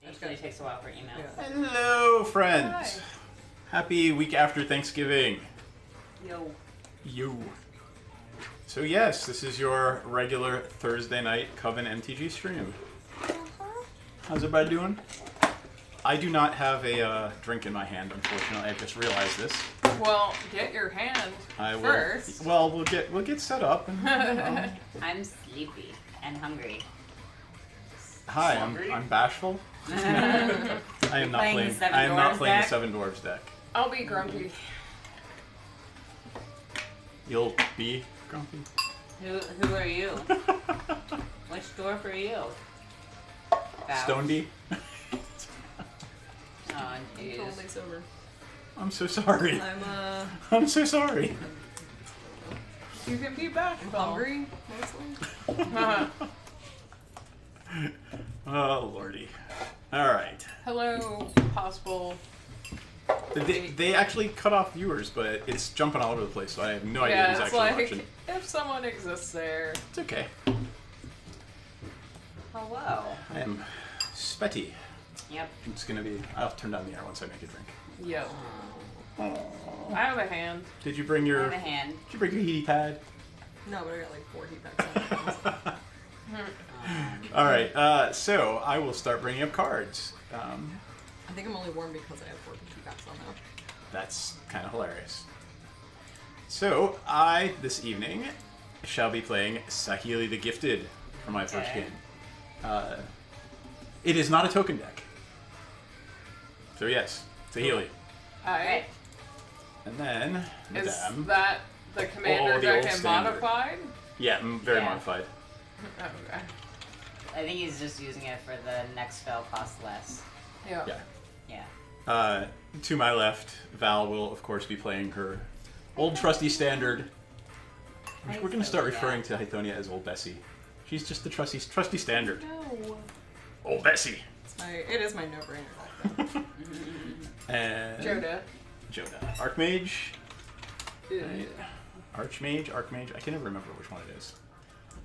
Usually takes a while for email. Yeah. Hello, friends. Hi. Happy week after Thanksgiving. Yo. You. So yes, this is your regular Thursday night Coven MTG stream. How's everybody doing? I do not have a drink in my hand, unfortunately. I just realized this. Well, get your hand I will. first. Well, we'll get set up. And, I'm sleepy and hungry. hi, Hungry? I'm bashful. I am not playing playing. the Seven I am not Dwarves playing the deck? Seven Dwarves deck. I'll be grumpy. You'll be grumpy. Who are you? Which dwarf are you? Val. Stoneby. Oh, jeez. Totally sober. I'm so sorry. I'm I'm so sorry. You can be back. hungry, mostly. Oh lordy. All right. Hello, possible. They actually cut off viewers, but it's jumping all over the place, so I have no idea who's Yeah, it's actually like watching. if someone exists there. It's okay. Hello. I am Spetty. Yep. It's gonna be. I'll turn down the air once I make a drink. Yep. Aw. I have a hand. Did you bring I your? have a hand. Did you bring your heaty pad? No, but I got like 4 heat packs. All right. So I will start bringing up cards. I think I'm only warm because I have 4 heat packs on now. That's kind of hilarious. So I this evening shall be playing Saheeli the Gifted for my first Okay. game. It is not a token deck. So yes, Saheeli. Alright. And then Is Madame. that the commander Oh, the deck old and standard. modified? Yeah, very Yeah. modified. Oh, okay. I think he's just using it for the next spell cost less. Yeah. Yeah. Yeah. To my left, Val will of course be playing her old trusty standard. Hi, We're gonna start Sophia. referring to Hythonia as Old Bessie. She's just the trusty standard. No. Old Bessie. It is my no-brainer deck. And Joda. Joda. Archmage. Ew. Archmage. I can never remember which one it is.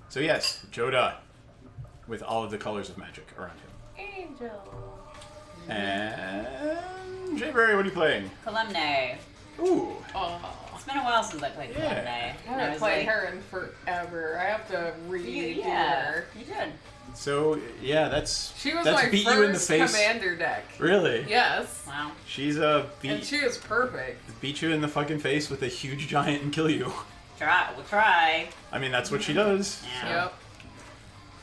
So yes, Joda, with all of the colors of magic around him. Angel. And Jayberry, what are you playing? Columne. Ooh. Oh. It's been a while since I played Yeah. Columne. I And haven't was played like, her in forever. I have to redo Yeah, her. you should. So yeah, that's She was that's my beat you in the first face. commander deck. Really? Yes. Wow. She's And beat she is perfect. you in the fucking face with a huge giant and kill you. We'll try. I mean, that's what she does. Yeah. Yep.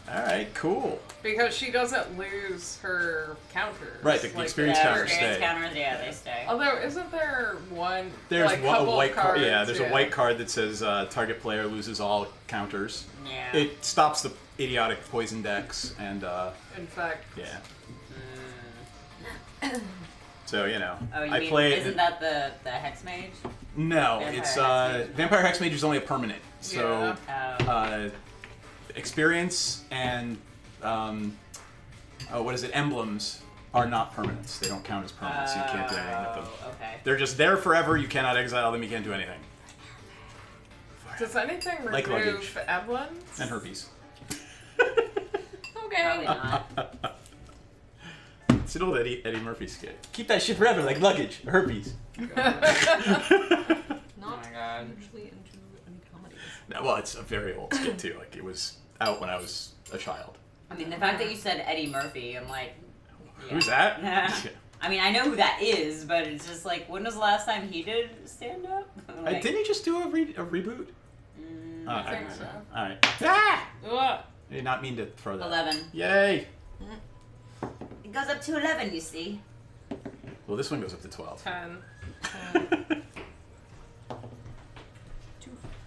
All right, cool. Because she doesn't lose her counters. Right, the experience Yeah, counters experience stay. counters, yeah, they stay. Although, isn't there one? There's like, a couple of white card. Yeah, cards? there's a white card that says target player loses all counters. Yeah. It stops the idiotic poison decks and In fact, yeah. Mm. So you know, Oh, you I mean, played. isn't that the Hex Mage? No, Vampire it's Hexmage? Vampire Hexmage is only a permanent. So Oh. experience and what is it? Emblems are not permanents. They don't count as permanents. So you can't do anything with them. Okay. They're just there forever. You cannot exile them. You can't do anything. does anything Like luggage. remove emblems? And herpes. Probably Okay. not. It's an old Eddie Murphy skit. Keep that shit forever, like luggage, herpes. Not my God. usually into any comedies. No, well, it's a very old skit too. Like it was out when I was a child. I mean, the fact that you said Eddie Murphy, I'm like, yeah. Who's that? I mean, I know who that is, but it's just like, when was the last time he did stand up? Like, Didn't he just do a reboot? I think so. All right. Ah! Ugh. I did not mean to throw that. 11. Yay! It goes up to 11, you see. Well, this one goes up to 12. 10.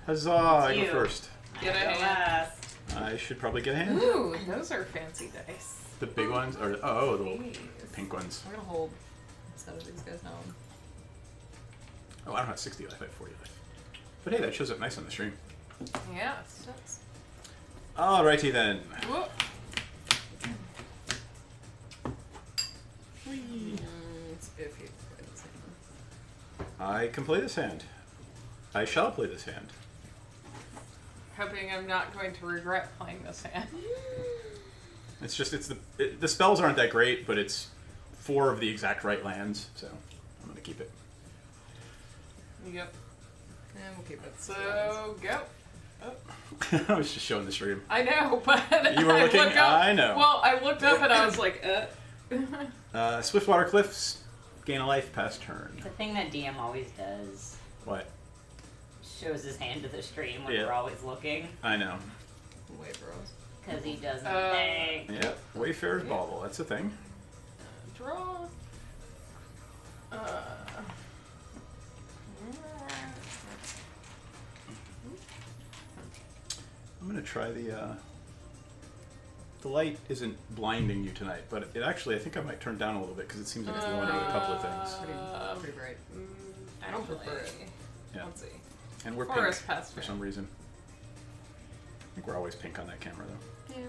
Huzzah! I You. go first. Get a Go hand. last. I should probably get a hand. Ooh, those are fancy dice. The big ones, or the Jeez. pink ones. We're gonna hold instead of these guys now. Oh, I don't have 60 life. I have 40 life. But hey, that shows up nice on the stream. Yes. That's... Alrighty then. Whoop. It's iffy. I can play this hand. I shall play this hand. Hoping I'm not going to regret playing this hand. It's just the spells aren't that great, but it's 4 of the exact right lands, so I'm gonna keep it. Yep. And we'll keep it. So go. Oh. I was just showing the stream. I know, but You were looking. looked up, I know. Well, I looked up and I was like, Swiftwater Cliffs, gain a life, pass turn. The thing that DM always does. What? Shows his hand to the stream when Yeah. we're always looking. I know. Wait for us. Because he doesn't think. Yep. Wayfarer's Bauble. That's a thing. draw. I'm gonna try the light isn't blinding you tonight, but it actually, I think I might turn down a little bit because it seems like it's blowing out a couple of things. Pretty bright. I don't prefer it. Yeah. Let's see. And we're Forest pink pass for turn. some reason. I think we're always pink on that camera though. Yeah.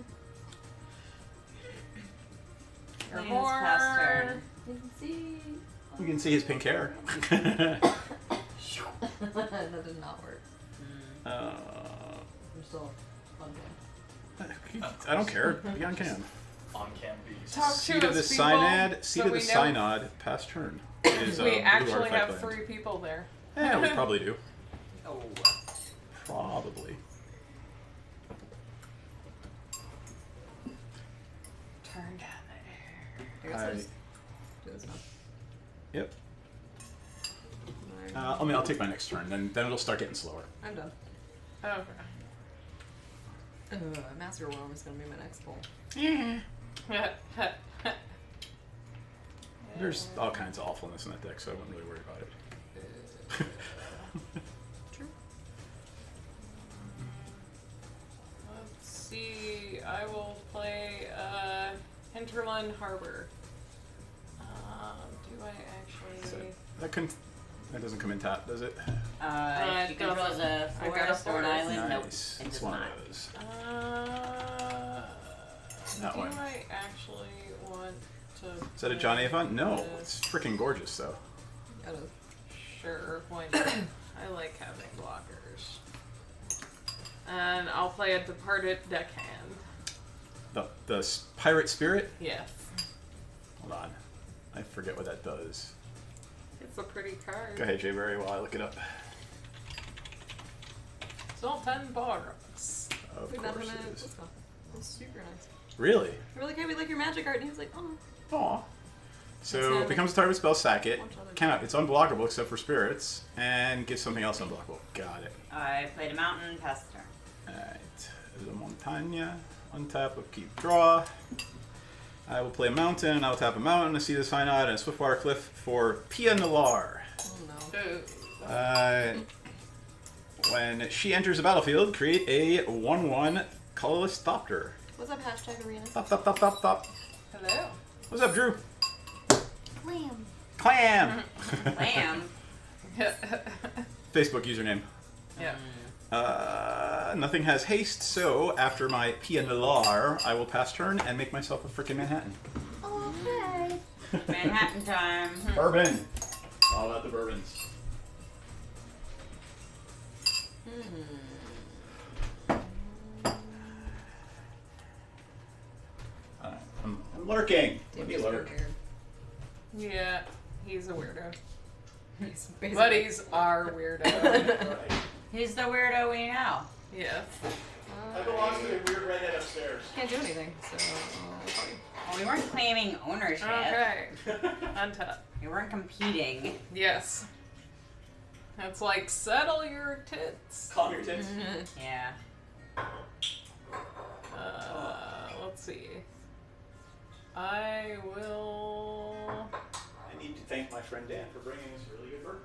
Your Please pass turn. You can see. You can see his pink hair. That did not work. uh, We're still on cam. I don't care. Be on cam. On cam beast. Talk Seed to of the us, people, Synod. Seed so of we the know- Synod. Pass turn. Is, We blue actually artifact have land. 3 people there. Yeah, we probably do. Oh. Probably. Turn down the air. I guess I- I just do this now. Yep. Alright. I mean, I'll take my next turn. Then it'll start getting slower. I'm done. Okay. Master Worm is gonna be my next pull. There's all kinds of awfulness in that deck, so I wouldn't really worry about it. True. Let's see. I will play Hinterland Harbor. Do I actually? That doesn't come in tap, does it? She controls a I got a forest or an forest. island. Nope. Nice. It It's does one not. of those. That Do one. I actually want to? Is that a John Avon? No. this? It's freaking gorgeous, though. Got it. Sure, why not? I like having blockers. And I'll play a Departed Deckhand. The Pirate Spirit? Yes. Hold on. I forget what that does. It's a pretty card. Go ahead, Jay Berry, while I look it up. Salt 10 Balrogs. Of We've got course him it in is. Blitzcon. It was super nice. Really? We're like, hey, we like your magic art. And he was like, oh. Aw. So, That's it becomes a target spell, sack it. Bunch of other Cannot, it's unblockable except for spirits, and gives something else unblockable. Got it. I played a mountain, pass the turn. Alright. There's a Montagne. Untap, upkeep, draw. I will play a mountain, and I will tap a mountain, a Seed of the Synod, and a Swiftwater Cliff for Pia Nalar. Oh no. Ooh. When she enters the battlefield, create a 1/1 colorless Thopter. What's up, hashtag arena? Thop. Hello. What's up, Drew? Clam. Clam! Lamb. Facebook username. Yeah. Nothing has haste, so after my Pia Nalar, I will pass turn and make myself a freaking Manhattan. Okay. Manhattan time. Bourbon! All about the bourbons. I'm lurking. Let me lurk. Yeah, he's a weirdo. He's basically. Buddies are weirdo. He's the weirdo we know. Yes. I belong to the weird redhead upstairs. Can't do anything, so. Well, we weren't claiming ownership. Okay. Untap. We weren't competing. Yes. That's like settle your tits. Calm your tits. Yeah. Let's see. I will. I need to thank my friend Dan for bringing us really good bourbon.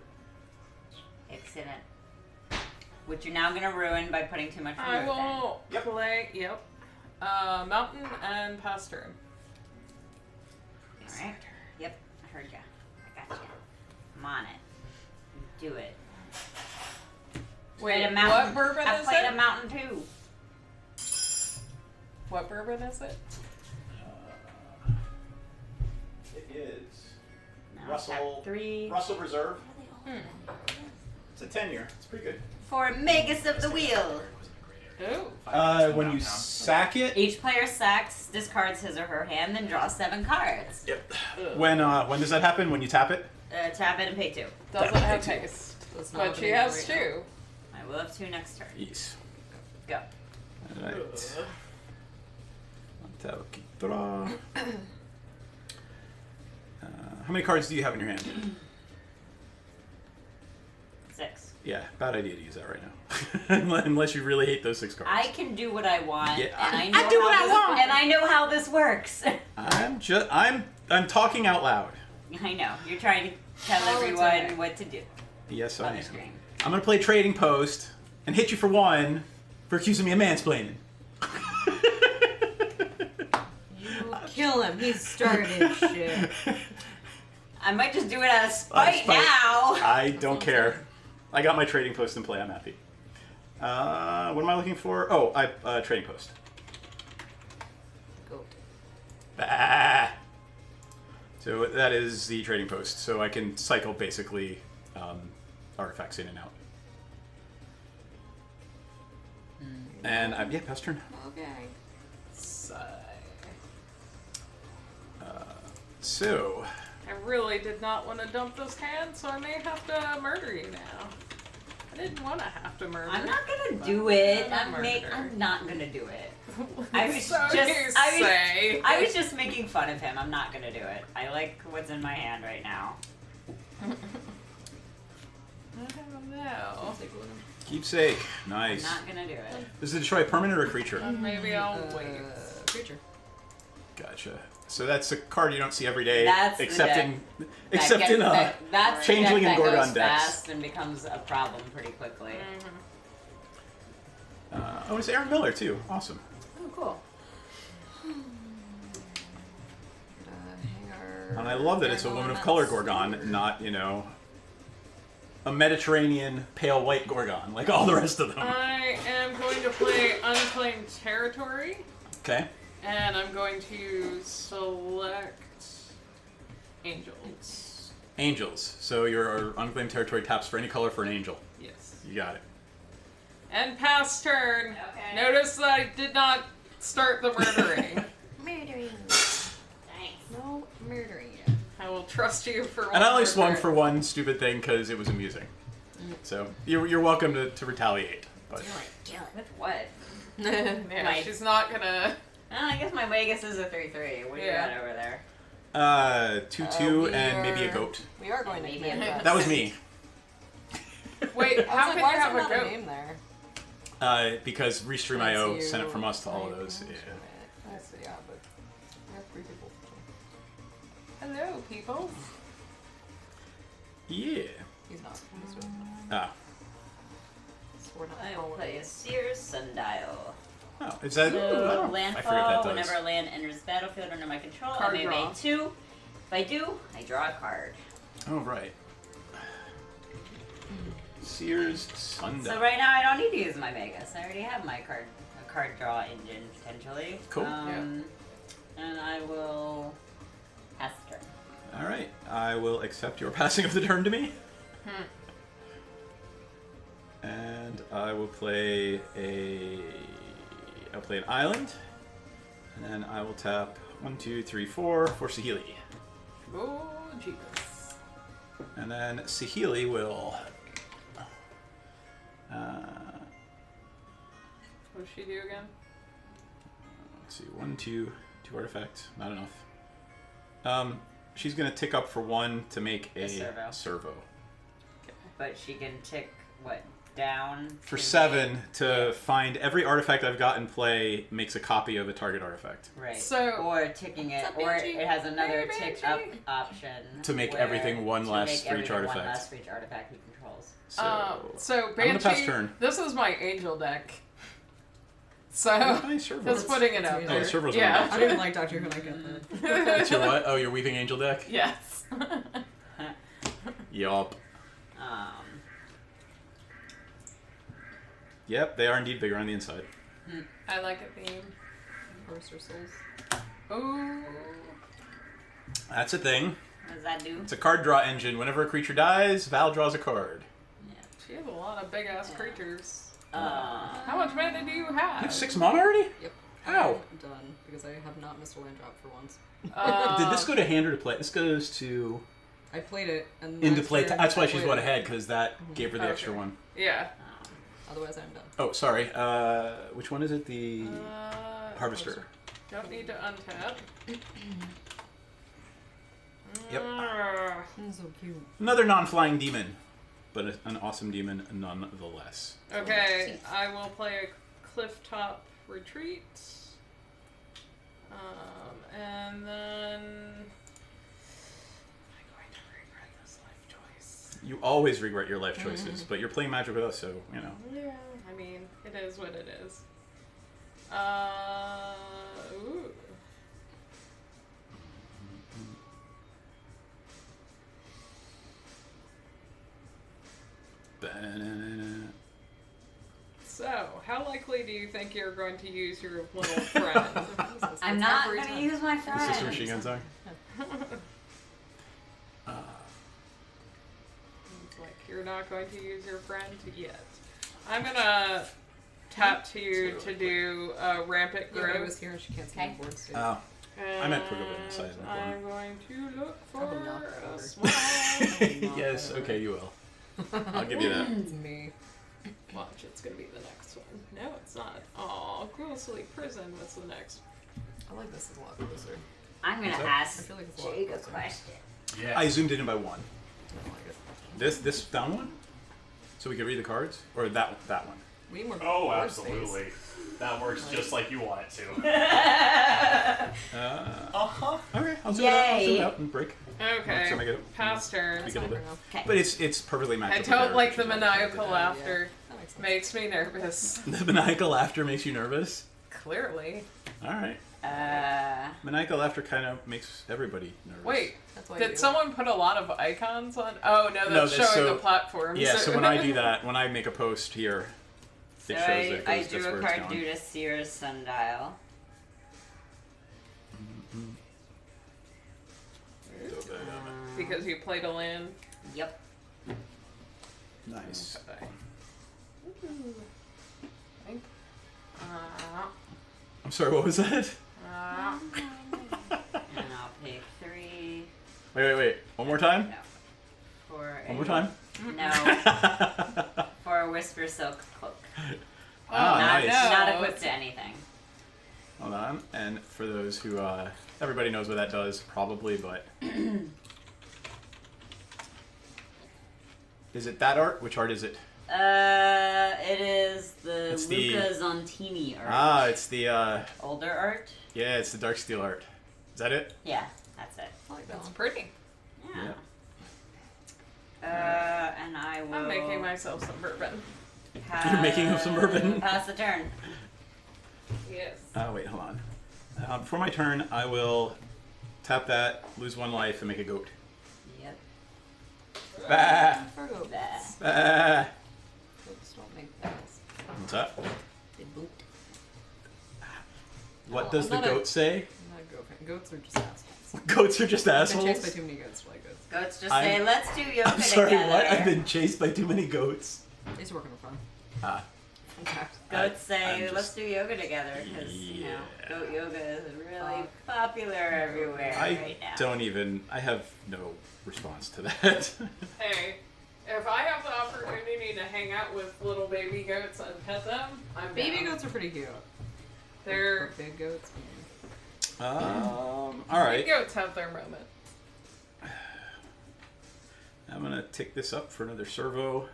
Excellent. Which you're now going to ruin by putting too much I vermouth in. will Yep. play. Yep. Mountain and pass turn. Alright. Yep. I heard ya. I got ya. I'm on it. Do it. Wait, Played a mountain. what bourbon I is played it? a mountain too. What bourbon is it? It is No, Russell- tap 3. Russell Reserve. It's a 10-year. It's pretty good. For Magus of the Wheel. Oh. When you sack it. Each player sacks, discards his or her hand, then draws 7 cards. Yep. When does that happen? When you tap it? Tap it and pay 2. Doesn't have haste. That's not But she happening has right 2. I will have 2 next turn. Yes. Go. Alright. Draw. How many cards do you have in your hand? 6. Yeah, bad idea to use that right now. Unless you really hate those 6 cards. I can do what I want, Yeah, and I know do how what I this, want. and I know how this works. I'm talking out loud. I know. You're trying to tell Oh, it's everyone okay. what to do Yes, on I the am. screen. I'm gonna play Trading Post and hit you for 1 for accusing me of mansplaining. You kill him. He started shit. I might just do it out of spite, Spite. now. I don't care. I got my Trading Post in play. I'm happy. What am I looking for? Oh, Trading Post. Goat. Bah. So that is the Trading Post. So I can cycle basically artifacts in and out. And yeah, pass turn. Okay. So I really did not want to dump this hand, so I may have to murder you now. I didn't want to have to murder. I'm not gonna do it. I'm I'm not gonna do it. I was So just, you say. I was just making fun of him. I'm not gonna do it. I like what's in my hand right now. I don't know. keepsake. I'm Nice. not gonna do it. Is it destroy a permanent or a creature? Maybe I'll wait. Creature. Gotcha. So that's a card you don't see every day, That's the except deck. in except That in gets- that's the Changeling deck and that Gorgon goes decks. fast and becomes a problem pretty quickly. Oh, it's Aaron Miller too. Awesome. Oh, cool. Hanger. And I love that it's a woman of color Gorgon, not, a Mediterranean pale white Gorgon, like all the rest of them. I am going to play Unclaimed Territory, Okay. and I'm going to select Angels. Angels. So your unclaimed territory taps for any color for an angel. Yes. You got it. And pass turn. Okay. Notice that I did not start the murdering. Murdering. Thanks. No murdering. I will trust you for one And I only more swung turn. for one stupid thing because it was amusing. So you're welcome to retaliate. But Kill it. With what? Yeah, My- she's not gonna. I guess my Vegas is a 3/3. What do you Yeah. got over there? 2/2 we and maybe a are- goat. We are going to Maybe command a that. That was me. Wait, how can you why is have there a not a goat? name there? Because Restream.io That's sent it you. from us to all of those. Yeah. I see, yeah, but we have 3 people. Hello, people. Yeah. He's not. He's really not. Ah. So we're not I will following play a it. Sears Sundial. Oh, is that? So, I forget what landfall, that does. whenever a land enters the battlefield under my control, Card I may draw. pay 2. If I do, I draw a card. Oh, right. Sears Sundial. So right now I don't need to use my Vegas. I already have my card draw engine, potentially. Cool. And I will pass the turn. All right. I will accept your passing of the turn to me. And I will play I'll play an island. And then I will tap 1, 2, 3, 4 for Sahili. Oh, Jesus. And then Sahili will. What does she do again? Let's see. 1, 2 artifacts. Not enough. She's gonna tick up for 1 to make a servo. But she can tick, what, down? For to 7 to find every artifact I've got in play makes a copy of a target artifact. Right. So- or ticking it, What's up, or Benji? it has another Hey, tick Benji. up option To make where- everything one to less make for each everything artifact. one less for each artifact he controls. So I'm gonna pass Banshee, turn. this is my angel deck. So, Nice servo. just putting it out Oh, there. the servo's yeah. I didn't like Doctor Who. I get that. That's your what? Oh, your Weaving Angel deck? Yes. Yup. Yep, they are indeed bigger on the inside. I like a theme. Forester Souls. Ooh. That's a thing. What does that do? It's a card draw engine. Whenever a creature dies, Val draws a card. She has a lot of big ass creatures. How much mana do you You have? have 6 mana already? Yep. How? I'm done because I have not missed a land drop for once. Did this go to hand or to play? This goes to I played it and into last play. turn, That's why I she's played one it. ahead because that gave her the Okay. extra one. Yeah. Otherwise, I'm done. Oh, sorry. Which one is it? The Harvester. Don't need to untap. Yep. So cute. Another non-flying demon, but an awesome demon nonetheless. Okay, I will play a Clifftop Retreat. And then... Am I going to regret this life choice? You always regret your life choices, but you're playing Magic with us, so you know. Yeah, I mean, it is what it is. Ooh. Ba-na-na-na. So, how likely do you think you're going to use your little friend? Jesus, I'm that's not every gonna time. use my Is this friend. a machine gun song? Like, you're not going to use your friend yet. I'm gonna tap to you to do Rampant Yeah, but I Growth. was here and she can't see Okay. the board state. Oh, I meant Quick Open And Side in the I'm going to look Probably not for a better. small... yes. Okay, you will. I'll give you that. It's me. Watch, it's gonna be the next one. No, it's not. Aw, Ghostly Prison was the next. I like this a lot closer. I'm gonna What's that? I ask feel like it's a lot Jake a closer. question. Yeah. I zoomed in by 1. I don't like it. This down one, so we could read the cards, or that one. We need more Oh, board absolutely. space. That works just like you want it to. Uh-huh. Okay, I'll zoom it out. I'll zoom Yay. it out and break. Okay, So make it- past turn. Tweak it a little bit. Okay. But it's perfectly matched. I up with don't her, like which the is why- maniacal Yeah. laughter. That makes sense. Makes me nervous. The maniacal laughter makes you nervous. Clearly. All right. Uh, Maniacal laughter kind of makes everybody nervous. Wait, That's why I do did it. someone put a lot of icons on? Oh no, No, that's that's showing so- the platform. Yeah. So when I do that, when I make a post here, so it shows that I that's drew where a it's card going. due to Seer's Sundial. because you played a land. Yep. Nice. Okay. I'm sorry. What was that? And I'll pick 3. Wait. One more time. No. For One more time. No. For a Whisper Silk Cloak. Ah, not, nice. not No, equipped to anything. Hold on. And for those who, everybody knows what that does, probably, but. Is it that art? Which art is it? It is the It's the- Luca Zontini art. Ah, it's the, Older art? yeah, it's the Darksteel art. Is that it? Yeah, that's it. I like that That's one. pretty. Yeah. And I will. I'm making myself some bourbon. You're making some bourbon? Pass the turn. Yes. Wait, hold on. Before my turn, I will tap that, lose 1 life, and make a goat. Yep. Bah! Virgo. Bah. Bah! Goats don't make bells. What's that? They boot. What Oh, does I'm the not a- goat say? I'm not a goat fan. Goats are just assholes. Goats are just I've been chased by assholes? too many goats to like goats. Goats just I'm- say, let's do yoga I'm sorry, together. what? I've been chased by too many goats. I used to work on a farm. Ah. In fact. Goats say, I'm let's just- do yoga together because you know Yeah. goat yoga is really popular everywhere I right now. don't even, I have no response to that. Hey, if I have the opportunity to hang out with little baby goats and pet them, I'm Baby down. goats are pretty cute. They're But big goats. big Alright. goats have their moment. I'm gonna tick this up for another servo.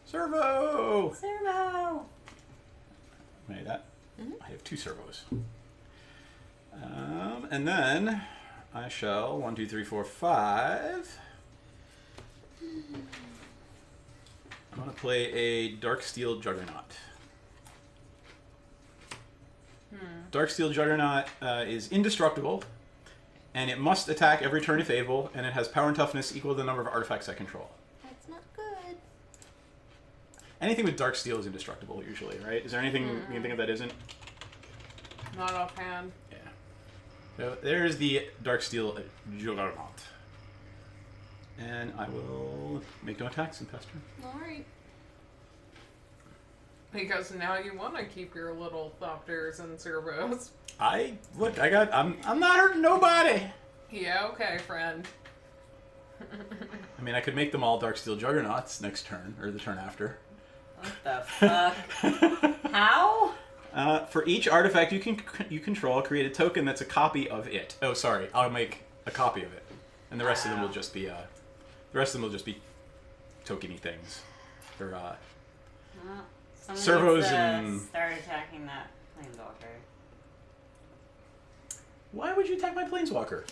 Servo! Servo. Wait, that? Mhm. I have 2 servos. And then I shall 1, 2, 3, 4, 5. I'm gonna play a Darksteel Juggernaut. Darksteel Juggernaut is indestructible, and it must attack every turn if able, and it has power and toughness equal to the number of artifacts I control. That's not good. Anything with Darksteel is indestructible, usually, right? Is there anything you can think of that isn't? Not offhand. Yeah. So there's the Darksteel Juggernaut. And I will make no attacks and pass turn. Alright. Because now you want to keep your little Thopters and Servos. I'm not hurting nobody. Yeah, okay, friend. I mean, I could make them all Darksteel Juggernauts next turn, or the turn after. What the fuck? How? For each artifact you control, create a token that's a copy of it. Oh, sorry, I'll make a copy of it, and the rest of them will just be tokeny things. Or Someone Servos needs to and- start attacking that planeswalker. why would you attack my planeswalker?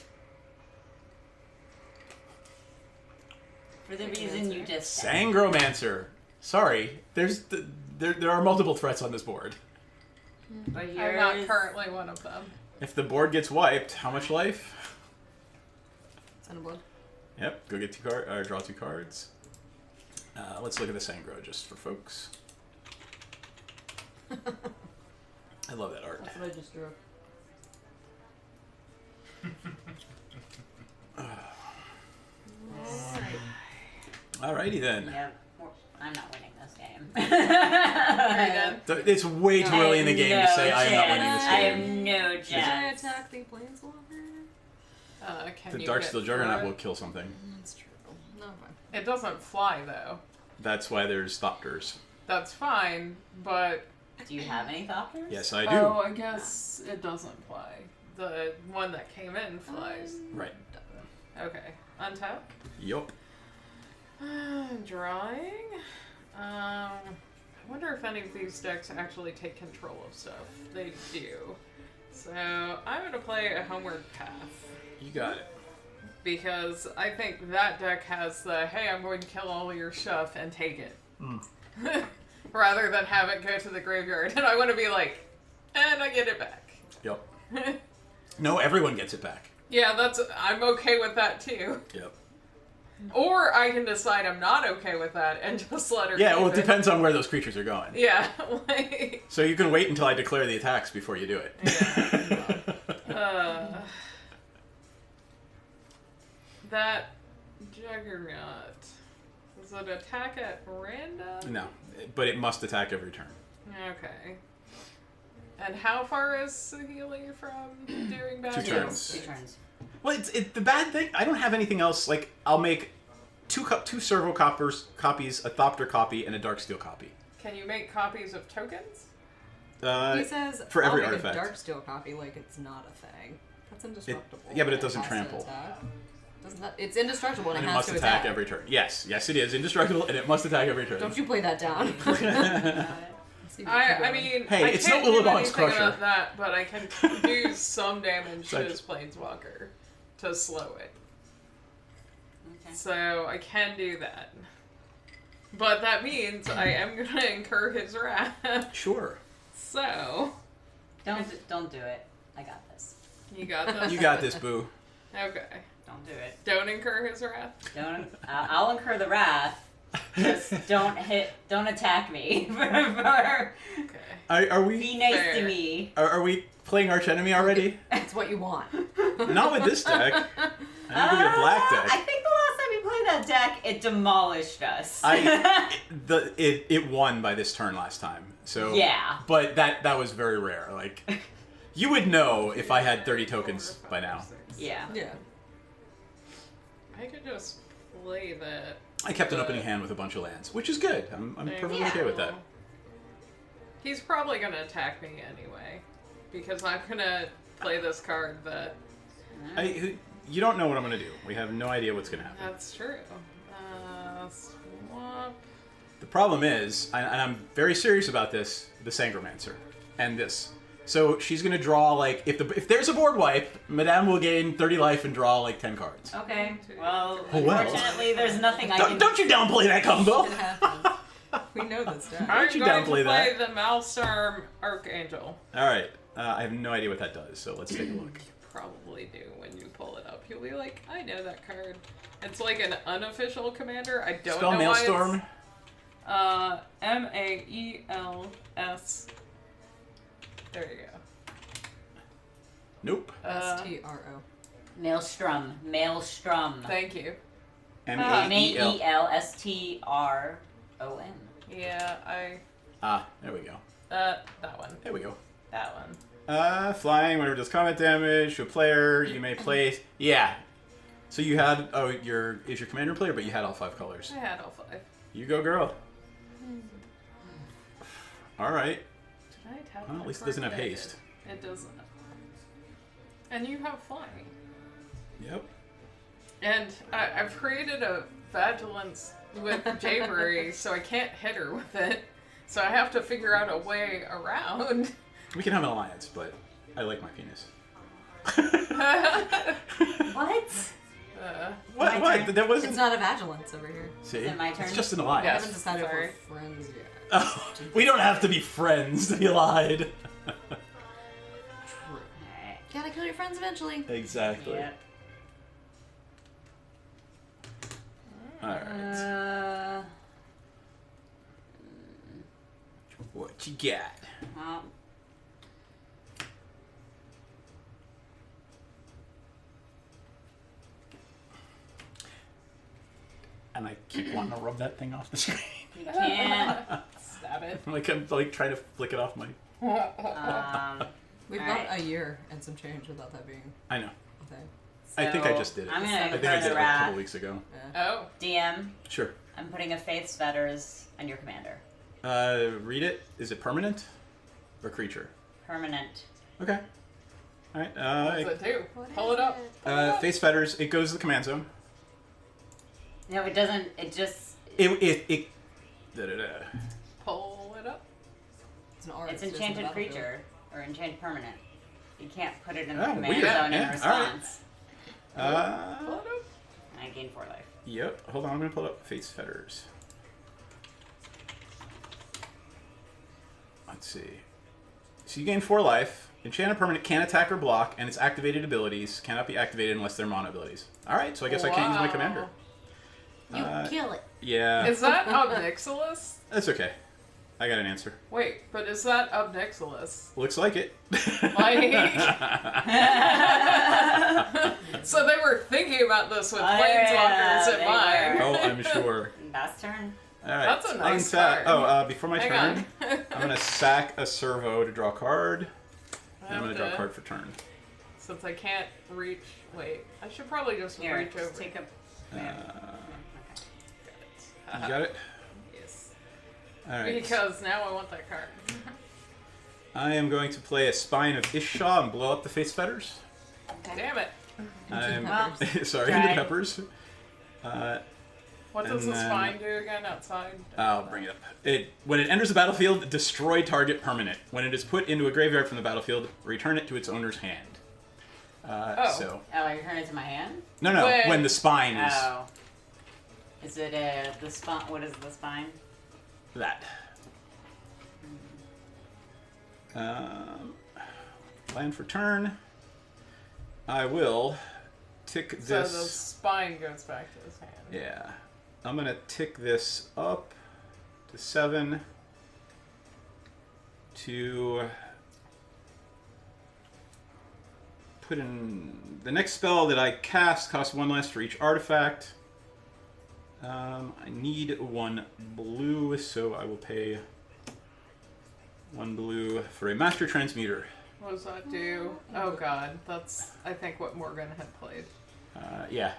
For the reason you just said. Sangromancer. Sorry, there are multiple threats on this board. But I'm yours... not currently one of them. If the board gets wiped, how much life? Son of blood. Yep, go get 2 cards, or draw 2 cards. Let's look at the Sangro just for folks. I love that art. That's what I just drew. Alrighty then. Yep. I'm not winning this game. Are you done? It's way too early in the game to say I'm not winning this I game. have no Should I chance. attack the planeswalker? Can The you Darksteel get Juggernaut through will it? kill something. That's true. No, fine. It doesn't fly, though. That's why there's Thopters. That's fine, but... Do you have any Thopters? Yes, I do. Oh, I guess it doesn't fly. The one that came in flies. Right. Okay. Untap. Yup. Drawing. I wonder if any of these decks actually take control of stuff. They do. So I'm gonna play a Homeward Path You got it. because I think that deck has the hey, I'm going to kill all your stuff and take it, rather than have it go to the graveyard. And I want to be like, and I get it back. Yep. No, everyone gets it back. Yeah, I'm okay with that too. Yep. Or I can decide I'm not okay with that and just let her. Yeah, keep well, it depends on where those creatures are going. Yeah, like. So you can wait until I declare the attacks before you do it. That Juggernaut. Does it attack at random? No, but it must attack every turn. Okay. And how far is Saheeli from doing bad 2 things? turns. 2 turns. Well, it's the bad thing. I don't have anything else. Like, I'll make two Servo copies, a Thopter copy, and a Darksteel copy. Can you make copies of tokens? He says for every I'll make artifact. a Darksteel copy like it's not a thing. That's indestructible. yeah, but it and doesn't has to trample. attack. Doesn't that, it's indestructible and, And it it has must to attack every turn. Yes, it is indestructible, and it must attack every turn. Don't you play that down. I mean, Hey, I it's can't not do Willowbonk's anything Crusher. about that, but I can do some damage to Like- his Planeswalker to slow it. Okay. So I can do that. But that means I am going to incur his wrath. Sure. So, Don't do it. I got this. you got this? You got this, boo. Okay. Don't do it. Don't incur his wrath? Don't. I'll incur the wrath. Just don't attack me. Okay. Are we? Be nice Fair. to me. Are we playing Arch Enemy already? It's what you want. Not with this deck. I need to get a black deck. I think the last time we played that deck, it demolished us. It won by this turn last time. So Yeah. But that was very rare. Like, you would know if I had 30 tokens by now. Yeah. Yeah. I could just play that. I kept an opening hand with a bunch of lands, which is good. I'm perfectly okay with that. He's probably going to attack me anyway. Because I'm going to play this card that... You don't know what I'm going to do. We have no idea what's going to happen. That's true. Swamp. The problem is, and I'm very serious about this, the Sangromancer. And this. So she's going to draw, like, if there's a board wipe, Madame will gain 30 life and draw, like, 10 cards. Okay. Well, Oh, well. unfortunately, there's nothing I can. Don't you downplay that combo! It happens. We know this deck. I'm you going to downplay play that? the Malstorm Archangel. Alright. I have no idea what that does, so let's take a look. Probably do when you pull it up. You'll be like, I know that card. It's like an unofficial commander. I don't Spell know Maelstrom. why it's... Maels. There you go. Nope. S-T-R-O. Maelstrom. Maelstrom. Thank you. M-A-E-L. Maelstron. Yeah, Ah, there we go. That one. There we go. That one. Flying, whenever it does combat damage to a player, you may place. Yeah. So you had. Oh, is your commander player, but you had all 5 colors. I had all 5. You go, girl. All right. Did I tap Well, that at least it card? doesn't have Yeah, I did. haste. It doesn't. And you have flying. Yep. And I've created a Vigilance with Jaybury, so I can't hit her with it. So I have to figure out a way around. We can have an alliance, but I like my penis. What? What? My What? turn. That wasn't. It's not a Vigilance over here. See, Is it my turn? it's just an I alliance. Yes. haven't decided Sorry. if we're friends yet. Oh, we don't have to be friends to be allied. True. Alright. Gotta kill your friends eventually. Exactly. Yep. All right. What you got? Well, And I keep wanting to rub that thing off the screen. you can't. Stab it. I'm like trying to flick it off my. We've Alright. got a year and some change without that being I know. a thing. I think I So, just did it. I'm I gonna think I put did a it like a couple wrap. weeks ago. Oh. DM, Sure. I'm putting a Faith's Fetters on your commander. Read it. Is it permanent or creature? Permanent. Okay. All right. What's it do? Pull it up. Face fetters. It goes to the command zone. No, it doesn't. It just. It. Da-da-da. Pull it up. It's an R. It's just in the enchanted battlefield. creature or enchanted permanent. You can't put it in the Oh, command weird. zone in Yeah, alright. response. Pull it up. And I gain 4 life. Yep. Hold on. I'm gonna pull up face fetters. Let's see. So you gain 4 life. Enchanted permanent can attack or block, and its activated abilities cannot be activated unless they're mono abilities. All right. So I guess I can't use my Wow. commander. You kill it. Yeah. Is that Obnixilis? That's okay. I got an answer. Wait, but is that Obnixilis? Looks like it. Like, so they were thinking about this with Planeswalkers in they mind. Oh, I'm sure. Last turn. All right. That's a nice Untap- card. Oh, before my Hang turn, on. I'm gonna sack a servo to draw a card. And I'm gonna draw a Okay. card for turn. Since I can't reach. Wait, I should probably just Here, reach just over. take a. You got it. Yes. All right. Because now I want that card. I am going to play a Spine of Ishshaw and blow up the face fetters. Damn it. I'm Well, sorry, try. into peppers. What does And the then- spine do again outside? I'll bring it up. When it enters the battlefield, destroy target permanent. When it is put into a graveyard from the battlefield, return it to its owner's hand. So Oh, I turn it to my hand? no, When- when the spine is Oh. Is it the spine? What is the spine? that. Land for turn. I will tick So the this. spine goes back to his hand. Yeah. I'm going to tick this up to 7 to put in the next spell that I cast costs 1 less for each artifact. I need 1 blue, so I will pay 1 blue for a Master Transmuter. What does that do? Oh god, that's I think what Morgan had played. Yeah.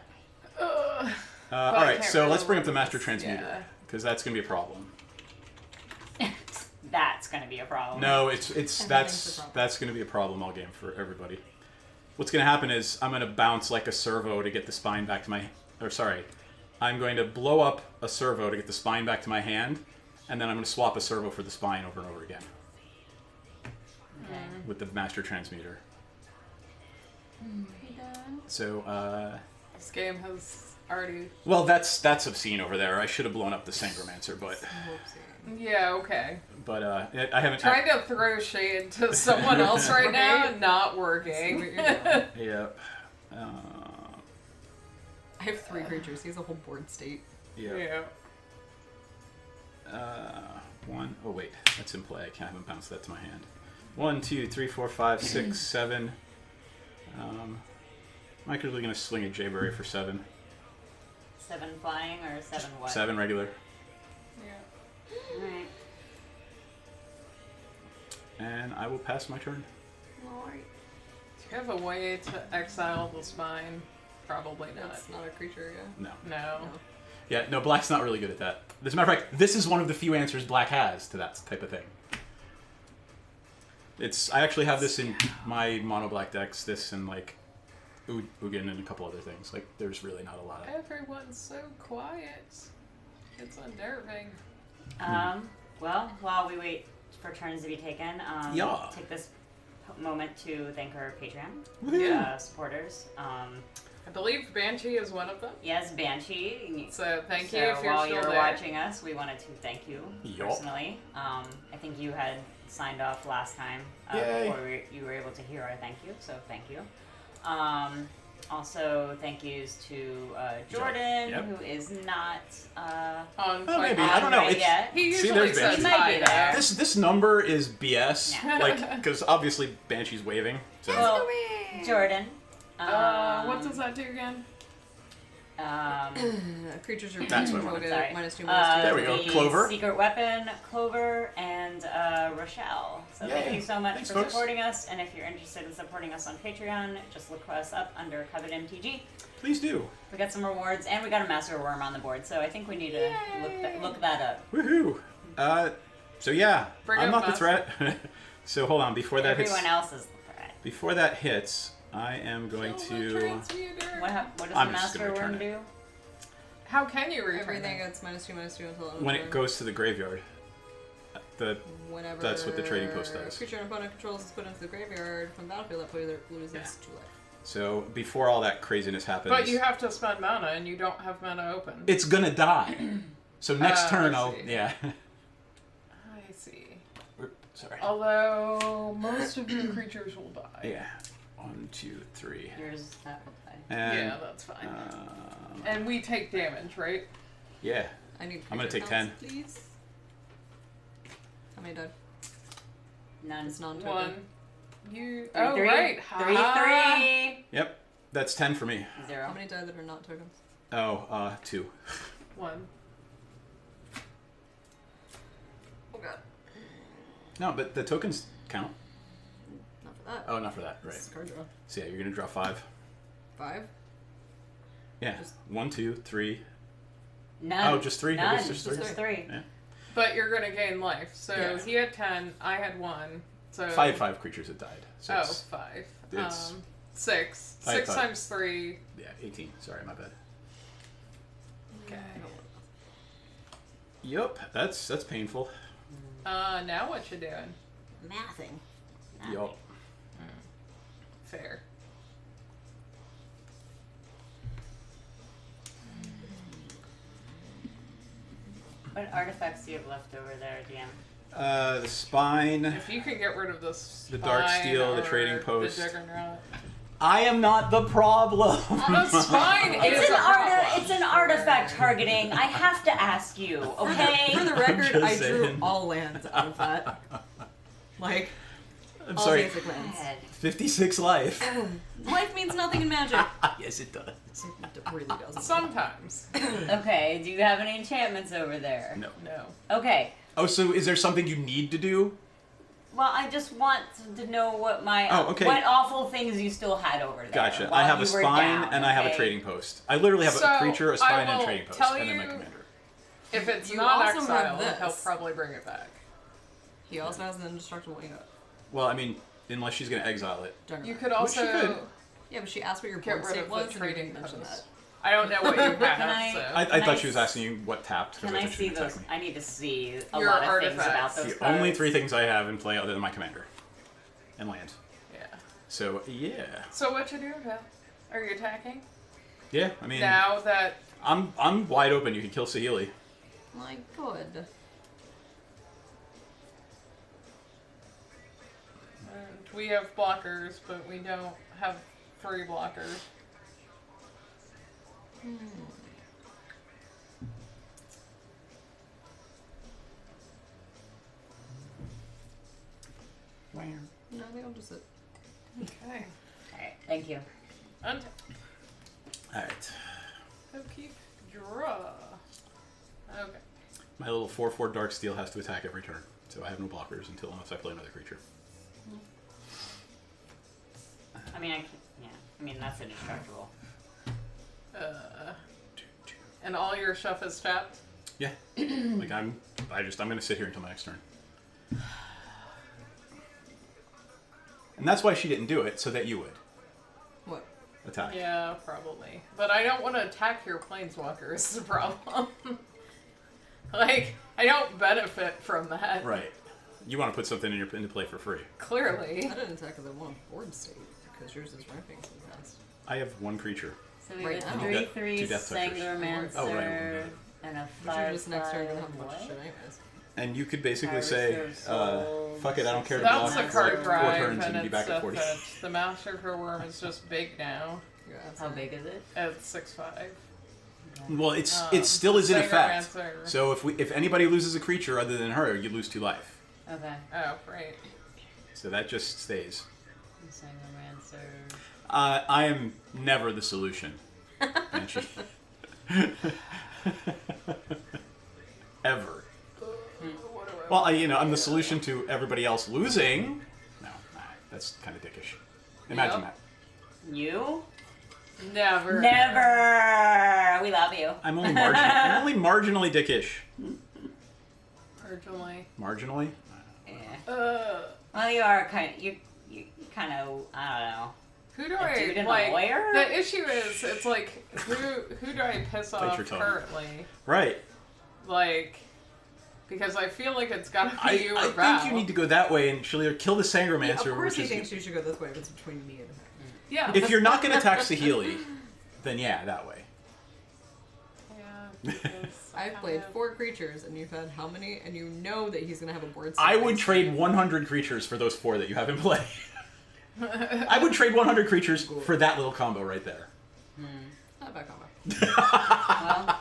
Ugh. All I right, can't so let's remember bring up the what Master this- Transmuter, yeah. because that's going to be a problem. That's gonna be a problem. No, it's Everything's a that's problem. going to be a problem all game for everybody. What's going to happen is I'm going to bounce like a servo to get the spine back to my. Or sorry, I'm going to blow up a servo to get the spine back to my hand, and then I'm going to swap a servo for the spine over and over again Okay. with the Master Transmuter. So, This game has already. well, that's obscene over there. I should have blown up the Sangromancer, but Whoopsie. Yeah, okay. I haven't. Trying to throw shade to someone else right now, not See what working. you're doing. Yep. I have 3 creatures. He's a whole board state. Yeah. Yeah. 1. Oh wait, that's in play. I haven't bounced that to my hand. 1, 2, 3, 4, 5, 6, 7. I'm actually gonna swing a Jayberry for 7. 7 flying or 7 what? 7 regular. Yeah. Alright. and I will pass my turn. Alright. Do you have a way to exile the spine? Probably not. That's not a creature, yeah. No. No. Yeah, no, Black's not really good at that. As a matter of fact, this is one of the few answers Black has to that type of thing. I actually have this in my mono black decks, this and like Ugin and a couple other things. Like, there's really not a lot of... Everyone's so quiet. It's unnerving. Well, while we wait for turns to be taken, Yeah. take this moment to thank our Patreon Yeah. supporters. I believe Banshee is one of them. Yes, Banshee. So thank you So if you're while still you're there. watching us, we wanted to thank you Yup. personally. I think you had signed off last time Yay. before you were able to hear our thank you, so thank you. Also, thank yous to Jordan, Yep. who is not On Oh, maybe. Fight I don't know. right It's- yet. He See, usually there's says Banshee. He might be hi there. there. This number is BS. Yeah. Like, because obviously Banshee's waving. So. Well, Jordan. What does that do again? Creatures are That's what I controlled Sorry. at -2/-2. There we go. The Clover. Secret Weapon, Clover, and Rochelle. So thank Yay. you so much Thanks, for folks. supporting us. And if you're interested in supporting us on Patreon, just look us up under Covet MTG. Please do. We got some rewards, and we got a Master Worm on the board. So I think we need to look that up. Woohoo. So yeah, Bring I'm up not the threat. So hold on, before that Everyone hits. else is the threat. Before that hits, I am going Kill the to. transmuter. What does I'm the just Master gonna return Worm it. do? How can you return Everything it? gets -2/-2 until When it goes to the graveyard. Whenever that's what the trading post does. A creature an opponent controls is put into the graveyard from the battlefield. That player loses Yeah. 2 life. So before all that craziness happens, But you have to spend mana, and you don't have mana open. it's gonna die. So next turn, I I'll see. yeah. I see. Sorry. Although most of your creatures will die. Yeah. 1, 2, 3. Yours that will play. And Yeah, that's fine. um, And we take damage, right? yeah. I need. I'm gonna creature take counts, please. How many died? None. It's non-token. One. You. Three, Oh, three. right. Three, Ha-ha. three. Yep. That's 10 for me. How 0. many died that are not tokens? Oh, 2. 1. Oh god. No, but the tokens count. Not for that. Oh, not for that. This Right. is card draw. So yeah, you're gonna draw 5. 5. Yeah. Just- 1, 2, 3. None. Oh, just 3? None. I guess just 3. Just 3. Yeah. But you're gonna gain life. So Yeah. he had 10, I had 1. So 5 creatures that died. So Oh, it's, 5. it's- 6. I 6 thought- times 3. yeah, 18. Sorry, my bad. Okay. Yup. That's painful. Now what you doing? Mathing. Yup. Fair. What artifacts do you have left over there, DM? The spine. If you can get rid of this, The dark steel, the trading post. the juggernaut. I am not the problem. The spine is It's a problem. it's an artifact targeting. I have to ask you, okay? For the record, just I drew saying. all lands out of that. Like, I'm all sorry. basic lands. God. 56 life. Life means nothing in Magic. Yes, it does. It really doesn't. Sometimes. Okay, do you have any enchantments over there? No. No. Okay. Oh, so is there something you need to do? Well, I just want to know what my Oh, okay. what awful things you still had over there. Gotcha. while I have a you were spine down, and I have a okay? trading post. I literally have So, a creature, a I spine, and a will trading post, tell and then my you- commander. If it's You not also have exile, this. he'll probably bring it back. He also has an indestructible ingot. Well, I mean, unless she's going to exile it. Juggernaut. You could Which also you could. Yeah, but she asked what your get board rid state of was, the and you trading didn't mention post. that. I don't know what you have, I- so. I Can thought I she was s- asking you what tapped. 'cause Can I I thought she see was those? attacking me. I need to see a Your lot of things about artifacts. those The cards. only 3 things I have in play other than my commander. And land. Yeah. So, yeah. So what you do, Phil? Are you attacking? Yeah, I mean, Now that I'm wide open. You can kill Saheeli. My god. we have blockers, but we don't have free blockers. No, I think I'll just sit. Okay. Alright, thank you. Untap. Alright. Keep draw. Okay. My little 4/4 Dark Steel has to attack every turn. So I have no blockers until unless I play another creature. I mean, yeah. I mean, that's indestructible. And all your stuff is tapped? Yeah. Like I'm gonna sit here until my next turn. And that's why she didn't do it, so that you would What? attack. Yeah, probably. But I don't want to attack your planeswalker is the problem. Like, I don't benefit from that. Right. You want to put something into play for free. Clearly. I didn't attack because I want a board state because yours is ramping so fast. I have one creature. So we Right have now. a Two 3/3 death touchers. Sangromancer Oh, right. and a But 5/5. you're just next turn gonna have a bunch of what? shit anyways. And you could basically Harvester say, of Souls, fuck it, I don't care to That's block a for card like 4 drive, turns and and be it's back at death 40. touch. The Massacre Worm is just big now. Yeah, that's How fine. big is it? It's 6/5. Well, it still is in effect. Sangromancer. So if anybody loses a creature other than her, you lose 2 life. Okay. Oh, right. So that just stays. Sangromancer. I am never the solution, Banshee. Ever. Well, I'm the solution to everybody else losing. No, that's kind of dickish. Imagine Yep. that. You? Never. Never. We love you. I'm only marginally dickish. Originally. Marginally? Yeah. Well, you are you kind of, I don't know. Who do A I dude and a like? lawyer? The issue is, it's like who do I piss Bite off your tongue. currently? Right. Like, because I feel like it's gotta be you or I Val. think you need to go that way, and she'll either kill the Yeah, Sangromancer, of course which he is... thinks you should go this way if it's between me and him. Yeah. If you're not going to attack Saheeli, then yeah, that way. Yeah. because I've I played have- 4 creatures and you've had how many? And you know that he's gonna have a board. I state would next trade turn. 100 creatures for those 4 that you have in play. I would trade 100 creatures for that little combo right there. Not a bad combo.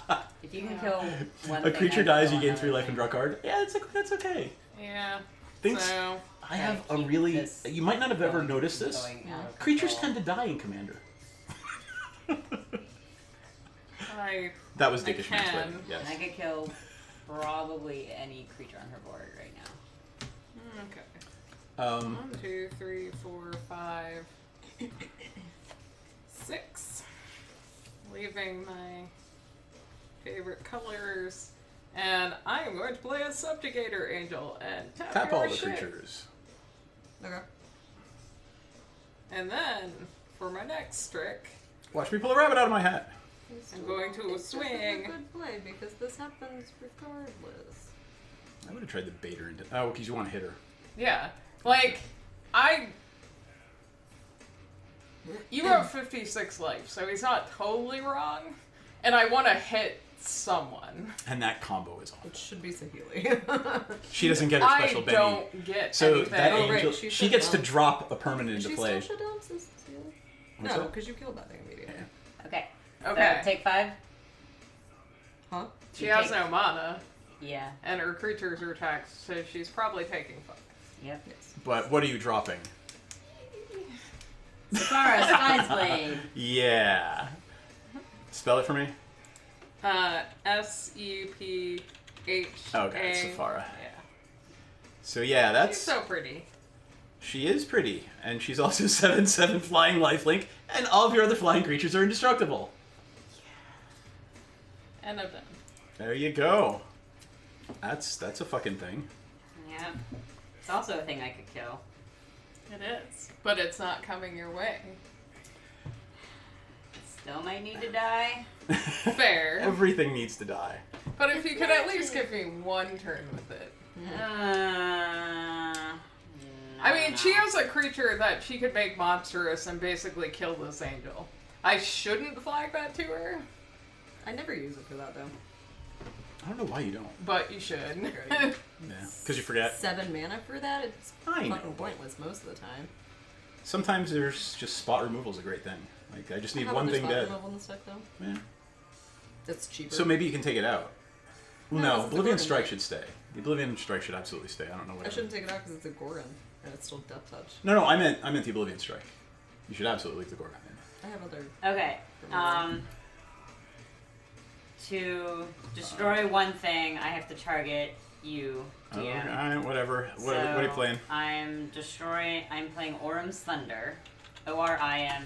Well, if you can kill one A thing, creature I can dies, kill you gain 3 another life thing. and draw a card. Yeah, that's okay. Yeah. Things. So I have a keep really. this You might not have ever going- noticed this. going out of Creatures control. tend to die in Commander. I That was I dickish can. mansplaining. Yes. And I could kill probably any creature on her board right now. okay. 1, 2, 3, 4, 5, 6. Leaving my favorite colors. And I'm going to play a Subjugator Angel and Tap your all the shit. creatures. Okay. And then, for my next trick, Watch me pull a rabbit out of my hat. I'm going to This is a swing. good play because this happens regardless. I would have tried the baiter into. Oh, because you want to hit her. Yeah. Like, you wrote 56 life, so he's not totally wrong. And I want to hit someone. And that combo is on. Which should be Saheeli. She doesn't get her special I Benny. don't get So anything. that Oh, right, angel, she she shut gets to down. drop a permanent into She play. still shut down since Saheeli? What's No, that? because you killed that thing immediately. Okay. Okay. So take 5? Huh? She You has take- no mana, Yeah. and her creatures are attacked, so she's probably taking fuck. Yep. Yes. But what are you dropping? Sakara, Sky's Blade. Yeah. Spell it for me. Sepha. Okay, it's Saphara. Yeah. So yeah, that's She's so pretty. she is pretty, and she's also 7/7 flying lifelink, and all of your other flying creatures are indestructible. And of them. There you go. That's a fucking thing. Yeah. It's also a thing I could kill. It is. But it's not coming your way. Still might need to die. Fair. Everything needs to die. But if you could at least give me one turn with it. I mean, she has a creature that she could make monstrous and basically kill this angel. I shouldn't flag that to her, I never use it for that though. I don't know why you don't. but you should. Yeah, because you forget. 7 mana for that? It's I know. fucking pointless most of the time. Sometimes there's just spot removal is a great thing. Like I just need How one about thing the spot dead. removal and stuff though? Yeah. That's cheaper. So maybe you can take it out. No, No, it's the Oblivion Gorgon Strike Knight. should stay. The Oblivion Strike should absolutely stay. I don't know what. I shouldn't take it out because it's a Gorgon and it's still Death Touch. No, I meant the Oblivion Strike. You should absolutely leave the Gorgon in. I have other. Okay. To destroy one thing, I have to target you, Oh, okay, DM. alright, whatever. What are you So, playing? I'm playing Orum's Thunder. ORIN.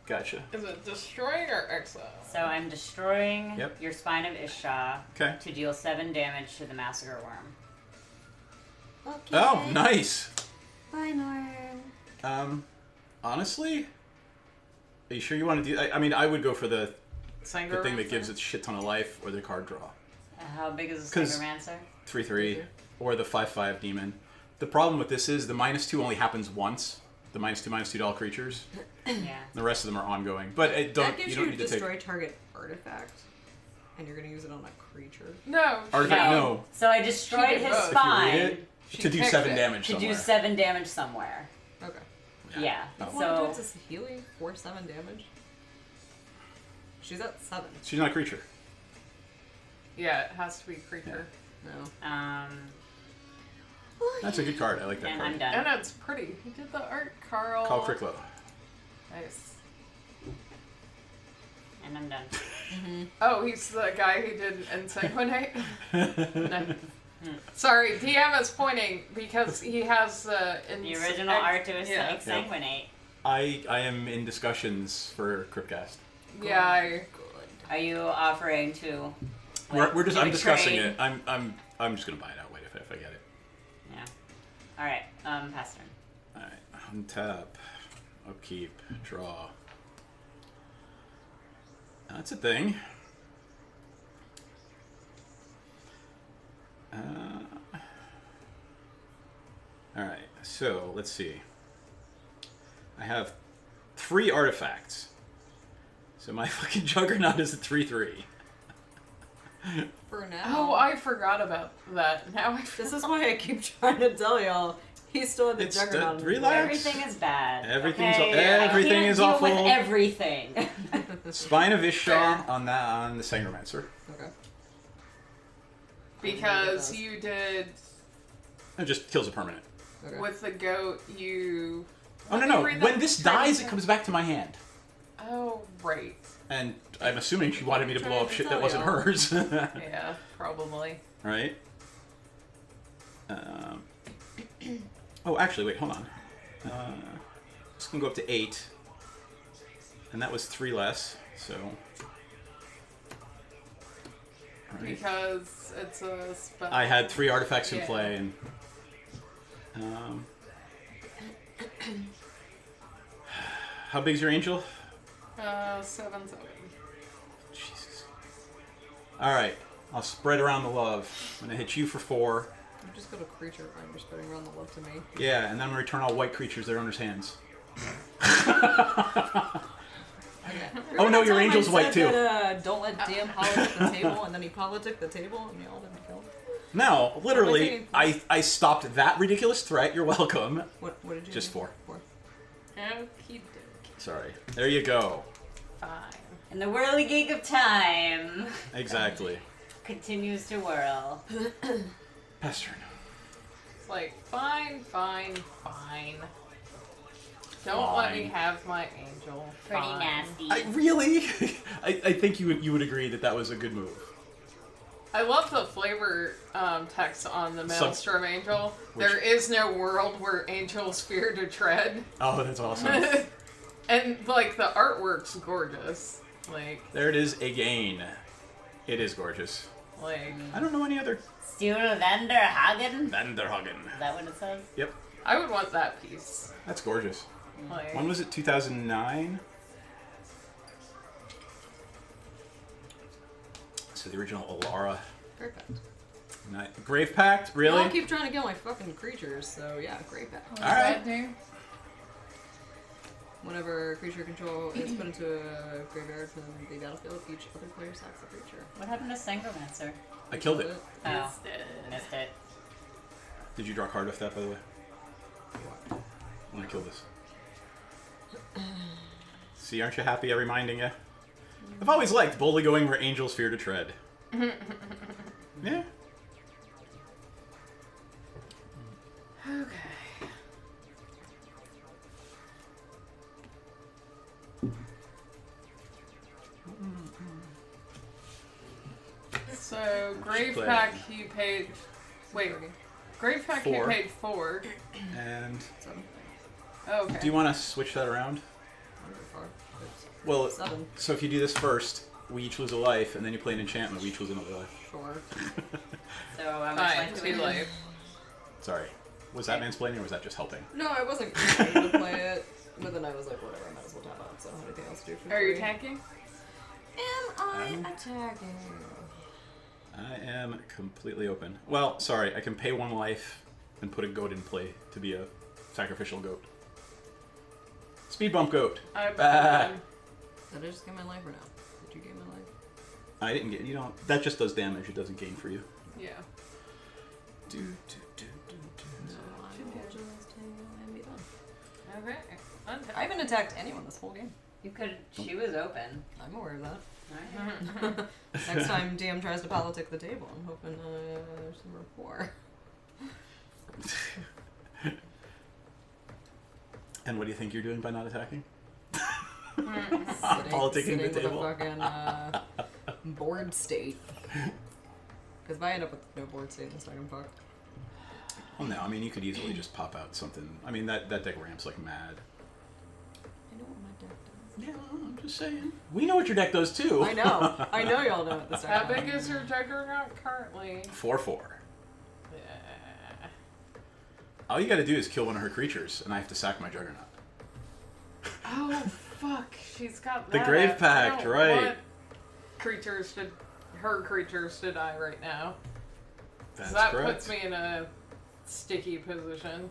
Gotcha. Is it destroy or exile? So I'm destroying Yep. your Spine of Isha Okay. to deal 7 damage to the Massacre Worm. Okay. Oh, nice. Bye, Norm. Honestly, are you sure you want to do? I mean, I would go for the Sangromancer? thing that gives it a shit ton of life, or the card draw. How big is the 'Cause- Sangromancer? 3/3, or the 5/5 demon. The problem with this is the -2 only happens once. The -2/-2 to all creatures. Yeah. The rest of them are ongoing, but it don't. That gives You you, don't need to destroy take target artifact, and you're gonna use it on a creature. No. artifact. No. No, So I destroyed did his both. if you read spine it, She to do picked 7 it. damage to somewhere. do 7 damage somewhere. Okay. Yeah. Oh. What So do to Healy for 7 damage? She's at 7. She's not a creature. Yeah, it has to be creature. No. That's a good card. I like that and card. I'm done. And it's pretty. Who did the art? Carl. Call Cricklow. Nice. And I'm done. Oh, he's the guy who did Ensanguinate? No. Sorry, DM is pointing because he has The original Arctos yeah. Sanguinate. I am in discussions for Cryptcast. Yeah, Are you offering to? We're just. do I'm a discussing trade? it. I'm just gonna buy it outright if I get it. Yeah. All right. Pass turn. All right. Untap. Upkeep. Draw. That's a thing. All right. So let's see. I have 3 artifacts. So my fucking Juggernaut is a 3/3. For now. Oh, I forgot about that. Now I This is why I keep trying to tell y'all. He's still in the It's Juggernaut. the relax. Everything is bad. Everything's okay? everything I can't is deal awful. with everything. Spine of Isha Fair. on the Sangromancer. Okay. because you did It just kills a permanent. Okay. with the goat. You. Oh no Let me no! read When that this trade dies, it again. comes back to my hand. Oh right. And I'm assuming she wanted me to blow up Trying to shit that tell wasn't y'all. hers. Yeah, probably. Right? Oh, actually, wait, hold on. This can go up to 8. And that was 3 less, so... Right. Because it's a spell. I had 3 artifacts in Yeah. play, and... how big's your angel? 7/7. Jesus. Alright, I'll spread around the love. I'm gonna hit you for 4. I'm just got a creature. I'm just spreading around the love to me. Yeah, and then I'm gonna return all white creatures to their owner's hands. Oh no, your angel's white too. That, don't let DM politic the table, and then he politic the table, and you all didn't kill him. No, literally, taking- I stopped that ridiculous threat. You're welcome. What did you Just do? 4. 4. Okie dokie. Sorry. There you go. Fine. And the whirligig of time Exactly. continues to whirl. Pass turn. It's like, fine. Don't let me Fine. have my angel. Pretty Fine. nasty. I really, I think you would agree that was a good move. I love the flavor text on the Maelstrom Angel. Which- There is no world where angels fear to tread. Oh, that's awesome. And, like, the artwork's gorgeous. Like, There it is again. It is gorgeous. I don't know any other Sture Vanderhagen? Vanderhagen. Is that what it says? Yep, I would want that piece. that's gorgeous. Like, When was it? 2009. So the original Alara. Great pact. Grave Pact, really? Y'all keep trying to kill my fucking creatures, so yeah, great pact. All right. Whenever creature control is put into a graveyard from the battlefield, each other player sacks a creature. What happened to Sangromancer? I killed it. Oh, missed it. Did you draw a card off that, by the way? When I kill this. See, aren't you happy I'm reminding you? I've always liked boldly going where angels fear to tread. Yeah. Okay. So, Grave play. Pack, you paid. Wait. Grave Pack, you 4. paid 4. And Okay. Do you want to switch that around? Well, 7. so if you do this first, we each lose a life, and then you play an enchantment, we each lose another life. Sure. So how much Fine, life do we 2 have? life. Sorry. Was that mansplaining or was that just helping? No, I wasn't going to play it, but then I was like, whatever, I might as well tap out, so I don't have anything else to do for Are you free. attacking? Am I attacking? I am completely open. Well, sorry, I can pay 1 life and put a goat in play to be a sacrificial goat. Speed bump goat. I'm Ah. Did I just get my life or no? Did you get my life? I didn't get, you don't, that just does damage, it doesn't gain for you. Yeah. Do, do, do, do, do. No, I will just hang on and be done. Okay. Untap. I haven't attacked anyone this whole game. You could. She was open. I'm aware of that. Right? Next time DM tries to politic the table, I'm hoping there's some rapport. And what do you think you're doing by not attacking? Sitting Politicking the with table. a fucking board state. Because if I end up with no board state, then I'm fucked. Well, no, I mean, you could easily just pop out something. I mean, that deck ramps like mad. I know what my deck does. Yeah, I'm just saying. We know what your deck does, too. I know. I know y'all know what this deck How does. big is your Juggernaut currently? 4/4. Yeah. All you gotta do is kill one of her creatures, and I have to sack my Juggernaut. Oh fuck! She's got The that. Grave I Pact, don't right. want her creatures to die right now. That's That correct. puts me in a sticky position.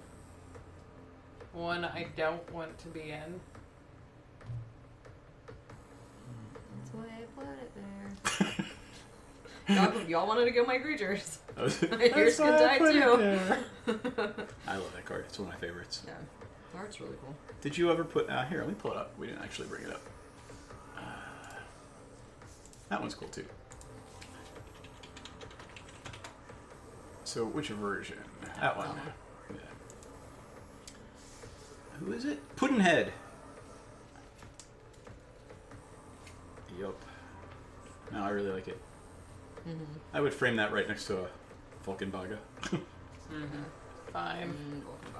One I don't want to be in. That's why I put it there. Y'all wanted to kill my creatures. Yours That's could why I die put it too. there. I love that card. It's one of my favorites. Yeah, the art's really cool. Did you ever put... here, let me pull it up. We didn't actually bring it up. That one's cool, too. So, which version? That one. Yeah. Who is it? Puddinhead. Yup. No, I really like it. Mm-hmm. I would frame that right next to a Vulcanbaga. Fine.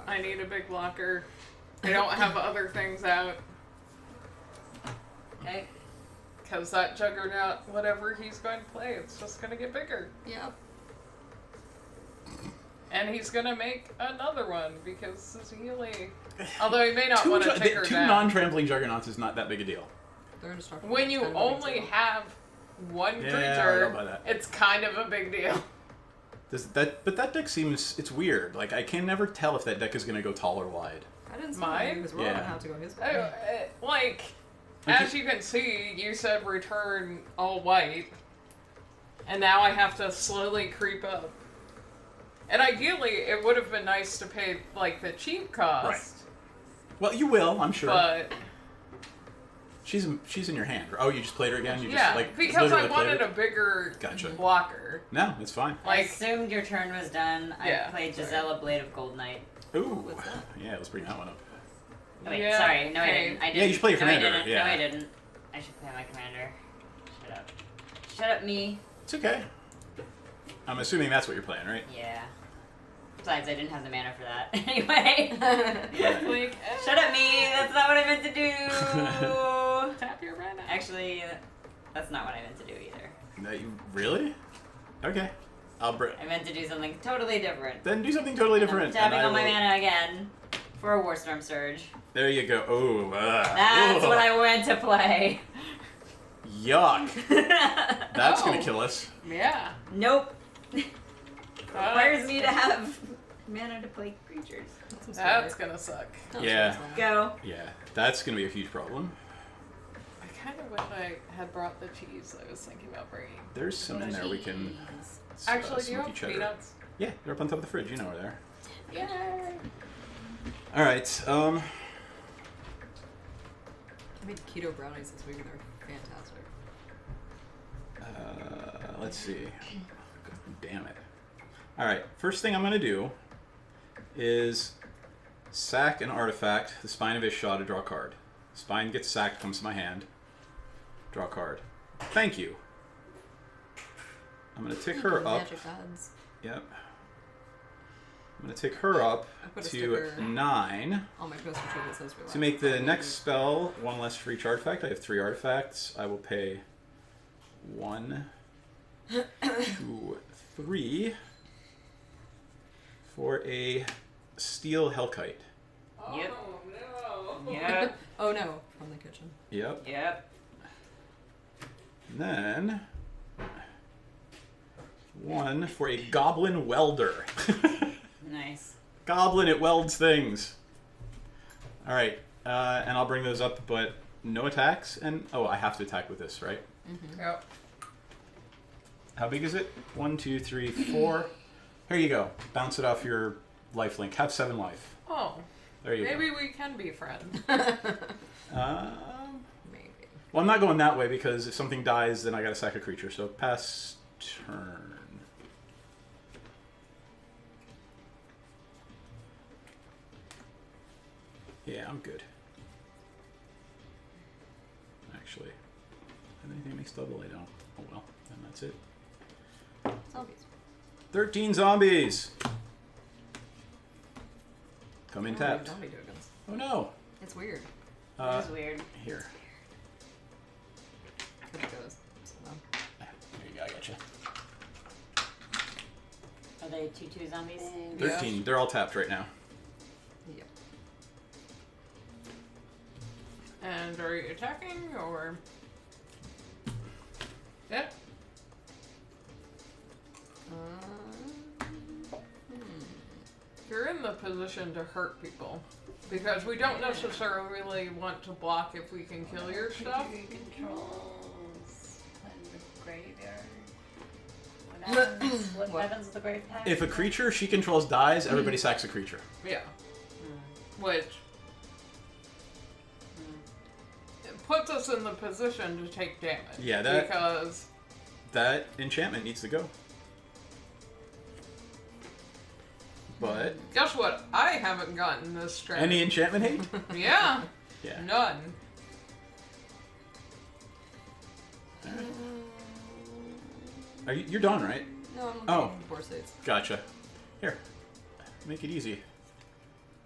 I need a big blocker. I don't have other things out. Okay. Because that Juggernaut, whatever he's going to play, it's just going to get bigger. Yep. And he's going to make another one because Zazili... Although he may not want to take her two down. non-trampling Juggernauts is not that big a deal. They're indestructible. When you It's kind of a big only deal. have one Yeah, I creature, don't buy that. it's kind of a big deal. But that deck seems... It's weird. Like, I can never tell if that deck is going to go tall or wide. I didn't say Mine? he was wrong Yeah. on how to go his Oh, way. like, as you can see, you said return all white, and now I have to slowly creep up. And ideally, it would have been nice to pay, like, the cheap cost. Right. Well, you will, I'm sure. But, She's in your hand. Oh, you just played her again? You yeah, just, like, because I literally played wanted her? a bigger Gotcha. blocker. No, it's fine. I Like, assumed your turn was done. Yeah, I played sorry. Gisela Blade of Gold Knight. Ooh. What's that? Yeah, let's bring that one up. Oh, wait, Yeah, sorry. No, I okay. didn't. I didn't. Yeah, you should play your no, I commander, didn't. yeah. No, I didn't. I should play my commander. Shut up. Shut up, me. It's okay. I'm assuming that's what you're playing, right? Yeah. Besides, I didn't have the mana for that. Anyway. like, Shut up, me. That's not what I meant to do. tap your mana. Actually, that's not what I meant to do either. No, you really? Okay. I'll bring. I meant to do something totally different. Then do something totally And I'm different. tapping and I on my will- mana again for a Warstorm Surge. There you go. Oh, That's what I went to play. Yuck. That's gonna Oh. kill us. Yeah. Nope. Requires me to That's- have mana to play creatures. That's gonna suck. Yeah. Go. Yeah, that's gonna be a huge problem. I kind of wish I had brought the cheese I was thinking about bringing. There's some in there we can. Actually, do you smoky have cheddar. peanuts? Yeah, they're up on top of the fridge. You know where they are. Yay! All right. I made keto brownies this week and they're fantastic. Let's see. Damn it. All right. First thing I'm gonna do is sack an artifact, the Spine of Ishshah, to draw a card. Spine gets sacked, comes to my hand. Draw a card. Thank you. I'm gonna tick her up. Magic gods. Yep. I'm going to take her up I put a to sticker 9. on my poster too that says relax. To make the next spell one less for each artifact, I have 3 artifacts. I will pay 1, 2, 3 for a steel hellkite. Yep. Oh, no. Yep. Oh no, from the kitchen. Yep. Yep. And then 1 for a goblin welder. Nice. Goblin, it welds things. All right, and I'll bring those up, but no attacks. And oh, I have to attack with this, right? Yep. How big is it? 1, 2, 3, 4. Here you go. Bounce it off your life link. Have 7 life. Oh, There you maybe we can be friends. go. Maybe. Well, I'm not going that way because if something dies, then I gotta sack a creature. So pass turn. Yeah, I'm good. Actually, if anything makes double, I don't. Oh well, then that's it. Zombies. 13 zombies. Come in Oh, tapped. zombie tokens. Oh no. It's weird. That is weird. Here. Could it goes. So, There you go. I gotcha. Are they 2/2 zombies? 13. They're all tapped right now. yep. And are you attacking or? Yep. You're in the position to hurt people. Because we don't necessarily want to block if we can kill your stuff. Controls the graveyard. What happens? What happens with the grave pack? If a creature she controls dies, everybody sacks a creature. Yeah. Which it puts us in the position to take damage. Yeah, that- Because That enchantment needs to go. But guess what? I haven't gotten this strength. any enchantment hate? Yeah. Yeah. None. You're done, right? No, I'm looking Oh. at board states. Gotcha. Here, make it easy.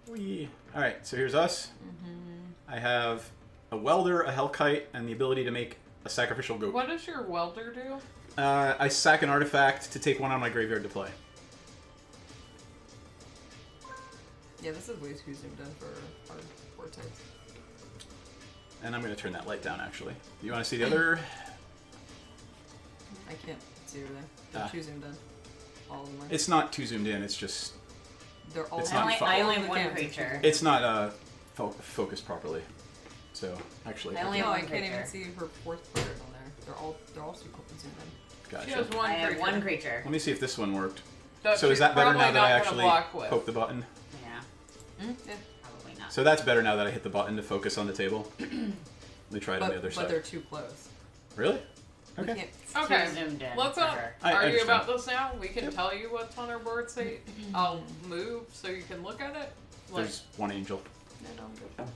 Whee. All right, so here's us. I have a welder, a hellkite, and the ability to make a sacrificial goat. What does your welder do? I sack an artifact to take one on my graveyard to play. Yeah, this is way too zoomed in for our board states. And I'm going to turn that light down, actually. You want to see the other? I can't see everything. They're Ah. too zoomed in. All of them are. It's not too zoomed in. It's just They're all. it's I not only, fun. I only all have the one cams are too creature. zoomed it's not focused properly. So actually, I only No, have I one can't even creature. see her fourth card on there. They're all super zoomed in. gotcha. She has one I have creature. one creature. Let me see if this one worked. That So is she's that better probably now that not I gonna actually block with. poke the button? Yeah, Yeah. probably not. So that's better now that I hit the button to focus on the table. Let me try it on the other But side. they're too close. Really? We Okay. can't. Okay. Too zoomed in Let's for her. I argue understand. about this now. We can Yep. tell you what's on our board state. I'll move so you can look at it. Like, There's one angel. No, I'm good.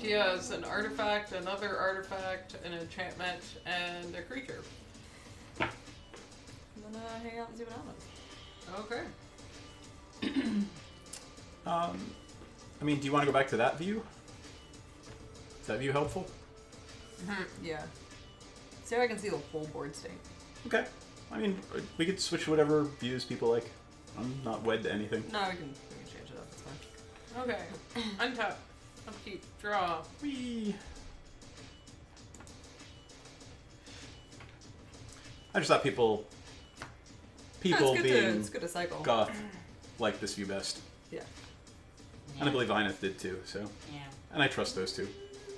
she has an artifact, another artifact, an enchantment, and a creature. I'm gonna hang out and see what happens. Okay. I mean, do you want to go back to that view? Is that view helpful? Yeah. See if I can see the whole board state. Okay. I mean, we could switch whatever views people like. I'm not wed to anything. No, we can change it up. It's fine. Okay. Untap. Upkeep. Draw. Whee! I just thought people No, it's good being to, it's good to cycle. goth like this view best. Yeah. And I believe Ineth did too, so. Yeah. And I trust those two.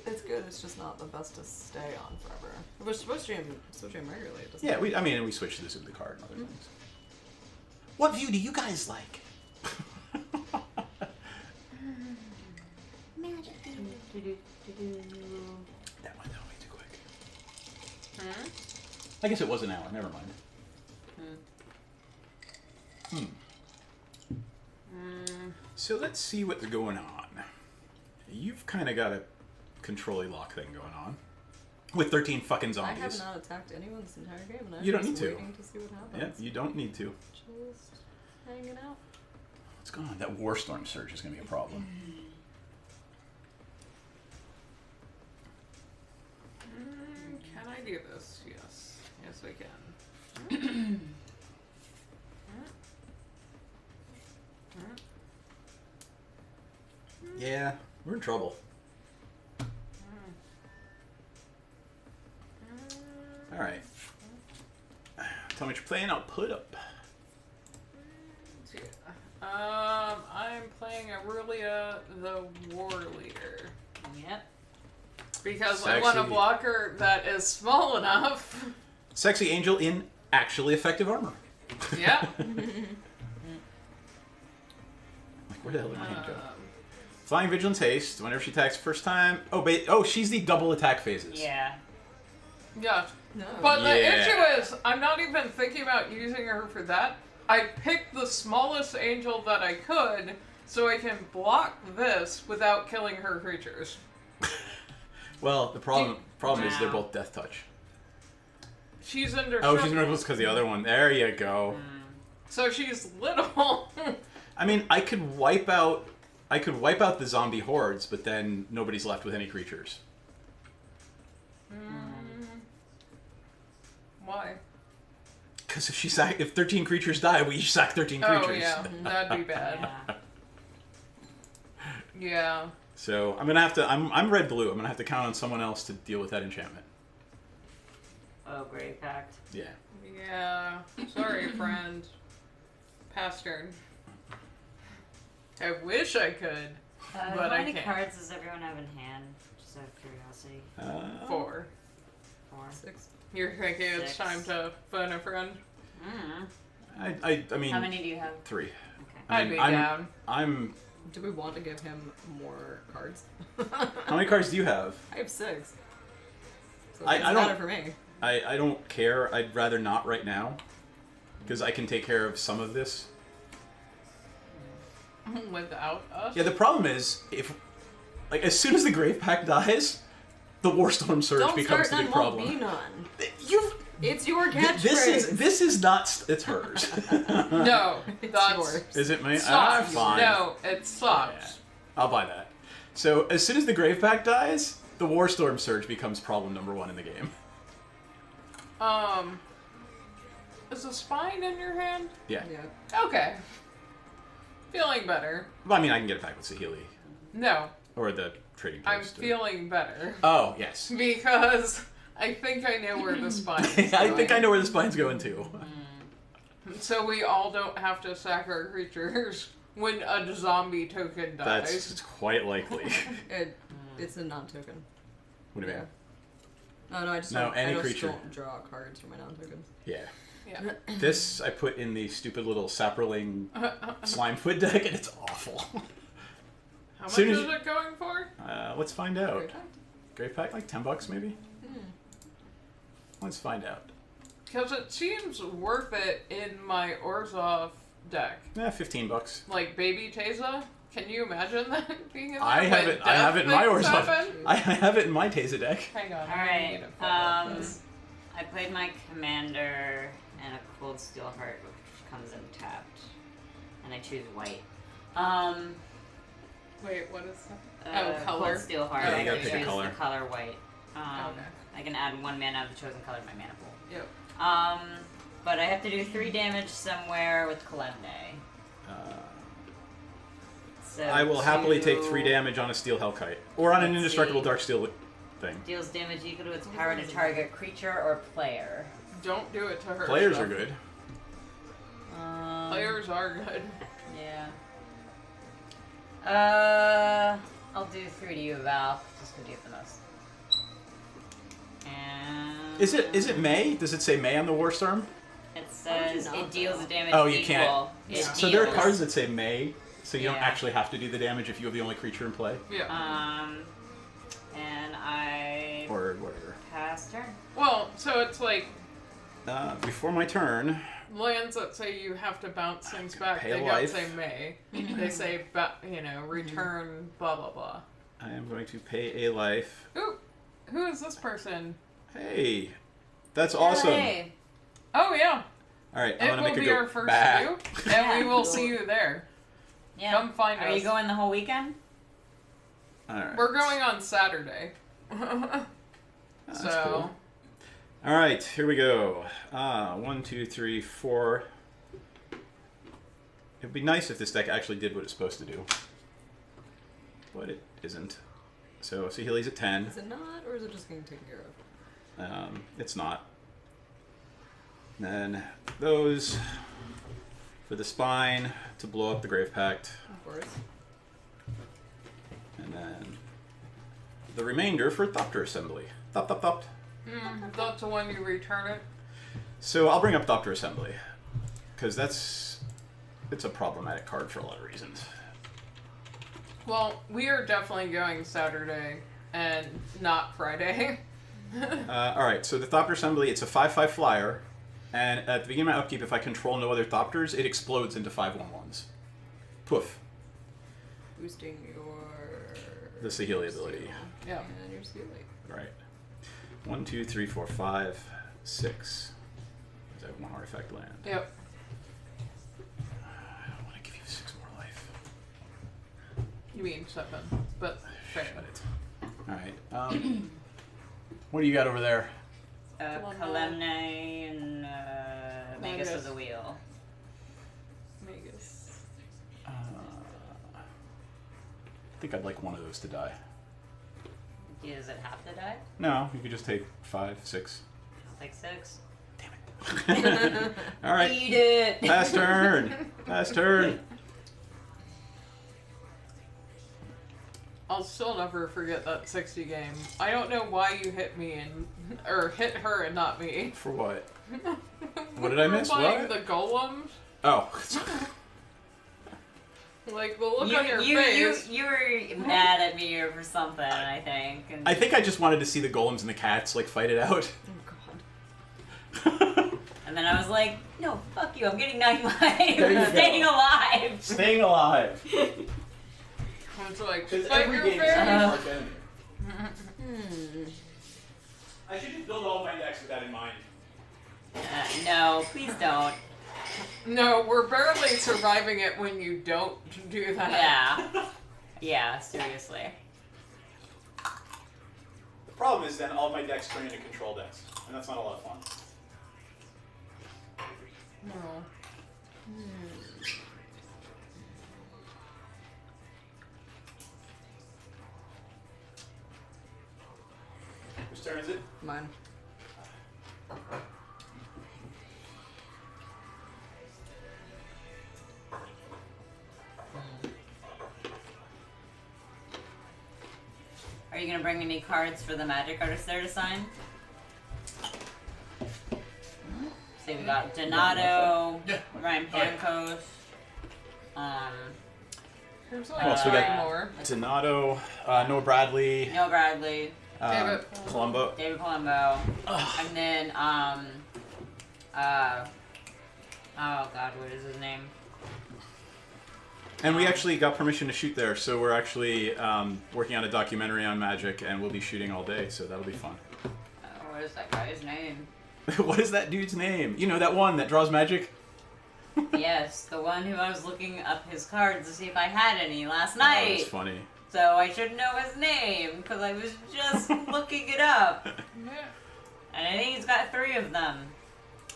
It's good. It's just not the best to stay on forever. We're supposed to switch them regularly. It doesn't Yeah, we switched to this with the card and other things. What view do you guys like? Magic. That went down way too quick. I guess it was an hour, never mind. So let's see what's going on. You've kind of got a control-y lock thing going on. With 13 fucking I zombies. have not attacked anyone this entire game, and I'm You don't just need to. waiting to see what Yeah, happens. you don't need to. Just hanging out. What's going on? That Warstorm Surge is going to be a problem. Can I do this? Yes. Yes, I can. Yeah, we're in trouble. All right. Tell me what you're playing. I'll put up. I'm playing Aurelia the War Leader. Yep. Because I want a Sexy. blocker that is small enough. Sexy Angel in actually effective armor. Yeah. Like, where the hell did my hand go? Flying Vigilance Haste. Whenever she attacks first time. Oh, she's the double attack phases. Yeah. Yeah. No. But the Yeah. issue is, I'm not even thinking about using her for that. I picked the smallest angel that I could, so I can block this without killing her creatures. Well, the problem is they're both Death Touch. She's under. Oh, she's nervous because the other one. There you go. So she's little. I mean, I could wipe out the zombie hordes, but then nobody's left with any creatures. Why? Because if 13 creatures die, we each sack 13 creatures. Oh yeah, that'd be bad. Yeah. Yeah. So I'm gonna have to. I'm red blue. I'm gonna have to count on someone else to deal with that enchantment. Oh, Grave Pact. Yeah. Yeah. Sorry, friend. Pass turn. I wish I could, How but I many can't. cards does everyone have in hand? Just out of curiosity. 4. 4. 6. You're thinking it's 6. time to phone a friend? Mm. I mean. How many do you have? 3. Okay. I I'd mean, be I'm- down. I'm. Do we want to give him more cards? How many cards do you have? I have 6. So I it doesn't don't- matter for me. I don't care. I'd rather not right now, because I can take care of some of this. Without us? Yeah, the problem is as soon as the Grave Pact dies, the Warstorm Surge Don't becomes start, the big none won't problem. be none. You've It's your catchphrase. this is not. It's hers. No, It's that's yours. Is it me? sucks. Fine. No, it sucks. Yeah. I'll buy that. So as soon as the Grave Pact dies, the Warstorm Surge becomes problem number 1 in the game. Is the spine in your hand? Yeah. Yeah. Okay. Feeling better. Well, I mean, I can get it back with Saheeli No, or the trading I'm post. feeling better. Oh yes. Because I think I know where the spine is I think I going. know where the spine's going to. So we all don't have to sack our creatures when a zombie token dies. That's quite likely. It's a non-token. What do you mean? No, I just No, don't, any I just creature. don't draw cards for my non-tokens. Yeah. Yeah. This I put in the stupid little Saproling Slimefoot deck, and it's awful. How much Soon as is you- it going for? Let's find out. Great time. Grave Pack, like $10 maybe? Let's find out. Because it seems worth it in my Orzhov deck. $15. Like Baby Teza. Can you imagine that being in there? I have when it. I have it in my death things Orzhov. happen? I have it in my Taza deck. Hang on. All I right. need to pull up this. I played my commander and a Cold Steel Heart, which comes in tapped, and I choose white. Wait, what is that? Oh, color. Cold Steel Heart. Yeah, I you gotta choose pick a color. the color white. Okay. I can add 1 mana of the chosen color to my mana pool. Yep. But I have to do 3 damage somewhere with Kalemne. So I will happily take 3 2 damage on a Steel Hellkite. Or on an Let's indestructible see. Dark Steel thing. Deals damage equal to its power to target creature or player. Don't do it to her. Players stuff. are good. Players are good. Yeah. I'll do 3 to you, Val, just because you have the most. And Is it May? Does it say May on the Warstorm? It Why would you says not, it deals though? damage Oh, you equal. can't. It So there are deals. cards that say May, so you don't Yeah. actually have to do the damage if you have the only creature in play. Yeah. And I Or whatever. pass turn. Well, so it's like Before my turn, lands that say you have to bounce things back. Pay They life. don't say may. They say, return, blah, blah, blah. I am going to pay a life. Ooh, who is this person? Hey, that's awesome. Hey. Oh, yeah. All right, I'm It gonna will make her be go our first back. view, and we will see you there. Yeah. Come find Are us. you going the whole weekend? All right. We're going on Saturday. That's so, cool. All right, here we go. 1, 2, 3, 4. It'd be nice if this deck actually did what it's supposed to do, but it isn't. So Saheeli's at 10. Is it not, or is it just getting taken care of? It's not. Then those for the spine to blow up the Grave Pact, Of course. and then the remainder for Thopter Assembly. Thop. that's the one you return it. So I'll bring up Thopter Assembly, because it's a problematic card for a lot of reasons. Well, we are definitely going Saturday and not Friday. Alright, so the Thopter Assembly, it's a 5/5 flyer, and at the beginning of my upkeep, if I control no other Thopters, it explodes into 5/1/1s. Poof. Boosting your... The Saheeli ability. Yeah. And your Saheeli. Right. 1, 2, 3, 4, 5, 6. Is that one artifact land? Yep. I want to give you 6 more life. You mean 7, but fair. Shut it. Alright. What do you got over there? Kalemne and Magus of the Wheel. Magus. I think I'd like one of those to die. Does it have to die? No, you could just take 5, 6. I'll take 6. Alright. Eat it! Last turn. Last turn. I'll still never forget that 60 game. I don't know why you hit me or hit her and not me. For what? What did I miss? Playing What? the golem. Oh. Like the look on your face. You were mad at me or for something, I think. And I think I just wanted to see the golems and the cats like fight it out. Oh, God. And then I was like, no, fuck you, I'm getting 9 lives. There you go. Staying alive. Staying alive. It's like, Because fight every your game is face. hard enemy. I should just build all my decks with that in mind. No, please don't. No, we're barely surviving it when you don't do that. Yeah. Yeah, seriously. The problem is then all my decks turn into control decks, and that's not a lot of fun. No. Whose turn is it? Mine. Are you gonna bring any cards for the magic artist there to sign? See, we got Donato, Ryan Pankos, There's like Who else we got? 3 more. Donato, Noah Bradley, Neil Bradley, David. Columbo. David Palumbo, and then, oh god, what is his name? And we actually got permission to shoot there, so we're actually working on a documentary on Magic, and we'll be shooting all day, so that'll be fun. What is that guy's name? What is that dude's name? You know, that one that draws magic? Yes, the one who I was looking up his cards to see if I had any last Oh, night. that's funny. So I should know his name because I was just looking it up. Yeah. And I think he's got 3 of them.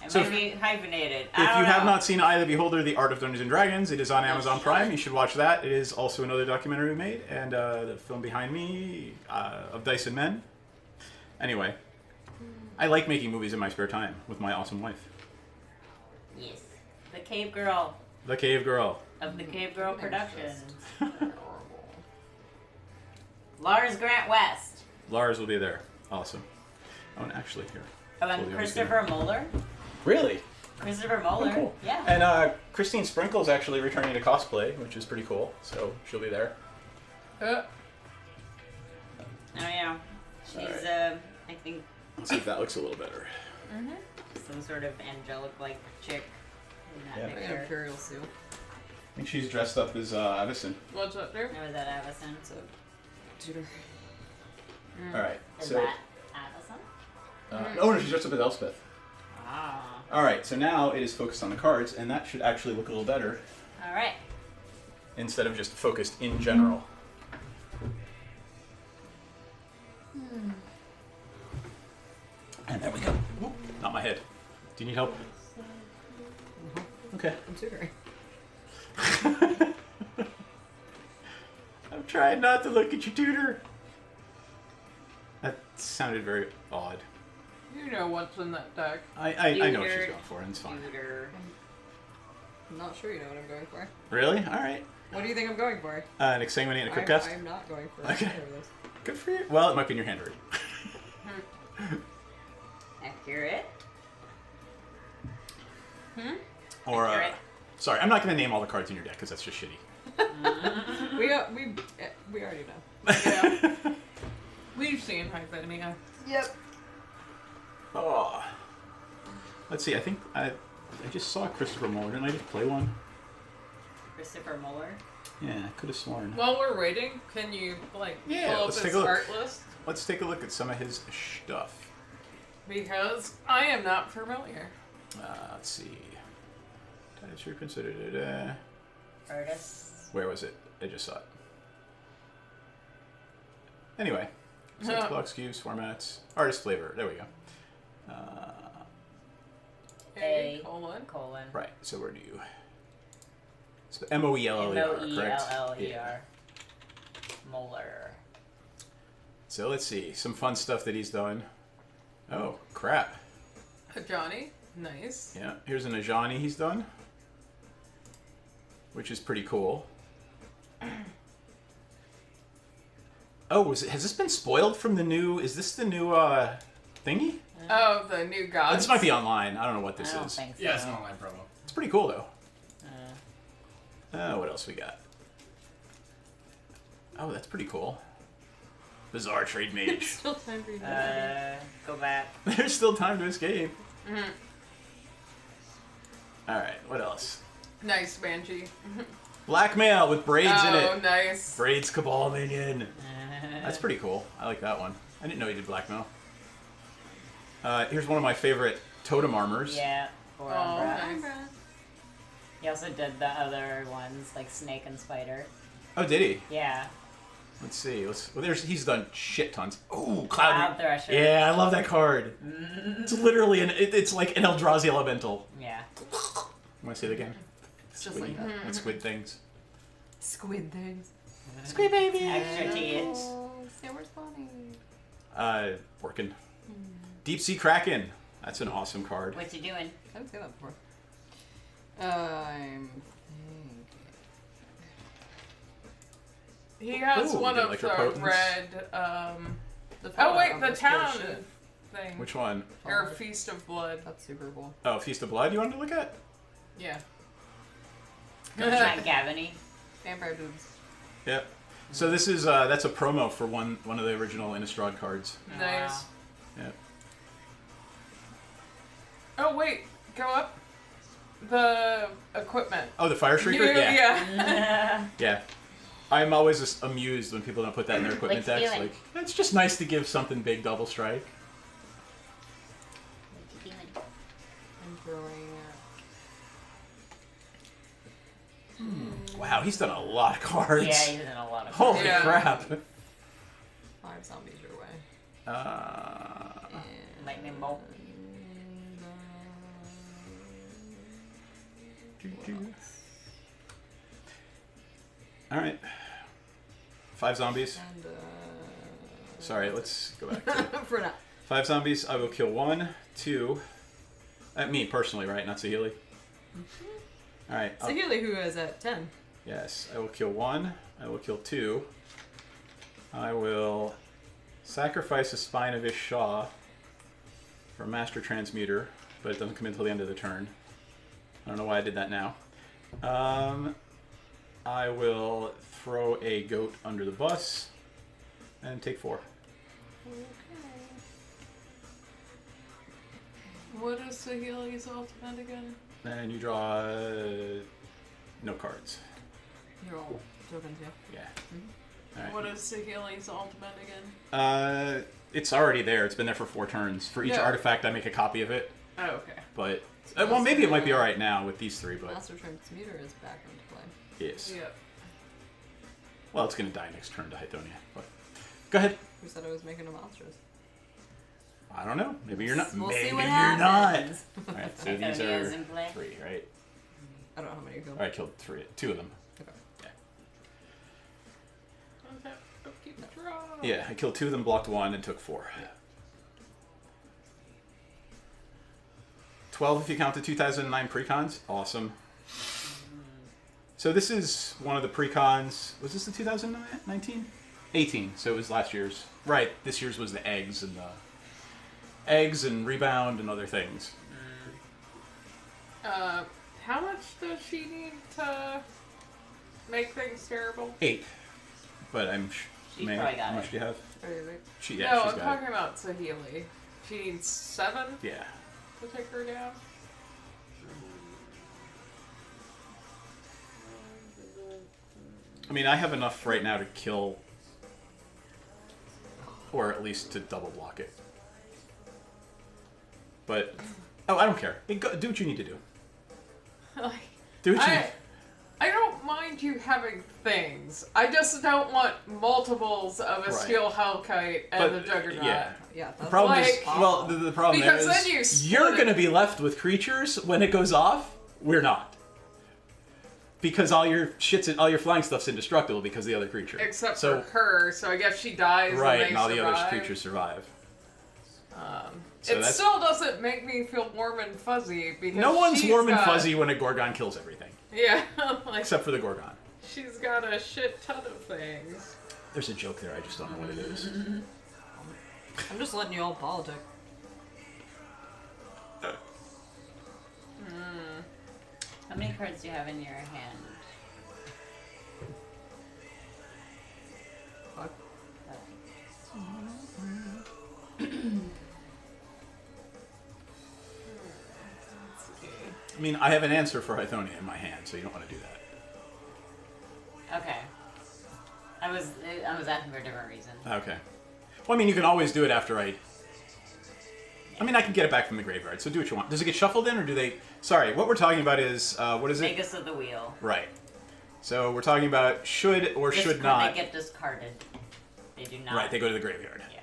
It So might be hyphenated. If you have not seen Eye of the Beholder, The Art of Dungeons & Dragons, it is on Amazon Prime. You should watch that. It is also another documentary we made, and the film behind me, of Dice and Men. Anyway, I like making movies in my spare time with my awesome wife. Yes. The Cave Girl The Cave Girl. of the Cave Girl Productions. Lars Grant West. Lars will be there. Awesome. Oh, and actually, here. Oh, and Totally Christopher Moeller. Really? Christopher Moeller. Oh, cool. Yeah. And Christine Sprinkle's actually returning to cosplay, which is pretty cool. So she'll be there. Oh yeah. She's Alright. I think Let's see if that looks a little better. some sort of angelic like chick in that Yeah. picture. Imperial Sue. I think she's dressed up as Avison. What's up there? Or was that Avison? Tutor. All right. Is So, that Avison? no, she's dressed up as Elspeth. Ah. All right, so now it is focused on the cards, and that should actually look a little better All right. instead of just focused in general. And there we go. Oop, not my head. Do you need help? Okay. I'm super. I'm trying not to look at your tutor. That sounded very odd. You know what's in that deck. I know what she's going for, and it's fine. Tutor. I'm not sure you know what I'm going for. Really? All right. What do you think I'm going for? An exsanguinate and a quick cast? I'm not going for Okay. either of those. Good for you. Well, it might be in your hand already. Accurate. Or, Accurate. sorry, I'm not going to name all the cards in your deck because that's just shitty. We already know. Yeah. We've seen Hyphonia. Yep. Oh. Let's see, I think I just saw Christopher Muller. Didn't I just play one? Christopher Muller. Yeah, I could have sworn. While we're waiting, can you, like, Yeah, pull up let's his take a look. art list? Let's take a look at some of his stuff. Because I am not familiar. Let's see. That's your considered. Artist. Where was it? I just saw it. Anyway, search box cues, formats, artist flavor. There we go. A colon. Colon. Right. So where do you? So Moeller, correct? Moeller. Muller. So let's see some fun stuff that he's done. Oh crap! A Johnny. Nice. Yeah, here's an Ajani he's done, which is pretty cool. Oh, has this been spoiled from the new? Is this the new thingy? Oh, the new gods. This might be online. I don't know what this I don't is. think so. Yeah, it's an online promo. It's pretty cool though. Uh, What else we got? Oh, that's pretty cool. Bizarre Trade Mage. Still time for you to go back. There's still time to escape. Alright, what else? Nice, Banshee. Blackmail with braids in Oh, it. nice. Braids Cabal Minion. That's pretty cool. I like that one. I didn't know he did blackmail. Here's one of my favorite totem armors. Yeah. For Oh, Umbra. nice. He also did the other ones, like Snake and Spider. Oh, did he? Yeah. Let's see. He's done shit tons. Ooh, Cloud Thresher. Yeah, I love that card. It's literally it's like an Eldrazi Elemental. Yeah. Want to see it again? It's just like that. And squid things. Squid things. Squid baby. Extra TH. Summer's funny. Working. Deep Sea Kraken. That's an awesome card. What you doing? I haven't seen that before. I'm He has Ooh, one did of the Electropotence. red, the oh wait, of the this cool town shit. thing. Which one? Or Feast of Blood. That's super cool. Oh, Feast of Blood you wanted to look at? Yeah. Giant Gavany. Vampire boobs. Yep. So this is that's a promo for one of the original Innistrad cards. Nice. Yep. Oh wait, go up. The equipment. Oh, the Fire Shrieker? Yeah. Yeah. I'm always just amused when people don't put that in their equipment Like decks. feeling. Like, it's just nice to give something big double strike. I'm throwing. Wow, he's done a lot of cards. Yeah, he's in a lot of Holy Yeah. crap. 5 zombies your way. Uh, lightning bolt. Alright. 5 zombies. And, Sorry, let's go back to it. for now. 5 zombies. I will kill 1, 2. Me personally, right? Not Saheeli. Alright. Saheeli, who is at 10. Yes, I will kill 1. I will kill 2. I will sacrifice a Spine of Ish-Shaw for a Master Transmuter, but it doesn't come in until the end of the turn. I don't know why I did that now. I will throw a goat under the bus and take 4. What is Saheeli's ultimate again? And you draw no cards. You're all tokens, yeah. Yeah. All right. What is Saheeli's ultimate again? It's already there. It's been there for 4 turns. For each Yeah. artifact, I make a copy of it. Oh, okay. But Well, maybe it might be alright now with these three, but... Master Transmuter is back into play. Yes. Yep. Well, it's going to die next turn to Hythonia. But go ahead. Who said I was making a monstrous? I don't know. Maybe you're not. We'll Maybe see what you're happens. not. Alright, so these Hythonia's are in play. 3, right? I don't know how many you killed. I killed 2 of them. Okay. Keep the draw. Yeah, I killed 2 of them, blocked 1, and took 4. 12 if you count the 2009 precons. Awesome. So this is one of the precons. Was this the 2019? 18. So it was last year's. Right. This year's was the eggs and rebound and other things. How much does she need to make things terrible? 8. But I'm. She's probably got how much it. do you have? Wait. She, No, yeah, she's I'm got talking it. about Saheeli. She needs 7 Yeah. to take her down. I mean, I have enough right now to kill, or at least to double block it. But, oh, I don't care. Hey, do what you need to do. Like, Do what you I don't mind you having things. I just don't want multiples of a Right. Steel Hellkite and the Juggernaut. Yeah. Yeah, The that's problem is, Like- well, the problem Because there then you is, split you're it. going to be left with creatures when it goes off. We're not. Because all your flying stuff's indestructible because of the other creature. Except so, for her, so I guess she dies right, and and they all the other survive. creatures survive. So It that's- still doesn't make me feel warm and fuzzy because No one's she's warm and got- fuzzy when a Gorgon kills everything, Yeah, like except for the Gorgon. she's got a shit ton of things. There's a joke there. I just don't know what it is. I'm just letting you all politic. How many cards do you have in your hand? Fuck. I mean, I have an answer for Hythonia in my hand, so you don't want to do that. Okay. I was asking for a different reason. Okay. Well, I mean, you can always do it after I mean, I can get it back from the graveyard, so do what you want. Does it get shuffled in, or do they... Sorry, what we're talking about is... what is it? Magus of the Wheel. Right. So we're talking about should or should not... They get discarded. They do not. Right, they go to the graveyard. Yeah.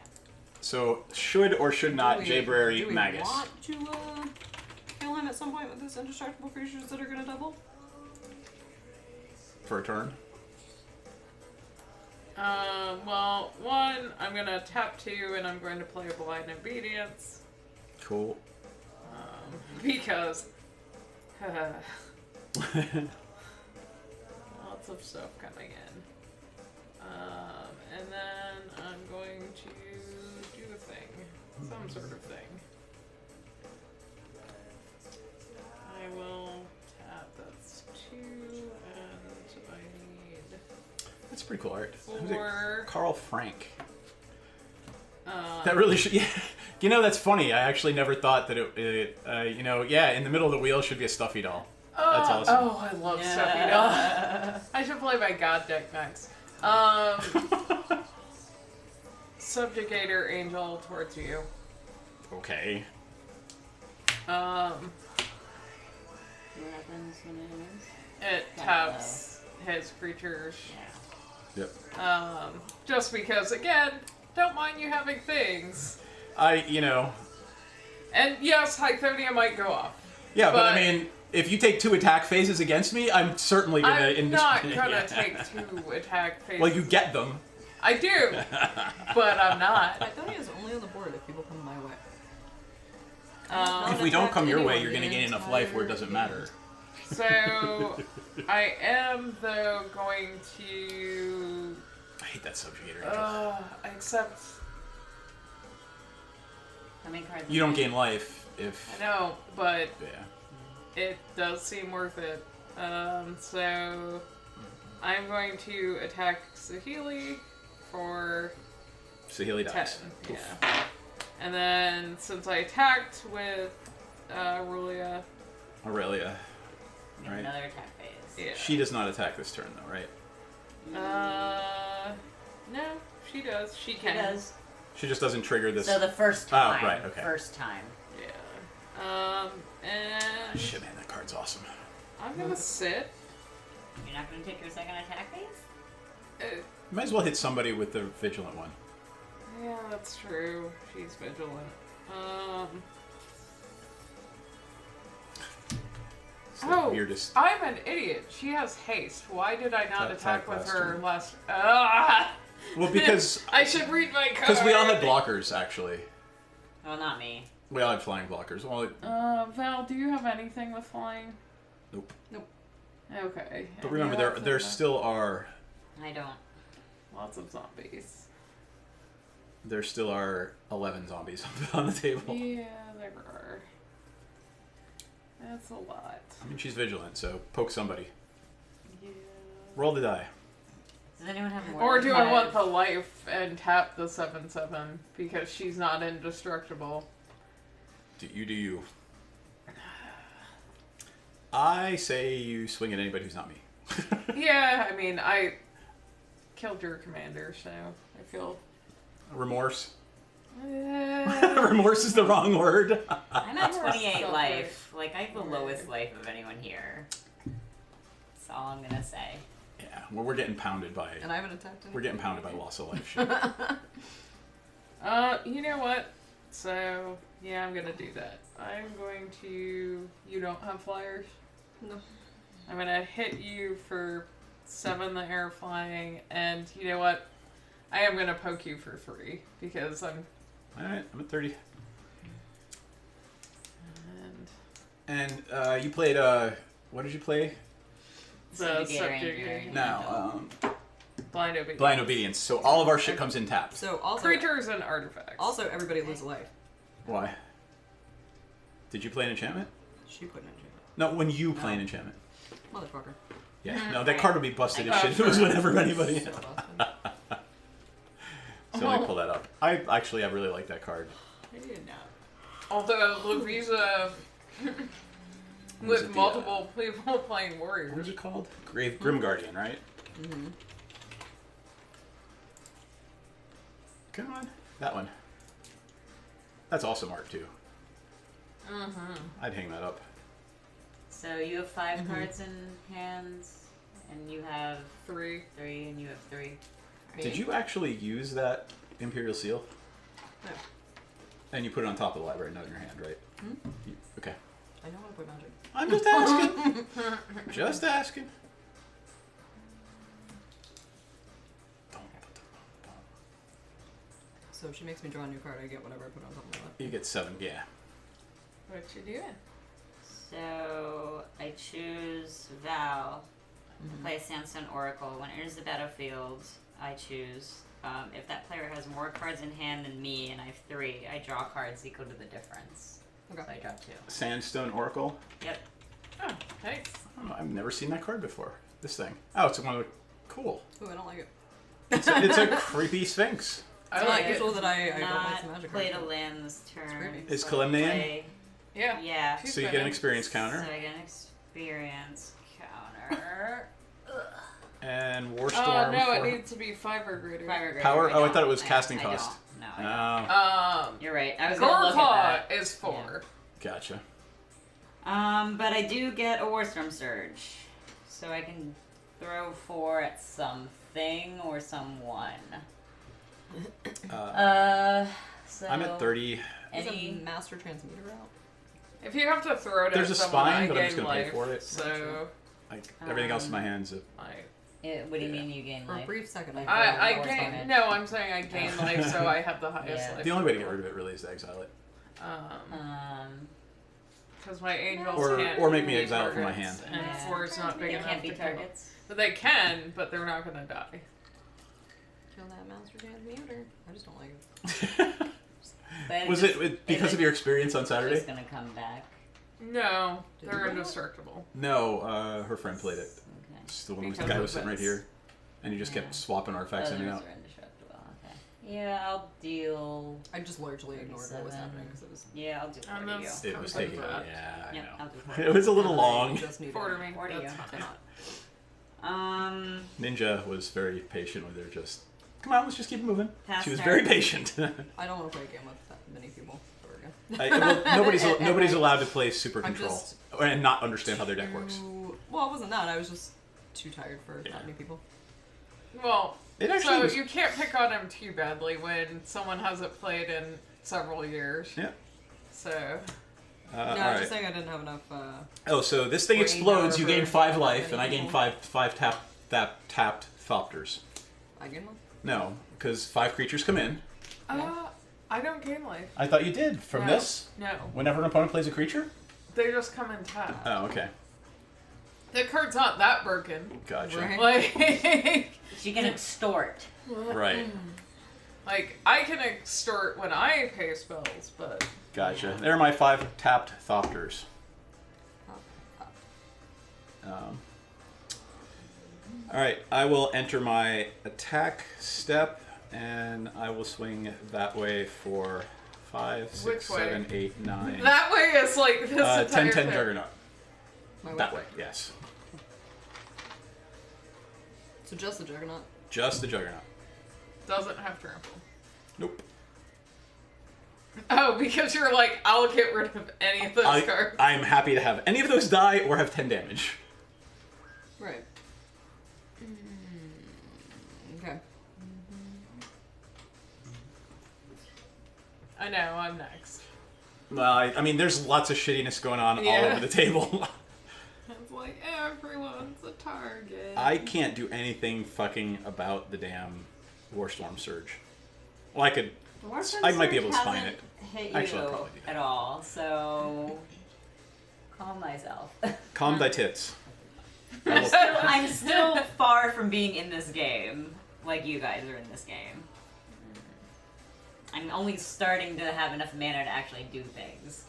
So, should or should not Do we Jayberry Magus? want to kill him at some point with his indestructible creatures that are going to double? For a turn? Well, 1, I'm gonna tap 2 and I'm going to play a Blind Obedience. Cool. Because lots of stuff coming in. And then I'm going to do a thing. Some sort of thing. I will tap, that's 2, and I need That's pretty cool art. Who's it? 4. Carl Frank. That really should... Yeah. You know, that's funny. I actually never thought that you know, yeah, in the middle of the wheel should be a stuffy doll. That's awesome. Oh, I love Stuffy Doll. I should play my God deck next. Subjugator Angel towards you. Okay. What happens when it is? It taps his creatures. Yeah. Yep. Just because, again, don't mind you having things. You know... And yes, Hythonia might go off. Yeah, but I mean, if you take 2 attack phases against me, I'm certainly gonna... I'm not gonna Yeah. take 2 attack phases. Well, you get them. I do, but I'm not. Hythonia is only on the board if people come my way. If we don't come your way, anyone you're gonna the gain enough life where it doesn't entire matter. So, I am, though, going to... I hate that subjugator angel. Except... How many cards? You don't gain life if... I know, but Yeah. it does seem worth it. So I'm going to attack Saheeli for Saheeli 10. dies. Yeah. Oof. And then since I attacked with Aurelia, Aurelia. Make Right. another attack phase. yeah. She does not attack this turn, though, right? No, she does. She She can. does. She just doesn't trigger this... So the first time. right, okay. First time. Yeah. And Shit, man, that card's awesome. I'm gonna sit. You're not gonna take your second attack phase? You might as well hit somebody with the vigilant one. Yeah, that's true. She's vigilant. It's the Oh, weirdest. I'm an idiot. She has haste. Why did I not Attack attack with last her turn. last? Ah! Well, because I should read my card. because we all had blockers actually. Well, not me. We all had flying blockers. Well, Val, do you have anything with flying? nope. Okay. But And remember, you there have there to- still are I don't. lots of zombies. 11 zombies on the table. Yeah, there are. That's a lot. I mean, she's vigilant, so poke somebody. Yeah. Roll the die. Does anyone have more? Or than do I five? want the life and tap the 7/7 because she's not indestructible? Do you? I say you swing at anybody who's not me. Yeah, I mean, I killed your commander, so I feel. Remorse. Uh, Remorse is the wrong word. I'm at You're 28 so life. Like, I have the lowest life of anyone here. That's all I'm gonna say. Yeah, well, we're getting pounded by. And I haven't attacked anything. We're getting pounded by loss of life shit. you know what? So, yeah, I'm gonna do that. I'm going to. You don't have flyers? No. I'm gonna hit you for 7 the air flying, and you know what? I am gonna poke you for 3 because I'm. Alright, I'm at 30. And And you played, what did you play? the Subjugator subject Engineering. Now, blind obedience. Blind Obedience. So all of our shit comes in tapped. So also, Creatures and artifacts. also everybody loses a life. Why? Did you play an enchantment? She put an enchantment. No, when you play an enchantment. Motherfucker. Yeah, no, that card would be busted I as got shit if it was for- whenever anybody. So busted. So let me pull that up. I really like that card. I did not. Although Louisa Was it with the, multiple people playing What warriors. was it called? Grim Guardian, right? Mm-hmm. Come on. That one. That's awesome art, too. Mm-hmm. I'd hang that up. So you have 5 cards in hands, and you have 3. 3, and you have 3. Did you actually use that Imperial Seal? No. And you put it on top of the library, not in your hand, right? Okay. I know how to play magic. I'm just asking. Just asking. So if she makes me draw a new card, I get whatever I put on top of my left. You get 7, yeah. What you doing? So I choose Val. Play a Sandstone Oracle. When it enters the battlefield, I choose. If that player has more cards in hand than me, and I have 3, I draw cards equal to the difference. Okay. So I draw 2. Sandstone Oracle. Yep. Oh, thanks. Oh, I've never seen that card before. This thing. Oh, it's one of the... Cool. Ooh, I don't like it. It's a creepy sphinx. I It's like not it. usual that I don't like Not some magic played cards. a land this turn. creepy. Is so Kalimna in? play- Yeah. Yeah. She's So you been get an in. experience So counter. I get an experience counter. And Warstorm. Oh, no, for- it needs to be 5 or greater. Five or greater. Power? Oh, I don't. thought it was casting I cost. don't. No, I don't. Oh, You're right. I was gonna look at Gorklaw that. is 4. gotcha. But I do get a Warstorm Surge, so I can throw 4 at something or someone. So I'm at 30. Is Any a master transmuter out? If you have to throw it There's at a someone, spine, I but I'm gain just gonna pay life. for it. So, Everything else in my hands. what do you mean you gain For a life? brief second, Like, I Force gain. damage. No, I'm saying I gain life, so I have the highest Yeah. life. The only way to get rid of it really is to exile it. Because my angels Or- can't or make me be exile it from my targets, hand. and Yeah. 4 is not big They enough can't be to kill. targets. But they can, but they're not gonna die. Kill that master transmuter. I just don't like it. But Was just- it because of your experience on It's Saturday? gonna come back. No, Did they're you bring it? indestructible. No, her friend played it. Okay. It's the one who was, Because the guy who of was sitting right this. here. And you just kept swapping artifacts in and Others out. are indestructible. Okay. Yeah, I'll deal. I just largely ignored what was 37. happening because it was. Yeah, I'll do 4 And to you. that's- It was Comes taking... with that. Yeah, I Yep, know. I'll do 4. It was a little I long. just needed 4 to me. 4 to That's you. fine. not. Ninja was very patient with her, just Come on, let's just keep it moving. Pass She was turn. very patient. I don't want to play a game with that many people. Nobody's allowed to play Super I'm Control just and not understand how their deck works. Well, it wasn't that. I was just too tired for Yeah. that many people. Well, It actually so was- you can't pick on him too badly when someone hasn't played in several years. Yeah. So, No, I all was right. just saying I didn't have enough. Oh, so this thing Brain explodes. power You for gain 5 that life, many and I gain people. five tapped Thopters. I get one. No, because 5 creatures come in. I don't gain life. I thought you did from No. this. No, Whenever an opponent plays a creature. they just come in tap. Oh, okay. The card's not that broken. Gotcha. Right. Like, She can extort. Right. like I can extort when I pay spells, but Gotcha. There are my 5 tapped Thopters. All right, I will enter my attack step, and I will swing that way for 5, 6, Which way? 7, 8, 9. that way is like this entire 10, 10 thing. Juggernaut. My That way, yes. So just the Juggernaut. Just the Juggernaut. Doesn't have trample. Nope. Oh, because you're like, I'll get rid of any of those cards. I'm happy to have any of those die or have 10 damage. Right. Okay. I know, I'm next. Well, I mean, there's lots of shittiness going on all Yeah. over the table. It's like, everyone's a target. I can't do anything fucking about the damn Warstorm Surge. Well, I could. I might be able to spine hasn't it. Hit you Actually, I'll probably do that. at all, so calm myself. Calm thy tits. I'm still far from being in this game like you guys are in this game. I'm only starting to have enough mana to actually do things.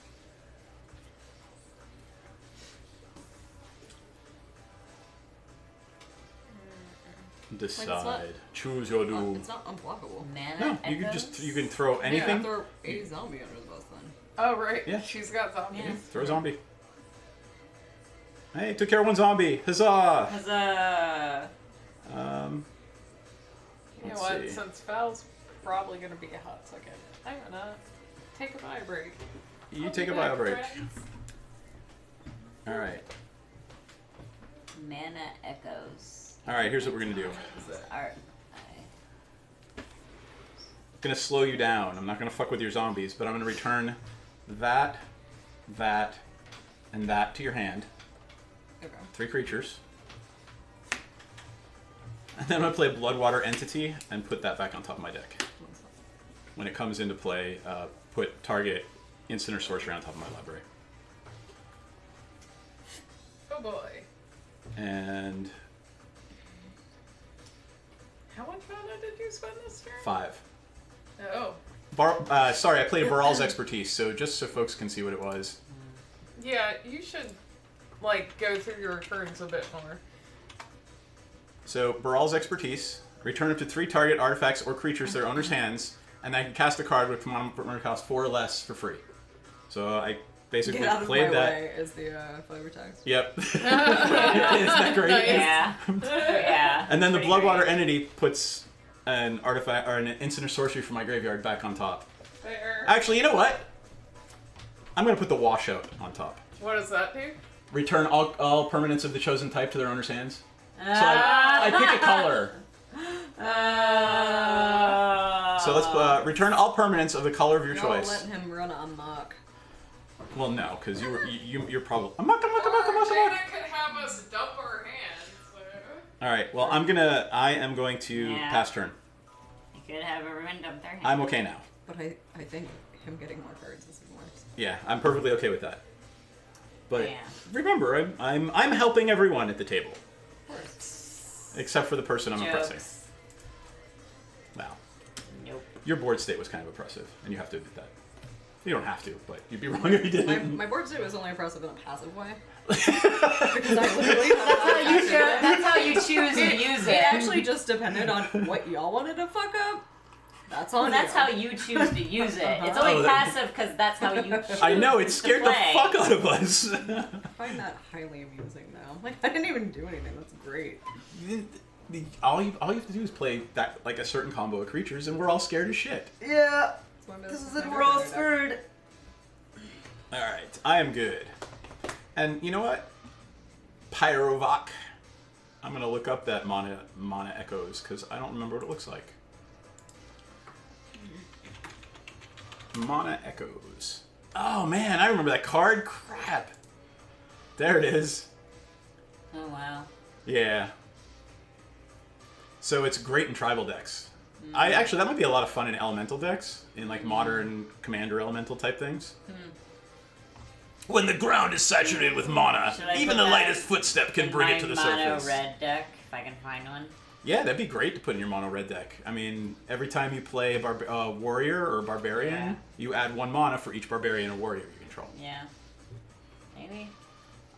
Decide. not- Choose your doom. It's not unblockable. Mana No, you can echoes? just throw anything. Yeah, throw a zombie under the bus then. Oh, right. Yeah. She's got zombies. Yeah. Throw a zombie. Hey, took care of one zombie. Huzzah! Huzzah! You know Let's what? see. Since Val's probably going to be a hot second, I'm going to take a bio break. You I'll take be a bio back, break. friends. All right. Mana echoes. All right. Here's what we're gonna do. Alright. Gonna slow you down. I'm not gonna fuck with your zombies, but I'm gonna return that, and that to your hand. Okay. 3 creatures. And then I'm gonna play Bloodwater Entity and put that back on top of my deck. When it comes into play, put target instant or sorcery on top of my library. Oh boy. And How much mana did you spend this turn? 5. Oh. Sorry, I played Baral's Expertise, so just so folks can see what it was. Yeah, you should, like, go through your turns a bit more. So, Baral's Expertise, return up to 3 target artifacts or creatures to their owner's hands, and I can cast a card with mana cost 4 or less for free. So, I basically Get out of played my that. way is the flavor text. Yep. Isn't that great? Nice. Yeah. Yeah. And then the Pretty Bloodwater great. Entity puts an artifact or an instant or sorcery from my graveyard back on top. Fair. Actually, you know what? I'm going to put the Washout on top. What does that do? Return all permanents of the chosen type to their owner's hands. So I pick a color. So let's return all permanents of the color of your Don't choice. let him run amok. Well, no, because you're probably. Or Jada could have us dump our hands. All right. Well, I am going to Yeah. pass turn. You could have everyone dump their hands. I'm okay now. But I think him getting more cards is worse. Yeah, I'm perfectly okay with that. But Yeah. remember, I'm helping everyone at the table, except for the person I'm oppressing. Jokes. Wow. Nope. Your board state was kind of oppressive, and you have to admit that. You don't have to, but you'd be wrong if you didn't. My board state was only impressive in a passive way. Because I literally had That's how you choose to use it. It actually just depended on what y'all wanted to fuck up. That's on That's you. how you choose to use it. It's Oh, only that- passive because that's how you choose I know, it scared the play. fuck out of us. I find that highly amusing now. Like, I didn't even do anything. That's great. all you have to do is play that like a certain combo of creatures, and we're all scared as shit. Yeah. This is it. We're all screwed. All right, I am good. And you know what? Pyrovoc. I'm gonna look up that Mana Echoes because I don't remember what it looks like. Mana Echoes. Oh man, I remember that card. Crap. There it is. Oh wow. Yeah. So it's great in tribal decks. That might be a lot of fun in elemental decks, in like modern commander elemental type things. When the ground is saturated with mana, Should I even put the that lightest footstep can bring it to the My mono surface. red deck, if I can find one. Yeah, that'd be great to put in your mono red deck. I mean, every time you play a warrior or a barbarian, Yeah. you add 1 mana for each barbarian or warrior you control. Yeah. Maybe.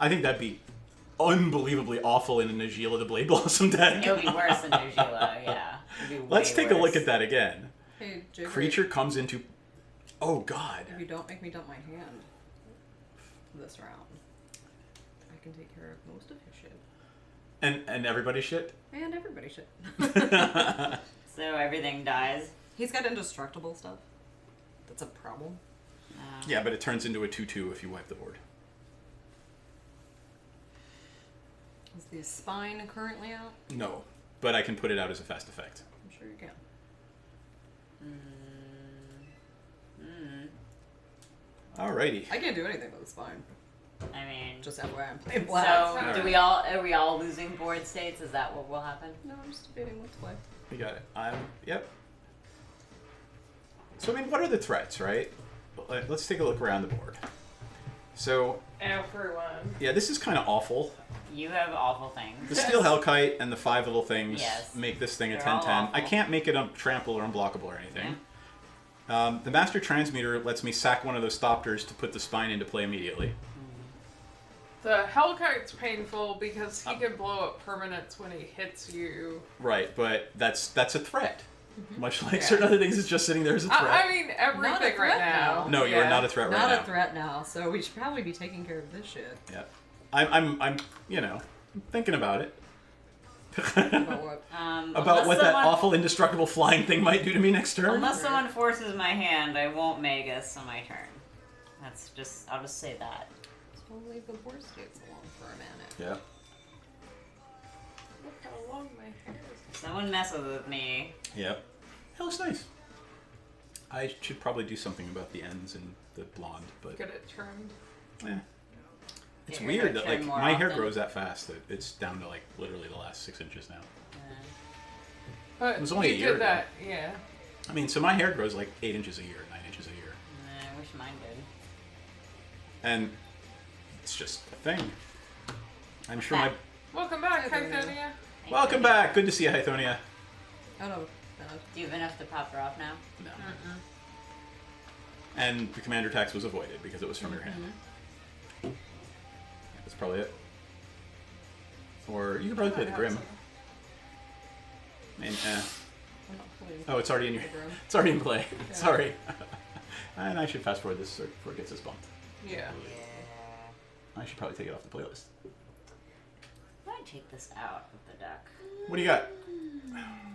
I think that'd be unbelievably awful in a Najila the Blade Blossom deck. It would be worse than Nujila, yeah. It'd be way Let's take a look worse. at that again. Hey, Jigger, Creature comes into... Oh, God. if you don't make me dump my hand this round, I can take care of most of his shit. And everybody shit? And everybody shit. So everything dies. He's got indestructible stuff. That's a problem. Yeah, but it turns into a 2/2 if you wipe the board. Is the spine currently out? No, but I can put it out as a fast effect. I'm sure you can. Alrighty. I can't do anything with the spine. I mean, Just FYI, I'm playing black. so Alright. are we all losing board states? Is that what will happen? No, I'm just debating what to play. You got it. Yep. So, I mean, what are the threats, right? Let's take a look around the board. So, Everyone. yeah, this is kind of awful. You have awful things. The Steel Hellkite and the 5 little things Yes. make this thing a They're all 10/10. I awful. can't make it untrample or unblockable or anything. The Master Transmuter lets me sack one of those Thopters to put the spine into play immediately. The Hellkite's painful because he can blow up permanents when he hits you. Right, but that's a threat. Much like Yeah. certain other things, it's just sitting there as a threat. I mean, Not a everything threat right now. now. No, you are not a threat right Not now. a threat now, so we should probably be taking care of this shit. Yeah, I'm thinking about it. About what? About Unless what that someone- awful indestructible flying thing might do to me next turn. Unless someone forces my hand, I won't Magus on my turn. I'll just say that. So we'll leave the board states alone for a minute. Yeah. Look how long my hair is. Someone messes with me. Yep. That looks nice. I should probably do something about the ends and the blonde, but Get it trimmed. eh. It's Get your weird hair that trimmed like more my hair often. grows that fast that it's down to like literally the last 6 inches now. But It was only you a year did ago. that, yeah. I mean, so my hair grows like 8 inches a year, 9 inches a year, I wish mine did. and it's just a thing. I'm sure Back. Welcome back, Hi, Bruno. Hythonia. Welcome back. Good to see you, Hythonia. Oh no, bad. Do you have enough to pop her off now? No. And the commander tax was avoided because it was from your hand. That's probably it. Or you could probably play the Grim. I mean, I'm not playing Oh, it's already in your. the Grim. It's already in play. Yeah. Sorry. And I should fast forward this before it gets us bumped. Yeah. Yeah. I should probably take it off the playlist. I might take this out of the deck. What do you got?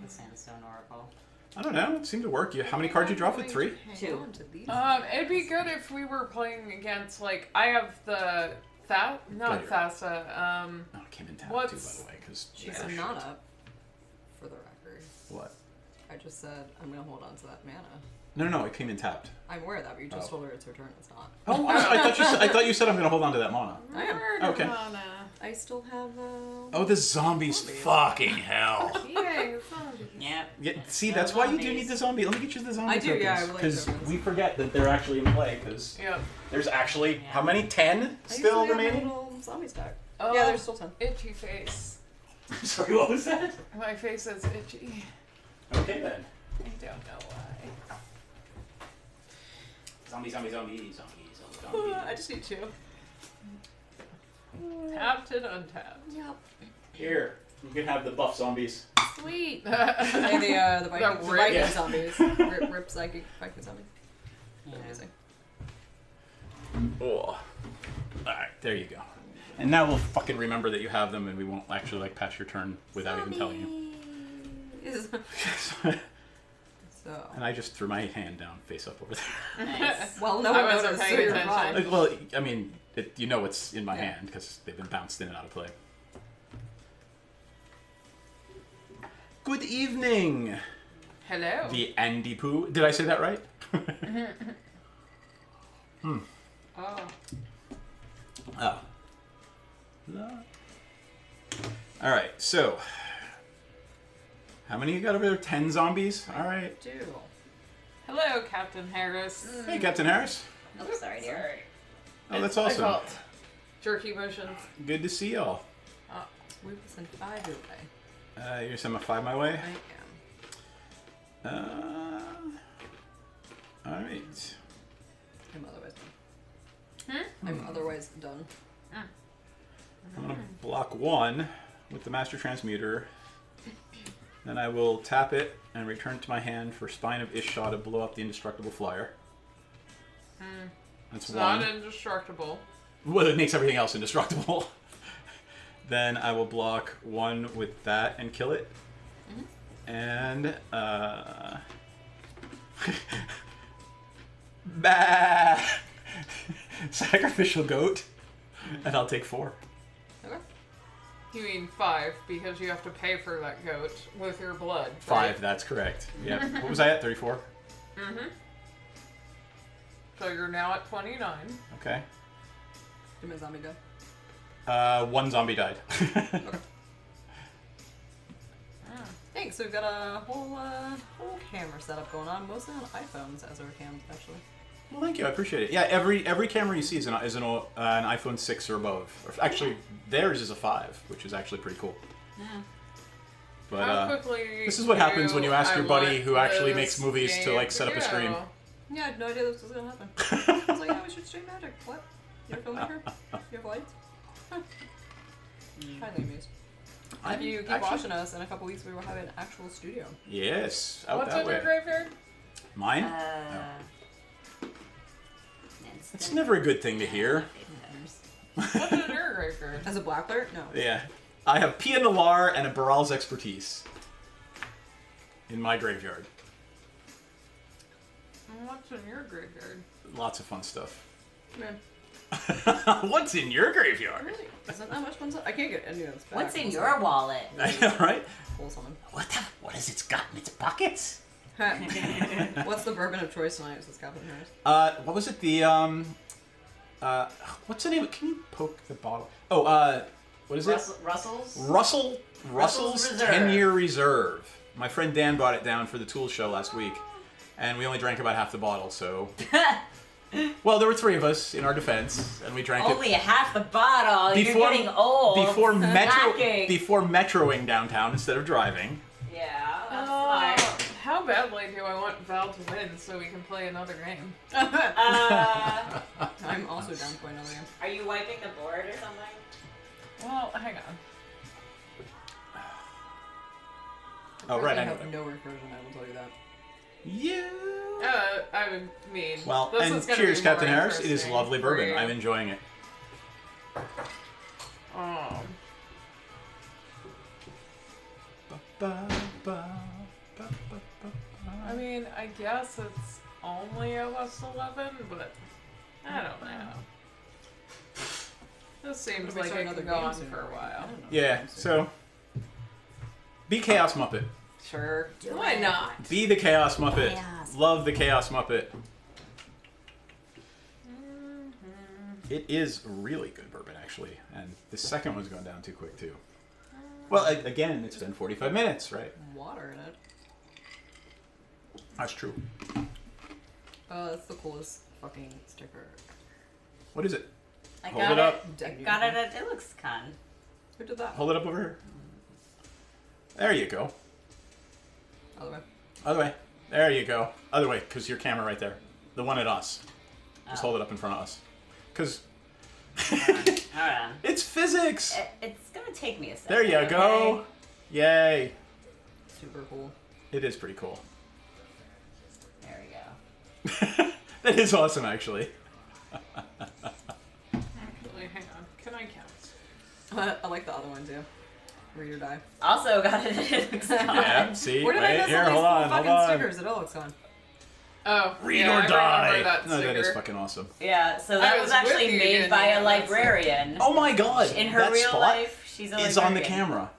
The Sandstone Oracle. I don't know. It seemed to work. How many cards you draw with? 3? Two. On to these. It'd be good if we were playing against, like, I have the not Player. Thassa, Oh, it came in tapped What's- too, by the way, because She's not up, for the record. What? I just said I'm gonna hold on to that mana. No, it came in tapped. I'm aware of that, but you just Oh. told her it's her turn. It's not. Oh, I thought you said I'm going to hold on to that mana. I am. Okay. Nirvana. I still have. Oh, the zombies! Fucking hell! Yeah, zombies. Yep. Yeah, see, No that's why you do zombies. need the zombie. Let me get you the zombie I do, yeah, I would like because tokens. we forget that they're actually in play. Because Yep. there's actually Yeah. how many? 10 I still usually have my remaining. little zombie stack. Oh, Yeah, there's still 10. itchy face. Sorry, what was that? My face is itchy. Okay then. I don't know why. Zombie. I just need 2. Tapped and untapped. Yep. Here, you can have the buff zombies. Sweet. And the Viking, The Viking rip. zombies. Rip psychic Viking zombies. They're amazing. Oh. Alright, there you go. And now we'll fucking remember that you have them and we won't actually like pass your turn without even telling you. So. And I just threw my hand down, face up over there. Nice. Well, no I one wasn't noticed, so paying you're attention. fine. Like, well, I mean, you know what's in my Yeah. hand because they've been bounced in and out of play. Good evening, Hello. the Andy Poo. Did I say that right? Oh. Oh. All right, so how many you got over there? 10 zombies. All right. 2. Hello, Captain Harris. Hey, Captain Harris. Oh, sorry, dear. Sorry. Oh, that's I awesome. felt jerky motions. Good to see y'all. We will send 5 your way. You're sending a 5 my way. I am. All right. I'm otherwise done. I'm otherwise done. I'm gonna block 1 with the Master Transmuter. Then I will tap it and return it to my hand for Spine of Ishshah to blow up the indestructible flyer. That's It's 1. not indestructible. Well, it makes everything else indestructible. Then I will block 1 with that and kill it. And bah! Sacrificial goat, and I'll take 4. Okay. You mean 5 because you have to pay for that goat with your blood. 5, that's correct. Yeah. What was I at? 34. So you're now at 29. Okay. Did my zombie die? 1 zombie died. Thanks. So we've got a whole camera setup going on, mostly on iPhones as our cams, actually. Well, thank you. I appreciate it. Yeah, every camera you see is an iPhone 6 or above. Or actually, theirs is a 5, which is actually pretty cool. Yeah. But How quickly this is what happens when you ask your buddy want who actually this makes movies to game like set up a stream. go. Yeah, I had no idea this was gonna happen. I was like, yeah, we should stream Magic. What? You're a filmmaker? You have lights? Huh. Highly amused. If you keep watching us, in a couple weeks we will have an actual studio. Yes, out What's that in way. your graveyard? Mine? It's never a good thing to hear. What's in your graveyard? As a black player? No. Yeah. I have Pia Nalar and a Baral's Expertise in my graveyard. What's in your graveyard? Lots of fun stuff. Man, What's in your graveyard? really? Isn't that much fun stuff? I can't get any of this back. What's in your wallet? I know, right? Pull something. What has it got in its pockets? What's the bourbon of choice tonight? Says Captain Harris. What was it? The what's the name? Can you poke the bottle? Oh, what is it? Russell's? Russell's Reserve. 10-year reserve. My friend Dan brought it down for the Tool Show last week, and we only drank about half the bottle. So, well, there were 3 of us in our defense, and we drank Only it half the bottle. You're getting old. before Lacking. before metroing downtown instead of driving. Yeah, that's smart. How badly do I want Val to win so we can play another game? I'm also down for another game. Are you wiping the board or something? Well, hang on. Oh, right, I I know. have no recursion, I will tell you that. Yeah. I mean, Well, this and is gonna cheers, be more Captain Harris. It is interesting lovely for bourbon. you. I'm enjoying it. I mean, I guess it's only OS 11, but I don't know. This seems What if we like start it another can go game on soon? for a I while. don't know. Yeah, so be Chaos Muppet. Sure. Why not? Be the Chaos Muppet. Chaos. Love the Chaos Muppet. It is really good bourbon, actually. And the second one's going down too quick, too. Well, again, it's been 45 minutes, right? Water in it. That's true. That's the coolest fucking sticker. What is it? I Hold got it up. I got it at DeluxeCon. Who did that? Hold it up over here. There you go. Other way. Other way. There you go. Other way, because your camera right there. The one at us. Just Oh. hold it up in front of us. Because Hold on. it's physics. It's gonna take me a second. There you okay? go. Yay. Super cool. It is pretty cool. There we go. That is awesome, actually. Actually, hang on. Can I count? I like the other one too. Read or die. Also got it at Elixon. Yeah, see? Where did I Wait, miss here, all these hold cool on, hold fucking on. stickers at Elixon? Oh, Read yeah, or I die. remember that No, that is sticker. fucking awesome. Yeah, so I that was was actually with you, made didn't by I? a librarian. Oh my god! In her that real spot life, she's a is librarian. on the camera.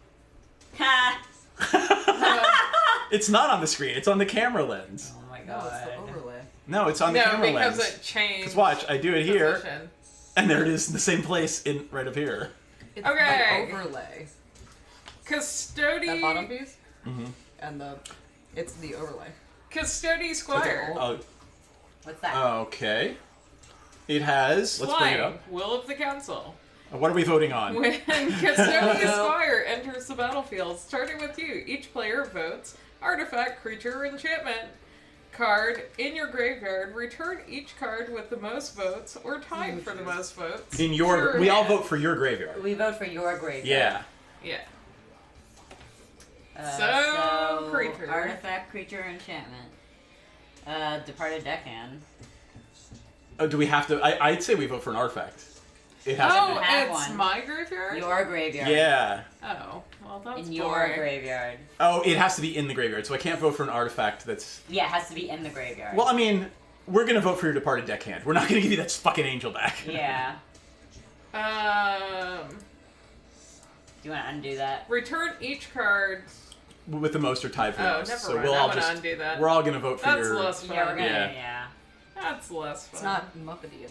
Ha! It's not on the screen, it's on the camera lens. Oh my No, god. it's the overlay. No, it's on the No, camera because lens. it changed. Because watch, I do it here, position. and there it is in the same place in right up here. It's Okay. the overlay. Custody. That bottom piece? Mm-hmm. And it's the overlay. Custody Squire. Oh, What's that? okay. It has. Let's bring it Flying. up. Will of the Council. What are we voting on? When Custody Squire enters the battlefield, starting with you, each player votes artifact, creature, or enchantment card in your graveyard. Return each card with the most votes, or tied for the most votes. In your, Sure. we all vote for your graveyard. We vote for your graveyard. Yeah. Yeah. So creature. artifact, creature, enchantment. Departed Deckhand. Oh, do we have to? I'd say we vote for an artifact. It has Oh, to have it's one. my graveyard? Your graveyard. be. Yeah. Oh, well, that's In your boring. graveyard. Oh, it has to be in the graveyard, so I can't vote for an artifact that's. Yeah, it has to be in the graveyard. Well, I mean, we're gonna vote for your departed deckhand. We're not gonna give you that fucking angel back. Yeah. Do you want to undo that? Return each card. With the most or tied for the Oh, most. never So mind. we'll I'm all gonna just. undo that. We're all gonna vote for That's your. less fun. Yeah, we're gonna. Yeah. Yeah. That's less fun. It's not Muppety.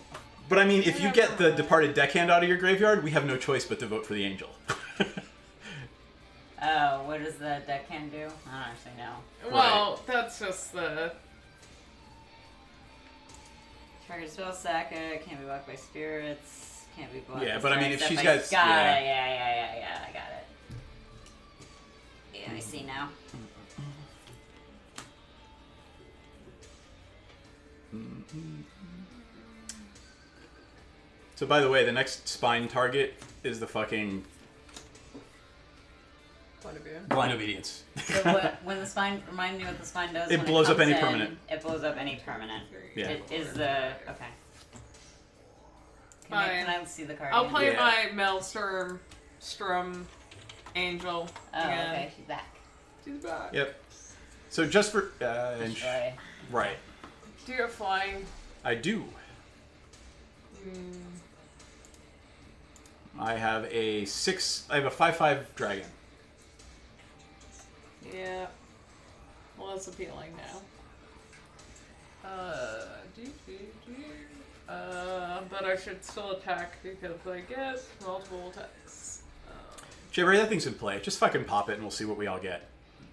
But I mean, if you get the departed deckhand out of your graveyard, we have no choice but to vote for the angel. Oh, what does the deckhand do? I don't actually know. Well, that's just the. Target spell sacker, can't be blocked by spirits, can't be blocked. Yeah, by but I mean, spirits, if she's stuff got- got yeah. it, yeah, I got it. Yeah, I see now. So, by the way, the next spine target is the fucking Point of view. blind obedience. So what, when the spine, remind me what the spine does. It when blows up comes any in, permanent. It blows up any permanent. Yeah. It is the okay. Fine. Can I see the card? I'll again? play Yeah. my Maelstrom Strum Angel. Oh, again. okay, she's back. She's back. Yep. So just for Destroy. right, Do you have flying? I do. I have a 5/5 dragon. Yeah. Well, that's appealing now. But I should still attack because I get multiple attacks. Jabber, that thing's in play. Just fucking pop it, and we'll see what we all get.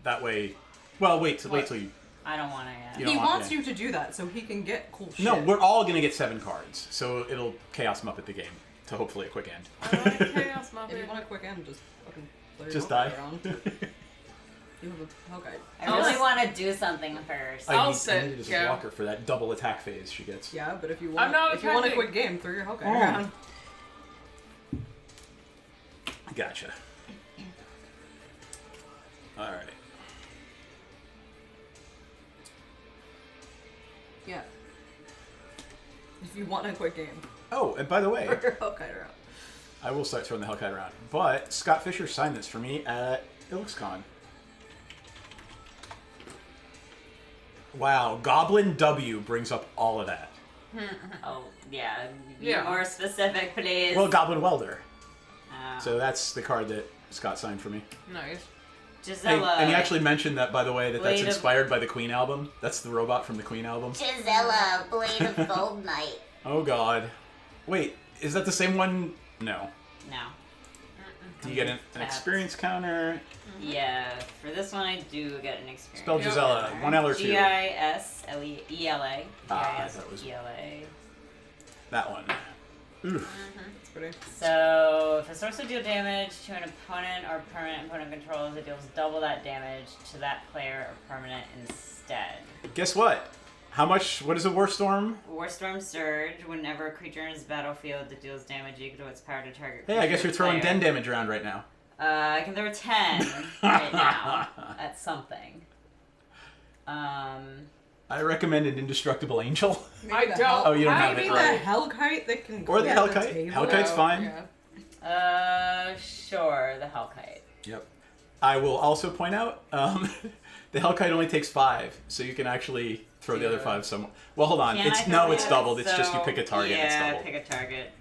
That way. Well, wait till you. I don't want to yet. You He don't want- wants yeah. you to do that so he can get cool shit. No, we're all gonna get 7 cards, so it'll chaos Muppet the game to hopefully a quick end. I like Chaos If you Muppet. want a quick end, just fucking play your Just Hellkite die. around. You have a Hellkite. I really want to do something first. I'll I sit, need to just go. block her for that double attack phase she gets. Yeah, but if you I'm want, not if you want a attacking. quick game, throw your Hellkite Oh. around. Gotcha. All right. Yeah. If you want a quick game, Oh, and by the way, throw your Hellkite around. I will start throwing the Hellkite around. But Scott Fisher signed this for me at IlluxCon. Wow, Goblin W brings up all of that. Oh, yeah. Be Yeah. more specific, please. Well, Goblin Welder. Oh. So that's the card that Scott signed for me. Nice. Gisela. And he actually mentioned that, by the way, that's Blade of- inspired by the Queen album. That's the robot from the Queen album. Gisela, Blade of Gold Knight. Oh, God. Wait, is that the same one? No. No. Do you get an Tabs. experience counter? Yeah, for this one I do get an experience. Spell Gisela. 1L or 2? Gisele. Ah, that was- Gisele. That one. Oof. It's pretty. So, if a source will deal damage to an opponent or permanent opponent controls, it deals double that damage to that player or permanent instead. Guess what? How much? What is a War Storm? Warstorm Surge. Whenever a creature enters the battlefield that deals damage equal to its power to target. Hey, I guess creature you're throwing player. den damage around right now. I can throw 10 right now at something. I recommend an Indestructible Angel. I the don't. Oh, you don't have Maybe it, the right. Hellkite that can Or the go to Hellkite. table. Hellkite's fine. Yeah. Sure, the Hellkite. Yep. I will also point out the Hellkite only takes 5, so you can actually throw the other 5 somewhere. Well, hold on. Can I It's throw it's it? doubled. It's just you So, pick a target. Yeah, It's doubled. pick a target.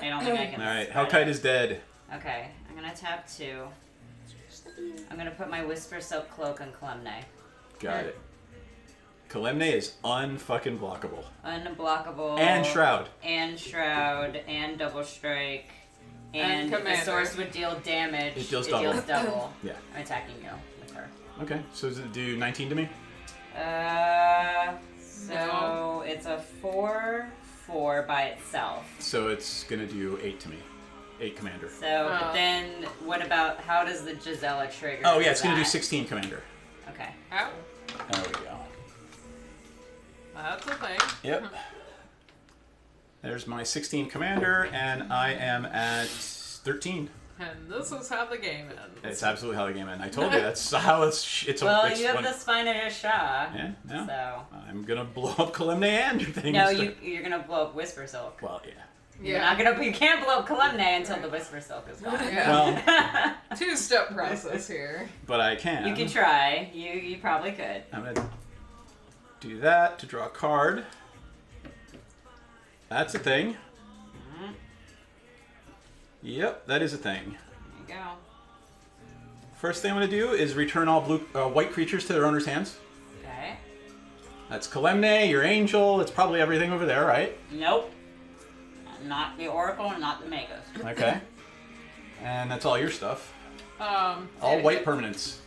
I don't think I can. All right. spread Hellkite it. is dead. Okay, I'm gonna tap 2. I'm gonna put my Whisper Silk Cloak on Kalemne. Got it. Kalemne is unfucking blockable. Unblockable. And Shroud. And Shroud. And Double Strike. And And the Commander. source would deal damage. It deals double. double. Yeah. I'm attacking you with her. Okay. So does it do 19 to me? So No. it's a 4/4 by itself. So it's gonna do 8 to me. 8 commander. So, but then what about how does the Gisela trigger? Oh yeah, it's gonna do that? 16 commander. Okay. Ow. There we go. That's a thing. Yep. There's my 16 commander, and I am at 13. And this is how the game ends. It's absolutely how the game ends. I told you that's how it's. Well, it's you have one- the Spine of Shah. Yeah. No. So I'm gonna blow up Kalemne and your thing. no, instead. you're gonna blow up Whisper Silk. Well, yeah. You're not gonna. You can't blow up Kalemne until the Whisper Silk is gone. Yeah. Two-step process here. But I can. You can try. You probably could. I'm gonna do that to draw a card. That's a thing. Mhm. Yep, that is a thing. There you go. First thing I'm gonna do is return all white creatures to their owner's hands. Okay. That's Kalemne, your angel. It's probably everything over there, right? Nope. Not the Oracle and not the Magus. Okay. And that's all your stuff. All yeah, white permanents.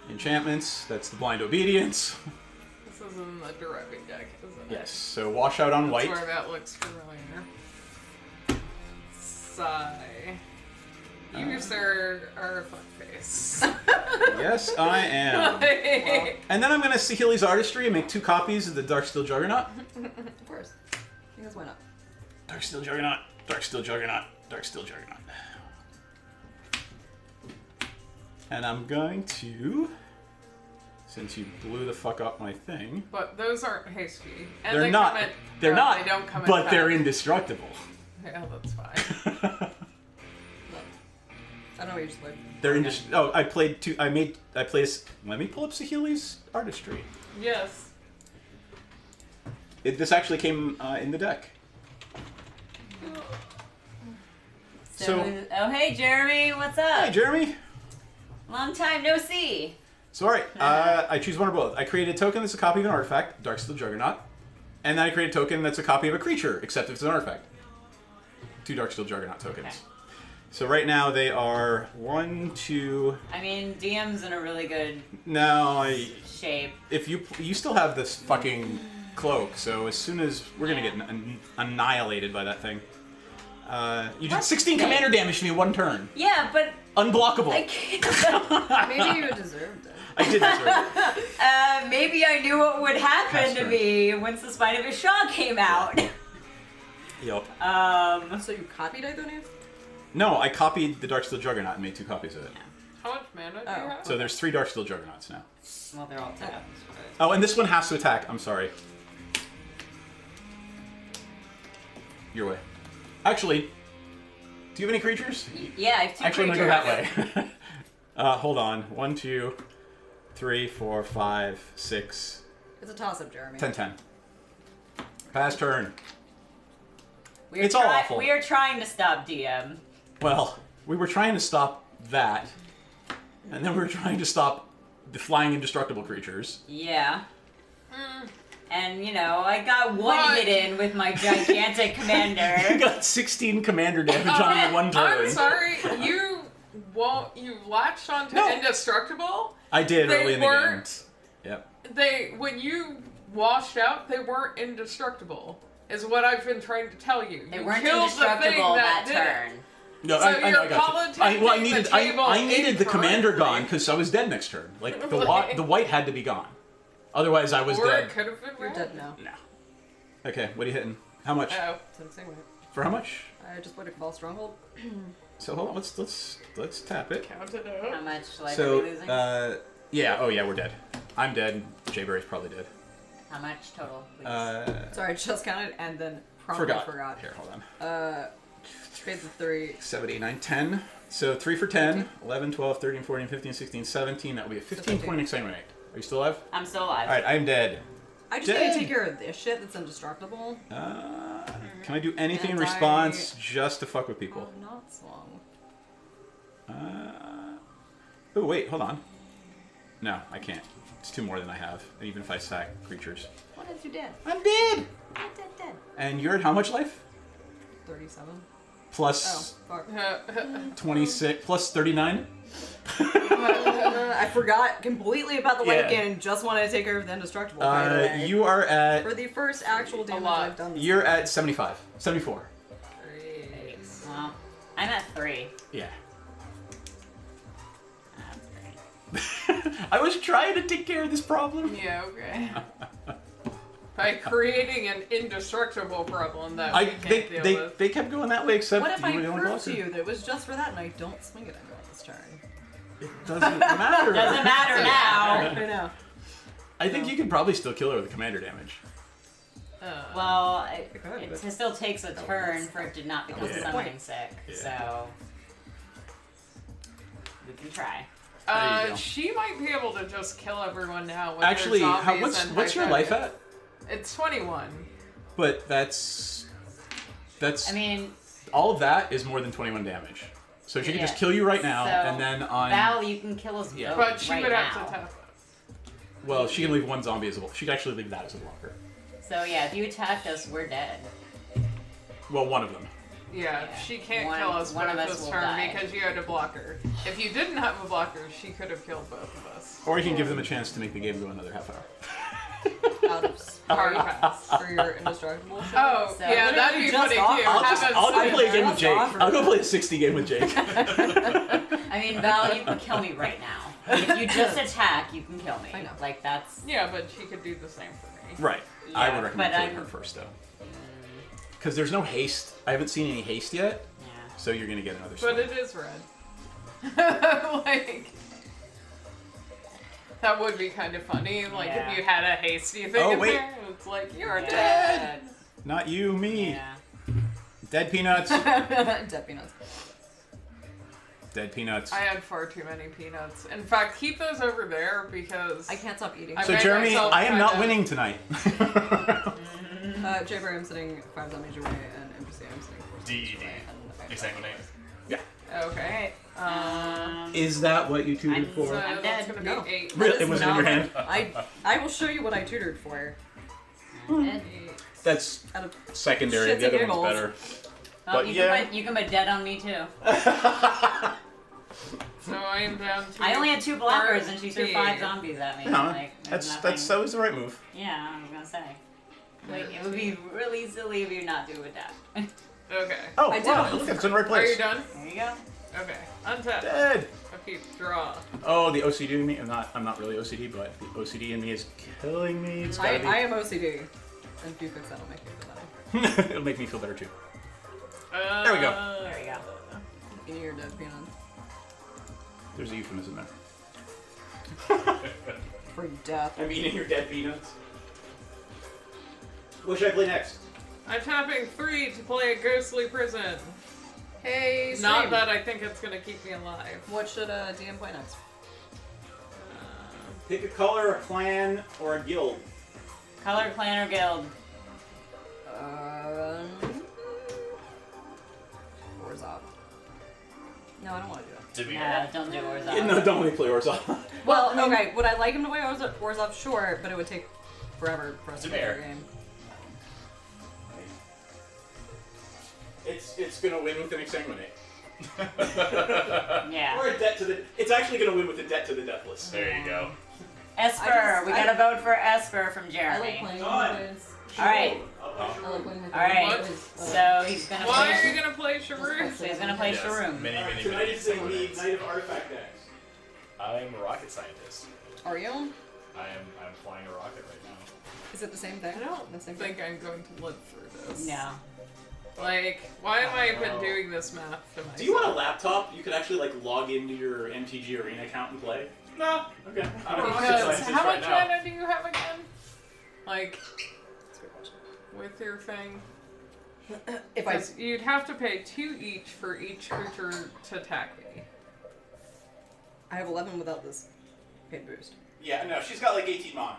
Enchantments. That's the blind obedience. This is in the directing deck, isn't it? Yes. So wash out on That's white. where that looks familiar. Sigh. You, sir, are a fuckface. Yes, I am. And then I'm gonna Sahili's Artistry and make 2 copies of the Darksteel Juggernaut. Of course. Because why not? Darksteel Juggernaut. Darksteel Juggernaut. Darksteel Juggernaut. And I'm going to, since you blew the fuck up my thing. But those aren't hasty. And They're they not. Come in, They're no, not. They don't come in but they're pack. indestructible. Yeah, that's fine. I don't know what you just played. They're indestructible. Oh, I played 2. I played. Let me pull up Sahili's Artistry. Yes. This actually came in the deck. So- oh hey Jeremy, what's up? Hey, Jeremy. Long time no see. So, alright, I choose one or both. I create a token that's a copy of an artifact, Darksteel Juggernaut, and then I create a token that's a copy of a creature, except if it's an artifact. 2 Darksteel Juggernaut tokens. Okay. So right now they are 1, 2... I mean, DM's in a really good No, shape. if you still have this fucking cloak, so as soon as... We're gonna get annihilated by that thing. You did 16 commander damage to me in 1 turn. Yeah, but Unblockable. I can't. Maybe you deserved it. I did deserve it. Maybe I knew what would happen Pass to turn. me once the Spine of Ishah came out. Yep. So you copied Ithonius? No, I copied the Darksteel Juggernaut and made 2 copies of it. How much mana do you Oh. have? So there's 3 Darksteel Juggernauts now. Well, they're all tapped. Oh, and this one has to attack. I'm sorry. Your way. Actually, do you have any creatures? Yeah, I have 2 Actually, I'm creatures. gonna go that way. Hold on. 1, 2, 3, 4, 5, 6, It's a toss-up, Jeremy. 10, 10. Pass turn. We are It's all awful. We are trying to stop DM. Well, we were trying to stop that, and then we were trying to stop the flying indestructible creatures. Yeah. And, you know, I got one What? hit in with my gigantic You commander. got 16 commander damage on you in 1 turn. I'm sorry, you latched onto No. indestructible. I did They early in the game. weren't. Yep. When you washed out, they weren't indestructible. Is what I've been trying to tell you. They You weren't killed the thing indestructible that did it. turn. No, So I you're got you. I politicking needed, the table I needed the commander incorrectly. gone because I was dead next turn. Like the Right. the white had to be gone, otherwise I was Or dead. it could have been You're red. dead now. No. Okay, what are you hitting? How much? Oh. So the same way. For how much? I just played a Cabal Stronghold. So hold on, let's tap it. Count it How out. much life are So we losing? yeah, oh yeah, we're dead. I'm dead. Jayberry's probably dead. How much total, please? Sorry, I just counted and then promptly Forgot. forgot. Here, hold on. Paid the 3. 7, 8, 9, 10. So 3 for 10, 11, 12, 13, 14, 15, 16, 17. That would be a 15-point exterminate. Are you still alive? I'm still alive. All right, I'm dead. I just need to take care of this shit that's indestructible. Can I do anything in And response just to fuck with Oh, people? not slung. Oh, wait, hold on. No, I can't. It's 2 more than I have, even if I sack creatures. What if you dead? I'm dead! Dead. And you're at how much life? 37. Plus Oh, fuck. 26, plus 39? I forgot completely about the light Yeah. gain and just wanted to take care of the indestructible. By the way. You are For at, the first actual damage lot. I've done this you're game. at 75, 74. Well, I'm at 3. Yeah. That's great. I was trying to take care of this problem. Yeah, okay. By creating an indestructible problem that we can't deal with. They kept going that way, except What if you I were the only proved blocker. to you that it was just for that and I don't swing it on this turn? It doesn't matter. Doesn't matter now. I know. I think you could probably still kill her with commander damage. Well, could, it but- still takes a turn for it to not become Yeah. summoning sick, Yeah. so we can try. There you go. She might be able to just kill everyone now. With Actually, her zombies what's and your life at? It's 21. But that's I mean, all of that is more than 21 damage. So she can just Yeah. kill you right now, So, and then on. Val, you can kill us Yeah. both But she right would now. have to tap Well, she can leave one zombie as a. She can actually leave that as a blocker. So yeah, if you attacked us, we're dead. Well, one of them. Yeah, Yeah. she can't One- kill us one of both us this will turn die. because you had a blocker. If you didn't have a blocker, she could have killed both of us. Or you can give them a chance to make the game go another half hour. Out of Hard pass. for your indestructible shit. Oh, So- yeah, What that'd if be you funny just too. offer- I'll go play a game with Just Jake. offer. I'll go play a 60 game with Jake. I mean, Val, you can kill me right now. If you just attack, you can kill me. I know. Like that's Yeah, but she could do the same for me. Right. I Yeah, would recommend but killing I'm- her first, though. Because there's no haste. I haven't seen any haste yet, yeah. so you're going to get another But swing. it is red. Like, that would be kind of funny. Like, Yeah. if you had a hasty thing Oh, in wait. there, it's like, you're Yeah. dead. Not you, me. Yeah. Dead peanuts. Dead peanuts. Dead peanuts. I had far too many peanuts. In fact, keep those over there because I can't stop eating. I So made Jeremy, myself I am not kinda- winning tonight. Jay I'm sitting 5 zombies away, and NPC I'm sitting 4 zombies DED. away. And Exsanguinate. Okay. Is that what you tutored I'm So for? I'm that's dead. gonna No. be 8. Really? It wasn't in your hand? I will show you what I tutored for. Dead. That's Out of secondary. Shits The other and one's giggles. better. Well, But you yeah. can put dead on me too. So I am down to. I only had 2 blockers and she threw 5 14. zombies at me. No, Like, there's nothing- that was the right move. Yeah, I was gonna say. Like, it would be really silly if you not do with that. Okay. Oh, I did wow, it. look, it's in the right Are you place. done? There you go. Okay. Untap. Dead. Okay, draw. Oh, the OCD in me. I'm not really OCD, but the OCD in me is killing me. It's I gotta am OCD. And if you fix that, I'll make you feel better. be. It'll make me feel better too. There we go. There you go. Eating your dead peanuts. There's a euphemism there. For death. I'm eating your dead peanuts. What should I play next? I'm tapping 3 to play a ghostly prison. Hey, Not stream. that I think it's gonna keep me alive. What should DM play next? Pick a color, a clan, or a guild. Color, clan, or guild. Orzhov. No, I don't want to do it. Did we Yeah, don't do Orzhov. Yeah, no, don't let me play Orzhov. Well, okay, would I like him to play Orzhov? Sure, but it would take forever for us to play Demir. the game. It's gonna win with an exsanguinate. Yeah. Or a debt to the. It's actually gonna win with a debt to the deathless. There you go. Esper. We gotta vote for Esper from I Jeremy. like playing Done. with his. Alright. I like playing with Alright. his. So he's gonna Why are play. you gonna play Sharu? So he's gonna play Yes. Sharoom. Many, many, Tonight many is the exsanguinates. Night of Artifact decks. I'm a rocket scientist. Are you? I'm flying a rocket right now. Is it the same thing? I don't The same think I'm going to live through this. No. Like, why am I even doing this math to myself? Do you want a laptop? You could actually like log into your MTG Arena account and play. No. Okay. I'm a rocket Because scientist how right much now. mana do you have again? Like, That's a good question. with your thing? If I Because you'd have to pay 2 each for each creature to attack me. I have 11 without this paid boost. Yeah, no, she's got like 18 mana.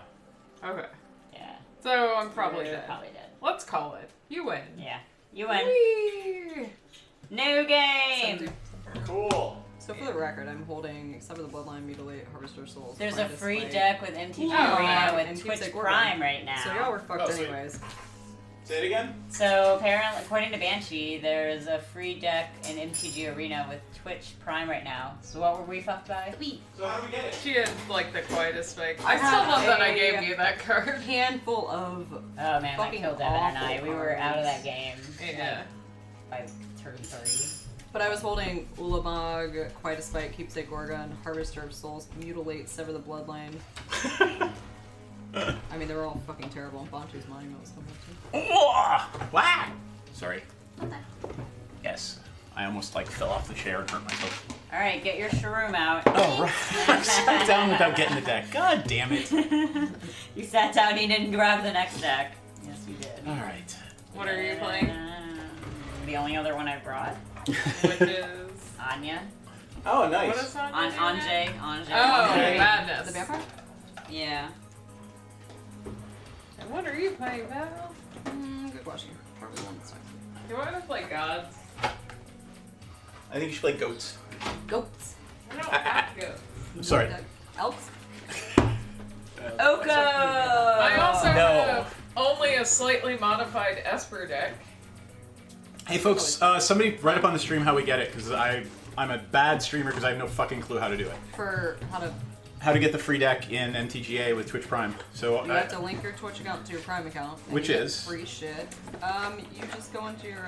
Okay. Yeah. So I'm probably You're dead. probably dead. Let's call it. You win. Yeah. You win. Whee! New game! 17. Cool. So for the record, I'm holding Sever the Bloodline, Mutilate, Harvester of Souls. There's a Pride free Display. deck with MTG Oh, Arena and with Keepsake Twitch Order. Prime right now. So y'all were fucked Oh, sweet. anyways. Say it again. So apparently, according to Banshee, there's a free deck in MTG Arena with Twitch Prime right now. So what were we fucked by? So how do we get it? She had like the quietest spike. I I still have love that I a gave you that card. Handful of Oh man, that Fucking killed Devin and I. awful We were out of that cards. game. Yeah. Like, by turn 3. But I was holding Ulamog, Quite a Spike, Keepsake Gorgon, Harvester of Souls, Mutilate, Sever the Bloodline. I mean, they were all fucking terrible, and Bantu's Monument was coming too. Wow. Sorry. Yes. I almost like fell off the chair and hurt myself. Alright, get your Shroom out. Oh, right. I sat down without getting the deck. God damn it. You sat down and you didn't grab the next deck. Yes, you did. All right. What are you playing? The only other one I brought. Which is. Anya. Oh, nice. What is that? Anjay. Oh, Anjay. Madness. The Vampire? Yeah. And what are you playing, Val? Good question. Probably one this time. You want to play gods? I think you should play goats. Goats. I don't have goats. Sorry. Elks? Oko! I also No. have only a slightly modified Esper deck. Hey, folks, somebody write up on the stream how we get it, because I'm a bad streamer because I have no fucking clue how to do it. For how to... How to get the free deck in MTGA with Twitch Prime. So You have to link your Twitch account to your Prime account. and Which you get is? free shit. You just go into your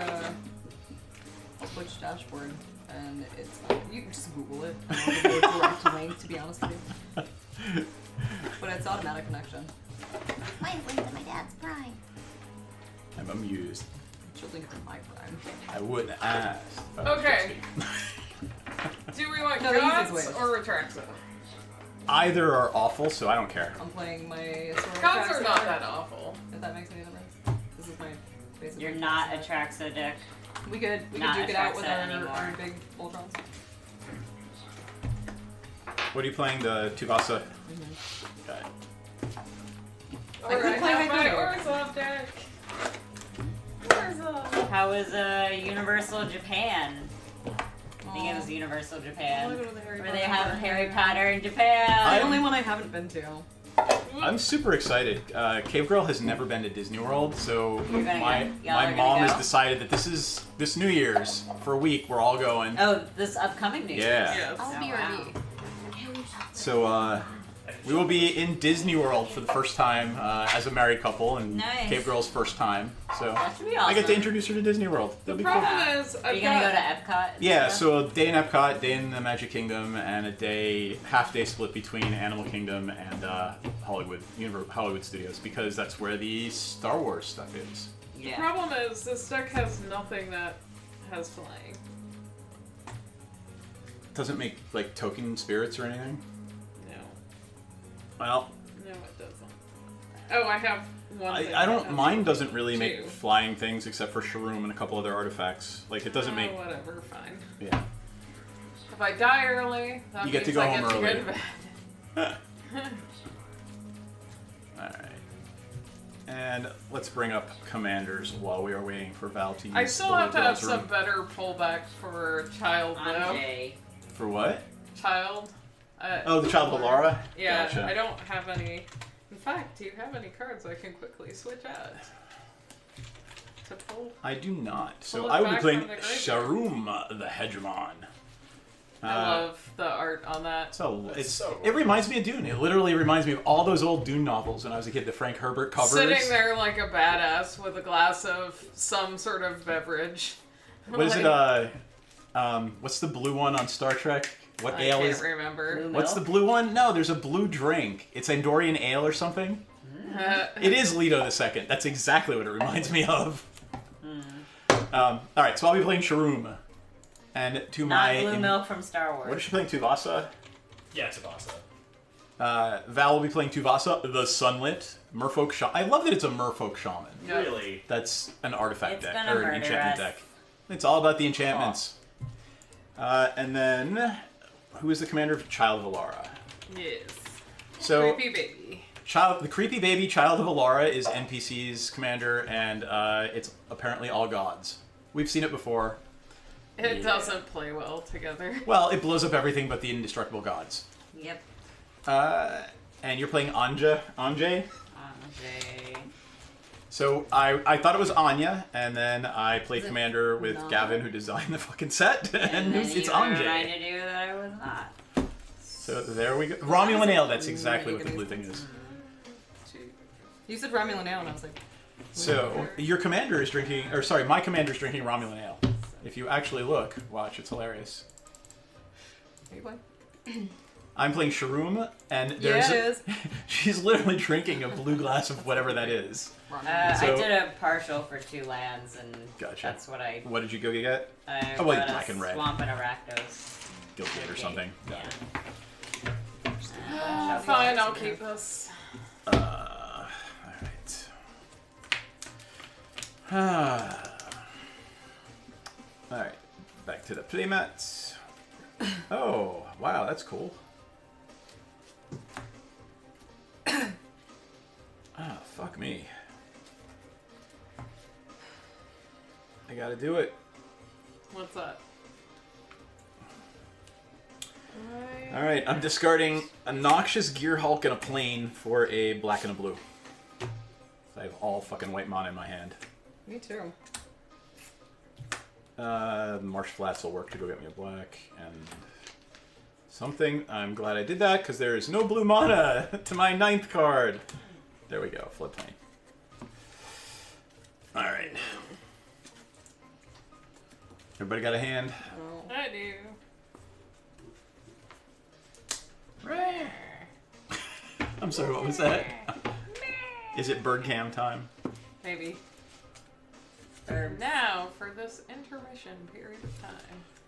Twitch dashboard, and it's you can just Google it. And I'll give you a direct link, to be honest with you. But it's automatic connection. Mine's linked to my dad's Prime. I'm amused. She'll link it to my Prime. I wouldn't ask. Okay. Do we want No, the gods easiest way. or Retraxa? Either are awful, so I don't care. I'm playing my Sword Gods are Attack not Sword. that awful. If that makes any difference. This is my basic. You're not a Traxa deck. We could not duke it out with Atraxa anymore. our big Voltrons. What are you playing? The Tuvasa? Mm-hmm. Okay. Or I could play have my Hydro. Orzhov deck. Orzhov. How was Universal Japan? I think it was Aw. Universal I wanna Japan. go to the Harry Where they Potter have park. Harry Potter in Japan. The only one I haven't been to. I'm super excited. Cave Girl has never been to Disney World, so You're gonna my go? Y'all are my gonna mom has go? decided that this New Year's for a week we're all going. Oh, this upcoming New Year's. Yeah. Yes. I'll Oh, be wow. ready. So we will be in Disney World for the first time as a married couple, and Nice. Cave Girl's first time. So That should be awesome. I get to introduce her to Disney World. The That'll be cool. problem is, Are I've you gonna go got to Epcot? and Yeah, stuff? so a day in Epcot, day in the Magic Kingdom, and a half day split between Animal Kingdom and Hollywood Studios, because that's where the Star Wars stuff is. The Yeah. problem is, this deck has nothing that has flying. Doesn't make like token spirits or anything. No. Well, No, it doesn't. Oh, I have one thing I that don't. has Mine doesn't really two. make flying things except for Shroom and a couple other artifacts. Like it doesn't make. Whatever, fine. Yeah. If I die early, that You get to means go I home get to early. go to bed. All right. And let's bring up commanders while we are waiting for Val to use. I still the have to have girls' some room. better pullback for Child, though. Anjay. For what? Child. Oh, the Child of Alara? Yeah, Gotcha. I don't have any. In fact, do you have any cards I can quickly switch out? To pull? I do not. So Pull it I will be back playing from the graveyard. Sharum the Hegemon. I love the art on that. So That's so it reminds me of Dune. It literally reminds me of all those old Dune novels when I was a kid. The Frank Herbert covers. Sitting there like a badass with a glass of some sort of beverage. What is Like, it? What's the blue one on Star Trek? What I ale can't is? remember. What's the blue one? No, there's a blue drink. It's Andorian ale or something. It is Leto II. That's exactly what it reminds me of. All right, so I'll be playing Sharum, and to Not my blue milk from Star Wars. what is she playing? Tuvasa. Yeah, Tabasa. Val will be playing Tuvasa, the Sunlit Merfolk Shaman. I love that it's a Merfolk Shaman. Yep. Really? That's an artifact It's deck gonna or an murder enchantment us. deck. It's all about the enchantments. And then, who is the commander of Child of Alara? Yes. So, Creepy baby. the creepy baby Child of Alara is NPC's commander, and it's apparently all gods. We've seen it before. It doesn't play well together. Well, it blows up everything but the indestructible gods. Yep. And you're playing Anja. Anjay? Anjay. So I thought it was Anya, and then I played Is it commander with not? Gavin, who designed the fucking set, and then it's you Anjay. reminded you that I was not. So there we go. Romulan ale, that's exactly what the blue thing is. You said Romulan ale, and I was like, So your commander is drinking, or sorry, my commander is drinking Romulan ale. If you actually look, watch, it's hilarious. are you playing? I'm playing Sharum, and Yeah, there's it is. she's literally drinking a blue glass of whatever that is. So- I did a partial for 2 lands, and Gotcha. that's what I. What did you go get? I Oh, well, got black a and red. Swamp and a Rakdos. Guildgate or something. Yeah. Fine, I'll keep this. Alright. Alright, back to the playmats. Oh, wow, that's cool. Fuck me. I gotta do it. What's that? Alright, I'm discarding a Noxious Gear Hulk and a Plane for a black and a blue. I have all fucking white mana in my hand. Me too. Marsh Flats will work to go get me a black, and something. I'm glad I did that, because there is no blue mana to my 9th card. There we go, Floodplain. Alright. Everybody got a hand? Oh. I do. I'm sorry, what was that? Is it bird cam time? Maybe. Now for this intermission period of time.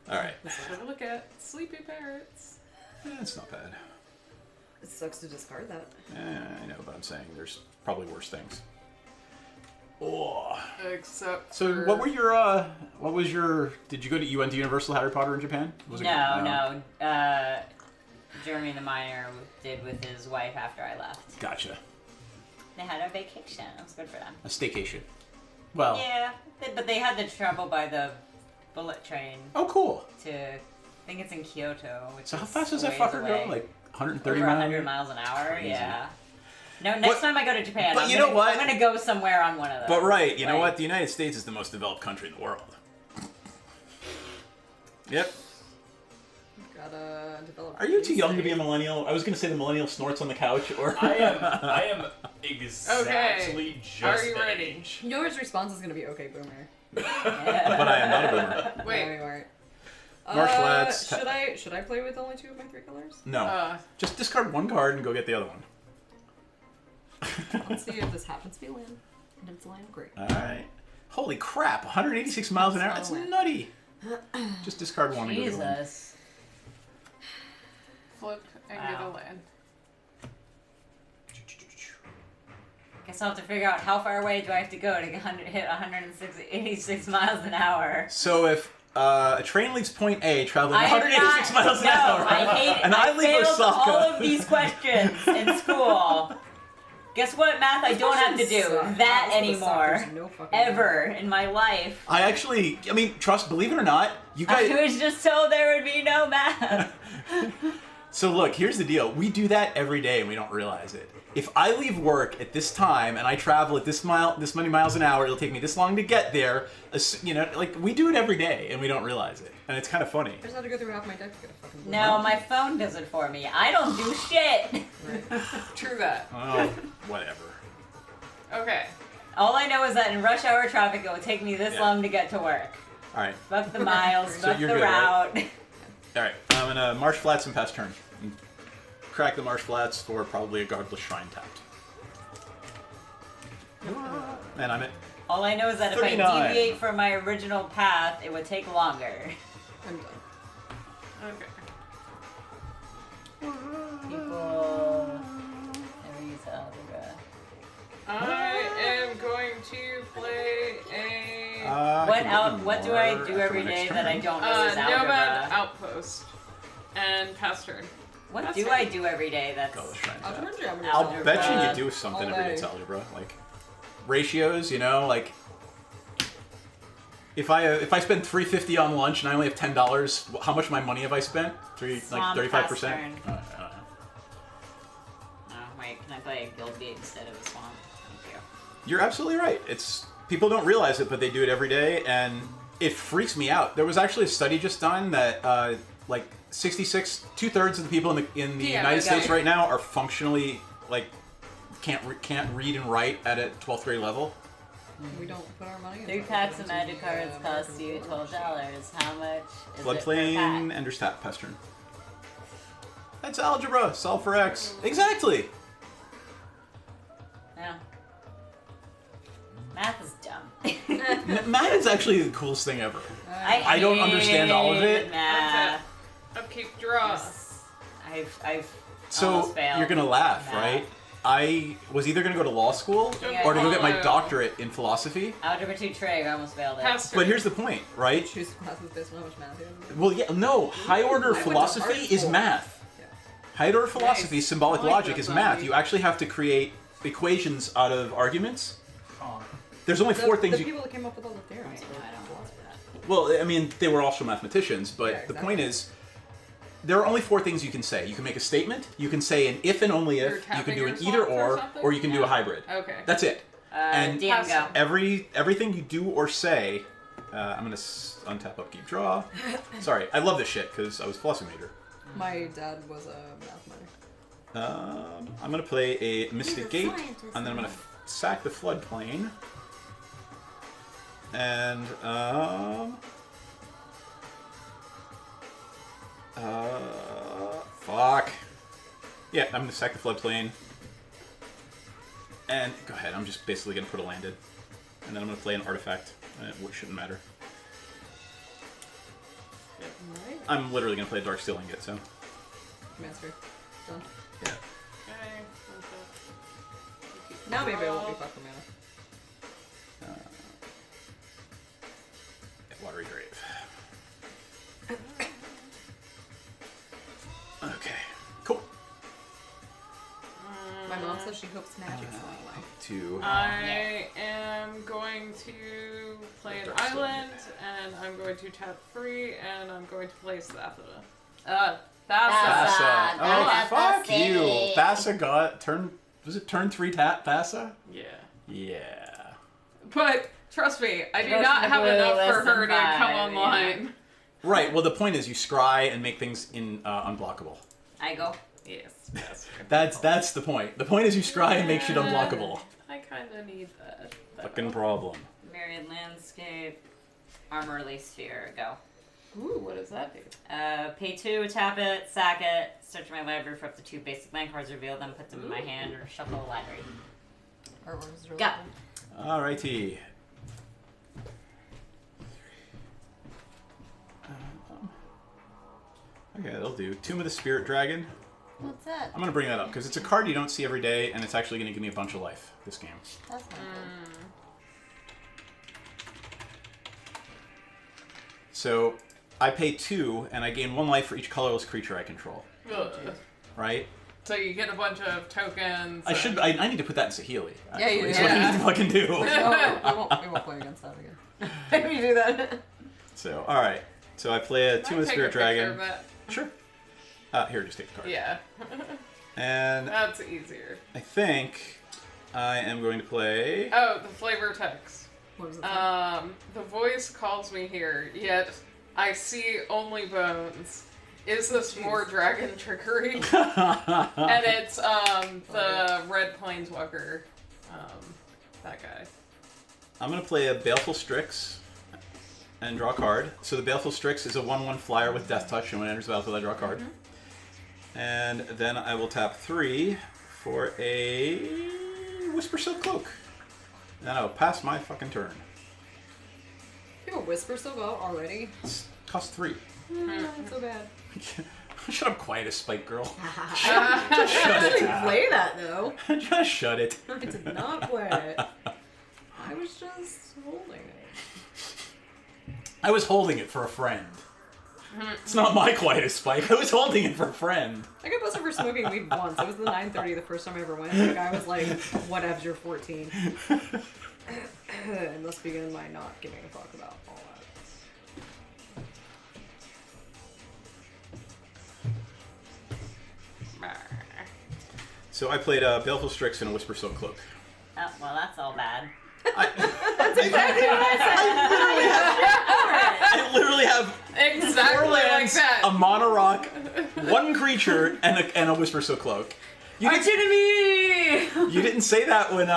Alright. Let's have a look at Sleepy Parrots. That's not bad. It sucks to discard that. I know, but I'm saying there's probably worse things. Oh. Except So for... what was your, did you went to Universal Harry Potter in Japan? Was it- No. Jeremy the Miner did with his wife after I left. Gotcha. They had a vacation. It was good for them. A staycation. Well. Yeah, but they had to travel by the bullet train Oh, cool. to. I think it's in Kyoto. Which So how is fast does a that ways fucker away. go? Like 130 Over miles? 100 miles an hour. Crazy. Yeah. No, next time I go to Japan, but I'm you gonna, know what? I'm gonna go somewhere on one of those. But right, you know Like, what? The United States is the most developed country in the world. Yep. Gotta develop. Are you too young to be a millennial? I was going to say the millennial snorts on the couch, or I am exactly just Are you that ready? age. You know his response is gonna be okay, boomer. but I am not a boomer. No, Wait. you aren't. Marsh Flats. Should I play with only 2 of my 3 colors? No. Just discard one card and go get the other one. Let's see if this happens to be land. And if it's land, great. Alright. Holy crap, 186 miles an hour? That's Solid. nutty. Just discard one and go get one. Jesus. Flip and get a Wow. land. Guess I'll have to figure out how far away do I have to go to hit 186 miles an hour. So if a train leaves point A traveling I am 186 not- miles an no, hour, I hate it. and I leave failed Osaka. all of these questions in school. Guess what math I don't have to do? Suck. That Honestly, anymore. there's no fucking Ever in my life. I mean, believe it or not, you guys. I was just told there would be no math. So look, here's the deal. We do that every day and we don't realize it. If I leave work at this time and I travel at this many miles an hour, it'll take me this long to get there. You know, like we do it every day and we don't realize it, and it's kind of funny. I just had to go through half my deck to get a fucking blue. No, my phone does it for me. I don't do shit. True that. Oh, whatever. Okay. All I know is that in rush hour traffic, it would take me this Yeah. long to get to work. All right, Fuck the miles, So fuck you're the good, route. right? all right. I'm gonna Marsh Flats and pass turn. And crack the Marsh Flats for probably a Guardless Shrine tapped. And I'm at. All I know is that if I 39. deviate from my original path, it would take longer. I'm done. Okay. People I am going to play a What do I do every day that I don't know is algebra? Nomad Outpost and pass turn. What do I do every day that's Go, shrine tap. Algebra. I'll bet you do something every day that's algebra, like ratios. You know, like if I spend $3.50 on lunch and I only have $10, how much of my money have I spent? Swamp 35%. pass turn. Oh, wait, can I play a guild beat instead of a swamp? Thank you. You're absolutely right. It's people don't realize it, but they do it every day, and it freaks me out. There was actually a study just done that like 66, 2/3 of the people in the United States right now are functionally like can't read and write at a 12th grade level. We don't put our money. 3 packs of magic cards cost you $12. How much is it per Floodplain, pack? Ender's Tap, pass turn. That's algebra. Solve for X. Exactly. Yeah. Math is dumb. Math is actually the coolest thing ever. I don't understand all of hated it. Math. Upkeep draw. I've So almost failed you're gonna laugh, math. right? I was either gonna go to law school Yeah. or to go get my Yeah. doctorate in philosophy. Algebra 2 trig, I almost failed it. Pass turn. But here's the point, right? Choose classes based on how much math you have. Well, yeah, no. High order I went to philosophy art is school. math. Yeah. High order philosophy, Nice. symbolic I like logic that, is buddy. math. You actually have to create equations out of arguments. There's only four things The you. people that came up with all the theorems. Right, for no, I don't want philosophy. Well, I mean, they were also mathematicians, but Yeah, the exactly. point is, there are only four things you can say. You can make a statement, you can say an if and only You're if, you can tapping do an yourself either or something? or you can do a hybrid. Okay. That's it. And DM go. everything you do or say, I'm gonna untap, upkeep, draw. Sorry, I love this shit because I was a philosophy major. My dad was a math minor. I'm gonna play a Mystic He's a Gate, scientist and then I'm now. gonna sack the Floodplain. And fuck. Yeah, I'm gonna sack the Floodplain. And go ahead, I'm just basically gonna put a land in. And then I'm gonna play an artifact. Which shouldn't matter. Right. I'm literally gonna play a Darksteel Ingot, so. Master. Done. Yeah. Okay. Now maybe I won't be fucked for mana. Watery Grave. Okay, cool. My mom says she hopes magic's not alive. Two. I am going to play an Dark Steel island, Ingot. and I'm going to tap 3, and I'm going to play Thassa. Thassa. Thassa. Oh, Thassa fuck you. City. Thassa got turn. Was it turn 3 tap Thassa? Yeah. Yeah. But trust me, I do Roast not have Blue enough less for her than to 5, come yeah. online. Right. Well, the point is you scry and make things unblockable. I go. Yes, yes. That's the point. The point is you scry and make shit unblockable. I kind of need that. Fucking problem. Myriad Landscape. Armorly Sphere. Go. Ooh, what does that do? Pay 2, tap it, sack it, search my library for up to 2 basic land cards, reveal them, put them in my hand, or shuffle a library. Artwork is really Go. cool. Alrighty. Okay, that'll do. Tomb of the Spirit Dragon. What's that? I'm gonna bring that up because it's a card you don't see every day, and it's actually gonna give me a bunch of life this game. That's not good. So I pay 2, and I gain 1 life for each colorless creature I control. Ugh. Right? So you get a bunch of tokens. I should. I need to put that in Saheeli. Yeah, you That's do. what I Yeah. need to fucking do. We won't play against that again. Maybe do that. So, all right. So I play a Tomb of the Take a Spirit picture Dragon. of that. Sure. Here, just take the card. Yeah. And That's easier. I think I am going to play. Oh, the flavor text. What is it? The voice calls me here, yet I see only bones. Is this more dragon trickery? And it's the red planeswalker, that guy. I'm going to play a Baleful Strix and draw a card. So the Baleful Strix is a 1/1 flyer with Death Touch, and when it enters the battlefield, I draw a card. And then I will tap 3 for a Whisper Silk Cloak. And then I will pass my fucking turn. People whisper so well already. It's cost 3. Not so bad. Shut up, quiet Spike Girl. I didn't actually play that though. Just shut it. I did not play it. I was just holding it. I was holding it for a friend. It's not my quietest Spike. I was holding it for a friend. I got busted for smoking weed once. It was the 9:30 the first time I ever went. The guy was like, "Whatevs, you're 14." And thus began my not giving a fuck about all that. So I played Baleful Strix and a Whisper Silk Cloak. Oh, well, that's all bad. That's exactly what I said. I literally have Exactly 4 like lands, that. a mono rock, 1 creature, and a Whisper Silk Cloak. You didn't say that when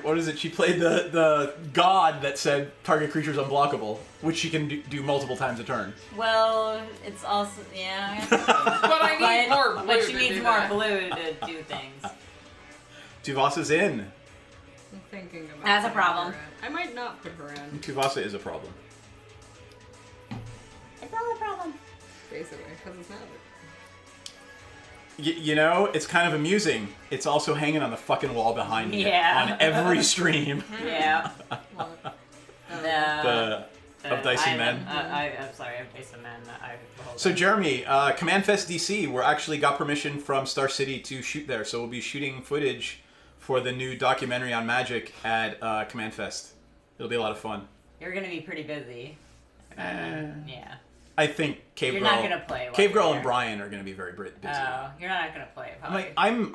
what is it? She played the god that said target creature's unblockable, which she can do multiple times a turn. Well, it's also yeah. But I need more blue. But she to needs do more that. blue to do things. Tuvasa's in. I'm thinking about That's a putting problem. her in. I might not put her in, Tuvasa is a problem. It's not a problem. basically, because it's magic. You know, it's kind of amusing. It's also hanging on the fucking wall behind me Yeah. on every stream. Yeah. What? Of Dicey Men. I'm sorry, of Dicey Men. So Jeremy, Command Fest DC, we actually got permission from Star City to shoot there, so we'll be shooting footage for the new documentary on Magic at Command Fest. It'll be a lot of fun. You're gonna be pretty busy. Yeah. I think Cave You're Girl, not gonna play. while Cave you're Girl there. and Brian are going to be very busy. Oh, you're not gonna play. Probably. I'm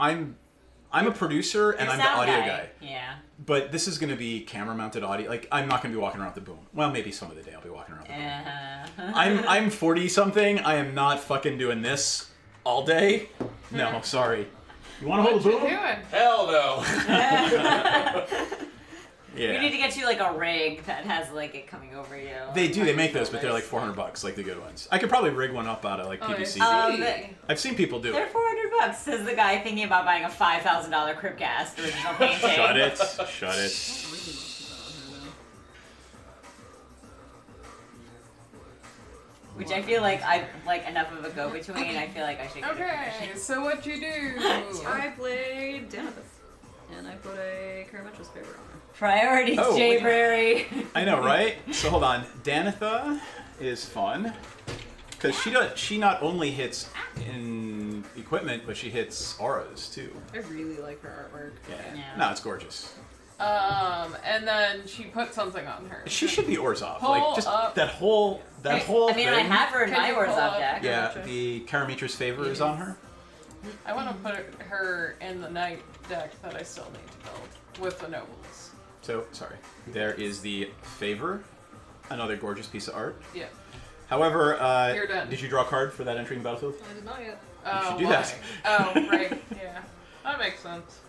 a producer and You're I'm the sound audio guy. Yeah. But this is going to be camera mounted audio. Like I'm not going to be walking around with the boom. Well, maybe some of the day I'll be walking around with the boom. I'm 40 something. I am not fucking doing this all day. No, sorry. You want to hold a What you boom? doing? Hell no. Yeah. You need to get you like a rig that has like it coming over you. They do. They make those, but they're like $400, like the good ones. I could probably rig one up out of like Oh, PVC. I've seen people do They're it. $400, says the guy thinking about buying a $5,000 Cryptcast original painting. Shut it. Shut it. Which I feel like I'm like enough of a go-between. I feel like I should get Okay, so what you do? I played Danithus, and I put a Karametra's favor on her. Priorities, Oh, Jay wait. Brary. I know, right? So hold on. Danitha is fun because she not only hits in equipment, but she hits auras too. I really like her artwork. Yeah. Yeah. No, it's gorgeous. And then she put something on her. She should be Orzhov. Pull Like just up. that whole I thing. mean, I have her in Can my you Wars pull up- deck. Yeah, the Karametra's favor is on her. I want to put her in the night deck that I still need to build with the nobles. So sorry. There is the favor, another gorgeous piece of art. Yeah. However, You're done. did you draw a card for that entry in Battlefield? I did not yet. Oh, should do why? that. Oh, right. Yeah. That makes sense.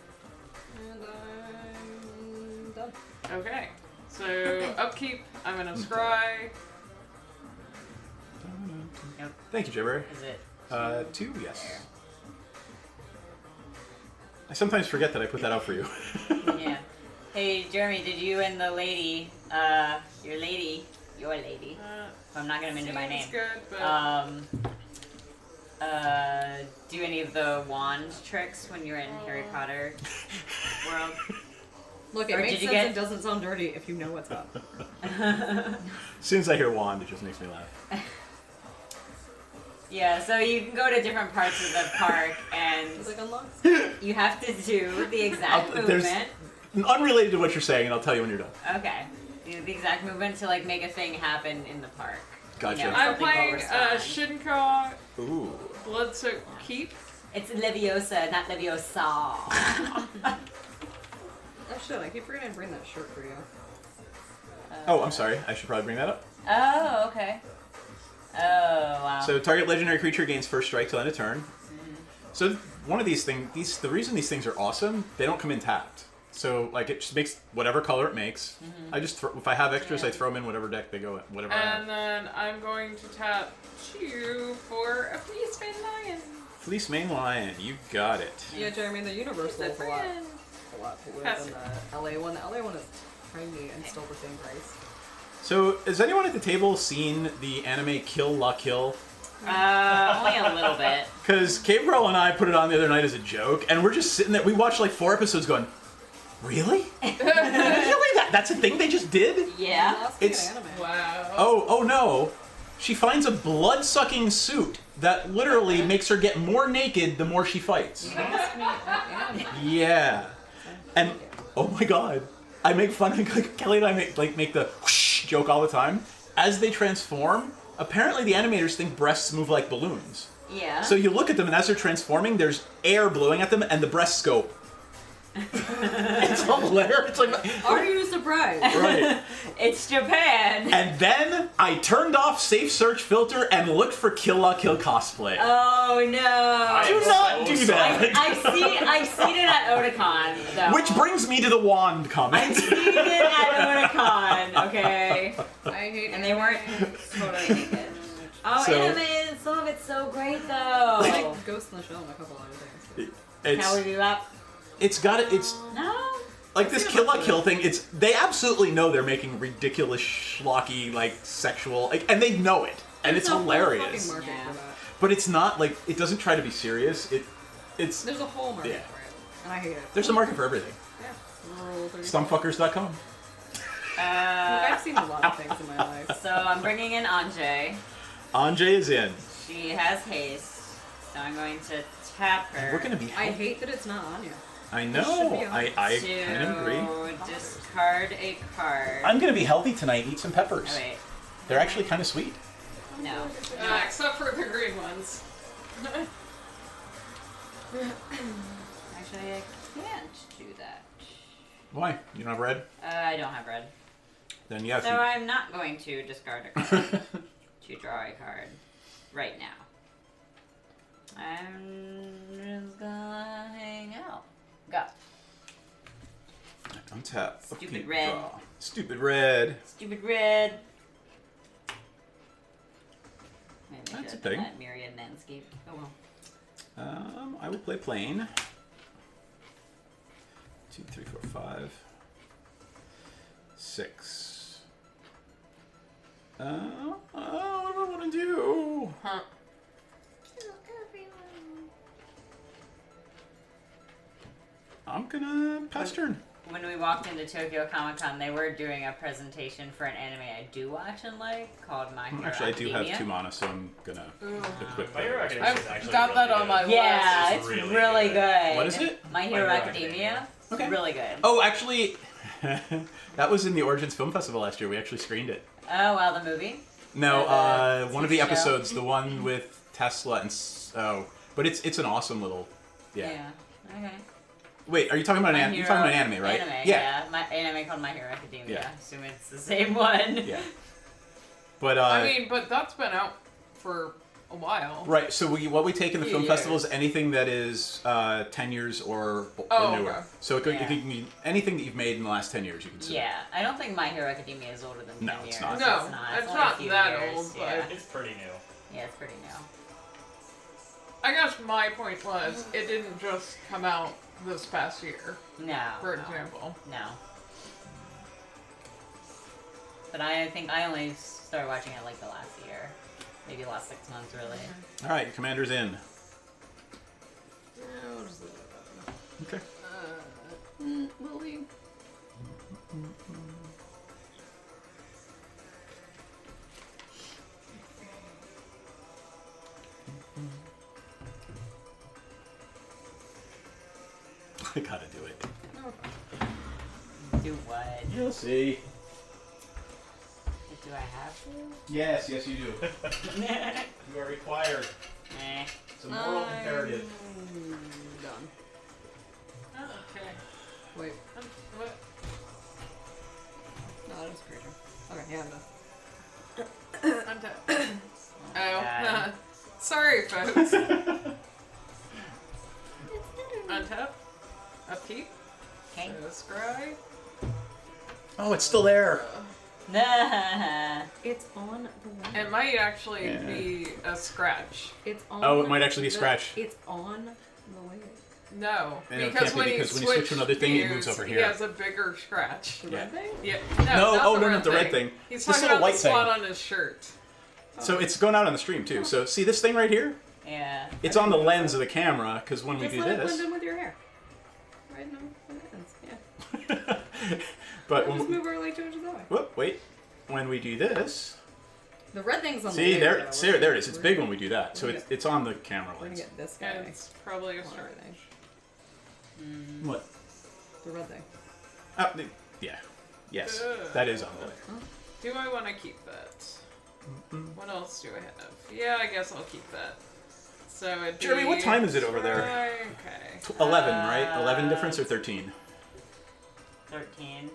And I'm done. Okay. So, upkeep, I'm gonna scry. Yep. Thank you, Jayberry. Is it? 2, yes. I sometimes forget that I put that out for you. Yeah. Hey, Jeremy, did you and the lady, your lady, I'm not gonna mention my name. Seems good, but Do any of the wand tricks when you're in Harry Potter world? Look, it Or makes did you sense get- and doesn't sound dirty if you know what's up. As soon as I hear wand, it just makes me laugh. Yeah, so you can go to different parts of the park and It's like unlocks. you have to do the exact There's- movement. Unrelated to what you're saying, and I'll tell you when you're done. Okay. Do the exact movement to like make a thing happen in the park. Gotcha. You know, I'm something will playing respond. Shinka Ooh. Bloodsoak Keep. It's Leviosa, not Leviosa. Oh shit, I keep forgetting to bring that shirt for you. Oh, I'm sorry. I should probably bring that up. Oh, okay. Oh, wow. So target legendary creature gains first strike till end of turn. So one of these things, the reason these things are awesome, they don't come in tapped. So like it just makes whatever color it makes. I just if I have extras, I throw them in whatever deck they go in, whatever I have. And then I'm going to tap 2 for a Fleece Mane Lion. Fleece Mane Lion, you got it. Yeah, Jeremy, the Universal is a lot Friend. cooler Pass than the LA one. The LA one is tiny and still the same price. So has anyone at the table seen the anime Kill La Kill? Only a little bit. Because Cave Girl and I put it on the other night as a joke, and we're just sitting there. We watched like 4 episodes going, really? Really? That's a thing they just did? Yeah. It's- anime. Wow. Oh no. She finds a blood-sucking suit that literally makes her get more naked the more she fights. Yeah. And, oh my god. I make fun of, like, Kelly and I make the whoosh joke all the time. As they transform, apparently the animators think breasts move like balloons. Yeah. So you look at them, and as they're transforming, there's air blowing at them, and the breasts go. It's hilarious. It's like, Are you surprised? right. It's Japan. And then I turned off safe search filter and looked for Kill La Kill cosplay. Oh no. Do not do that. I've seen it at Otakon, though. Which brings me to the wand I've comment. seen it at Otakon, okay? I hate And they weren't totally naked. Oh, So- anime, some of it's so great though. I like Ghost in the Shell and a couple other things. Cowboy It's Bebop? it's got it. It's No. like this Kill La Kill thing. It's they absolutely know they're making ridiculous schlocky like sexual like, and they know it, and it's There's a whole hilarious. fucking market Yeah. for that. But it's not like it doesn't try to be serious. It's There's a whole market Yeah. for it, and I hate it. there's a market for everything. Yeah. Rural 30. Stumpfuckers.com. Look, I've seen a lot of things in my life. So I'm bringing in Anjay. Anjay is in. She has haste, so I'm going to tap her. We're gonna be. I hate that it's not Anya. I should know. be on. I to kind of agree. discard a card. I'm gonna be healthy tonight. Eat some peppers. Oh, wait. They're actually kind of sweet. No. Except for the green ones. Actually, I can't do that. Why? You don't have red? I don't have red. Then yes. So I'm not going to discard a card to draw a card right now. I'm just gonna hang out. Go. Untap. Stupid Upkeep, red. draw. Stupid red. Stupid red. Maybe I That's should a have done thing. that Myriad Landscape. Oh well. I will play plain. 2, 3, 4, 5, 6. What do I want to do? Huh. I'm gonna pass turn. When we walked into Tokyo Comic Con, they were doing a presentation for an anime I do watch and like called My Hero Actually, I do Academia. have 2 mana, so I'm gonna equip My Hero that. Academia is I've actually got that really on good. my Yeah, It's it's really really good. good. What is it? My Hero Hero Academia. Academia. It's Okay. really good. Oh, actually, that was in the Origins Film Festival last year. We actually screened it. Oh, wow, the movie? No, The one of the TV show? episodes, the one with Tesla and but it's an awesome little, yeah. Okay. Wait, are you talking about My you're talking about an anime, right? Anime, yeah. My anime called My Hero Academia. Yeah. I assume it's the same one. Yeah. But I mean, but that's been out for a while. right. So what we take in the film Years. festival is anything that is 10 years or Oh, newer. okay. So it Yeah. can be anything that you've made in the last 10 years. You can submit. Yeah, I don't think My Hero Academia is older than 10 No, years. it's not. No, it's it's only not a few that years. old, but- Yeah. It's pretty new. Yeah, it's pretty new. I guess my point was, it didn't just come out this past year, No. for no, example. No. But I think I only started watching it like the last year. Maybe the last 6 months, really. All right, your commander's in. Yeah, we'll just leave it at Okay. that. Will we? I gotta do it. Do what? You'll see. Do I have to? Yes, yes, you do. You are required. Eh. It's a moral imperative. Done. Okay. Wait. What? No, that is a creature. Okay, yeah, I'm done. Untap. Oh. God. Sorry, folks. Untap. Upkeep. Okay. Scry. Oh, it's still there. It's on the way. It might actually Yeah. be a scratch. It's on. Oh, it might actually be a the- scratch. It's on the way. No, And it because can't be when because you when you switch to another thing, it views, moves over He here. has a bigger scratch. The Yeah. red thing? Yeah. No, not not the red thing. He's This talking little about white the spot thing. on his shirt. So it's going out on the stream too. So see this thing right here? Yeah. It's on the lens of the camera because when we Just do let it this. blend in with your hair. Right now, when it ends. Yeah. But Just when, move our light changes that way. whoop, wait. When we do this, The red thing's on the see layer, there, though. see, there it is. It's We're big gonna- when we do that. So we're it's on the camera We're gonna lens. get this guy. Yeah, it's probably a on start. everything. What? The red thing. Oh, yeah. Yes, that is on the layer. Do I want to keep that? What else do I have? Yeah, I guess I'll keep that. So it'd Jeremy, be... what time is it over there? Okay. 11, right? 11 difference or 13? 13.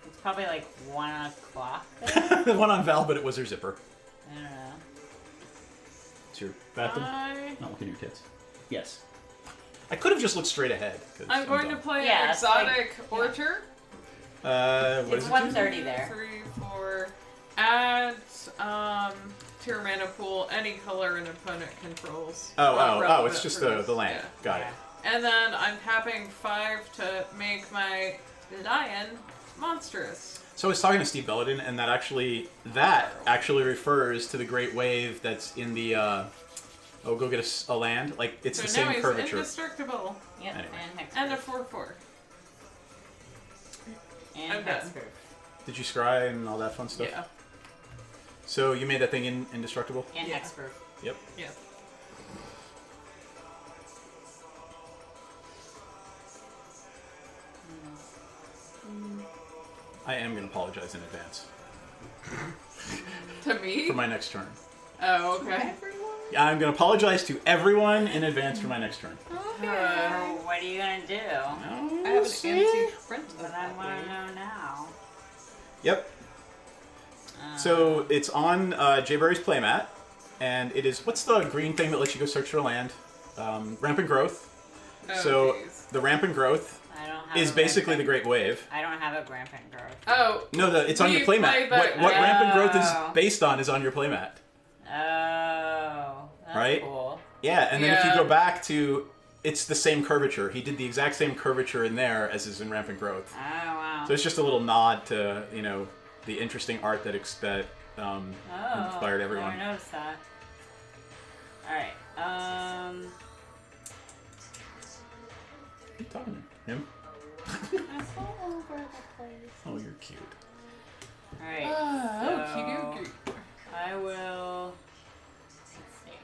It's probably like 1 o'clock. The one on Val, but it was her zipper. I don't know. It's your bathroom. Not looking at your tits. Yes. I could have just looked straight ahead. 'Cause I'm going to dumb. play Yeah, it's like- Exotic Orchard. What It's is it? 1:30 there. 3, 4. Add to your mana pool any color an opponent controls. Oh, relevant it's just for this. the land. Yeah. Got it. And then I'm tapping 5 to make my lion monstrous. So I was talking to Steve Belladin, and that actually refers to the Great Wave that's in the. Go get a land. Like it's So the now same he's curvature. indestructible. Yep, Anyway. and hex. And a 4/4. And I'm hex done. proof. Did you scry and all that fun stuff? Yeah. So you made that thing indestructible? And Yeah. hex proof. Yep. Yeah. I am going to apologize in advance To me? for my next turn. Oh, okay. Yeah, I'm going to apologize to everyone in advance for my next turn. So what are you gonna do? Oh, I have an see? antique print of But I that want to wave. know now. Yep. So it's on Jayberry's playmat, and it is what's the green thing that lets you go search for land? Rampant growth. Oh, So geez. the rampant growth I don't have is a basically the rampant- Great Wave. I don't have a rampant growth. Oh, No, it's on your We playmat. played that- What rampant growth is Oh. based on is on your playmat. Oh, that's Right? cool. Yeah, and then if you Yeah. go back to, it's the same curvature. He did the exact same curvature in there as is in rampant growth. Oh wow. So it's just a little nod to the interesting art that inspired Oh, everyone. never noticed that. All right. Who you talking to? Him? That's all over the place. Oh, you're cute. All right. oh, so cute. I will. Let's see.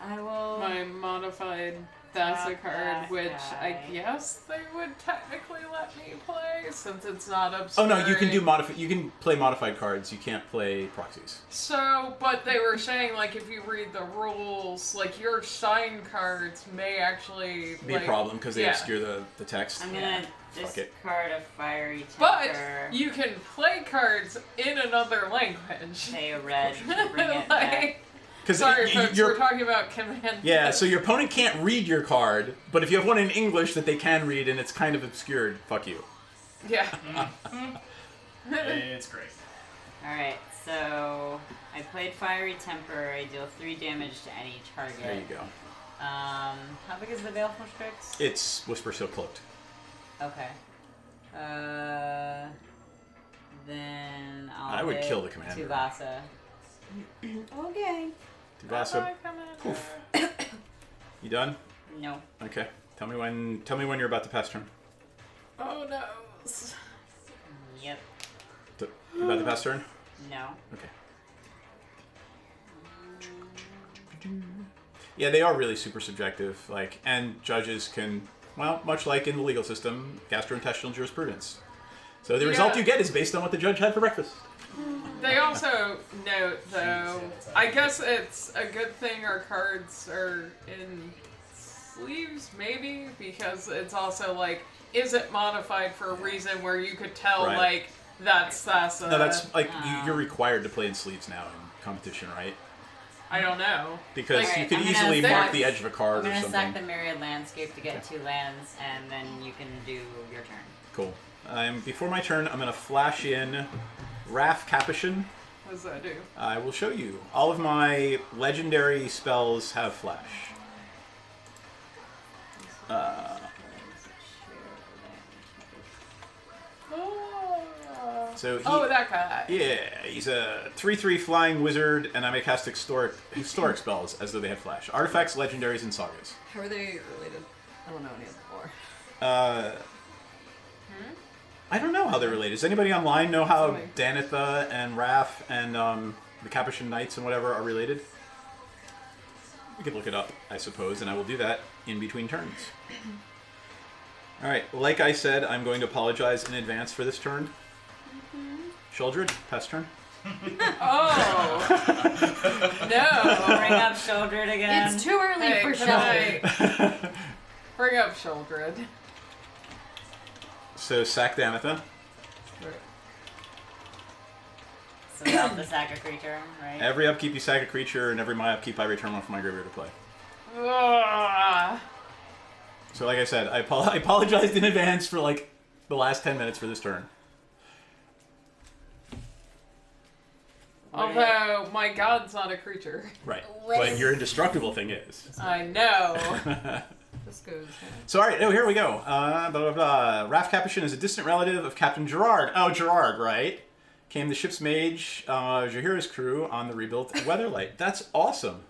I will. My modified Tap Thassa card, that which I guy. guess they would technically let me play since it's not Oh obscuring. no, you can do you can play modified cards. You can't play proxies. So, but they were saying, like, if you read the rules, like, your shine cards may actually Be like, a problem because they yeah. obscure the text. I'm gonna Fuck it. discard a fiery But temper. you can play cards in another language. Pay a red to bring it back. like, Because sorry, folks, we're talking about command. yeah, so your opponent can't read your card, but if you have one in English that they can read and it's kind of obscured, fuck you. Yeah. It's great. Alright, so I played Fiery Temper. I deal 3 damage to any target. There you go. How big is the Baleful Strix? It's Whisper Still Cloaked. Okay. Then I I would hit kill the commander. Tuvasa. Okay. Tuvasa, Bye, Commander. poof. You done? No. Okay. Tell me when you're about to pass turn. Oh no. Yep. You about to pass turn? No. Okay. Yeah, they are really super subjective, and judges can, well, much like in the legal system, gastrointestinal jurisprudence. So the result Yeah. you get is based on what the judge had for breakfast. They also note, though, I guess it's a good thing our cards are in sleeves, maybe, because it's also like, is it modified for a reason where you could tell, Right. like, that's Thassa? No, that's like you're required to play in sleeves now in competition, right? I don't know. Because Alright, you could I'm gonna easily sack- mark the edge of a I'm card or gonna sack something. the Myriad Landscape to get 2 lands, and then you can do your turn. Cool. Before my turn, I'm going to flash in Wrath Capuchin. What does that do? I will show you. All of my legendary spells have flash. So he, that guy. yeah, he's a 3/3 flying wizard, and I may cast historic spells as though they had flash. Artifacts, legendaries, and sagas. How are they related? I don't know any of the lore. I don't know how they're related. Does anybody online know how Sorry. Danitha and Raph and the Capuchin Knights and whatever are related? We could look it up, I suppose, and I will do that in between turns. All right, like I said, I'm going to apologize in advance for this turn. Sheldred, pass turn. Oh. No. Bring up Sheldred again. It's too early Hey, for can Sheldred. I bring up Sheldred? So sack Danitha. So without the sack a creature, right? Every upkeep you sack a creature, and every my upkeep I return one from my graveyard to play. Ugh. So like I said, I apologized in advance for like the last 10 minutes for this turn. Although my god's not a creature. Right. But your indestructible thing is. I know. This goes. So, alright, here we go. Blah, blah, blah. Raph Capuchin is a distant relative of Captain Gerard. Oh, Gerard, right? Came the ship's mage, Jaheira's crew on the rebuilt Weatherlight. That's awesome.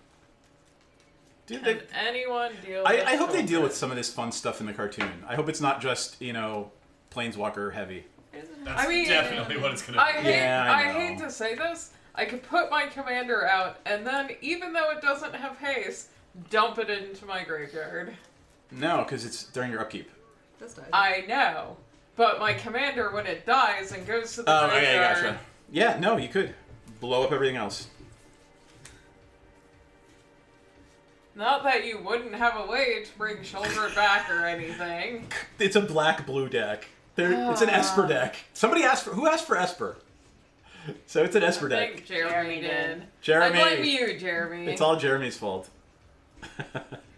Dude, Can anyone deal with I hope they deal Sheldred? with some of this fun stuff in the cartoon. I hope it's not just, Planeswalker heavy. That's I mean, definitely what it's gonna I be. hate, Yeah, I I know. hate to say this. I could put my commander out, and then, even though it doesn't have haste, dump it into my graveyard. No, because it's during your upkeep. This died. I know. But my commander, when it dies and goes to the Oh, graveyard... okay, gotcha. Yeah, no, you could. Blow up everything else. Not that you wouldn't have a way to bring Sheldred back or anything. It's a black-blue deck. It's an Esper deck. Somebody asked for... Who asked for Esper? So it's an Esper I deck. think Jeremy did. Jeremy. I blame you, Jeremy. It's all Jeremy's fault.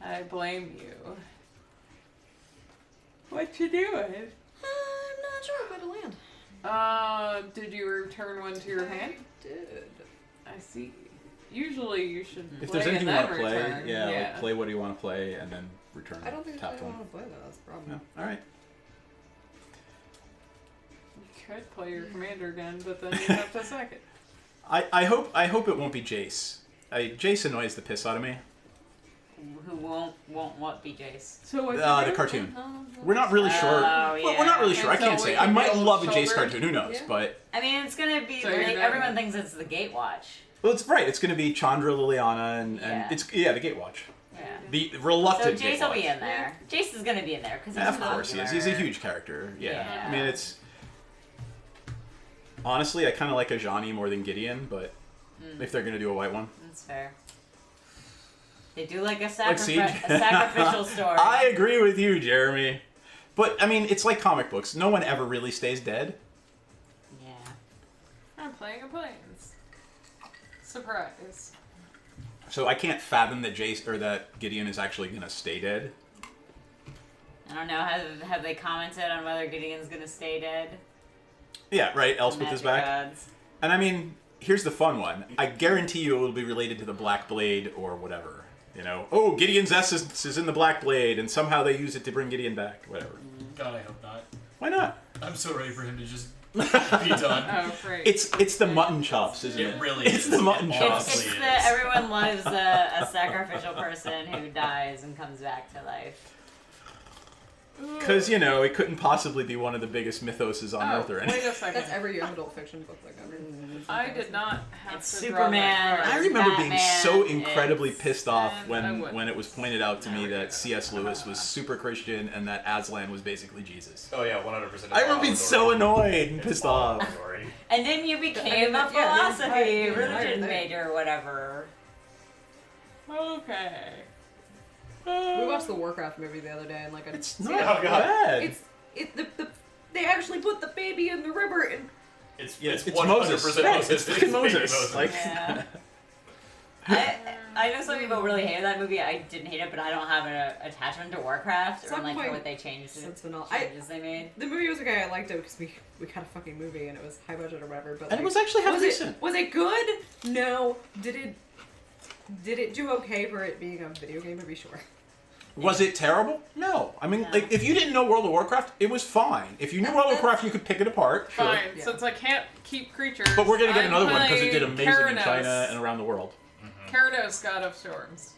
I blame you. What you doing? I'm not sure where to land. Did you return one to your hand? Did. I see. Usually you should If play there's anything you and want then to play, return. yeah, like play what do you want to play, and then return. I don't think tapped I one. want to play that. That's the problem. No. All right. You could play your commander again, but then you have to sack it. I hope it won't be Jace. Jace annoys the piss out of me. Who won't what be Jace? So what? The cartoon. We're not really sure. Oh, Well, we're not really sure. I And so can't say. we I might build love a Jace Sheldred? cartoon. Who knows? Yeah. But I mean, it's gonna be So you're like, not- everyone thinks it's the Gatewatch. well, it's right. It's going to be Chandra, Liliana, and Yeah. it's the Gatewatch. Yeah. The So reluctant Jace will Gatewatch. be in there. Jace is gonna be in there because he's Of course he is. He's a popular. huge character. Yeah. Yeah. I mean, it's honestly, I kind of like Ajani more than Gideon, but if they're going to do a white one. That's fair. They do like a, Siege. a sacrificial story. I agree with you, Jeremy. But, I mean, it's like comic books. No one ever really stays dead. Yeah. I'm playing a planes. Surprise. So I can't fathom that Jace or that Gideon is actually going to stay dead. I don't know. Have they commented on whether Gideon's gonna stay dead? Yeah, right. Elspeth Magic is back. gods. And I mean, here's the fun one. I guarantee you it will be related to the Black Blade or whatever. Oh, Gideon's essence is in the Black Blade, and somehow they use it to bring Gideon back. Whatever. God, I hope not. Why not? I'm so ready for him to just be done. Oh, great. It's the mutton chops, isn't it? It really It's is. the mutton It chops. It's honestly the is. everyone loves a sacrificial person who dies and comes back to life. Because, it couldn't possibly be one of the biggest mythoses on Earth or wait anything. a second. That's every young adult fiction book like ever. I did not have It's to draw Superman. that I card. remember being Batman, so incredibly it's- pissed off I when wouldn't. it was pointed out to me Never that do. C.S. Lewis was super Christian and that Aslan was basically Jesus. Oh yeah, 100%. I remember being so annoyed and pissed off. And then you became a Yeah, yeah, philosophy, yeah, religion yeah. major, or whatever. Okay. We watched the Warcraft movie the other day, and like It's yeah, not Oh, God. bad. they actually put the baby in the river, and It's Yeah, it's it's 100% Moses. Right, Moses. it's baby fucking Moses. Like, Yeah. I know some people really hated that movie. I didn't hate it, but I don't have an attachment to Warcraft or Some like point what they changed. since vanilla. Changes they made. The movie was okay. I liked it because we got a fucking movie and it was high budget or whatever. But and it like, was actually half was decent. was it good? No. Did it do okay for it being a video game movie? Sure. Was it terrible? No. I mean, No. like, if you didn't know World of Warcraft, it was fine. If you knew World of Warcraft, you could pick it apart. Sure. Fine, Yeah. since I can't keep creatures. But we're gonna get I'm another one because it did playing amazing in Keranos. China and around the world. Keranos, God of Storms.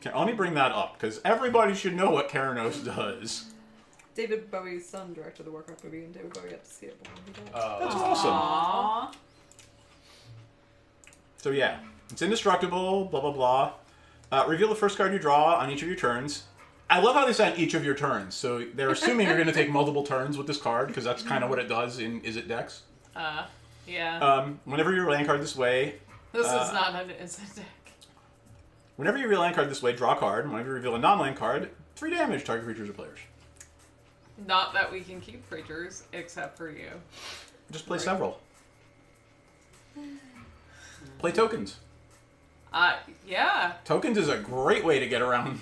Okay, let me bring that up because everybody should know what Keranos does. David Bowie's son directed the Warcraft movie, and David Bowie got to see it before he died. That's awesome. Aww. So yeah, it's indestructible. Blah blah blah. Reveal the first card you draw on each of your turns. I love how they said each of your turns. So they're assuming you're going to take multiple turns with this card because that's kind of what it does in Is It Decks. Yeah. Whenever you land card this way, This is not an Is It deck. whenever you reveal a land card this way, draw a card. And whenever you reveal a non-land card, 3 damage target creatures or players. Not that we can keep creatures, except for you. Just play several. Play tokens. Yeah. Tokens is a great way to get around.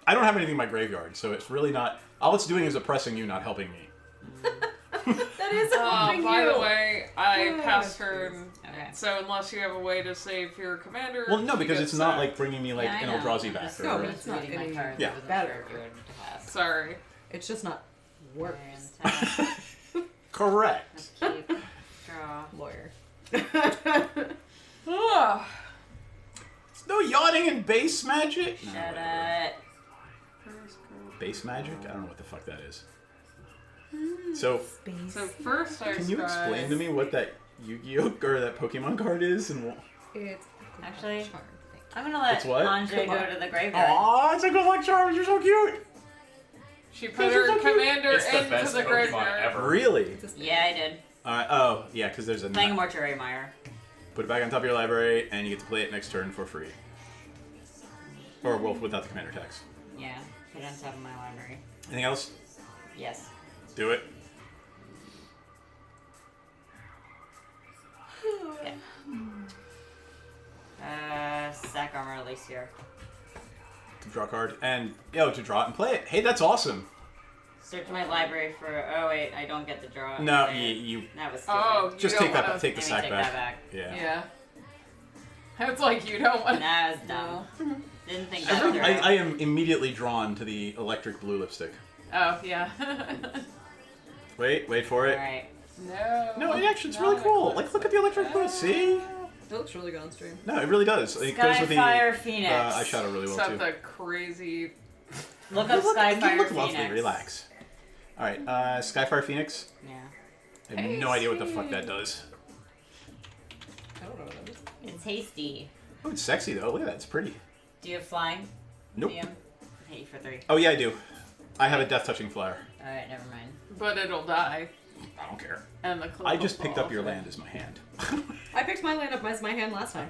I don't have anything in my graveyard, so it's really not. All it's doing is oppressing you, not helping me. That is helping By you. the way, I Oh, passed jeez. turn. Okay. So unless you have a way to save your commander, Well, no, you because get it's not sacked. like bringing me like Yeah, I an know. Eldrazi I'm back. just- Or, No, I'm but just it's not reading my any cards. Yeah. I wasn't better. sure if you would pass. Sorry. It's just not worse. correct. Keep, draw. Lawyer. Ugh. It's no yawning in base magic. No, Shut whatever. up. Base magic? I don't know what the fuck that is. So, So first I can you explain to me what that Yu-Gi-Oh or that Pokemon card is? And It's Actually, charm thing. I'm gonna let It's what? Andre Come go on. to the graveyard. Aw, it's a good luck charm. You're so cute. She put Those are her so cute. commander It's the into best the Pokemon graveyard. ever. Really? Yeah, I did. Oh, yeah, because there's a. Playing a Mortuary Mire. Put it back on top of your library, and you get to play it next turn for free. Or well, without the commander tax. Yeah, put it on top of my library. Anything else? Yes. Do it. Okay. Sack Armor Elysier. To draw a card, and to draw it and play it. Hey, that's awesome. Search my library for. Oh wait, I don't get to draw. No, Play it. you That was stupid. Oh, you just don't take that. wanna- Take the Let me sack take back. that back. Yeah. Yeah. It's like you don't want. That was dumb. Didn't think that I, through. I am immediately drawn to the electric blue lipstick. Oh yeah. Wait for it. Alright. No, it actually it's really cool. Like, look at the electric blue. See? It looks really good on stream. No, it really does. It goes with the Skyfire Phoenix. eyeshadow really well Except too. the crazy. Look up Skyfire look Phoenix. lovely. Relax. All right, Skyfire Phoenix. Yeah. I have no idea what the fuck that does. I don't know what that is. It's hasty. Oh, it's sexy though. Look at that. It's pretty. Do you have flying? Nope. DM? Hit you for 3. Oh yeah, I do. I have a death touching flyer. Alright, never mind. But it'll die. I don't care. And the clip I will just picked fall up your off. land as my hand. I picked my land up as my hand last time.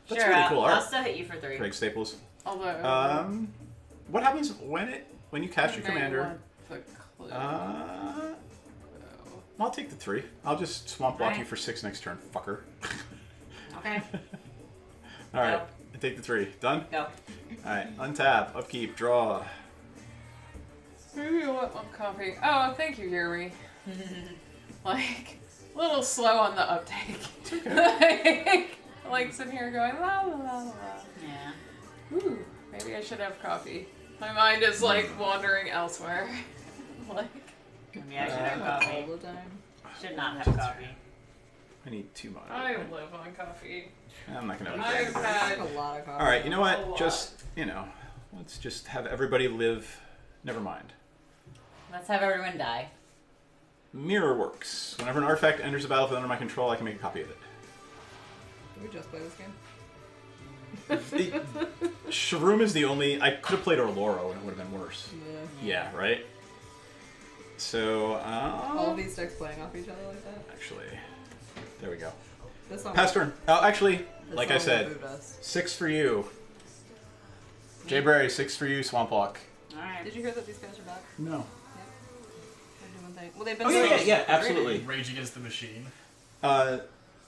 That's sure, really cool I'll art. still hit you for 3. Craig Staples. Although. What happens when you cast your I may commander? want the clip, Uh, though. I'll take the 3. I'll just swamp walk Alright. you for 6 next turn, fucker. Okay. All right, Go. I take the 3. Done. Go. All right, untap, upkeep, draw. Maybe you want one coffee. Oh, thank you, Jeremy. Like, a little slow on the uptake. It's okay. like sitting here going la la la la. Yeah. Ooh, maybe I should have coffee. My mind is like wandering elsewhere. like, Maybe I should have coffee. All the time. Should not have coffee. I need 2 mana. I live on coffee. I'm not gonna. I've I had. drink a lot of coffee. All right, you know A what? lot. Just let's just have everybody live. Never mind. Let's have everyone die. Mirror works. Whenever an artifact enters the battlefield under my control, I can make a copy of it. Did we just play this game? Shroom is the only. I could have played Orloro and it would have been worse. Yeah, right? So, All of these decks playing off each other like that. actually, there we go. This song. Pass turn. Oh, actually, this like song I will said, boot us. 6 for you. Jay Berry, 6 for you, Swamp Walk. Alright. Did you hear that these guys are back? No. They're doing things. Well, they've been. Oh, yeah, so- yeah, absolutely. Rage Against the Machine. Uh,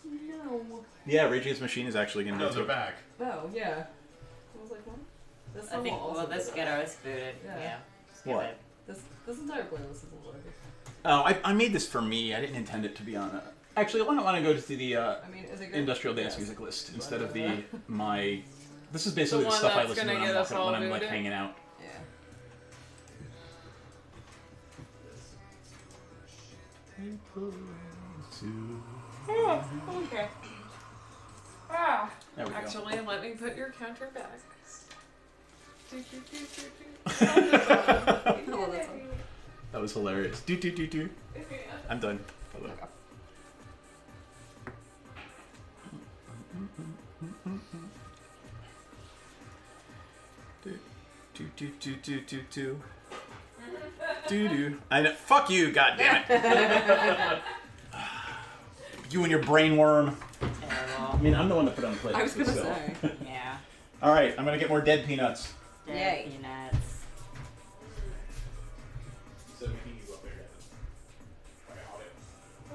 No. yeah, Rage Against the Machine is actually going to No, do they're it. back. Oh yeah. I was like, what? This I song think, will also well, this boot ghetto us. is booted. Yeah. Yeah. Skip What? it. This entire playlist isn't working. Oh, I made this for me. I didn't intend it to be on a... Actually, why not want to go to the I mean, is it good? industrial dance Yes. music list instead of the my This is basically the one stuff I that's listen to gonna when get us all I'm like mooded? hanging out. Yeah. Oh, okay. Ah. There we go. Actually, let me put your counter back. Do, do, do, do, do. I love that song. That was hilarious. Do. I'm done. Hello. Okay. Do. I know. Fuck you, goddammit. You and your brain worm. Terrible. I mean, I'm the one that put on the plate. I was gonna so. say. Yeah. All right, I'm gonna get more dead peanuts. Dead Yay. peanuts.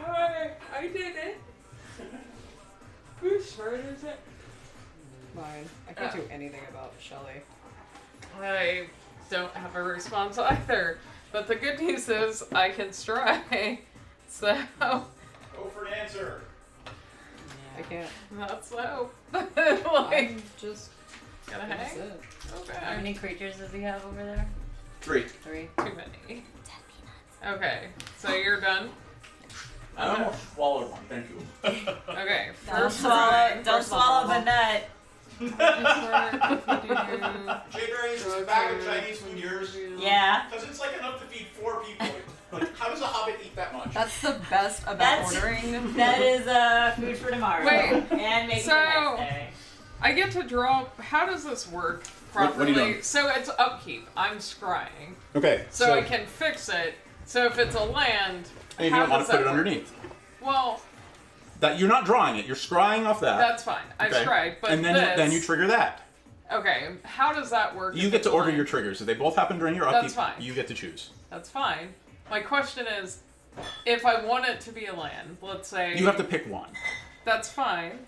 I did it. Whose turn is it? Mine. I can't do anything about Shelly. I don't have a response either. But the good news is I can stray. So Go for an answer. I can't. that's so. like, I'm just. gonna That's hang? it. How Okay. many creatures does he have over there? 3. 3. Too many. Okay, so you're done? I almost swallowed one. Thank you. Okay, Don't first swallow. try. Don't swallow the nut. Jayberry, is bag of Chinese food yours? Yeah. Because it's like enough to feed 4 people. Like, how does a hobbit eat that much? That's the best about That's- ordering. That is food for tomorrow. Wait, And maybe so- the next day. I get to draw. How does this work What are properly? you doing? So it's upkeep. I'm scrying. Okay, So I can fix it. So if it's a land, and you how don't want does to put that it work? underneath. Well, That you're not drawing it. You're scrying off that. that's fine. I okay. scryed, but and then this, then you trigger that. Okay, how does that work? You if get it's to a order land? your triggers. If they both happen during your upkeep, That's fine. you get to choose. That's fine. My question is, if I want it to be a land, let's say You have to pick one. That's fine.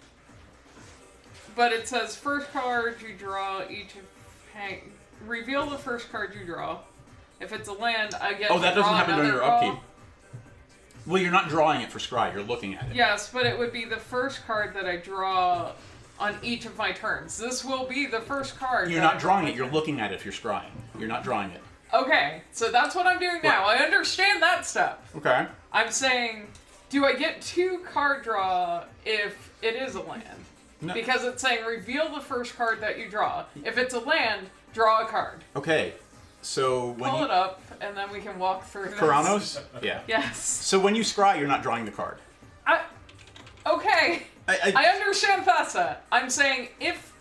But it says first card you draw each of reveal the first card you draw. If it's a land, I get Oh, to that doesn't draw happen during another your call. upkeep. Well, you're not drawing it for scry. You're looking at it. Yes, but it would be the first card that I draw on each of my turns. This will be the first card. You're that I not draw drawing my it. You're turn. looking at it if you're scrying. You're not drawing it. Okay, so that's what I'm doing now. I understand that stuff. Okay. I'm saying, do I get 2 card draw if it is a land? No. Because it's saying reveal the first card that you draw. If it's a land, draw a card. Okay. So when Pull you it up, and then we can walk through this. Karanos? Yeah. Yes. So when you scry, you're not drawing the card. Okay. I understand Thassa. I'm saying if.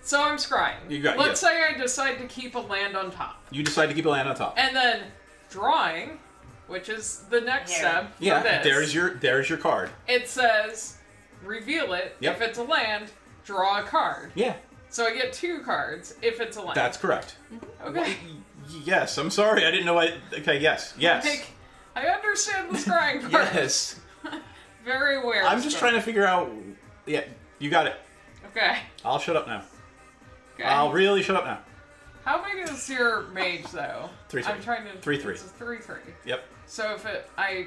So I'm scrying. You got- Let's say I decide to keep a land on top. You decide to keep a land on top. And then drawing, which is the next Here. step. For Yeah. this, There's your card. It says reveal it. Yep. If it's a land, draw a card. Yeah. So I get 2 cards if it's a land. That's correct. okay. Yes. I'm sorry. I didn't know. Okay. Yes. Yes. Like, I understand the scrying part. Yes. Very aware. I'm just trying to figure out. Yeah. You got it. Okay. I'll shut up now. Okay. I'll really shut up now. How big is your mage though? 3/3. I'm trying to 3/3. It's a 3/3. Yep. So if I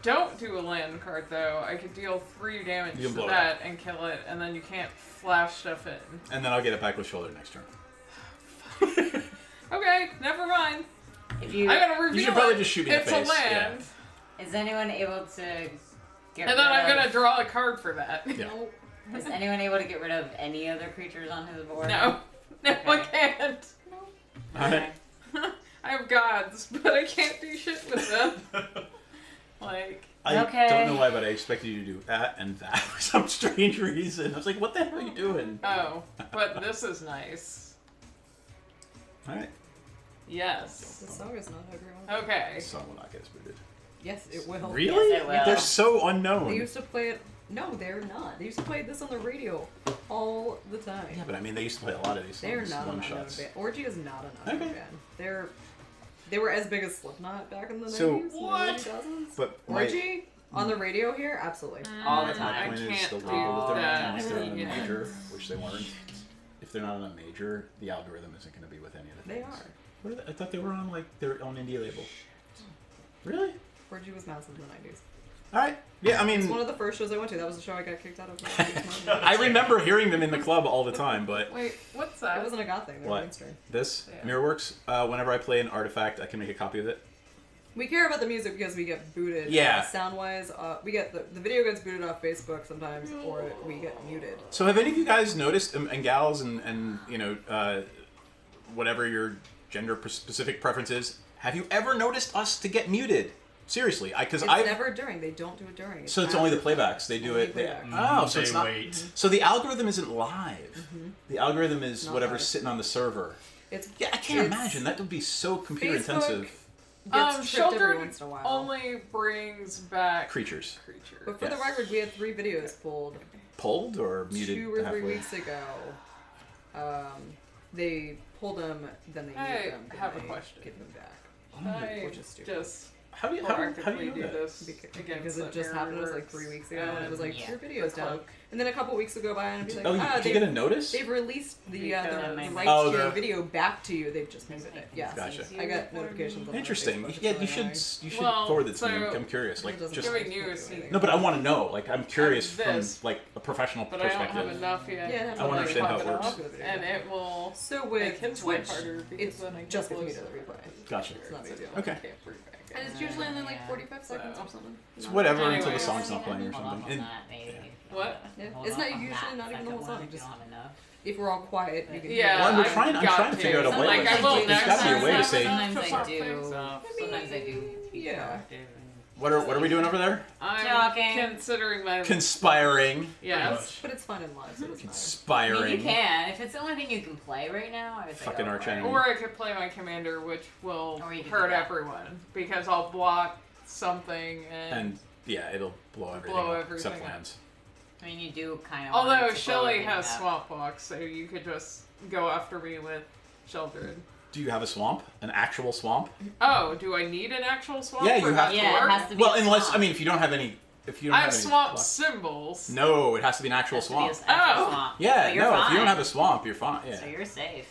don't do a land card though, I could deal 3 damage You can to blow it that and kill it, and then you can't flash stuff in. And then I'll get it back with shoulder next turn. Okay, never mind. If you I'm gonna reveal should probably it. just shoot me in the It's face, a land, is anyone able to get and then rid I'm of, gonna draw a card for that. Yeah. is anyone able to get rid of any other creatures on his board? No, no, I Okay. can't. Okay. I have gods, but I can't do shit with them. Like. I Okay. don't know why, but I expected you to do that and that for some strange reason. I was like, what the hell are you doing? Oh, but this is nice. Alright. Yes. The song is not everyone. Okay. This song will not get us booted. Yes, it will. Really? Yes, it will. They're so They unknown. used to play it. No, they're not. They used to play this on the radio all the time. Yeah, but I mean, they used to play a lot of these songs. They're not one an unknown shots. band. Orgy is not an unknown Okay. band. They were as big as Slipknot back in the 90s. So- and the What? early 2000s. But my Orgy on the radio here, absolutely. All the Mm, time. I point is can't the do label that they're that. on, if they're on a Yeah. major, which they weren't. If they're not on a major, the algorithm isn't going to be with any of the They things. are. What are they? I thought they were on like their own indie label. Really? Orgy was massive in the 90s. All right. Yeah, I It's mean, one of the first shows I went to. That was the show I got kicked out of. I remember hearing them in the club all the time, but Wait, what's It that? wasn't a goth thing. They were What? mainstream. this Yeah. Mirrorworks. Whenever I play an artifact, I can make a copy of it. We care about the music because we get booted. Yeah. Sound wise, we get the video gets booted off Facebook sometimes, or we get muted. So have any of you guys noticed, and gals, and you know, whatever your gender specific preference is, have you ever noticed us to get muted? Seriously, because It's I've never during. They don't do it during. so it's only the after. playbacks. They do Only it. They, playback. oh, so it's They not. wait. So the algorithm isn't live. Mm-hmm. The algorithm is Not whatever's live. sitting on the server. It's Yeah, I can't it's- imagine that would be so computer Facebook intensive. Gets tripped every Sheltered once in a while. only brings back Creatures creatures. But for the Yes. record, we had 3 videos pulled pulled or muted 2 or 3 halfway? weeks ago. They pulled them, then they I muted them. then have a they question. Give them back. I Which is stupid. just How do you proactively know do that? this Because it just happened. It was like 3 weeks ago. And it was like Yeah. your video's the down. cloak. And then a couple weeks go by and it'd be like, Oh, did you get a notice? they've released the Because- rights Oh, to your the- video back to you. They've just muted it. Yeah. Gotcha. I got notifications. On my Interesting. Facebook. It's Yeah, really you should annoying. Well, forward it to me. so- I'm curious. Like It doesn't just Giving do you a anything. sneak- no, but I want to know. Like I'm curious from this. like a professional but I don't have perspective. enough yet. Yeah, I wanna understand how it pop works. up, and it will So make with him swipe Twitch, harder because it's then I just can gonna be close the it. replay. Gotcha. It's not a big deal. Okay. Can't bring back And it's usually only like Yeah. 45 seconds or So- something. It's Not- whatever Anyway. until the song's not playing or Hold off something. on And that, maybe. What? Yeah. Hold It's off not on usually that not even the whole second song, one if just- you don't have enough. If we're all quiet, you can Yeah. Well, I'm I've trying to got figure out a way. Like, I will There's next gotta be a way to time say. enough Sometimes to I pop do. things up. Sometimes I do. Be Yeah. proactive and- what are we doing over there? I'm Talking. considering my Conspiring. yes. But it's fun and live, so it's fine. I mean, you Conspiring. can. If it's the only thing you can play right now, I would say Fucking go Arch for it. Enemy. Or I could play my commander, which will Or you could hurt do that. everyone because I'll block something And yeah, it'll blow everything Blow up except everything up. lands. I mean, you do kind of. Although Shelly has Swamp Walk, so you could just go after me with Sheldred. Do you have a swamp? An actual swamp? Oh, do I need an actual swamp? Yeah, for you that have to to. Yeah, it work? has to be. Well, a unless swamp. I mean, if you don't have any, if you don't I have have any swamp blocks. symbols. No, it has to be an actual Has to be a swamp. actual Oh. swamp. Yeah, So you're no. fine. If you don't have a swamp, you're fine. Yeah. So you're safe.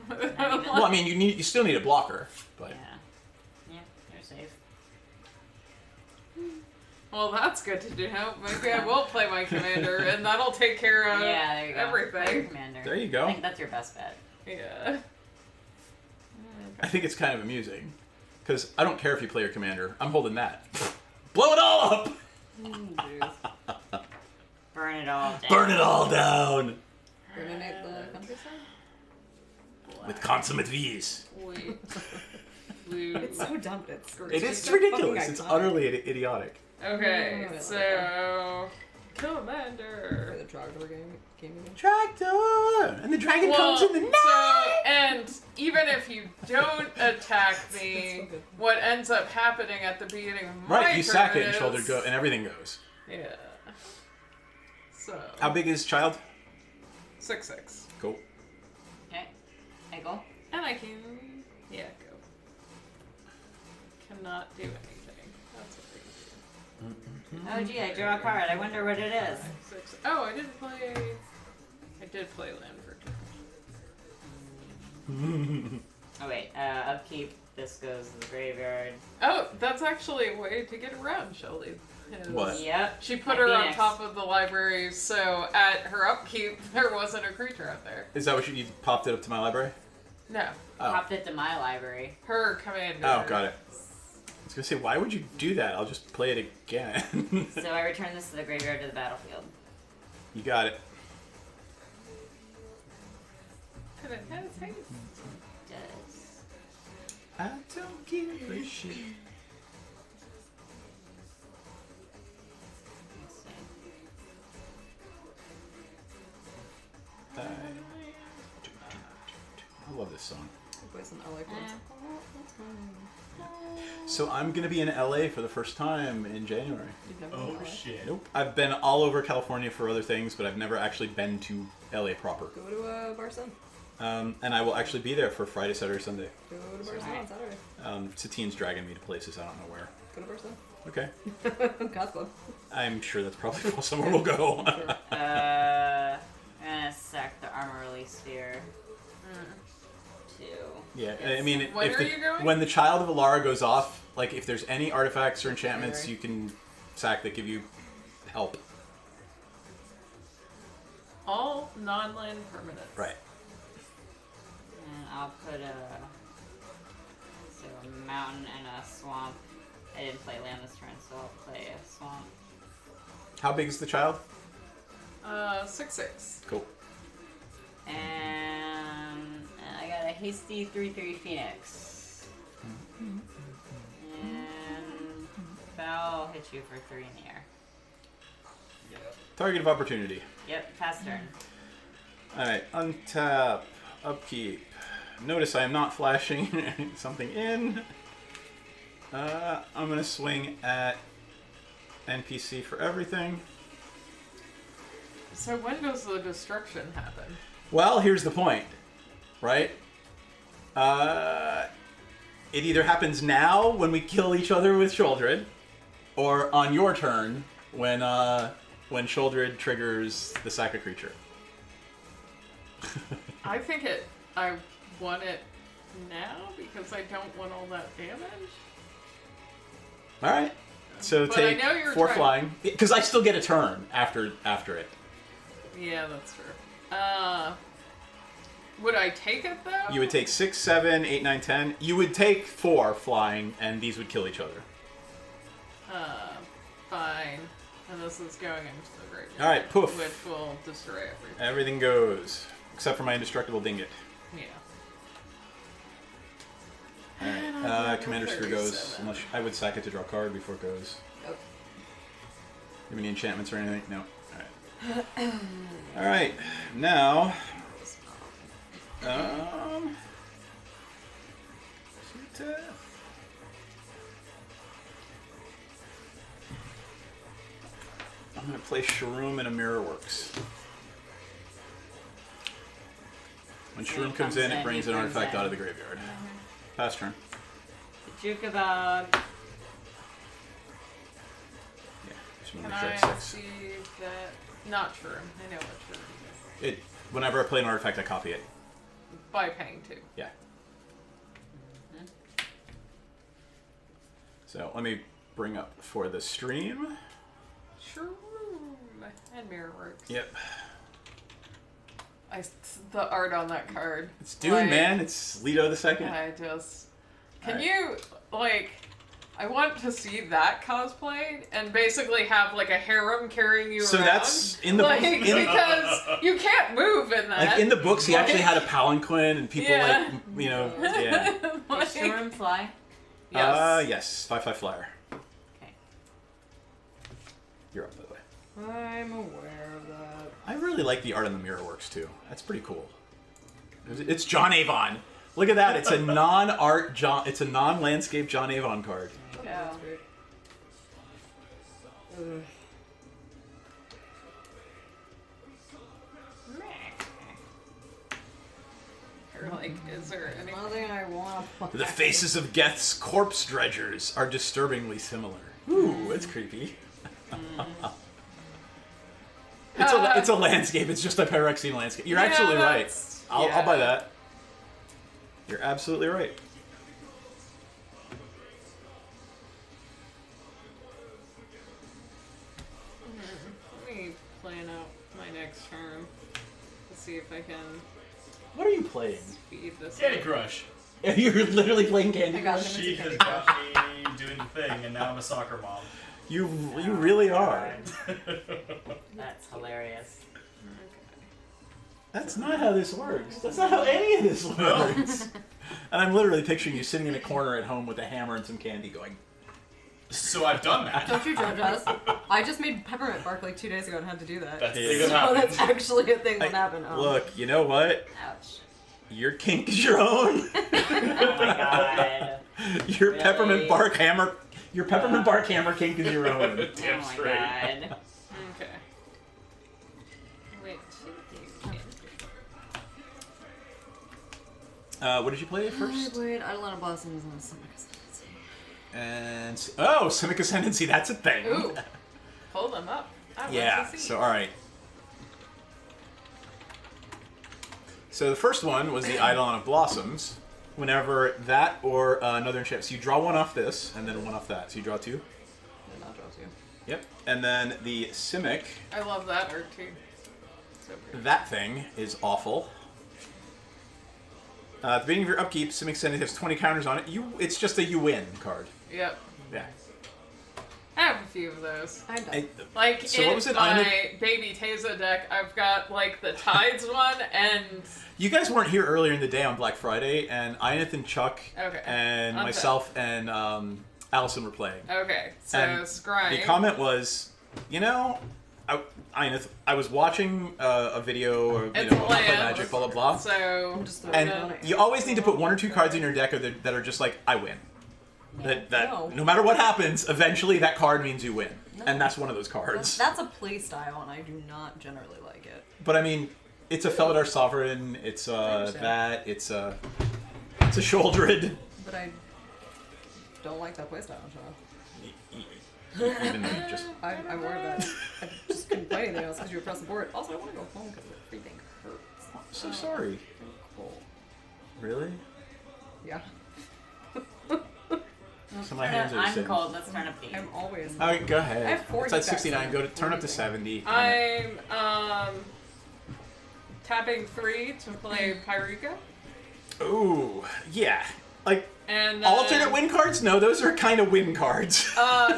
Well, I mean, you still need a blocker, but Yeah. Yeah, you're safe. Well, that's good to know. Maybe I will play my commander, and that'll take care of Yeah, there you go. Play your everything. commander. there you I go. think that's your best bet. Yeah. I think it's kind of amusing because I don't care if you play your commander. I'm holding that. Blow it all up. Jeez. Burn it all down. Burn it all down Eliminate the countryside? with consummate V's. Wait. Blue. It's so dumb, but it's It is so fucking ridiculous. It's iconic. utterly idiotic. Okay, Yeah. so For commander. the Trogdor game again. Tractor, and the dragon comes in the night. So, and even if you don't attack me, so good. what ends up happening at the beginning of my Right, you sack it turn and shoulder is- go, and everything goes. Yeah. So. How big is child? 6/6. Cool. Okay. I go. And I can. Yeah, go. Cannot do anything. That's what Oh gee, I drew a card. I wonder what it is. 6. Oh, I didn't play. I did play land for turn. Oh wait, upkeep. This goes to the graveyard. Oh, that's actually a way to get around Shelly. is What? Yep. She put My her on Phoenix. top of the library, so at her upkeep, there wasn't a creature out there. Is that what you popped it up to my library? No, Oh. Popped it to my library. her commander. Oh, got it. I was gonna say, why would you do that? I'll just play it again. So I return this to the graveyard to the battlefield. You got it. And it has haste. Does. I don't give a shit. Let's see. I love this song. Play some LA chords. So I'm gonna be in LA for the first time in January. You've never Oh been to shit. Nope. I've been all over California for other things, but I've never actually been to LA proper. Go to Barcelona. And I will actually be there for Friday, Saturday, Sunday. Go to Barcelona on Saturday. Satine's dragging me to places I don't know where. Go to Barcelona. Okay. Goth Club. I'm sure that's probably somewhere we'll go. Sure. I'm gonna sack the armor release sphere. Two. Yeah, I mean, When if are the, you going? when the Child of Alara goes off, like if there's any artifacts or enchantments, January. you can sack that give you help. All non-land permanents. Right. And I'll put a mountain and a swamp. I didn't play land this turn, so I'll play a swamp. How big is the child? 6/6. Cool. And I got a hasty 3/3 Phoenix. And Val hit you for 3 in the air. Target of opportunity. Yep, pass turn. Alright, untap, upkeep. Notice I am not flashing something in. I'm going to swing at NPC for everything. So when does the destruction happen? Well, here's the point, right? It either happens now when we kill each other with Sheoldred, or on your turn when Sheoldred triggers the sack a creature. I think I want it now because I don't want all that damage. All right. So But I take know you're 4 trying- flying because I still get a turn after it. Yeah, that's true. Would I take it though? You would take 6, 7, 8, 9, 10. You would take 4 flying, and these would kill each other. Fine. And this is going into the graveyard. All right, poof. Which will destroy everything. Everything goes except for my indestructible dinget. Yeah. All And right. I'm Commander Screw 37. goes. Unless I would sack it to draw a card before it goes. Nope. Have any enchantments or anything? No. All right. All right. Now. I'm gonna play Shroom and a Mirror Works. When Shroom comes in, it brings an artifact out of the graveyard. Pass turn. Jukabog. Yeah. Just Can wanna make sure I it's 6. see that? Not true. I know what true. It. Whenever I play an artifact, I copy it. By paying 2. Yeah. So let me bring up for the stream. Shroom and Mirrorworks. Yep. The art on that card. It's Dune, man. It's Leto the Second. I just. Can Alright. you, like. I want to see that cosplayed and basically have, like, a harem carrying you So around. that's in the like, in, because you can't move in that. like in the books. He actually had a palanquin, and people Yeah. like yeah. Does Shroom fly? Yes. Yes. 5/5 flyer. Okay. You're up, by the way. I'm aware of that. I really like the art on the Mirror Works too. That's pretty cool. It's John Avon. Look at that. It's a non-art John. It's a non-landscape John Avon card. Go. That's great. Ugh. Or, like, is there any. Nothing I want to The faces of Geth's corpse dredgers are disturbingly similar. Ooh, it's creepy. It's a landscape. It's just a Pyrexene landscape. You're Yeah, absolutely right. that's- I'll buy yeah. that. You're absolutely right. Let me plan out my next turn to see if I can What are you playing? speed this Candy up. Crush. You're literally playing Candy I got Crush. him. She has got me doing the thing, and now I'm a soccer mom. You really are. That's hilarious. That's not how this works. That's not how any of this works. And I'm literally picturing you sitting in a corner at home with a hammer and some candy going. So I've done that. Don't you judge us. I just made peppermint bark like 2 days ago and had to do that. That's the Yeah. thing that So happened. that's actually a thing that happened. Look, you know what? Ouch. Your kink is your own. Oh my god. Your Really? peppermint bark hammer. Your peppermint bark hammer kink is your own. Damn Oh my straight. god. Okay. Wait. What did you play first? Wait, Eidolon Blossoms on the Summer Ascendancy. And Simic Ascendancy. That's a thing. Ooh. Pull them up. I want Yeah. to see. So all right. So the first one was the Eidolon of Blossoms. Whenever that or another enchantment, so you draw one off this and then one off that. So you draw 2. Did not draw 2. Yep. And then the Simic, I love that art too. So pretty. that thing is awful. At the beginning of your upkeep, Simic Senate has 20 counters on it. It's just a you win card. Yep. Yeah. I have a few of those. I'm done. I- Like So in what was it? my baby Teza deck, I've got like the Tides one and You guys weren't here earlier in the day on Black Friday, and Ineth and Chuck Okay. and Okay. myself and Allison were playing. okay, so And Scrying. The comment was, Ineth, I was watching a video or It's how to play land. Magic, blah blah blah. So I'm just throwing And it on it. you always need to put one or two cards in your deck that are just like, I win. That No. no matter what happens, eventually that card means you win. And that's one of those cards. That's a play style, and I do not generally like it. But I mean, it's a Felidar Sovereign, it's understand. it's a Sholdred. But I don't like that play style, so Even though you just... I'm worried that I just couldn't play anything else because you were across the board. Also, I want to go home because everything hurts. I'm so sorry. Cool. Really? Yeah. So my hands are I'm sitting. cold. Let's turn up the. I'm always. Alright, go ahead. I have 40 It's at stacks 69. Go to on turn up to everything. 70. I'm tapping 3 to play Pyrika. Ooh, yeah. Like, And alternate win cards? No, those are kind of win cards.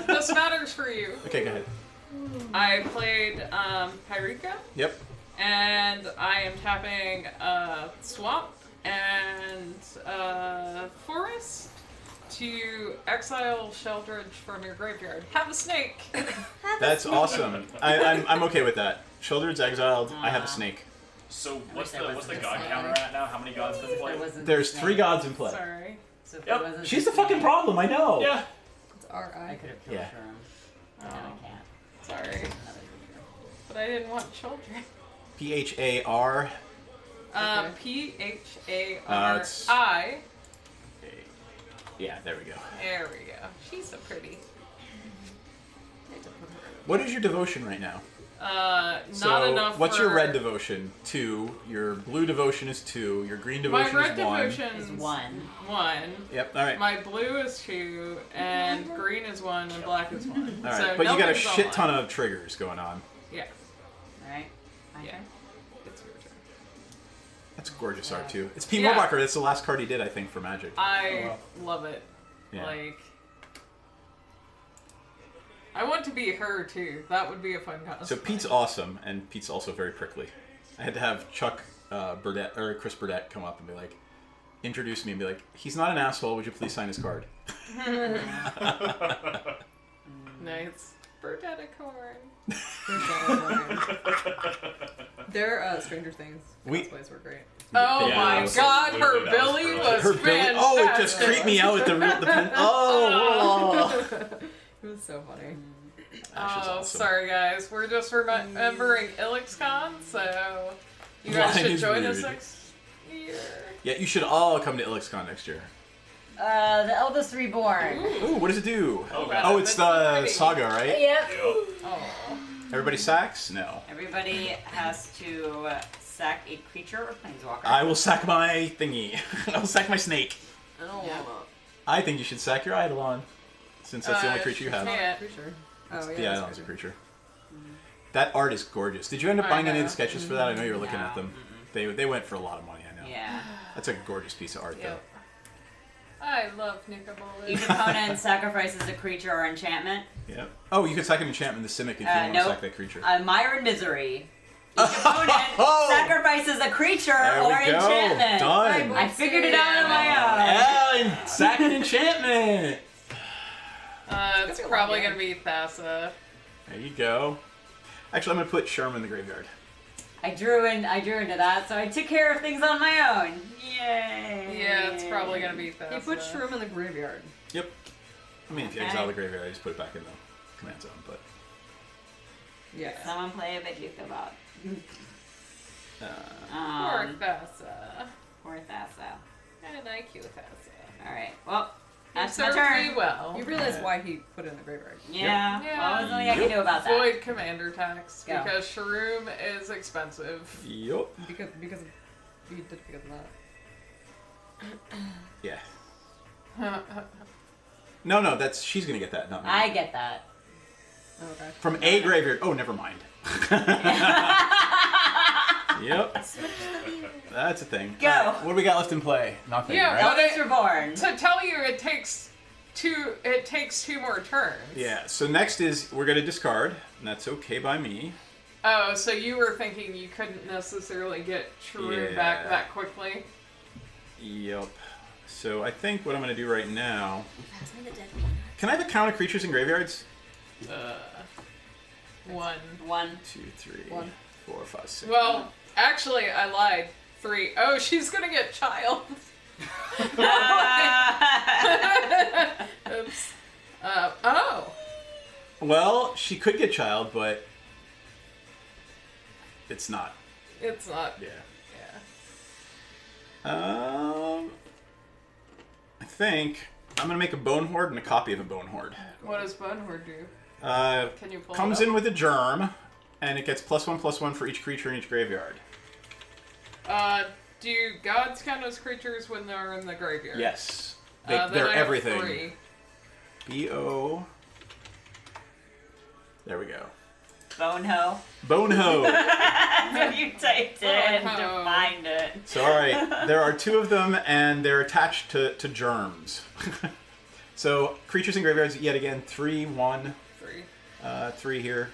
This matters for you. Okay, go ahead. I played Pyrika, Yep. and I am tapping Swamp and Forest to exile Sheldredge from your graveyard. Have a snake. That's awesome. I'm okay with that. Sheldred's exiled. I have a snake. So what's wish there the wasn't a god snake. counter at now? How many gods been played? There's 3 gods in play. Sorry. So if Yep. it wasn't She's the fucking problem, I know. Yeah. It's R I I. could have killed Yeah. Sherm. No, I can't. Sorry. Another But I didn't want children. P-H-A-R. Phari. Yeah, there we go. There we go. She's so pretty. What is your devotion right now? Not enough. What's for... your red devotion? 2. Your blue devotion is 2. Your green devotion My red is 1. devotion is 1. 1. Yep, alright. My blue is 2, and green is 1, and black is 1. Alright, So but you got a nothing's shit on ton mine. of triggers going on. Yeah. Alright. My Yeah. turn. It's your turn. That's gorgeous art too. It's Pete Yeah. Morbacher. That's the last card he did, I think, for Magic. I love it. Yeah. Like, I want to be her too. That would be a fun cosplay. So Pete's awesome, and Pete's also very prickly. I had to have Chuck Burdett or Chris Burdett come up and be like, introduce me and be like, he's not an asshole. Would you please sign his card? Nice. Burdetticorn. Their Stranger Things We- cosplays were great. Oh Yeah, my absolutely. god, her That was Billy brilliant. was Her Billy. fantastic. Oh, it just creeped me out with the pen. Oh. It was so funny. Ash is Oh, awesome. sorry guys. We're just remembering IllixCon, so you guys Mine should is join us rude. next year. Yeah, you should all come to IllixCon next year. The Eldest Reborn. Ooh, what does it do? Oh, God. Oh, it's the saga, right? Yep. Yep. Oh. Everybody sacks? No. Everybody has to sack a creature or planeswalker. I will sack my thingy. I will sack my snake. I don't Yeah. want I think you should sack your Eidolon, since that's the only creature you have. Yeah. a creature. Oh, The yeah. Eidolon's a creature. That art is gorgeous. Did you end up I buying any of the know. sketches for that? I know you were looking No. at them. They went for a lot of money, I know. Yeah. That's a gorgeous piece of art, Yep. I love Nika Each Bullet. opponent sacrifices a creature or enchantment. though. Yeah. Oh, you can sack an enchantment, the Simic, if you want nope. to sack that creature. Myron Misery. Each opponent sacrifices a creature There or we go. enchantment. Done. I figured it out on my own. Yeah, and sack an enchantment. It's probably gonna be Thassa. There you go. Actually, I'm gonna put Sherm in the graveyard. I drew into that, so I took care of things on my own. Yay! Yeah, it's probably gonna be Thassa. He put Shroom in the graveyard. Yep. I mean, if you Okay. exile the graveyard, I just put it back in the command zone. But Yeah. Someone play a Vegeta Poor Thassa. Poor Thassa. And I kill Thassa. Alright, well, You that's my served turn. me well. You realize why he put it in the graveyard. Yeah, Yep. well, there's nothing I can do about that. Void commander tax Go. because Shroom is expensive. yup. Because he did it because of that. Yeah. No, that's she's gonna get that, not me. I get that. Okay. From a graveyard. Oh, never mind. Yep. That's a thing. Go. Alright, what do we got left in play? Nothing, Yeah, right? well, Elders Reborn. To tell you, it takes two more turns. Yeah, so next is we're going to discard, and that's okay by me. Oh, so you were thinking you couldn't necessarily get Shrew back Yeah. that quickly? Yep. So I think what I'm going to do right now... Pass me the dead one. Can I have a count of creatures in graveyards? 1. 1. 2, 3, One. 4, 5, 6. Well, actually, I lied. 3. Oh, she's gonna get child. Oops. Oh. Well, she could get child, but it's not. It's not. Yeah. Yeah. I think I'm gonna make a Bone Horde and a copy of a Bone Horde. What does Bonehorde do? Can you pull Comes it up? in with a germ, and it gets +1/+1 for each creature in each graveyard. Do gods count as creatures when they're in the graveyard? Yes, Then they're I have everything. 3. B-O. There we go. Boneho. Boneho. So you typed it in to Boneho. find it. So all right, there are 2 of them, and they're attached to germs. So creatures in graveyards yet again 3, 1, 3. 3 here.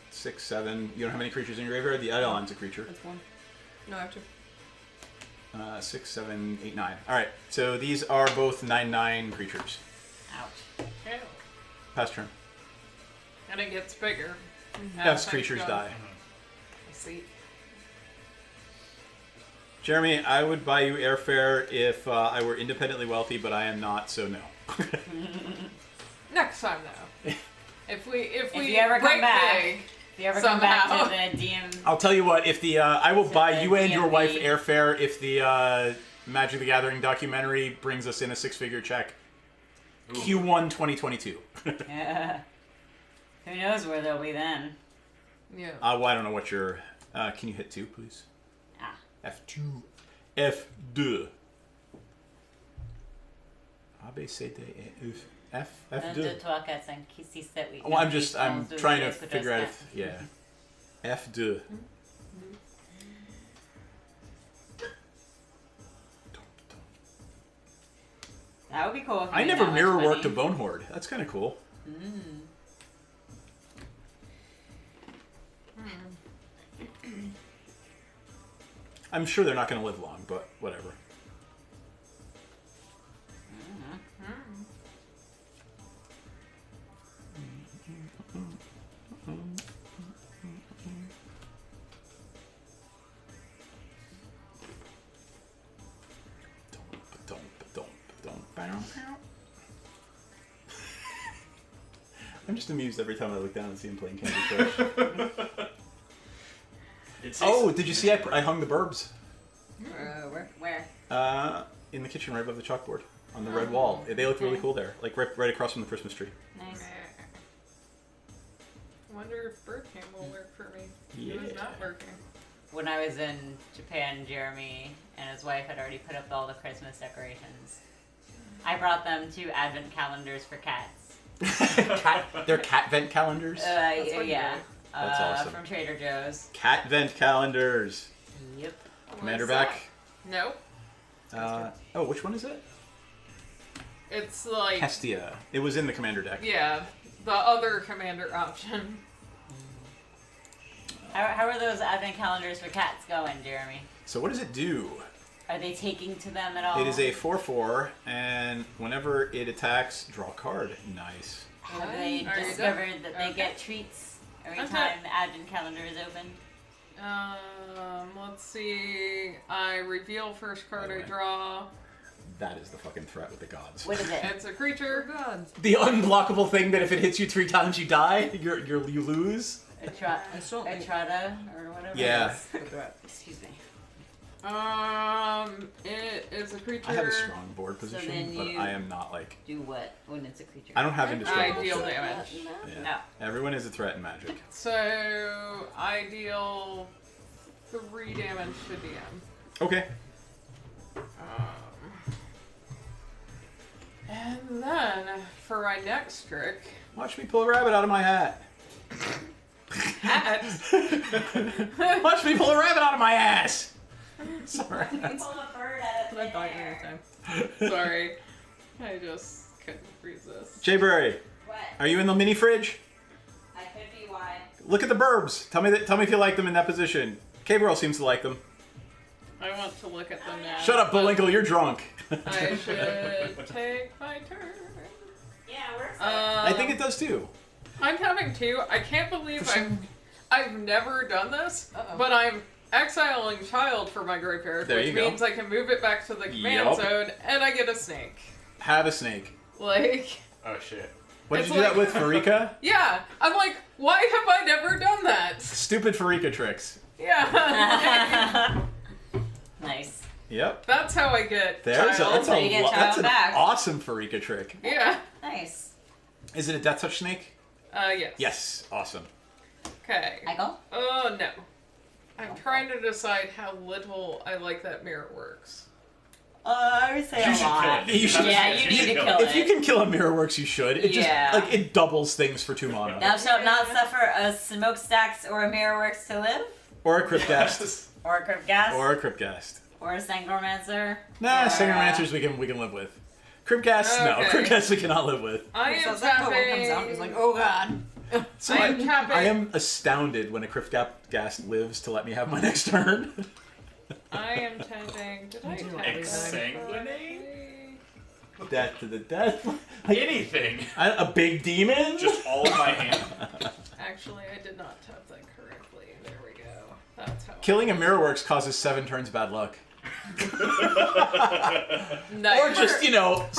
6, 7. You don't have any creatures in your graveyard. The Eidolon's a creature. That's 1. No, I have 2. 6, 7, 8, 9. All right. So these are both 9/9 creatures. Ouch. Ew. Pass turn. And it gets bigger. As creatures die. I see. Jeremy, I would buy you airfare if I were independently wealthy, but I am not, so no. Next time, though. If we you ever come break back. big, If you ever come back Somehow. to the DM, I'll tell you what. If the I will To buy the you and your DMV. wife airfare if the Magic the Gathering documentary brings us in a 6-figure check. Q1 2022. yeah. Who knows where they'll be then? yeah. Well, I don't know what your. Can you hit 2, please? Ah. F2. F2. AB, C, D, E, F. F2. Well, I'm trying to figure out if. Yeah. F2. That would be cool. If you I made never that much mirror money. worked a Bone Horde. That's kind of cool. I'm sure they're not going to live long, but whatever. I'm just amused every time I look down and see him playing Candy Crush. Oh, did you see I hung the burbs? Where? In the kitchen right above the chalkboard on the red wall. They look really cool there, like right across from the Christmas tree. Nice. I wonder if bird cam will work for me. It was Yeah. not working. When I was in Japan, Jeremy and his wife had already put up all the Christmas decorations. I brought them 2 advent calendars for cats. They're cat vent calendars. Yeah. That's awesome. From Trader Joe's. Cat vent calendars. Yep. Commander What's back. Nope. Oh, which one is it? It's like Hestia. It was in the commander deck. yeah, the other commander option. How are those advent calendars for cats going, Jeremy? So what does it do? Are they taking to them at all? It is a 4/4, and whenever it attacks, draw a card. Nice. Have they Are you discovered that they Okay. get treats every Okay. time the advent calendar is opened? Let's see. I reveal first card I Okay. draw. That is the fucking threat with the gods. What is it? It's a creature. God. The unblockable thing that if it hits you 3 times, you die. You lose. I still think- Etrata or whatever. Yeah. The threat. Excuse me. It is a creature. I have a strong board position, then but you- I am not like. Do what when it's a creature? I don't have I indestructible. deal so- damage. Yeah. No. Everyone is a threat in Magic. So I deal 3 damage to DM. Okay. And then, for my next trick... Watch me pull a rabbit out of my hat. Hat. Watch me pull a rabbit out of my ass. Sorry. Pull a bird out of I thought you were time. Sorry. I just couldn't resist. Jay Burry, What? are you in the mini fridge? I could be why. Look at the burbs. Tell me if you like them in that position. K-Burl seems to like them. I want to look at them now. Shut up, Bullwinkle. You're drunk. I should take my turn. Yeah, we're I think it does too. I'm having two. I can't believe I've never done this, Uh-oh. but I'm exiling child for my graveyard, There which you go. means I can move it back to the command Yup. zone, and I get a snake. Have a snake. Like, Oh shit. What did It's you do that like- with, Farika? yeah. I'm like, why have I never done that? Stupid Farika tricks. Yeah. nice. Yep. That's how I get There's child. that's, So you get that's child an back. awesome Farika trick. Yeah. Nice. Is it a Death Touch snake? Yes. Yes. Awesome. Okay. I go? Oh, no. I'm trying to decide how little I like that mirror works. I would say You a should lot. kill it. You should- Yeah, you need to kill If you it. can kill a Mirrorworks, you should. It Yeah. just it doubles things for 2 mana. Thou shalt not suffer a smokestacks or a mirrorworks to live, Or a Cryptghast. or a cryptghast, Or a Cryptghast. or a sangromancer. Nah, or, Sangromancers we can live with. Cryptghast, no. Okay. Cryptghast we cannot live with. I So am that one tapping. comes out and he's like, oh god. So I am tapping. I am astounded when a Cryptghast lives to let me have my next turn. I am tapping. Did I tap that? Exsanguinate? Death to the death. Like, Anything. a big demon? Just all in my hand. Actually, I did not tap that correctly. There we go. That's how. Killing a Mirrorworks causes 7 turns bad luck. Nice. Or just,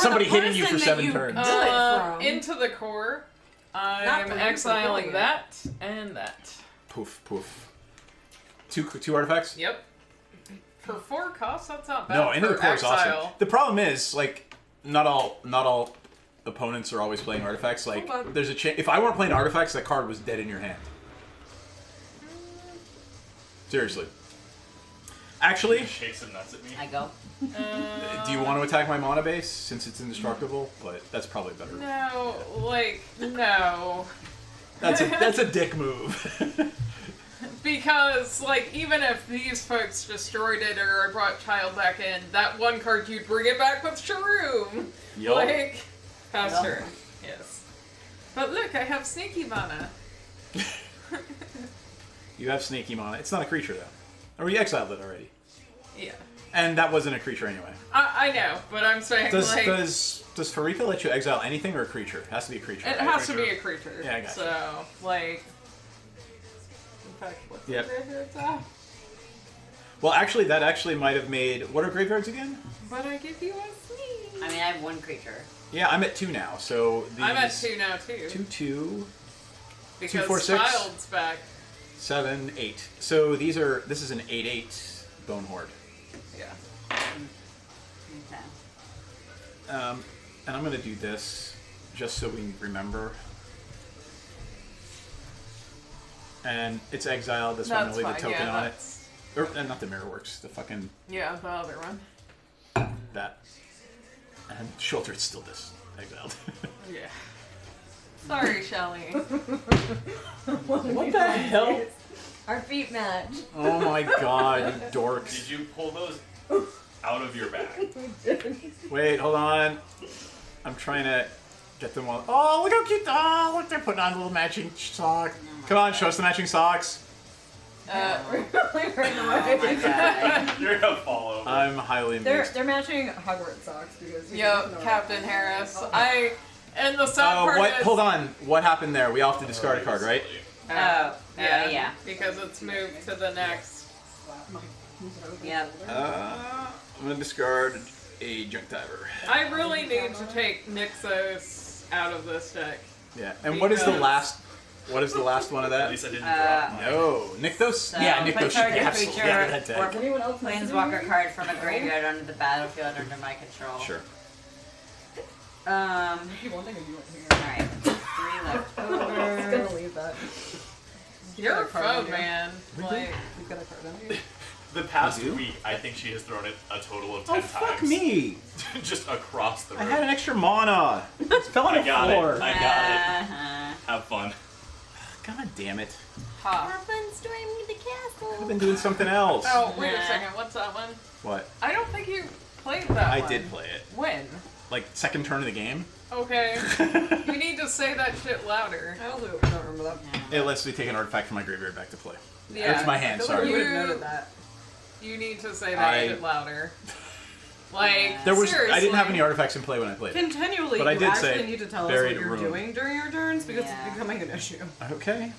somebody hitting you for person 7 that you- turns. from. Into the core. Not I'm for you, for exiling killing it. that and that. Poof, poof. Two artifacts? Yep. For 4 costs, that's not bad. No, Into the for Core is awesome. exile. The problem is, like, not all opponents are always playing artifacts. Like, Hold on. there's a chance. If I weren't playing artifacts, that card was dead in your hand. Seriously. Actually, Shake some nuts at me. I go. do you want to attack my mana base since it's indestructible? But that's probably better. No, no. That's a dick move. Because, even if these folks destroyed it or I brought Child back in, that one card you'd bring it back with Sharoom. Yup. Past Yup. turn. Yes. But look, I have Sneaky Mana. You have sneaky mana. It's not a creature though. Or you exiled it already. Yeah. And that wasn't a creature anyway. I know, but I'm saying, Does it Farika let you exile anything or a creature? It has to be a creature. right? has to be a creature. Yeah, I got you. So, in fact, what's Yep. the graveyard's at? Well, actually, that actually might have made. What are graveyards again? But I give you a sneak. I mean, I have one creature. Yeah, I'm at 2 now. So these I'm at 2 now, too. 2, because 4, 6. Child's back. 7, 8. So these are. This is an 8/8 Bone Horde. Yeah. Okay. And I'm gonna do this just so we remember. And it's exiled. This one, That's leave a fine, token yeah, on it. that's- Or not the Mirrorworks. The fucking Yeah, the other one. that. And Shelter, it's still exiled. Yeah. Sorry, Shelly. What the hell? Our feet match. Oh my god, you dorks. Did you pull those out of your bag? Wait, hold on. I'm trying to get them all. Oh, look how cute. Oh, look, they're putting on little matching socks. Come on, show us the matching socks. We're really right Oh my god. You're gonna fall over. I'm highly amused. They're matching Hogwarts socks because Yep, Captain Harris. And the sad part What? is... Hold on. What happened there? We all have to discard a card, right? Yeah. Because it's moved to the next. Yep. I'm gonna discard a Junk Diver. I really need to take Nixos out of this deck. Yeah. And what is the Because- last? What is the last one of At that? least I didn't drop mine. No, Nykthos. So Yeah, put Nykthos should target be absolutely creature out of that deck. or Anyone else want to do planeswalker it? card from a graveyard onto the battlefield under my control. Sure. You one thing or you want here? Alright. 3 left It's over. gonna leave that. You're a card phone, on you. man. Like, You've got a card on you. The past You do? week, I think she has thrown it a total of Oh 10 fuck times. me! Just across the I room. had an extra mana. It fell on I the got floor. it. I got it. Uh-huh. Have fun. God damn it. Ha. Have fun storming the castle. I've been doing something else. Oh, wait a Nah. second. What's that one? What? I don't think you played that I one. did play it. When? Like, second turn of the game. Okay. You need to say that shit louder. I also don't remember that. It lets me take an artifact from my graveyard back to play. Yeah. It's my hand, I feel like sorry. we would have You- noted that. You need to say that I- shit louder. Like, There was seriously. I didn't have any artifacts in play when I played. Continually, But I you did actually say need to tell us buried what you're room. doing during your turns because Yeah. it's becoming an issue. Okay.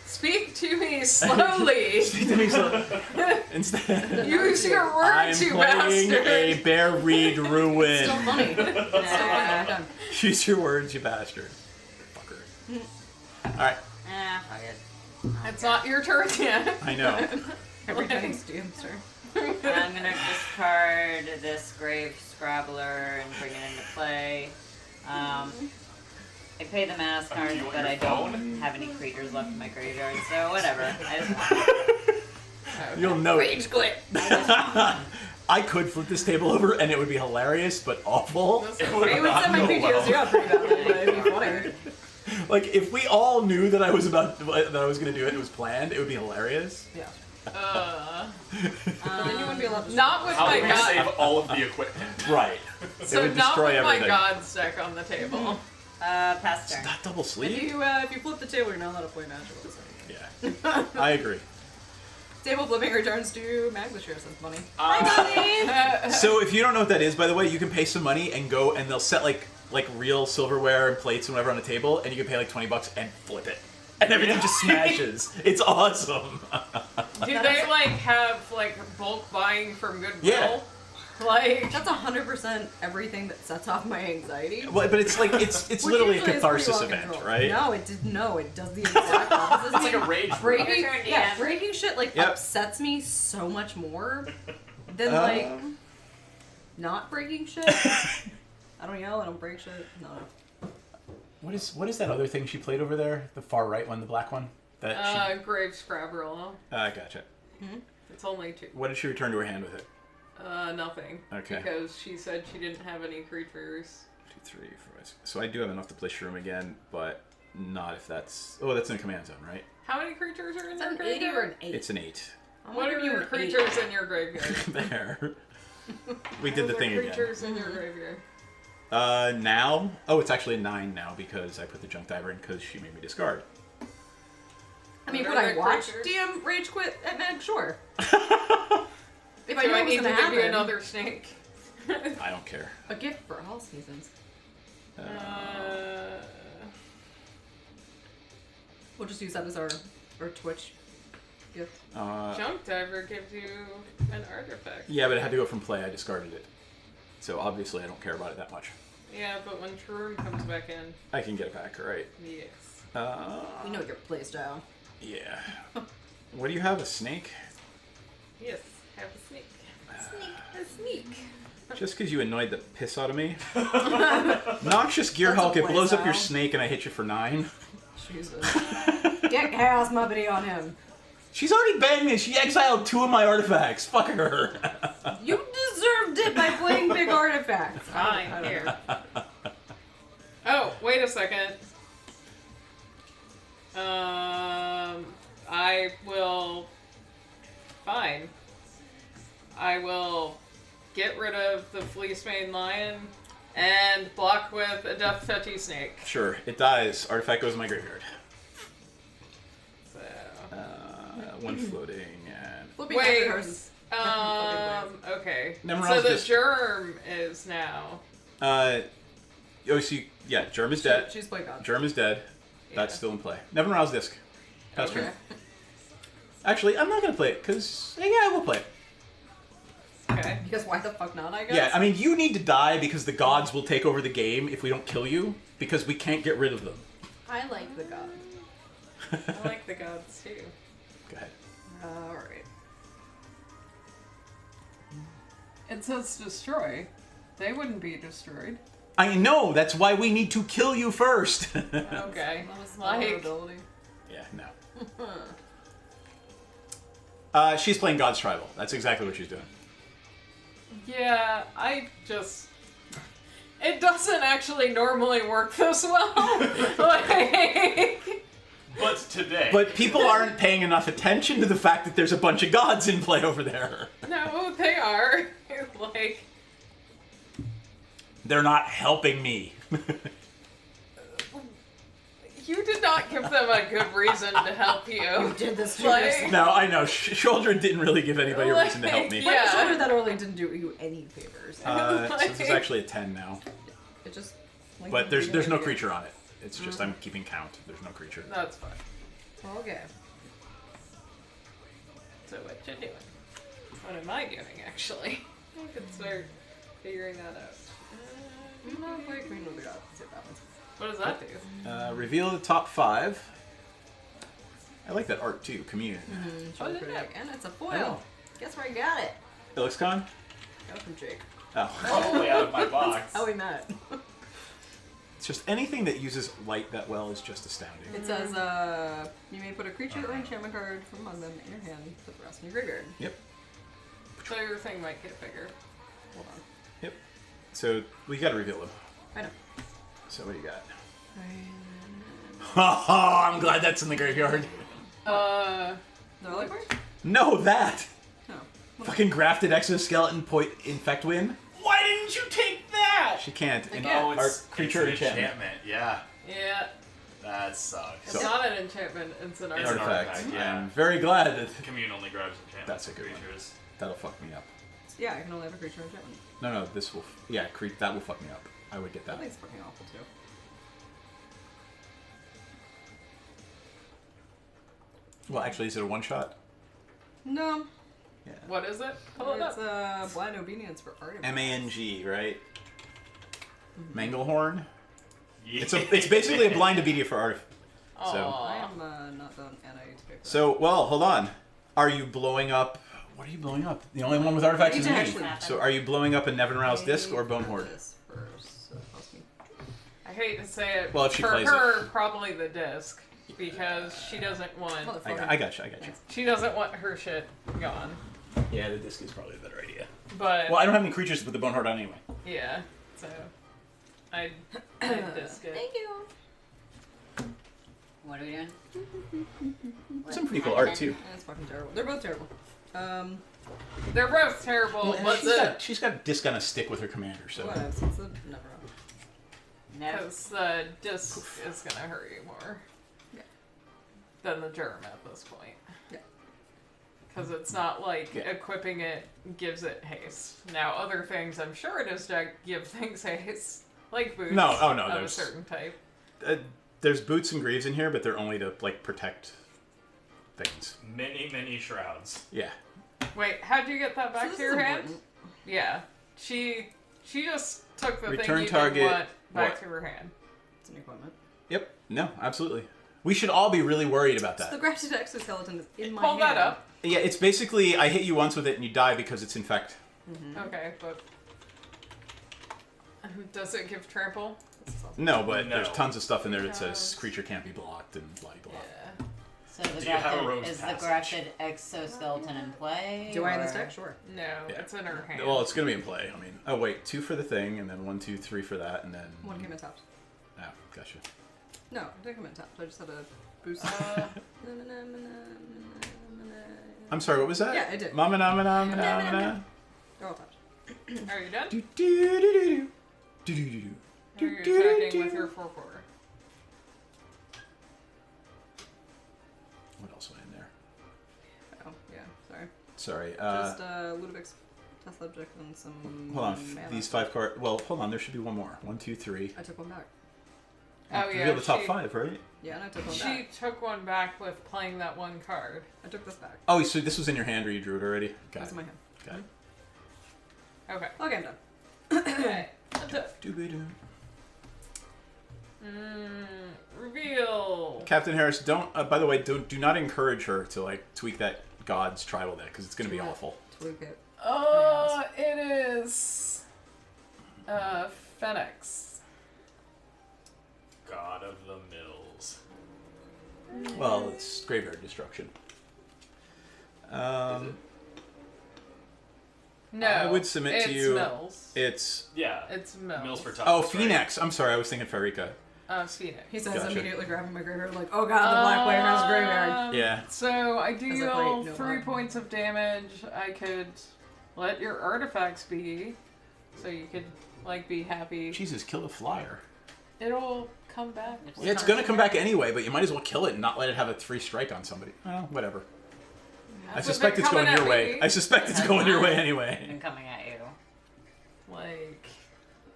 Speak to me slowly. Instead, Use your I'm words, you playing bastard. a Bear Reed Ruin. Still funny. Still funny every time. Use your words, you bastard. Fucker. Alright, Fuck it. It's not your turn yet. I know. Every time it's DM's turn. I'm gonna discard this Grave Scrabbler and bring it into play. I pay the mana card, you on but your I don't phone? have any creatures left in my graveyard, so whatever. You'll know it. Rage quit. I could flip this table over and it would be hilarious, but awful. It would send my PTSD up pretty badly, but it'd be funny. Like, if we all knew that I was gonna do it, it was planned, it would be hilarious. Yeah. Uh, But then you wouldn't be allowed to. not with How my do we save god. all of the equipment? Right. So it would not destroy with everything. my god's deck on the table. Pass It's turn. not double If sleeve? you flip the table, you're not allowed to play magical. So. Yeah. I agree. Table flipping returns to mag this year, so it's funny. So if you don't know what that is, by the way, you can pay some money and go and they'll set like real silverware and plates and whatever on a table, and you can pay like $20 and flip it. And everything just smashes. It's awesome. Do they like have like bulk buying from Goodwill? Yeah. Like That's 100% everything that sets off my anxiety. Well, but it's like it's Which literally a usually is catharsis pretty well event, controlled. right? No, it does the exact opposite. It's like a rage breaking, Your turn, yeah, DM. breaking shit like Yep. upsets me so much more than like not breaking shit. I don't yell. I don't break shit. No. What is that other thing she played over there? The far right one, the black one. That Grave Scrabble. gotcha. It's only 2. What did she return to her hand with it? Nothing. Okay. Because she said she didn't have any creatures. 2, 3, 4. So I do have enough to play Shroom again, but not if that's. Oh, that's in the command zone, right? How many creatures are in Is your that an 80 or graveyard? an 8? It's an 8. I'm What gonna are give you your an 8. creatures in your graveyard? There. We did the What thing are again. creatures in your graveyard? Now? Oh, it's actually a 9 now because I put the junk diver in because she made me discard. I mean, What would are I the watch creatures? DM Rage Quit at Mag? Sure. If I Do knew I it was need to gonna give happen. you another snake? I don't care. A gift for all seasons. We'll just use that as our Twitch gift. Junk Diver gives you an artifact. Yeah, but it had to go from play. I discarded it. So obviously I don't care about it that much. Yeah, but when Shroom comes back in, I can get it back, right? yes. We know your playstyle. Yeah. What do you have? A snake? Yes, have a snake. A sneak. Just because you annoyed the piss out of me. Noxious Gear Hulk, it blows up your playstyle. snake and I hit you for 9. Jesus. Get Chaos Muppety on him. She's already banged me. She exiled 2 of my artifacts. Fuck her. You deserved it by playing big artifacts. Fine, I don't here. know. Oh, wait a second. I will. Fine. I will get rid of the Fleecemane Lion and block with a Death Touchy Snake. Sure, it dies. Artifact goes in my graveyard. So. 1 floating and... Flipping Wait. Everhurst. Okay. Never So else the just- germ is now. Yeah, Germ is dead. She's played God. Germ is dead. That's Yeah. still in play. Never Rouse Disc. That's Okay. true. Actually, I'm not going to play it, because... Yeah, I will play it. Okay. Because why the fuck not, I guess? Yeah, I mean, you need to die because the gods will take over the game if we don't kill you, because we can't get rid of them. I like the God. I like the gods too. Go ahead. Alright. It says destroy. They wouldn't be destroyed. I know, that's why we need to kill you first. Okay. That was my Like, ability. Yeah, no. She's playing God's Tribal. That's exactly what she's doing. Yeah, it doesn't actually normally work this well. Like, But today. But people aren't paying enough attention to the fact that there's a bunch of gods in play over there. no, they are. Like, They're not helping me. you did not give them a good reason to help you. Did this to Like, yourself. No, I know. Children didn't really give anybody a reason to help me. Like, yeah. Shoulder that early didn't do you any favors. So this is actually a 10 now. It just. But there's no creature on it. It's just I'm keeping count. There's no creature. That's fine. Okay. So what you doing? What am I doing, actually? I could start figuring that out. No, wait, Queen of the Gods. Let's see what happens. What does that do? Reveal the top 5. I like that art too. Commune. It's Oh, really did pretty. it? And it's a I foil. know. Guess where I got it? Elixcon? Got it from Jake. Oh. All the way out of my box. Oh, we met. It's just anything that uses light that well is just astounding. It says, you may put a creature or enchantment card from among them in your hand, put the rest in your graveyard. Yep. So your thing might get bigger. Hold on. Yep. So we gotta reveal them. I know. So what do you got? Ha I'm glad that's in the graveyard. Uh, No, like where? No, that! No. Fucking grafted exoskeleton infect win. Why didn't you take that? She can't. And Oh, our it's creature it's an enchantment. Yeah, yeah. that sucks. It's not an enchantment, it's an It's an artifact. Artifact. yeah. I'm very glad that Commune only grabs enchantment That's a good one. creatures. that'll fuck me up. Yeah, I can only have a creature or enchantment. No, this will. Yeah, that will fuck me up. I would get That that. thing's fucking awful too. Well, actually, is it a one shot? No. Yeah. What is it? Pull it It's up. blind obedience for artifacts. MANG, right? Manglehorn. Yeah. It's basically a blind obedience for art. So Aw. I am not done, and I need to pay for that. so well, hold on. Are you blowing up? What are you blowing up? The only one with artifacts You is can me. actually- So are you blowing up a Nevinrow's disc or Bone Pay Horde? this first, so it costs me- I hate to say it. Well, if she for plays her, probably the disc. Because she doesn't want Motherfucker. I got you. she doesn't want her shit gone. Yeah, the disc is probably a better idea. But Well, I don't have any creatures to put the Bone Horde on anyway. yeah, so I disc it. Thank you. What are we doing? Some pretty cool art too. And it's fucking terrible. They're both terrible. They're both terrible. What's it? She's got a disc on a stick with her commander, so Whatever. It's never on. No. Because the disc is gonna hurt you more Yeah. than the germ at this point. Yeah. Because it's not like Yeah. equipping it gives it haste. Now, other things I'm sure it is to give things haste, like boots. No, oh no, of a there's certain type. there's boots and greaves in here, but they're only to like protect things. Many shrouds. Yeah. Wait, how'd you get that back this to is your hand? important. Yeah, she just took the Return thing you target, didn't want back what? to her hand. It's an equipment. Yep. No, absolutely. We should all be really worried about So the that. grafted exoskeleton is in my Pull hand. that up. Yeah, it's basically I hit you once with it and you die because it's infect. Okay, but does it give trample? This is awesome. No, but No. there's tons of stuff in there that says Because- creature can't be blocked and blah blah. Yeah. So the Do you have a grafted, rogue's is the passage? grafted exoskeleton in play? Do I in this or- deck? Sure. No, Yeah. it's in her hand. Well, it's gonna be in play. I mean, oh wait, 2 for the thing, and then 1, 2, 3 for that, and then. One came in tapped. Oh, gotcha. No, it didn't come in tapped. I just had a boost. I'm sorry. What was that? Yeah, it did. Mama na na na na na. They're all tapped. Are you done? Do do do do do do do do. Or you're attacking with your 4/4. What else went in there? Oh, yeah, sorry. Sorry. Just Ludovic's test subject and some. Hold on. mana. These 5 cards. Well, hold on. There should be one more. 1, 2, 3. I took one back. Oh You yeah. have the top she- 5, right? Yeah, and I took one She back. took one back with playing that one card. I took this back. Oh, so this was in your hand, or you drew it already? Got That's it. in my hand. Got it. Okay. Okay, I'm done. Okay. Doo-ba-doo. Reveal. Captain Harris, don't. By the way, do not encourage her to like tweak that God's tribal deck because it's going to be awful. Tweak it. It is. Phoenix. God of the Mills. Well, it's graveyard destruction. No, I would submit to it's you. Mills. It's Yeah. It's Mills. Mills for top. oh Phoenix. I'm sorry, I was thinking Farika. It's Phoenix. He says Gotcha. immediately grabbing my graveyard, like, oh god, the black player has a graveyard. Yeah. So I As a deal plate, no 3 harm. points of damage. I could let your artifacts be, so you could like be happy. Jesus, kill the flyer. It'll come back. Yeah, it's gonna come back anyway, but you might as well kill it and not let it have a 3 strike on somebody. Well, whatever. I That's suspect what it's they're going your coming at way. me. I suspect it's going your way anyway. Been coming at you. Like,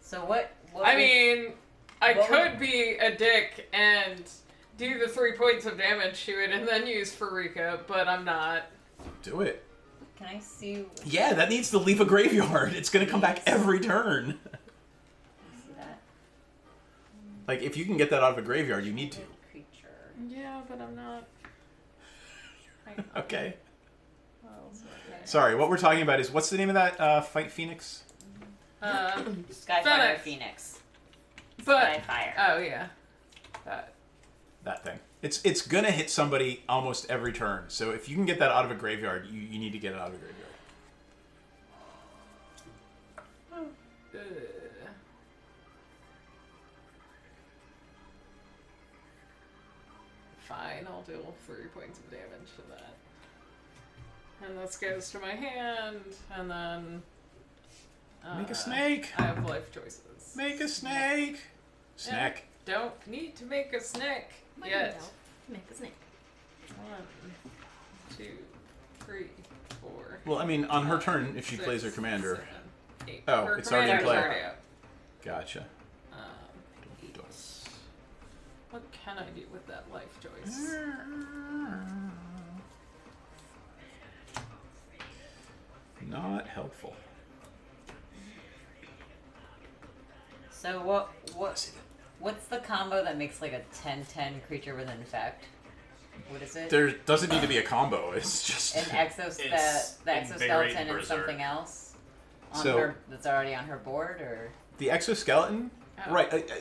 So what I mean, I what could would- be a dick and do the 3 points of damage to it and then use Farika, but I'm not. Do it. can I see? Yeah, that needs to leave a graveyard. It's gonna come back every turn. See that Like, if you can get that out of a graveyard, you need to. creature. Yeah, but I'm not. Okay. Well, Sorry, what we're talking about is, what's the name of that fight Phoenix? Skyfire Phoenix. But Skyfire. oh yeah, That thing. It's gonna hit somebody almost every turn. So if you can get that out of a graveyard, you need to get it out of a graveyard. Fine, I'll deal 3 points of damage to that. And this goes to my hand, and then Make a snake. I have life choices. Make a snake. Snack. Don't need to make a snake yet. Make a snake. 1, 2, 3, 4. Well, I mean, on her turn, if she 6, plays her commander. 7, 8. Oh, Her it's already in commander's play. already up. Gotcha. 8. What can I do with that life choice? Not helpful. So what's the combo that makes like a 10/10 creature with infect? What is it? There doesn't need to be a combo. It's just An It's the exoskeleton and Berserk. something else on So- her that's already on her board, or the exoskeleton. Oh. Right. If you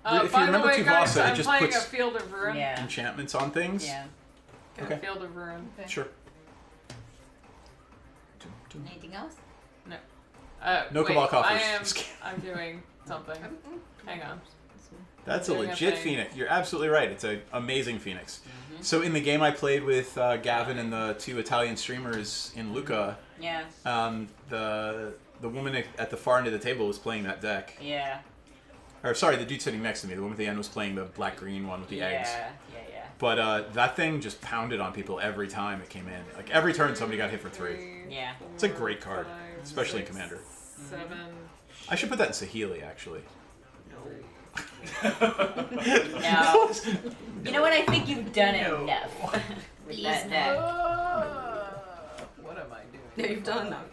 By the remember way, guys, Tuvasa, it I'm just playing puts a Field of Ruin. yeah, enchantments on things. yeah. Got Okay. Field of Ruin. Sure. Anything else? No wait, Cabal Coffers. I am. Just kidding. I'm doing something. Hang on. That's a Doing a legit thing. Phoenix. You're absolutely right. It's an amazing Phoenix. So in the game I played with Gavin and the 2 Italian streamers in Luca, Yeah, the woman at the far end of the table was playing that deck. yeah, Or sorry, the dude sitting next to me, the one at the end was playing the black-green one with the eggs. yeah. But that thing just pounded on people every time it came in. Like every turn somebody got hit for 3. Yeah. It's a great card, especially in Commander. 7. I should put that in Saheeli, actually. No. You know what? I think you've done it enough with that deck. What am I doing? Yeah, you've done enough.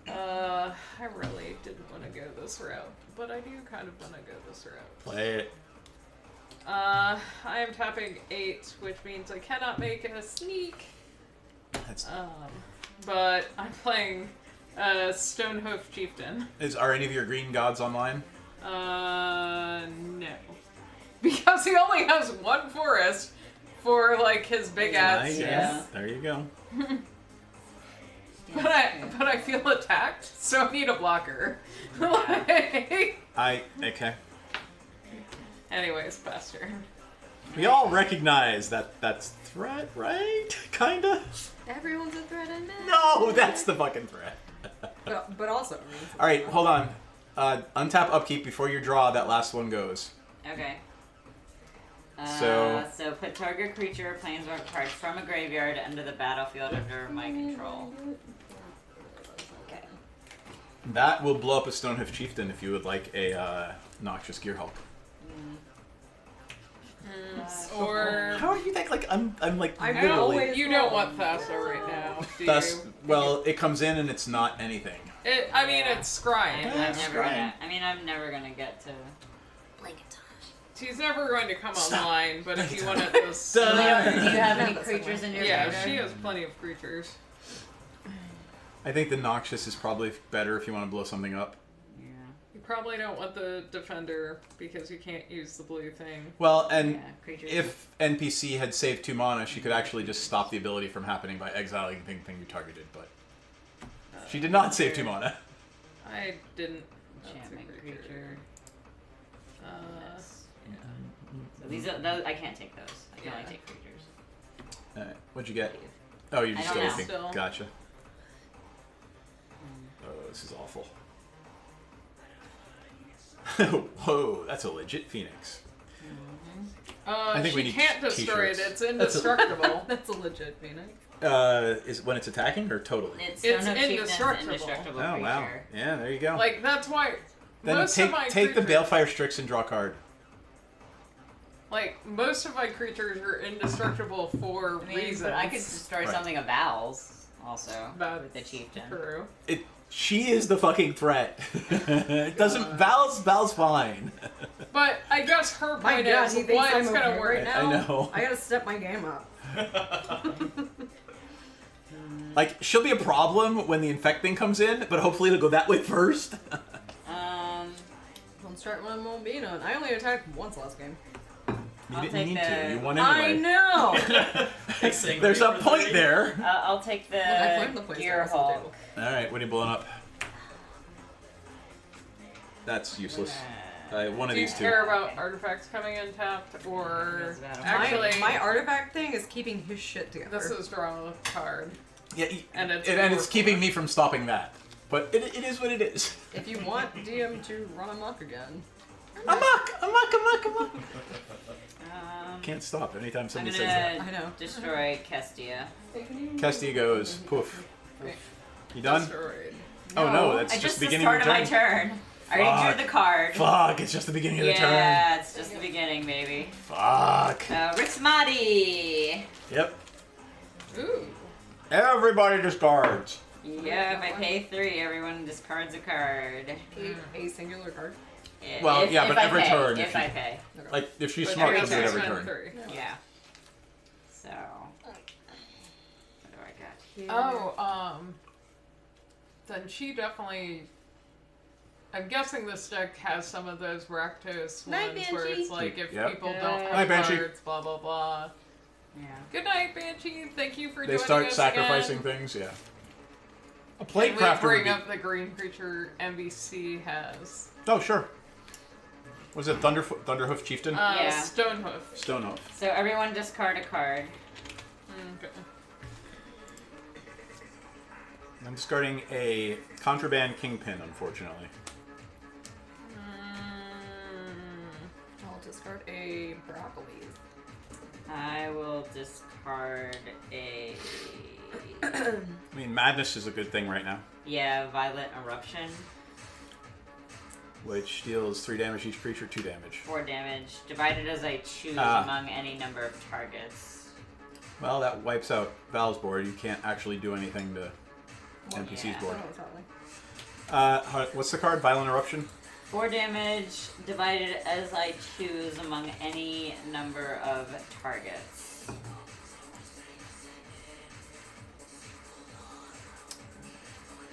I really didn't want to go this route, but I do kind of want to go this route. Play it. I am tapping 8, which means I cannot make a sneak. That's, But I'm playing Stonehoof Chieftain. are any of your green gods online? No. Because he only has 1 forest for, like, his big ass. Yeah. There you go. But I feel attacked, so I need a blocker. Like- Okay. Anyways, faster. We all recognize that that's threat, right? Kinda? Everyone's a threat in there. No, that's the fucking threat. But also, I mean, Alright, hold on. Untap upkeep before your draw, that last one goes. Okay. So- So put target creature or planeswalker card from a graveyard under the battlefield under my control. Okay. That will blow up a Stonehoof Chieftain if you would like a Noxious Gearhulk. Or How are you like I'm like I literally always- you don't want Thassa right now, do that's you? well, it comes in and it's not anything. I mean, it's scrying. I'm never gonna get to. Blanket time. She's never going to come Stop. online, but if Blanket you time. want to just... Do you have any creatures in your Yeah, graveyard? she has plenty of creatures. I think the Noxious is probably better if you want to blow something up. Yeah. You probably don't want the Defender, because you can't use the blue thing. Well, and Yeah, creatures. if NPC had saved 2 mana, she could actually just stop the ability from happening by exiling the thing you targeted, but She did not save 2 mana. I didn't. Enchantment That's a creature. Yes. So these are those. I can't take those. I can only Yeah. take creatures. Alright, what'd you get? Oh, you're just I still don't know. looking. Still. Gotcha. Oh, this is awful. Whoa, that's a legit Phoenix. I think we She need can't destroy it. t-shirts. It's indestructible. That's a legit Phoenix. Is when it's attacking or totally? It's It's Stone of Chieftain's indestructible. indestructible Oh wow. creature. Yeah, there you go. Like that's why then most of my take the creatures, Balefire Strix and draw a card. like most of my creatures are indestructible for I mean, reasons. but I could destroy Right. something of Val's also That's with the chieftain. True. She is the fucking threat. It doesn't. Val's fine. But I guess her My point God, is he thinks what's I'm gonna okay work. right now. I know. I gotta step my game up. Like she'll be a problem when the infect thing comes in, but hopefully it'll go that way first. Don't start when I'm being on. I only attacked once last game. You I'll didn't take need the- to. You won I anyway. know! There's a point there. I'll take the I flipped the place Gear across the Hulk. table. All right, what are you blowing up? That's useless. One of Do you these two. care about artifacts coming in tapped or actually my artifact thing is keeping his shit together. this is draw a card. Yeah, And it's and it's four keeping for me from stopping that. But it is what it is. If you want DM to run amok again. Amok! Um, Can't stop anytime I'm somebody gonna says that. I know. destroy Kestia. Kestia goes poof. You done? Destroyed. Oh no, that's I just just the the beginning start of of the my turn. turn. I already Fuck. drew the card. Fuck, it's just the beginning of the turn. Yeah, it's just the beginning, baby. Fuck. Rixmati. Yep. Ooh. Everybody discards. Yeah, if I pay 3, everyone discards a card. A singular card. Well, if, yeah, if but I every pay, turn, If if I you- pay. Like, if she's But smart, you she'll do it every spend turn. 3. Yeah. So. What do I got here? Oh, then she definitely. I'm guessing this deck has some of those Rakdos Night, ones where Banshee. it's like if Yep. people Good don't night, have Banshee. cards, blah blah blah. Yeah. Good night, Banshee. Thank you for They joining start us sacrificing again. things, yeah. A Can plate we crafter would bring be... up the green creature MVC has? Oh, sure. Was it Thunderhoof Chieftain? Yeah. Stonehoof. Stonehoof. So everyone discard a card. Okay. I'm discarding a Contraband Kingpin, unfortunately. I'll discard a broccoli. I will discard a. I mean, Madness is a good thing right now, Yeah, Violent Eruption. which deals 3 damage each creature, 2 damage. 4 damage. Divided as I choose Ah. among any number of targets. Well, that wipes out Val's board. You can't actually do anything to NPC's yeah. board. Oh, it's not like- What's the card? Violent Eruption? 4 damage divided as I choose among any number of targets.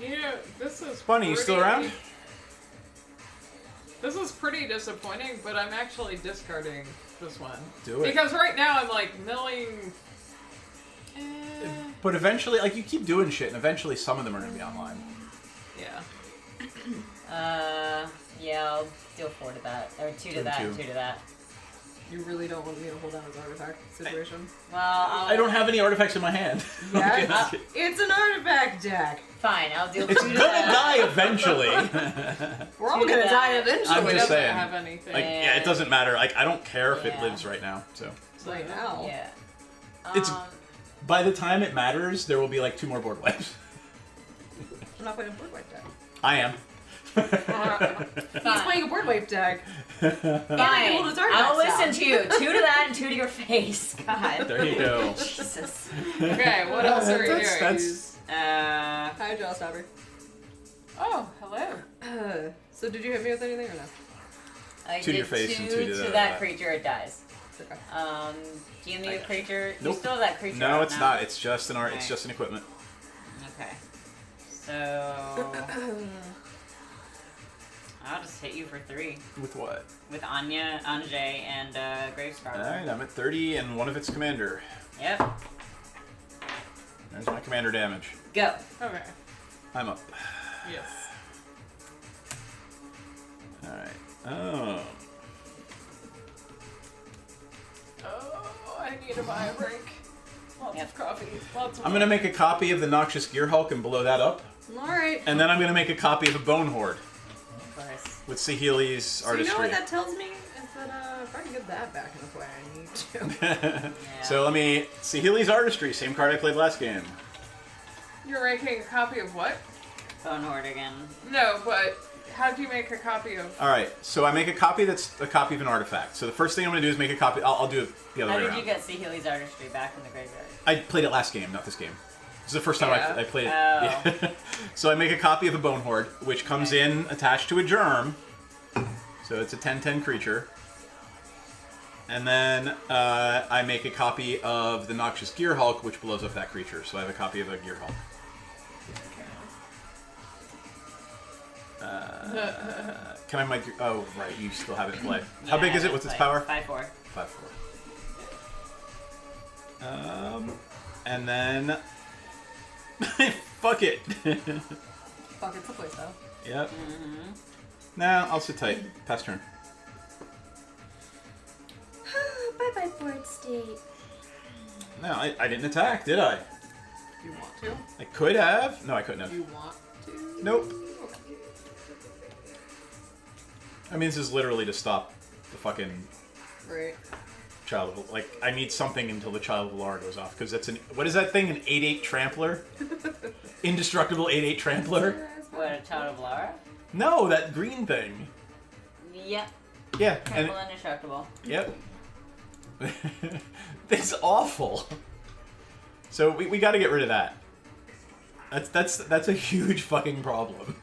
Yeah, this is Bunny, you still around? This is pretty disappointing, but I'm actually discarding this one. Do it. Because right now I'm like milling. But eventually, like, you keep doing shit, and eventually some of them are going to be online. Yeah. Yeah, I'll deal 4 to that. Or 2 to And that, 2. and 2 to that. You really don't want me to hold down his artifact situation? Well, I'll... I don't have any artifacts in my hand. Yeah, Okay. it's an artifact deck. Fine, I'll deal 2 It's to gonna that. die eventually. We're all Do gonna that. die eventually. I'm It just doesn't saying. have anything. Like, yeah, it doesn't matter. Like, I don't care if it Yeah. lives right now. So, Right now. Yeah. It's- by the time it matters, there will be like 2 more board wipes. I'm not playing a board wipe deck. I am. He's playing a board wipe deck. Fine. hold his artifacts I'll listen down. to you. 2 to that and 2 to your face. God. There you go. Jesus. Okay, what else are you doing? That's- Hi, Jaw Stabber. Oh, hello. So did you hit me with anything or no? I 2 to your did face 2 and 2 to to the- that creature, it dies. Okay. Do you need a creature? You Nope. still have that creature No, out it's now? not. It's just an art. It's Okay. just an equipment. Okay. So... I'll just hit you for 3. With what? With Anya, Anjay, and Gravescarver. Alright, I'm at 30 and one of its commander. Yep. There's my commander damage. Go. Okay. I'm up. Yes. Alright. Oh. Oh, I need to buy a break. Lots Yep. of coffee. Lots of I'm gonna make a copy of the Noxious Gear Hulk and blow that up. Alright. And then I'm gonna make a copy of the Bone Horde Of course. with Sahili's So you know artistry. what that tells me? Is that if I can get that back in the way, I need to. So let me... Sahili's artistry, same card I played last game. You're making a copy of what? Bone Horde again. No, but how do you make a copy of... Alright, so I make a copy that's a copy of an artifact. So the first thing I'm gonna do is make a copy... I'll do it the other How way did around. you get Sahili's artistry back in the graveyard? I played it last game, not this game. This is the first time Yeah. I played it. Oh. Yeah. So I make a copy of a Bone Horde, which comes in attached to a germ. So it's a 10/10 creature. And then I make a copy of the Noxious Gear Hulk, which blows up that creature. So I have a copy of a Gear Hulk. Can I make... Oh, right, you still have it in play. How big is it? What's its power? 5/4. 5/4. And then... Fuck it. Fuck, it's a playstyle. Yep. Nah, I'll sit tight. Pass turn. Bye-bye, board state. No, I didn't attack, did I? You want to? I could have. No, I couldn't have. You want to? Nope. I mean, this is literally to stop the fucking Right. Child of... Like, I need something until the Child of Alara goes off, because that's an... What is that thing? An 8/8 Trampler? Indestructible 8/8 Trampler? What, a Child of Lara? No, that green thing. Yep. Yeah. Trample indestructible. Yep. That's awful. So we got to get rid of that. That's a huge fucking problem.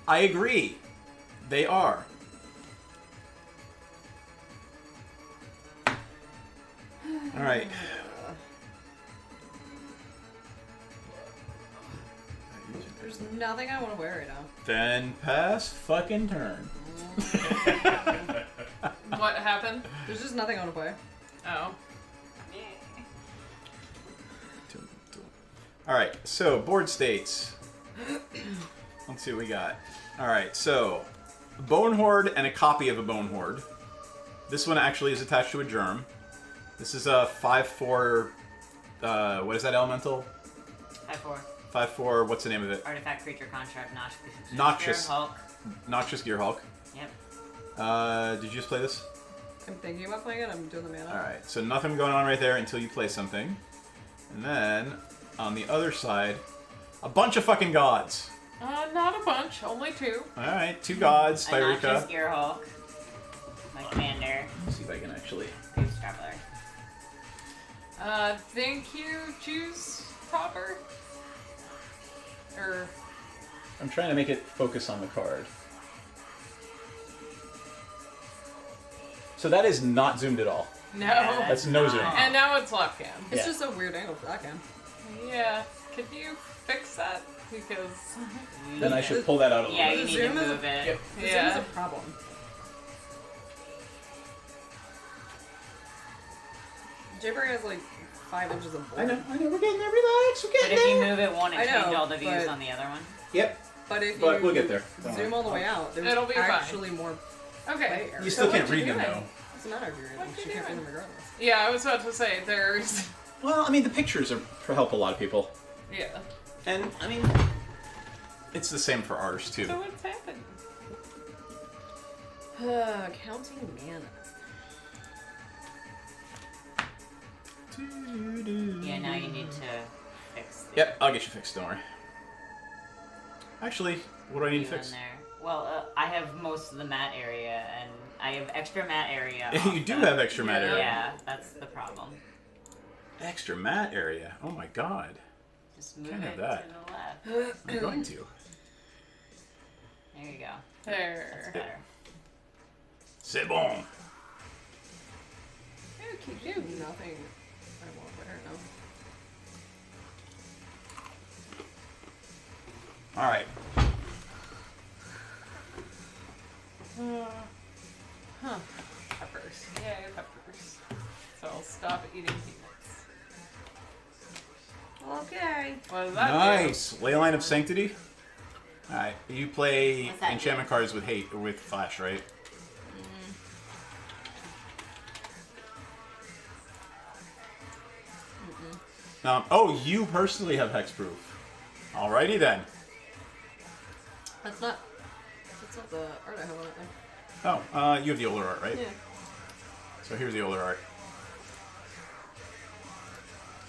I agree. They are. All right. There's nothing I want to wear right now. Then pass fucking turn. What happened? There's just nothing I want to play. Oh. Alright, so board states. Let's see what we got. Alright, so Bone Horde and a copy of a Bone Horde. This one actually is attached to a germ. This is a 5/4. What is that elemental? 5/4. 5/4. What's the name of it? Artifact creature construct. Noxious. Hulk. Noxious Gear Hulk. Yep. Did you just play this? I'm thinking about playing it. I'm doing the mana. Alright, so nothing going on right there until you play something. And then, on the other side, a bunch of fucking gods. Not a bunch. Only 2. Alright, 2 gods, A Noxious Thyrika. Gear Hulk. My commander. Let's see if I can actually... Goose Traveler. Thank you, Juice Popper? Or... I'm trying to make it focus on the card. So that is not zoomed at all. No. Yeah, That's no zoom. And now it's left cam. It's Yeah. just a weird angle for that game. Yeah. Could you fix that? Because... Then I should pull that out a little Yeah, bit. you need to Zoom is a- move it. Yep. This Yeah. is a problem. Jayberg has like 5 inches of board. I know, we're getting there, relax, we're But getting if you there. move it, won't it I change know, all the views but- on the other one? Yep, But if but you we'll get there. Don't zoom worry. all the way out, there's It'll be fine. actually more Okay. play area. You still So can't what you read them, doing? though. Doesn't matter if you read them. What you She can't read doing? them regardless. Yeah, I was about to say, there's... Well, I mean, the pictures are help a lot of people. Yeah. And, I mean, it's the same for ours, too. So what's happened? Counting mana. Yeah, now you need to fix the Yep, I'll get you fixed, don't worry. Actually, what do I need to view in fix? there. Well, I have most of the mat area, and I have extra mat area. You do have extra mat area. Yeah, that's the problem. Extra mat area. Oh my god. Just move Can't it have that. to the left. I'm going to. There you go. There. Better. C'est bon. You do nothing. I won't wear no. Alright. Peppers. Yay, peppers. So I'll stop eating peanuts. Okay. What does that Nice. Leyline of Sanctity. Alright, you play What's that enchantment do? cards with hate or with flash, right? Oh, you personally have hexproof. Alrighty then. That's not the art I have on it though. Oh, you have the older art, right? Yeah. So here's the older art.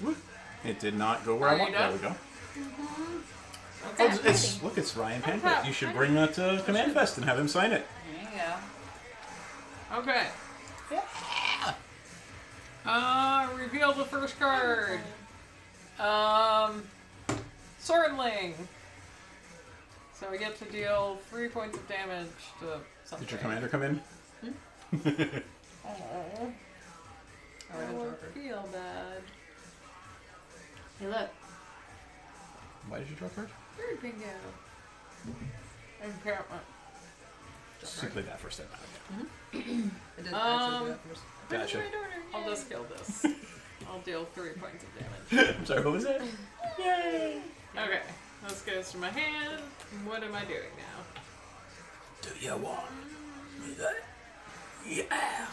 Whoop. It did not go where Are I you want. There done? we go. That's Oh, it's look, it's Ryan Pancake. You should bring that to Command Fest and have him sign it. There you go. Okay. Reveal the first card. Swordling. So we get to deal 3 points of damage to something. Did your commander come in? Oh, Oh, I I didn't draw would a card. feel bad. Hey, look. Why did you draw a card? Bird bingo. Impairment. Simply that first step. I did actually do that first. Gotcha. I'll just kill this. I'll deal 3 points of damage. I'm sorry, what was that? Yay! Okay, this goes to my hand. What am I doing now? Do you want that? Yeah.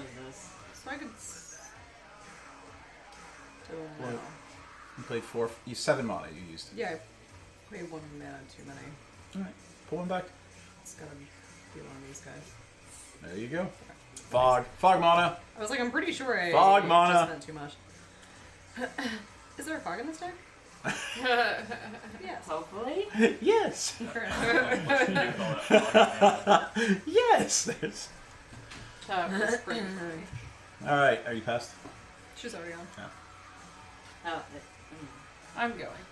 Jesus. So I could. What? You played 7 mana you used. Yeah, I played 1 mana too many. Alright, pull one back. It's gotta be one of these guys. There you go. Fog. Fog mana. I was like, I'm pretty sure I Fog mana. just spent too much. Is there a fog in this deck? Yes. Hopefully. Yes. Yes. There's... For spring. Alright, are you passed? She's already on. Oh, I'm going.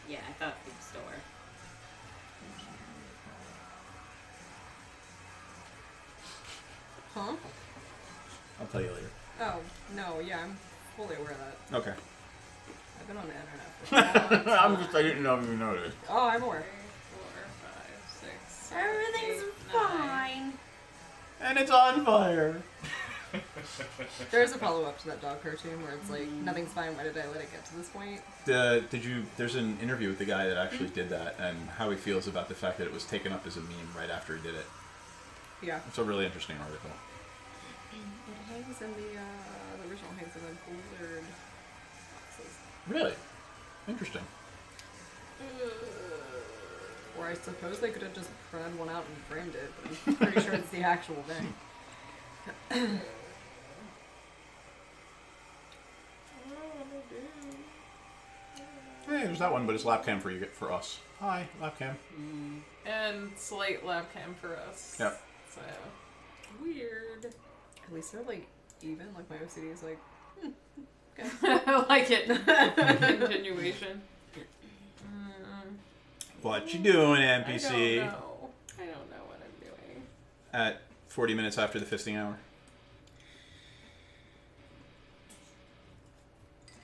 yeah, I thought we still were. Huh? I'll tell you later. Oh, no, yeah, I'm fully aware of that. Okay. I've been on the internet for I didn't know if you noticed. Oh, I'm aware. 4, 5, 6, 7, Everything's 8, 9. fine. And it's on fire. There's a follow-up to that dog cartoon where it's like, nothing's fine, why did I let it get to this point? There's an interview with the guy that actually did that and how he feels about the fact that it was taken up as a meme right after he did it. Yeah. It's a really interesting article. It hangs in the original hangs in the Blizzard boxes. Really? Interesting. Or I suppose they could have just printed one out and framed it, but I'm pretty sure it's the actual thing. Hey, there's that one, but it's lap cam for us. Hi, lap cam. And slate lab cam for us. Yep. So, weird. At least they're like even, like my OCD is like, I like it. Continuation. What you doing, I NPC? don't know what I'm doing. At 40 minutes after the fisting hour.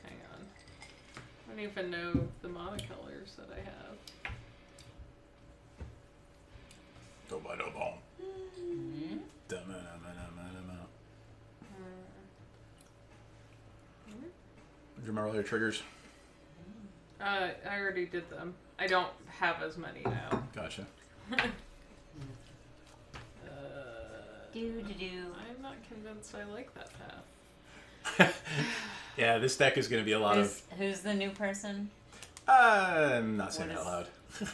Hang on. I don't even know the monocolors that I have. Do you remember all your triggers? I already did them. I don't have as many now. Gotcha. I'm not convinced I like that path. Yeah, this deck is going to be a lot Who's the new person? I'm not saying it What out loud.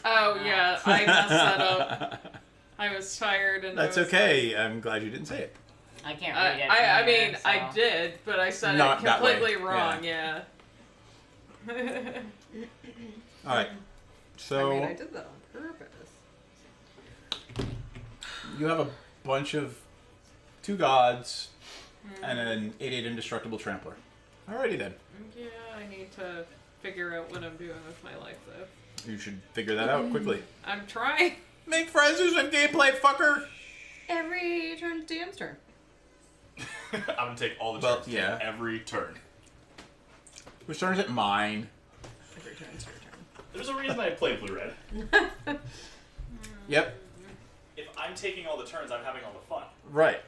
Oh yeah, I messed that up. I was tired and That's I was okay. I'm glad you didn't say it. I can't read it. I from mean, here, so. I did, but I said Not it that way, completely wrong. Yeah. All right. So I mean, I did that on purpose. you have a bunch of 2 gods and an 8/8 indestructible trampler. Alrighty then. Yeah, I need to figure out what I'm doing with my life, though. You should figure that out quickly. I'm trying. Make friends with some gameplay, fucker. Every turn's DM's turn. I'm gonna take all the Well, turns. yeah. Every turn. Whose turn is it? Mine. Every turn's your turn. There's a reason I play blue red. Yep. If I'm taking all the turns, I'm having all the fun. Right.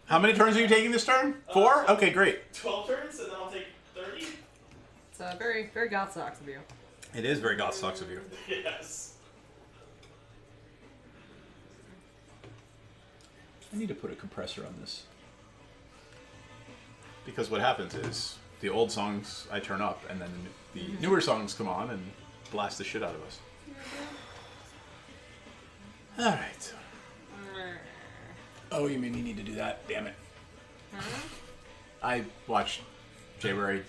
How many turns are you taking this turn? 4? Okay, great. 12 turns, and then I'll take 30? It's very, very Gothsox of you. It is very Gothsox of you. Yes. I need to put a compressor on this. Because what happens is, the old songs I turn up, and then the newer songs come on and blast the shit out of us. Alright. Oh, you mean you need to do that? Damn it. I watched Jay Ray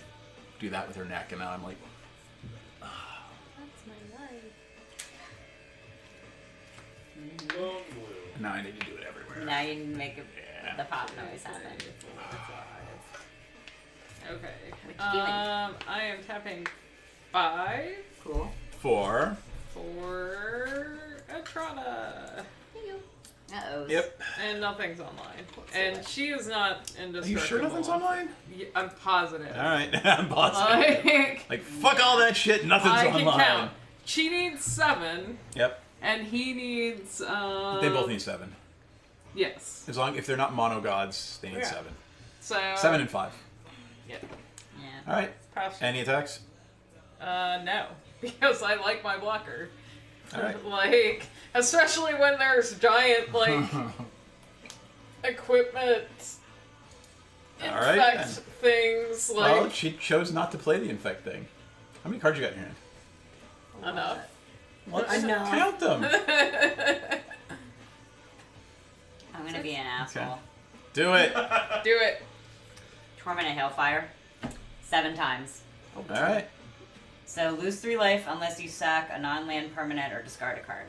do that with her neck, and now I'm like, That's my life. Lone blue. now I need to do it everywhere. Now you make the pop noise happen. Okay. What I am tapping 5 Cool. 4. for Atrana. Uh-oh. Yep. And nothing's online. And she is not Are indestructible. you sure nothing's online? Yeah, I'm positive. Alright, I'm positive. Like, Like, fuck all that shit, nothing's I online. can count. She needs 7, Yep. and he needs. They both need 7. Yes. As long if they're not mono gods, they need Yeah. 7. So. 7 and 5. Yeah. Yeah. Alright. Perhaps. Any attacks? No, because I like my blocker. Alright. Like, especially when there's giant like equipment. Alright, Infect then. things like Oh, she chose not to play the infect thing. How many cards you got in your hand? enough. Let's Enough. count them. I'm gonna be an asshole. Do it. Do it. Torment of Hailfire. 7 times. Alright. So lose 3 life unless you sack a non-land permanent or discard a card.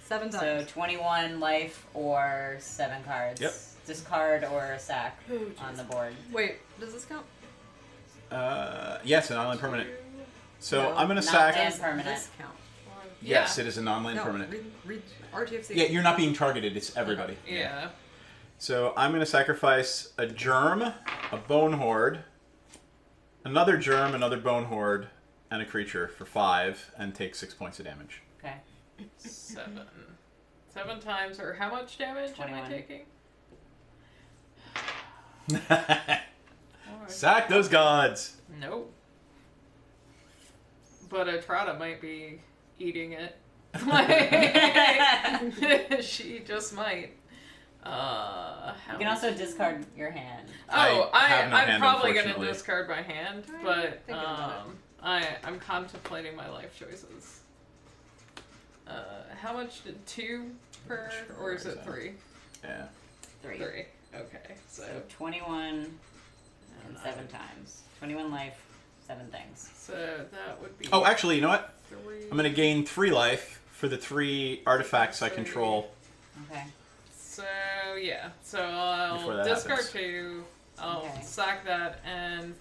7 So times. 21 life or 7 cards. Yep. Discard or sack Oh, on the board. Wait, does this count? Yes, an online permanent. So No, I'm gonna not sack. land Does permanent. this count? Yes, Yeah. it is a non-land No, permanent. read RTFC. Yeah, you're not being targeted. It's everybody. Yeah. So I'm gonna sacrifice a germ, a bone horde, another germ, another bone horde, and a creature for 5, and take 6 points of damage. Okay. 7. 7 times, or how much damage am 21. I taking? Sack those gods. Nope. But Atrata might be eating it. Like, she just might. You can also discard your hand. Oh, I have no I'm hand, probably gonna unfortunately. discard my hand, I but think about I'm contemplating my life choices. How much did 2 per, or is it 3? Yeah. 3. 3. Okay, so So 21 and 7 times. 21 life, 7 things. that would be. Oh, actually, you know what? 3. I'm gonna gain 3 life for the 3 artifacts I control. Okay. So yeah, so Before I'll that discard happens. 2. I'll Okay. sack that and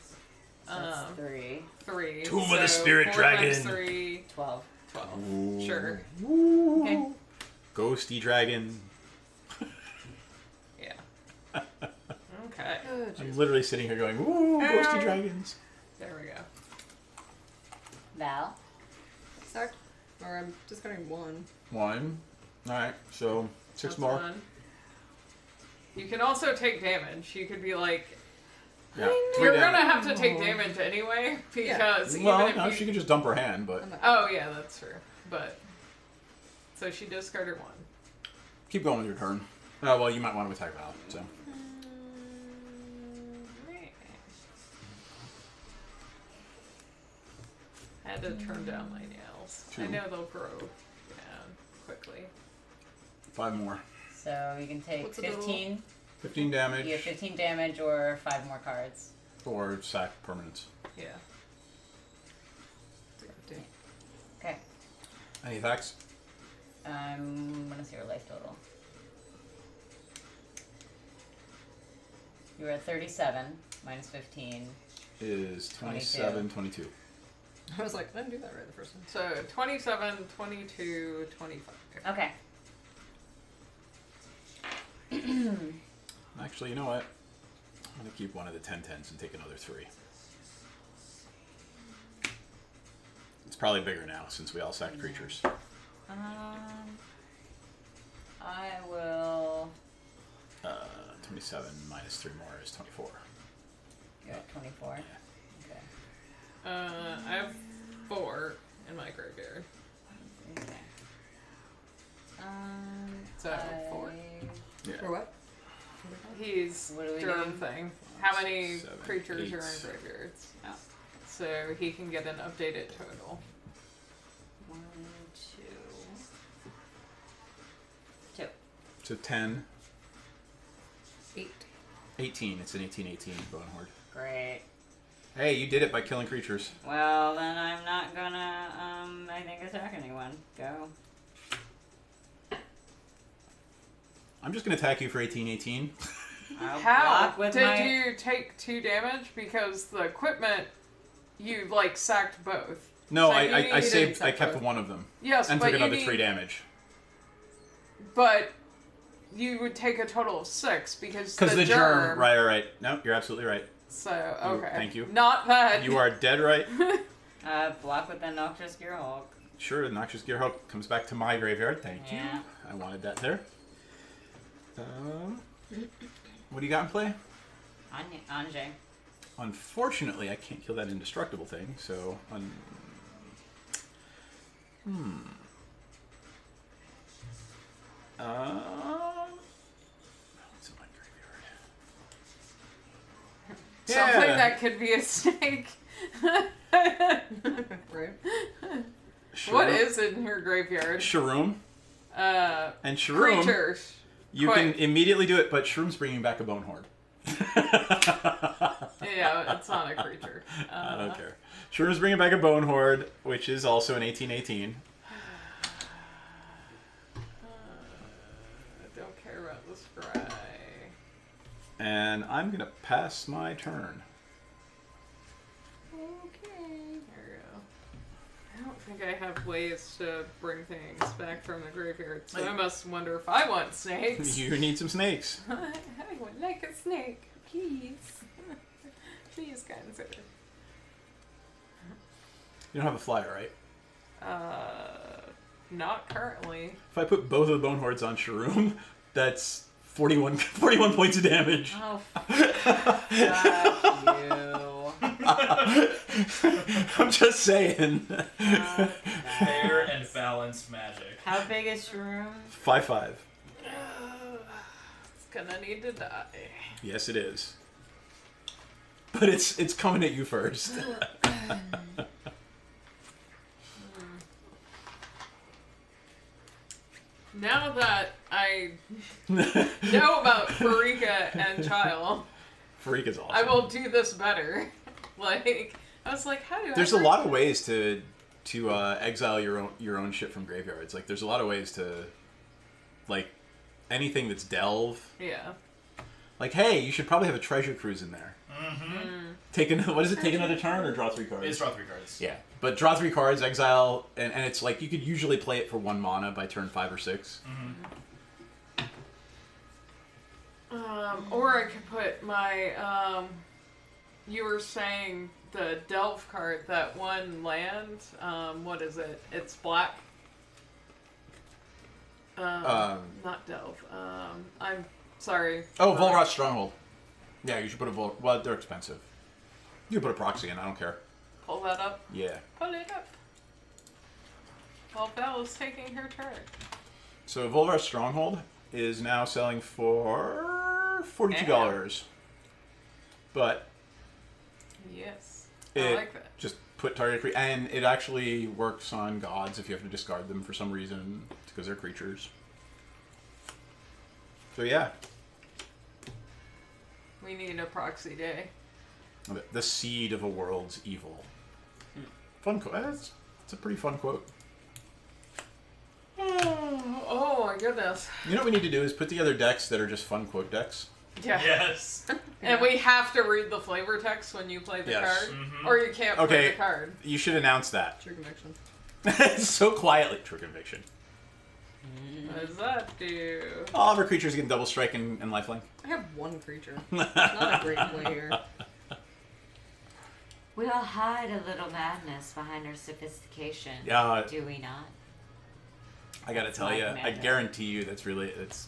So that's 3. 3. Tomb of the So Spirit 4 times Dragon. 3, 12. 12. Sure. Okay. Ghosty dragon. Yeah. Okay. Oh, I'm jeez. literally sitting here going, "Ooh, ghosty dragons." There we go. Val. Sacked? Or I'm discarding 1. 1. All right, so 6 That's more. 1. You can also take damage. You could be like, Yeah. 3 you're damage. gonna have to take damage anyway because Well, even if no, you. she could just dump her hand, but I'm not. Oh yeah, that's true. But so she discarded 1. keep going with your turn. Oh well, you might want to attack Val. So Had to turn down my nails. I 2. know they'll grow down quickly. 5 more. So you can take What's the total? 15. 15 damage You have 15 damage or 5 more cards. or sack permanents. Yeah. 15. Okay. Any attacks? I'm gonna see your life total. You were at 37 minus 15. Is 27, 22. I was like, I didn't do that right the first time. So 27, 22, 25. Okay. Actually, you know what? I'm gonna keep one of the 10/10s and take another 3. It's probably bigger now since we all sacked creatures. I will. 27 minus 3 more is 24. You're at 24. Okay. I have 4 in my graveyard. Okay. So 4. Yeah. For what? He's What are we Durham doing? thing. How many 7, creatures 8. are in graveyards? Oh. So he can get an updated total. 1, 2. 2. So 10, 8. 18. It's an 18/18 bone horde. Great. Hey, you did it by killing creatures. Well, then I'm not gonna, I think, attack anyone. Go. I'm just gonna attack you for 18/18. I'll How block with did my... you take 2 damage? Because the equipment, you like sacked both. No, So you I needed saved. I except kept for- one of them Yes, and but took you another need, 3 damage. But you would take a total of 6 because Because the germ. germ. Right. No, you're absolutely right. So okay. Thank you. Not that. You are dead right. Block with the Noxious Gearhulk. Sure, the Noxious Gearhulk comes back to my graveyard. Thank Yeah. you. I wanted that there. What do you got in play? Anjay. Unfortunately, I can't kill that indestructible thing, so... What's in my graveyard? Something Yeah. that could be a snake. Right? What is in your graveyard? Shroom. And Shroom, Creatures. you Quick. can immediately do it, but Shroom's bringing back a bone horde. Yeah, it's not a creature. I don't care. Shroom's bringing back a bone horde, which is also an 18/18. I don't care about this guy. And I'm going to pass my turn. Okay. There we go. I don't think I have ways to bring things back from the graveyard, so I must wonder if I want snakes. You need some snakes. I would like a snake, please. Please, kind sir. You don't have a flyer, right? Not currently. If I put both of the bone hordes on Shroom, that's 41 points of damage. Oh, fuck you. I'm just saying. Fair and balanced magic. How big is Shroom? 5/5. It's gonna need to die. Yes, it is. But it's coming at you first. Now that I know about Farika and Chile, Freak is awesome. I will do this better. Like, I was like, how do I... There's a lot of ways to exile your own shit from graveyards. Like, there's a lot of ways to, like, anything that's delve. Yeah. Like, hey, you should probably have a treasure cruise in there. Mm-hmm. What is it? Take another turn or draw 3 cards? It's draw 3 cards. Yeah, but draw 3 cards, exile, and it's like you could usually play it for 1 mana by turn 5 or 6. Or I could put my, you were saying the Delve card, that one land, what is it? It's black. Not Delve. I'm sorry. Oh, Volrot Stronghold. Yeah, you should put a well, they're expensive. You can put a proxy in, I don't care. Pull that up. Yeah. Pull it up. While Bella's taking her turn. So Volrot Stronghold is now selling for $42. But Yes. it I like that. just put target and it actually works on gods if you have to discard them for some reason because they're creatures. So yeah, We need a proxy day. the seed of a world's evil. Fun quote. It's a pretty fun quote. Oh my goodness. You know what we need to do is put together decks that are just fun quote decks. Yeah. Yes. And we have to read the flavor text when you play the Yes. card, Mhm. or you can't play Okay. the card. You should announce that. True conviction. So quietly. True conviction. What does that do? All of our creatures get double strike and lifelink. I have 1 creature. Not a great play here. We all hide a little madness behind our sophistication. Yeah, Do we not? I gotta tell my you, I commander. guarantee you it's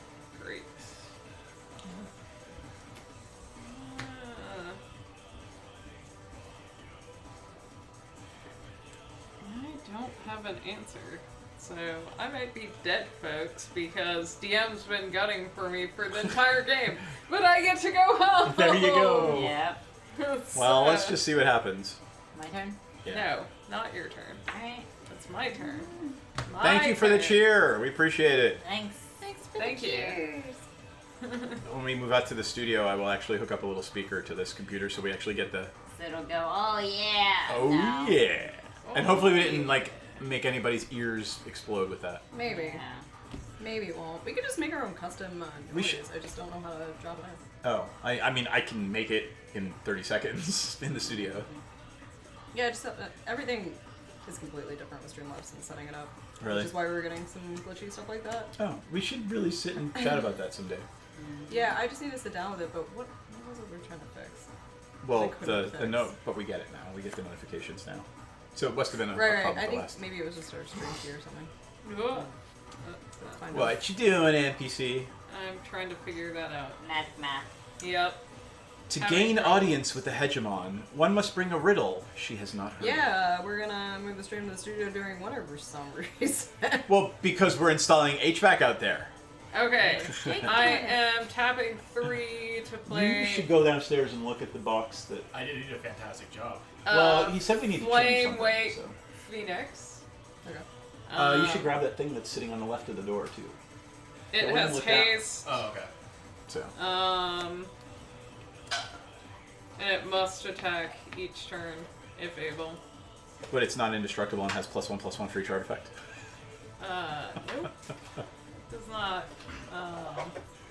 have an answer. So I might be dead, folks, because DM's been gunning for me for the entire game. But I get to go home! There you go. Yep. Well, let's just see what happens. My turn. No, not your turn. Alright. It's my turn. Thank you for the turn. cheer. We appreciate it. Thanks. Thanks for Thank the you. cheers. When we move out to the studio, I will actually hook up a little speaker to this computer so we actually get the. So it'll go, oh yeah. Oh now. yeah. And hopefully we didn't like make anybody's ears explode with that. Maybe. Yeah. Maybe it won't. We could just make our own custom We noise. should- I just don't know how to drop it in. Oh, I mean I can make it in 30 seconds in the studio. Yeah, just everything is completely different with Streamlabs and setting it up. Really? Which is why we were getting some glitchy stuff like that. Oh, we should really sit and chat about that someday. Yeah, I just need to sit down with it, but what was it we were trying to fix? Well, They couldn't the fix. note, but we get it now. We get the notifications now. So it must have been a Right. problem I with the think last. maybe it was just our stream key or something. Whoa. That's fine. What you doing, NPC? I'm trying to figure that out. Magic math. Yep. To Having gain trouble. audience with the hegemon, one must bring a riddle she has not heard. Yeah, we're gonna move the stream to the studio during winter for some reason. Well, because we're installing HVAC out there. Okay. I am tapping 3 to play. You should go downstairs and look at the box that. I did a fantastic job. Well, he said we need to change Flame something. Wake So. Phoenix. Okay. You should grab that thing that's sitting on the left of the door too. It Go in and has look out. haste. Oh, okay. So. And it must attack each turn if able. But it's not indestructible and has +1/+1 for each artifact. Nope. Does not.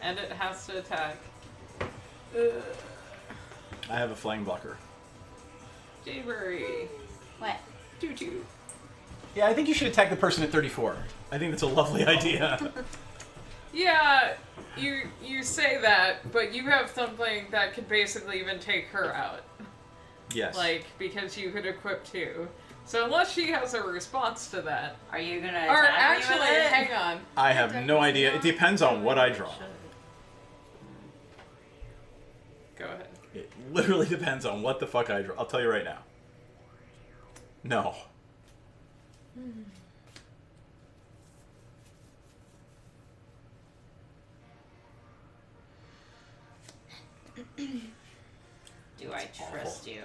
And it has to attack. I have a flying blocker. Jayberry. What? Doo-doo. Yeah, I think you should attack the person at 34. I think that's a lovely idea. Yeah, you say that, but you have something that could basically even take her out. Yes. Like, because you could equip 2. So unless she has a response to that. Are you gonna Or attack actually, me with it? hang on. I have no idea. It depends on what I draw. Go ahead. It literally depends on what the fuck I draw. I'll tell you right now. No. Do I trust you?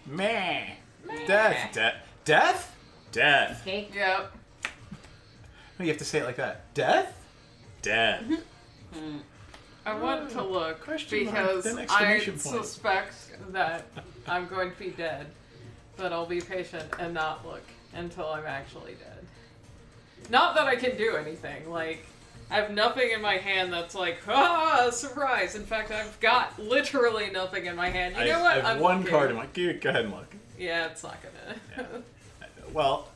Meh. Death. Death? Death. Okay. Yep. You have to say it like that. Death? Death. I want to look Question mark, because then I exclamation point. suspect that I'm going to be dead. But I'll be patient and not look until I'm actually dead. Not that I can do anything. Like, I have nothing in my hand that's like, ah, surprise. In fact, I've got literally nothing in my hand. You know what? I have I'm one looking. card in my. Go ahead and look. Yeah, it's not gonna. Well,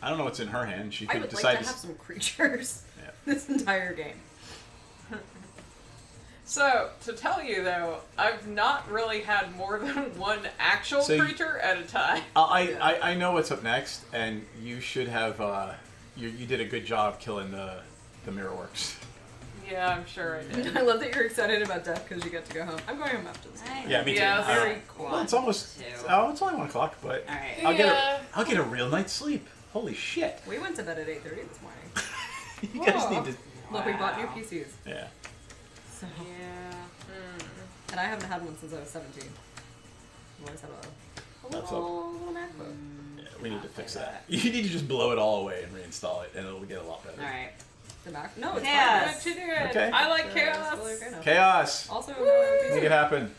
I don't know what's in her hand. She I could would like decide to to. have some creatures Yeah. this entire game. So, to tell you though, I've not really had more than one actual So you- creature at a time. I know what's up next, and you should have. You did a good job killing the Mirrorworks. Yeah, I'm sure I did. I love that you're excited about death because you get to go home. I'm going home after this. Yeah, me too. Yeah, very Well, it's almost. Two. Oh, it's only 1 o'clock, but Alright. I'll get a real night's sleep. Holy shit! We went to bed at 8:30 this morning. You guys Whoa. need to. Look, we bought new Wow. PCs. Yeah. So, Yeah. and I haven't had one since I was 17. I've always had a That's little MacBook. Yeah, we need to fix that. You need to just blow it all away and reinstall it, and it'll get a lot better. Alright. The Mac? No, it's Yeah. fine. What you doing? Okay. I like It's chaos. totally okay now. Chaos. Also, Make it happen.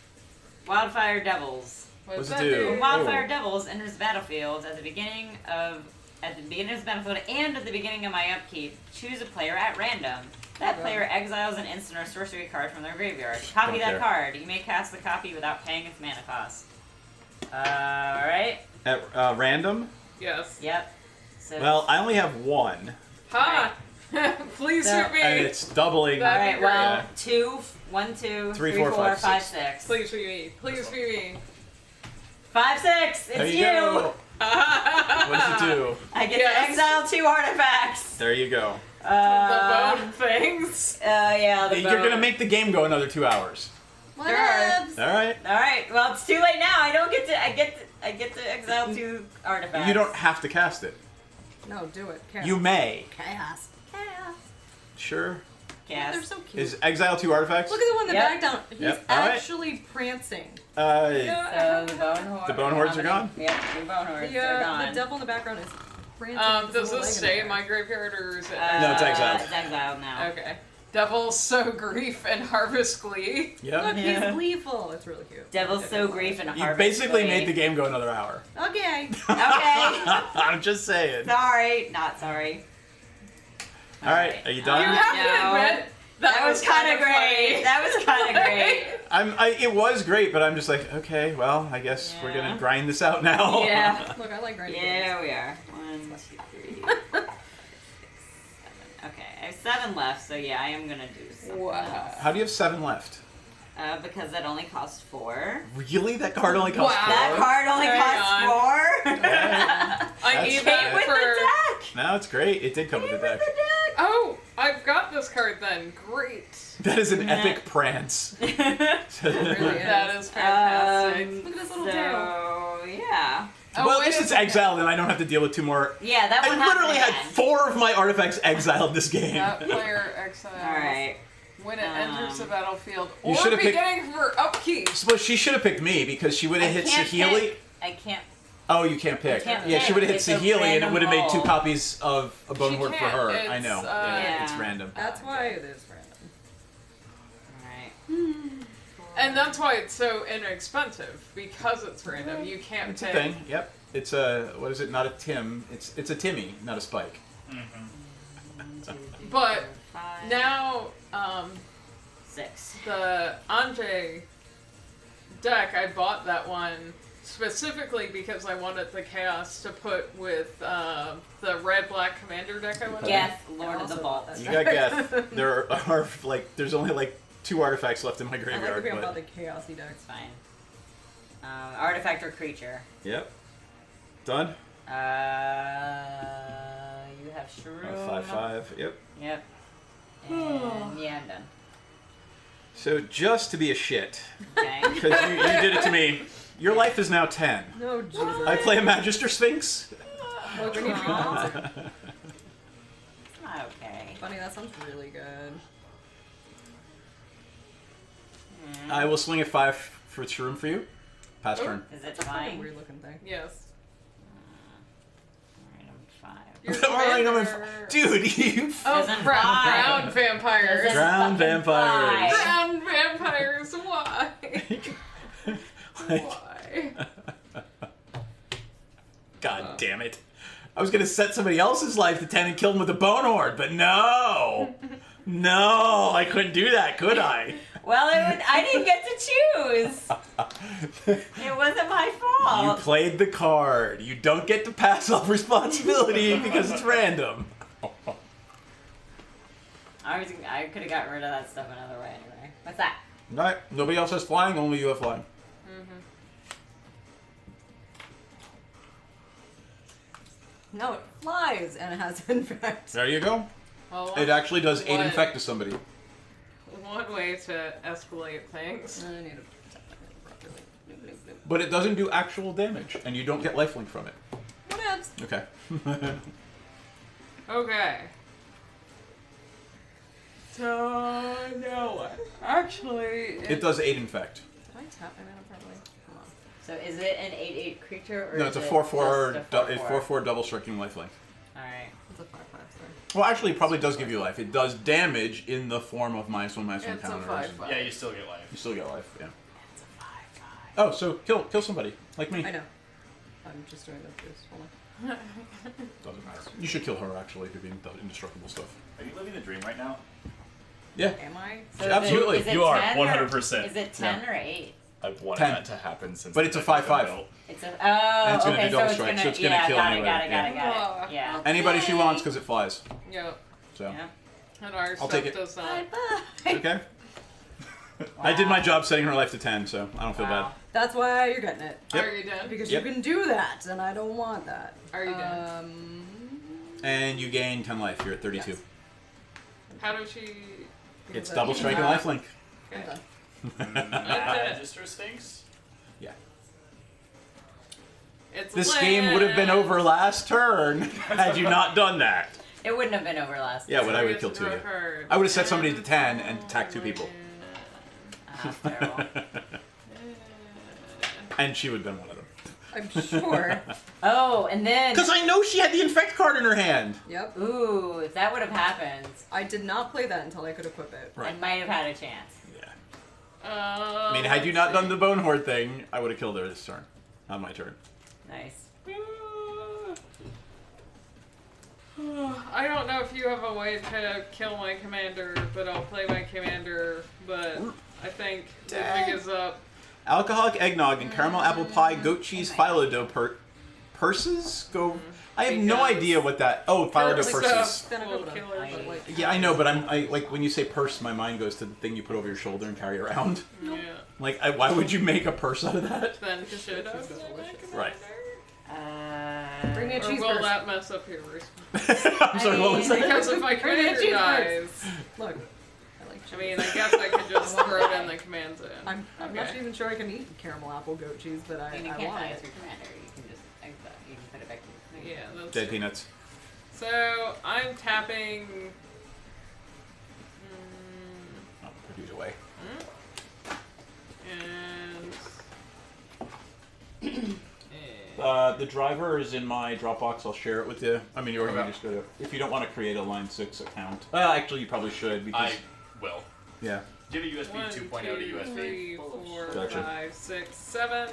Wildfire Devils. What's it that do? When Ooh. Wildfire Devils enters the battlefield at the beginning of the battlefield and at the beginning of my upkeep, choose a player at random. That Okay. player exiles an instant or sorcery card from their graveyard. Copy Don't that care. card. You may cast the copy without paying its mana cost. Alright. At random. Yes. Yep. So Well, I only have one, Ha! Please So- shoot me. and it's doubling. That- Alright, be well, great. 2, 1, 2, 3, 3, 4, 4, 5, 5, 6. 6. Please be me. Please be me. 5, 6! There It's you go. What does it do? I get Yes. to exile 2 artifacts. There you go. The bone things. Yeah, the You're gonna bone. make the game go another 2 hours. Whatevs. All right. All right. Well, it's too late now. I don't get to. I get to exile 2 artifacts. You don't have to cast it. No, do it. Chaos. You may. Chaos. Chaos. Sure. Yeah, they're Yes. so cute. Is exile 2 artifacts? Look at the one in the Yep. back down. He's Yep, all right. actually prancing. Uh, So the bone horde. The bone hordes are gone? Yeah, the bone hordes The, are gone. the devil in the background is prancing. with his Does little this leg in stay the in air. my graveyard or is it? No, it's exiled. It's exiled now. Okay. Devil Sow Grief and Harvest Glee. Yep. Look, Yeah. he's gleeful. It's really cute. Devil's so grief and You harvest. basically Glee. made the game go another hour. Okay. Okay. I'm just saying. Sorry, not sorry. All right, are you You done? have No. to admit That was kind of great. funny. That was kind of great. It was great, but I'm just like, okay, well, I guess we're Yeah. gonna grind this out now. Yeah. Look, I like grinding. Yeah, we are. 1, 2, 3, 4, 5, 6, 7. Okay, I have 7 left, so yeah, I am gonna do something Wow. else. How do you have 7 left? Because that only costs 4. Really? That card only costs Wow. 4? That card only Hang costs on. 4. I That's need bad. Came that with for. the deck. No, it's great. It did come with Came the deck. with the deck. Oh, I've got this card then. Great. That is an Nah. epic prance. Really is. That is fantastic. Look at this little so, tail. yeah. Oh, Well, at wait least a it's second. exiled, and I don't have to deal with 2 more. Yeah, that I one literally happened had again. 4 of my artifacts exiled this game. That player exiles. Alright. When it enters the battlefield You or should've picked- beginning for upkeep. Well, she should have picked me because she would have hit Saheeli. I can't. Oh, you can't pick. can't Yeah, she pick. would have hit It's a Saheeli, and it random would have made 2 roll. copies of a Bone She Horde for can't. her. I It's, know. Yeah. It's random. That's why it is random. Alright. And that's why it's so inexpensive because it's random. You can't It's a pick. thing. Yep. It's a what is it? Not a Tim. It's a Timmy, not a Spike. 1, 2, 3, But 4, 5, Now, 6. the Anjay deck, I bought that one specifically because I wanted the chaos to put with the red-black commander deck I went with. Geth, Lord of the Vault. You got Geth. There are like there's only like 2 artifacts left in my I like the graveyard. thing but- about the chaosy decks. It's fine. Artifact or creature. Yep. Done. You have Shroom. 5/5. Yep. Yep. And yeah, I'm done. So just to be a shit, Okay. because you did it to me. Your life is now 10. No, Jesus. I play a Magister Sphinx. Look, we need to balance it. It's not okay. Funny, that sounds really good. I will swing at 5 for Shroom for you. Pass Oh. turn. Is it It's a fucking fine? weird looking thing. Yes. Alright, Your Alright, commander- Dude, you. Oh, Doesn't brown fly. vampires. Doesn't Ground fucking vampires. fly. Brown vampires. Why? Like, Why? God damn it. I was gonna set somebody else's life to 10 and kill them with a Bone Horde, but no! No, I couldn't do that, could I? Well, I didn't get to choose. It wasn't my You fault. played the card. You don't get to pass off responsibility because it's random. I could have got rid of that stuff another way anyway. What's that? Alright, nobody else has flying, only you have flying. No, it flies and it has infect. There you go. Well, It actually does 8 What? infect to somebody. one way to escalate things. I need to protect my hand properly. Bloop, bloop, bloop. But it doesn't do actual damage, and you don't get lifelink from it. Whatevs. Okay. Okay. So no, actually, It does 8 infect. Did I tap my mana properly? Come on. So is it an 8/8 creature or No, is it's a it 4/4. just a It's 4/4 double striking lifelink. All right. It's a 5/5 star. Well, actually, it probably does give you life. It does damage in the form of -1/-1 it's a counters. 5/5. Yeah, you still get life. You still get life, yeah. Oh, so kill somebody like me. I know. I'm just doing the boost. Hold on. Doesn't matter. You should kill her actually if you're being indestructible stuff. Are you living the dream right now? Yeah. Am I? So Absolutely. Is it You are, 10 or- 100%. Is it 10 or 8? I've wanted 10. that to happen since. But the it's a deck was 5/5. built. It's a And oh it's gonna okay do double so strike, it's so gonna it's gonna yeah kill got anyway, it yeah. yeah. Anybody she wants because it flies. Yep. So Yeah. And our I'll stuff take it. does not. okay. I did my job setting her life to 10, so I don't feel Wow. That's why you're getting it. Yep. Are you done? Because Yep. you can do that, and I don't want that. Are you done? bad. And you gain 10 life. You're at 32. Yes. How does she? It's double strike and lifelink. I'm done. Register Sphinx? Yeah. It's This game would have been over last turn had you not done that. It wouldn't have been over last. Yeah, but I would have killed 2 of you. I would have set somebody to 10 and attacked 2 people. That's terrible. And she would have been one of them. I'm sure. Oh, and then. Because I know she had the infect card in her hand. Yep. Ooh, if that would have happened, I did not play that until I could equip it. Right. I might have had a chance. Yeah. I mean, had you not done the Bone Horde thing, I would have killed her this turn. Not my turn. Nice. I don't know if you have a way to kill my commander, but I'll play my commander. But I think Ludwig is up. Alcoholic eggnog and caramel apple pie, goat cheese, phyllo dough purses? Go. I have no Because- idea what that. Oh, phyllo dough Stuff purses. Then I go will with them. kill her, but, like, Yeah, I know, but I like when you say purse, my mind goes to the thing you put over your shoulder and carry around. yeah. Like, why would you make a purse out of that? Then should I? Right. Bring me a Or cheese will first. that mess up your risk? I'm sorry, what was that? Because if my Bring me a commander cheese dies, Look. I like I mean, I guess I could just throw it in the commands in. I'm not Okay. even sure I can eat caramel apple goat cheese, but I You want can't die it. as your commander. You can just exile. You can put it back to your commander. Yeah, that's Dead true. peanuts. So I'm tapping. Oh, put these away. And The driver is in my Dropbox. I'll share it with you. I mean, you're going to Okay. just go to. If you don't want to create a Line 6 account. Well, actually, you probably should because. I will. Yeah. Give a USB 1, 2.0 to 2, USB. 3, 4, Gotcha. 5, 6, 7,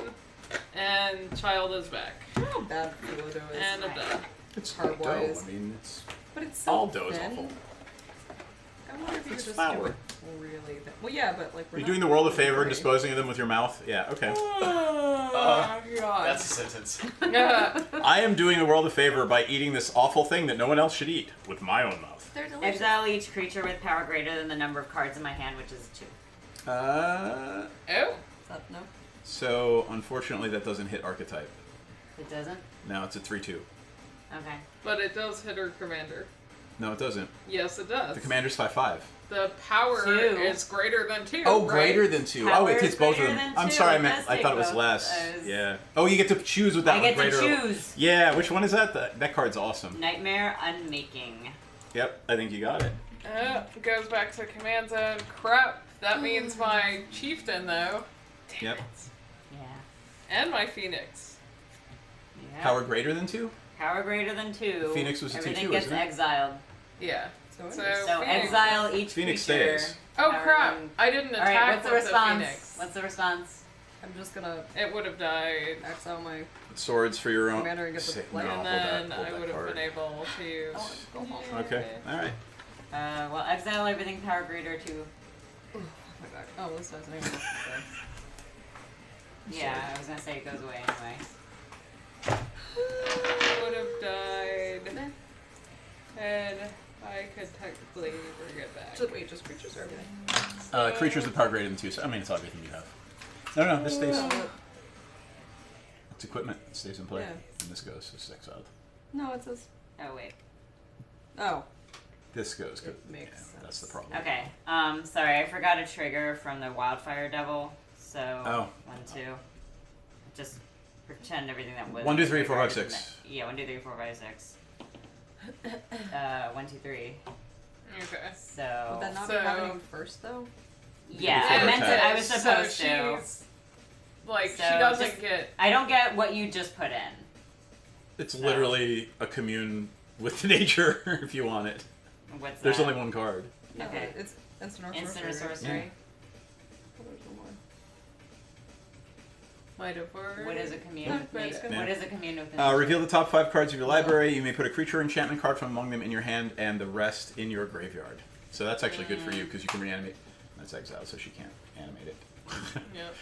and child is back. How bad phyllo dough is. And I'm done. It's Hard dough. wise. I mean, it's. But it's so All dough is thin. awful. I wonder if you It's could just flour. do it really thin. Well, yeah, but like we're You're not doing the world a favor and hungry. disposing of them with your mouth? Yeah, okay. Oh, God. That's a sentence. I am doing the world a favor by eating this awful thing that no one else should eat with my own mouth. They're delicious. Exile each creature with power greater than the number of cards in my hand, which is 2. Oh, No. So, unfortunately, that doesn't hit archetype. It doesn't? No, it's a 3-2. Okay. but it does hit her commander. No, it doesn't. Yes, it does. The commander's 5-5. The power 2. is greater than 2. Oh, right? greater than 2. Power Oh, it hits is both of greater them. than I'm 2. sorry, It does I take thought it was both less. those. Yeah. Oh, you get to choose with that I one get to greater. choose. Yeah, which one is that? That card's awesome. Nightmare Unmaking. Yep, I think you got it. Goes back to command zone. Crap. That means my chieftain, though. Yep. Yeah. And my phoenix. Yeah. Power greater than 2? Power greater than 2. Phoenix was a 2-2, Everything gets isn't it? exiled. Yeah. So it So, is. So Phoenix. exile each Phoenix creature. stays. Oh, Power crap. than- I didn't All attack right, what's the with response? phoenix. What's the response? I'm just gonna It would have died. exile my Swords for your own. commander and get the Sick. play. No, and hold then that I would have card. been able to. Go home. Okay, alright. Well, exile everything power greater to. Oh my god. Oh, this doesn't even. Yeah, I was gonna say it goes away anyway. Would have died. And I could technically bring it back. Just wait, just creatures or everything. Creatures with power greater than 2. So, I mean, it's everything you have. No, this stays. It's equipment. It stays in play. Yeah. And this goes. This is exiled. No, it says. Oh wait. Oh. This goes. It makes That's the sense. problem. Okay. Sorry, I forgot a trigger from the Wildfire Devil. So Oh. 1, 2. Just pretend everything that was. 1, 2, 3, 4, 5, triggered 6. Yeah, 1, 2, 3, 4, 5, 6. 1, 2, 3. Okay. So. Would that not So- be happening first though? Yeah, Before I meant attack. to. I was supposed so to. she's, like, So she doesn't just- get. I don't get what you just put in. It's literally a commune with nature if you want it. What's There's that? only one card. Okay. It's instant or Instant or sorcery. sorcery. Oh, there's one more. Might have worked. What is a commune? Not bad. What is a commune with? Reveal the top 5 cards of your library. You may put a creature or enchantment card from among them in your hand and the rest in your graveyard. So that's actually good for you because you can reanimate. That's exiled, so she can't animate it. Yep.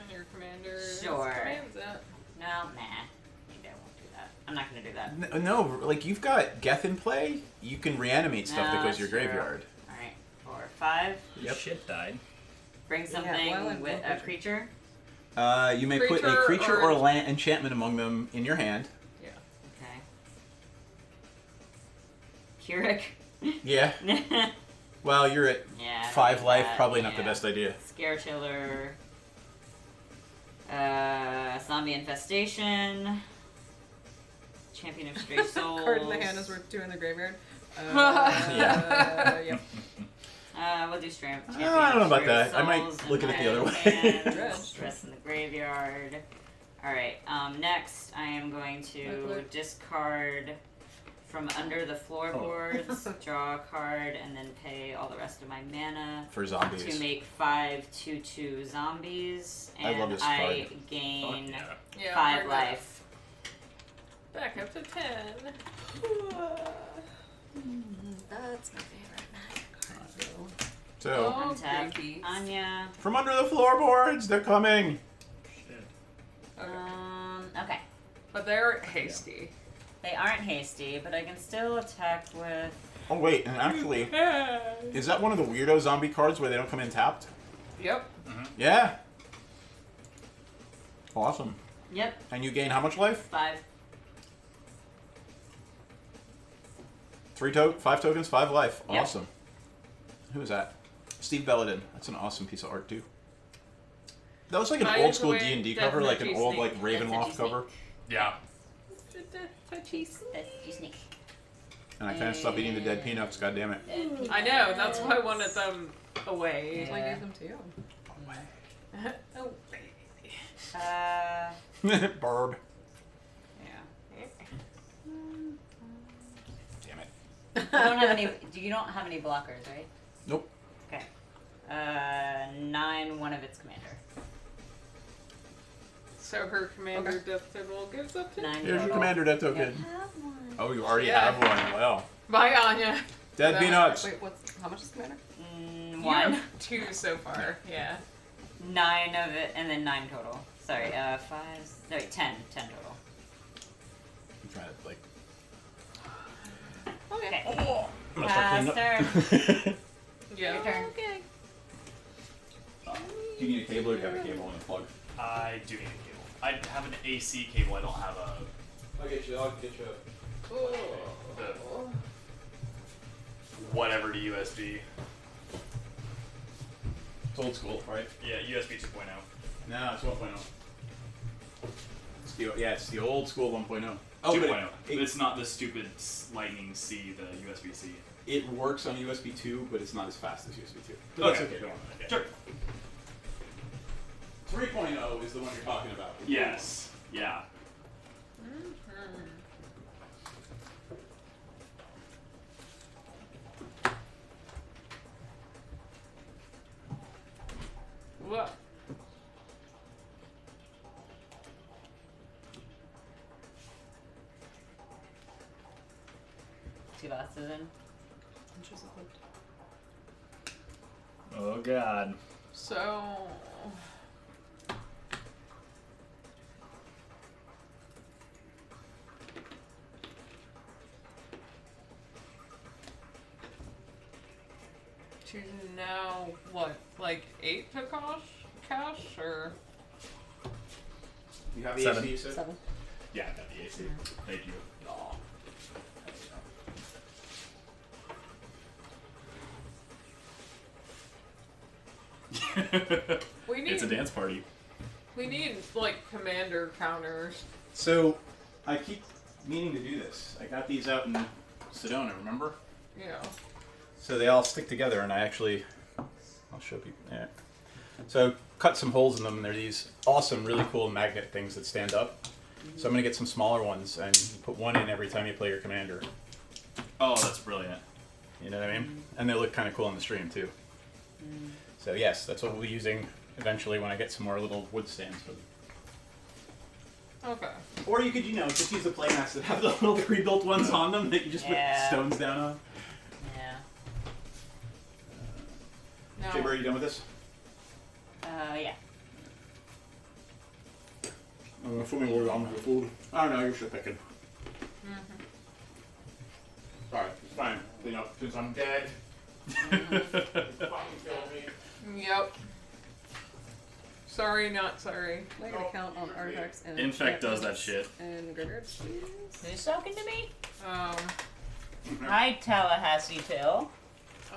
And your commander. Sure. Commands it. No, nah. Maybe I won't do that. I'm not gonna do that. No, like you've got Geth in play. You can reanimate stuff that No, goes to your true. graveyard. Alright. 4, 5. Yep. Shit died. Bring Yeah, something well, I'm with well, a creature. You may put a Creature creature or or a land enchantment among them in your hand. Yeah. Okay. Keurig. Yeah. Well, you're at Yeah. 5 life. that, Probably not the yeah. best idea. Scare Chiller. Zombie Infestation. Champion of Stray Souls. Card in the hand as we're doing the graveyard. Yeah. Yep. We'll do Champion I don't know of about Stray that. I might Souls look in at it the other my way. hand. Dredge. Rest in the graveyard. Alright, next I am going to Okay. discard from under the floorboards, draw a card, and then pay all the rest of my mana For zombies. to make 5/2/2 zombies, I and love this I card. gain Yeah. Yeah, 5 we're good. life. Back up to 10. That's my favorite magic card. So, Oh, Untap creepy. Anya. from under the floorboards, they're coming. Shit. Okay. But they're hasty. They aren't hasty, but I can still attack with. Oh wait, and actually, is that one of the weirdo zombie cards where they don't come in tapped? Yep. Yeah. Awesome. Yep, And you gain how much life? 5. 5 tokens, 5 life. Yep. Awesome. Who is that? Steve Belladin. That's an awesome piece of art too. That was like an I old school enjoy D&D cover, like an Death old Snake. like Ravenloft Death cover. Yeah. Touchy. That's you snake. And I can't stop eating the dead peanuts. God damn it. I know, that's why I wanted them away. So I gave them to you. Oh, Burb. Yeah. Damn it. You don't have any. You don't have any blockers, right? Nope. Okay. 9, one of its commander. So her commander death total gives up to 9 Here's your total. commander death I token. have one. Oh, you already Yeah. have one. Well. Bye, Anya. Dead peanuts. Wait, how much is commander? You 1. have 2 so far. Yeah. 9 of it, and then 9 total. Sorry, 5. No, wait, 10. 10 total. I'm trying to like. Okay. I'm gonna start cleaning Faster. Yeah. Your turn. Okay. Do you need a cable or do you have a cable and a plug? I do need a cable. I have an AC cable. I don't have a I'll get you. the whatever to USB. It's old school, right? Yeah, USB 2.0. No, it's 1.0. It's the old school 1.0. Oh, but 2.0. But it's not the stupid Lightning C, the USB-C. it works on USB 2, but it's not as fast as USB 2. But that's okay. Don't worry. Okay. Sure. 3.0 is the one you're talking about. Yes. Yeah. What? Two glasses in. Oh God. So. To now, what, like 8 to cash, or? You have the 7. AC, you said? 7. Yeah, I got the AC. Thank you. Aw. We need, It's a dance party. we need, like, commander counters. So, I keep meaning to do this. I got these out in Sedona, remember? Yeah. So they all stick together, and I'll show people. Yeah. So cut some holes in them, and they're these awesome, really cool magnet things that stand up. So I'm gonna get some smaller ones, and you put one in every time you play your commander. Oh, that's brilliant. You know what I mean? And they look kind of cool on the stream too. So yes, that's what we'll be using eventually when I get some more little wood stands for them. Okay. Or you could, just use the playmats that have the little pre-built ones on them that you just Yeah. put stones down on. Yeah. Now, Jibber, are you done with this? Yeah. I'm assuming we're on the food. I don't know, you're still picking. Alright, it's fine. Since I'm dead. Yep. Sorry, not sorry. Am I gonna count on artifacts and Infect does that enchantments shit. and graveyards, please? Who's talking to me? Hi, Tallahassee Pill.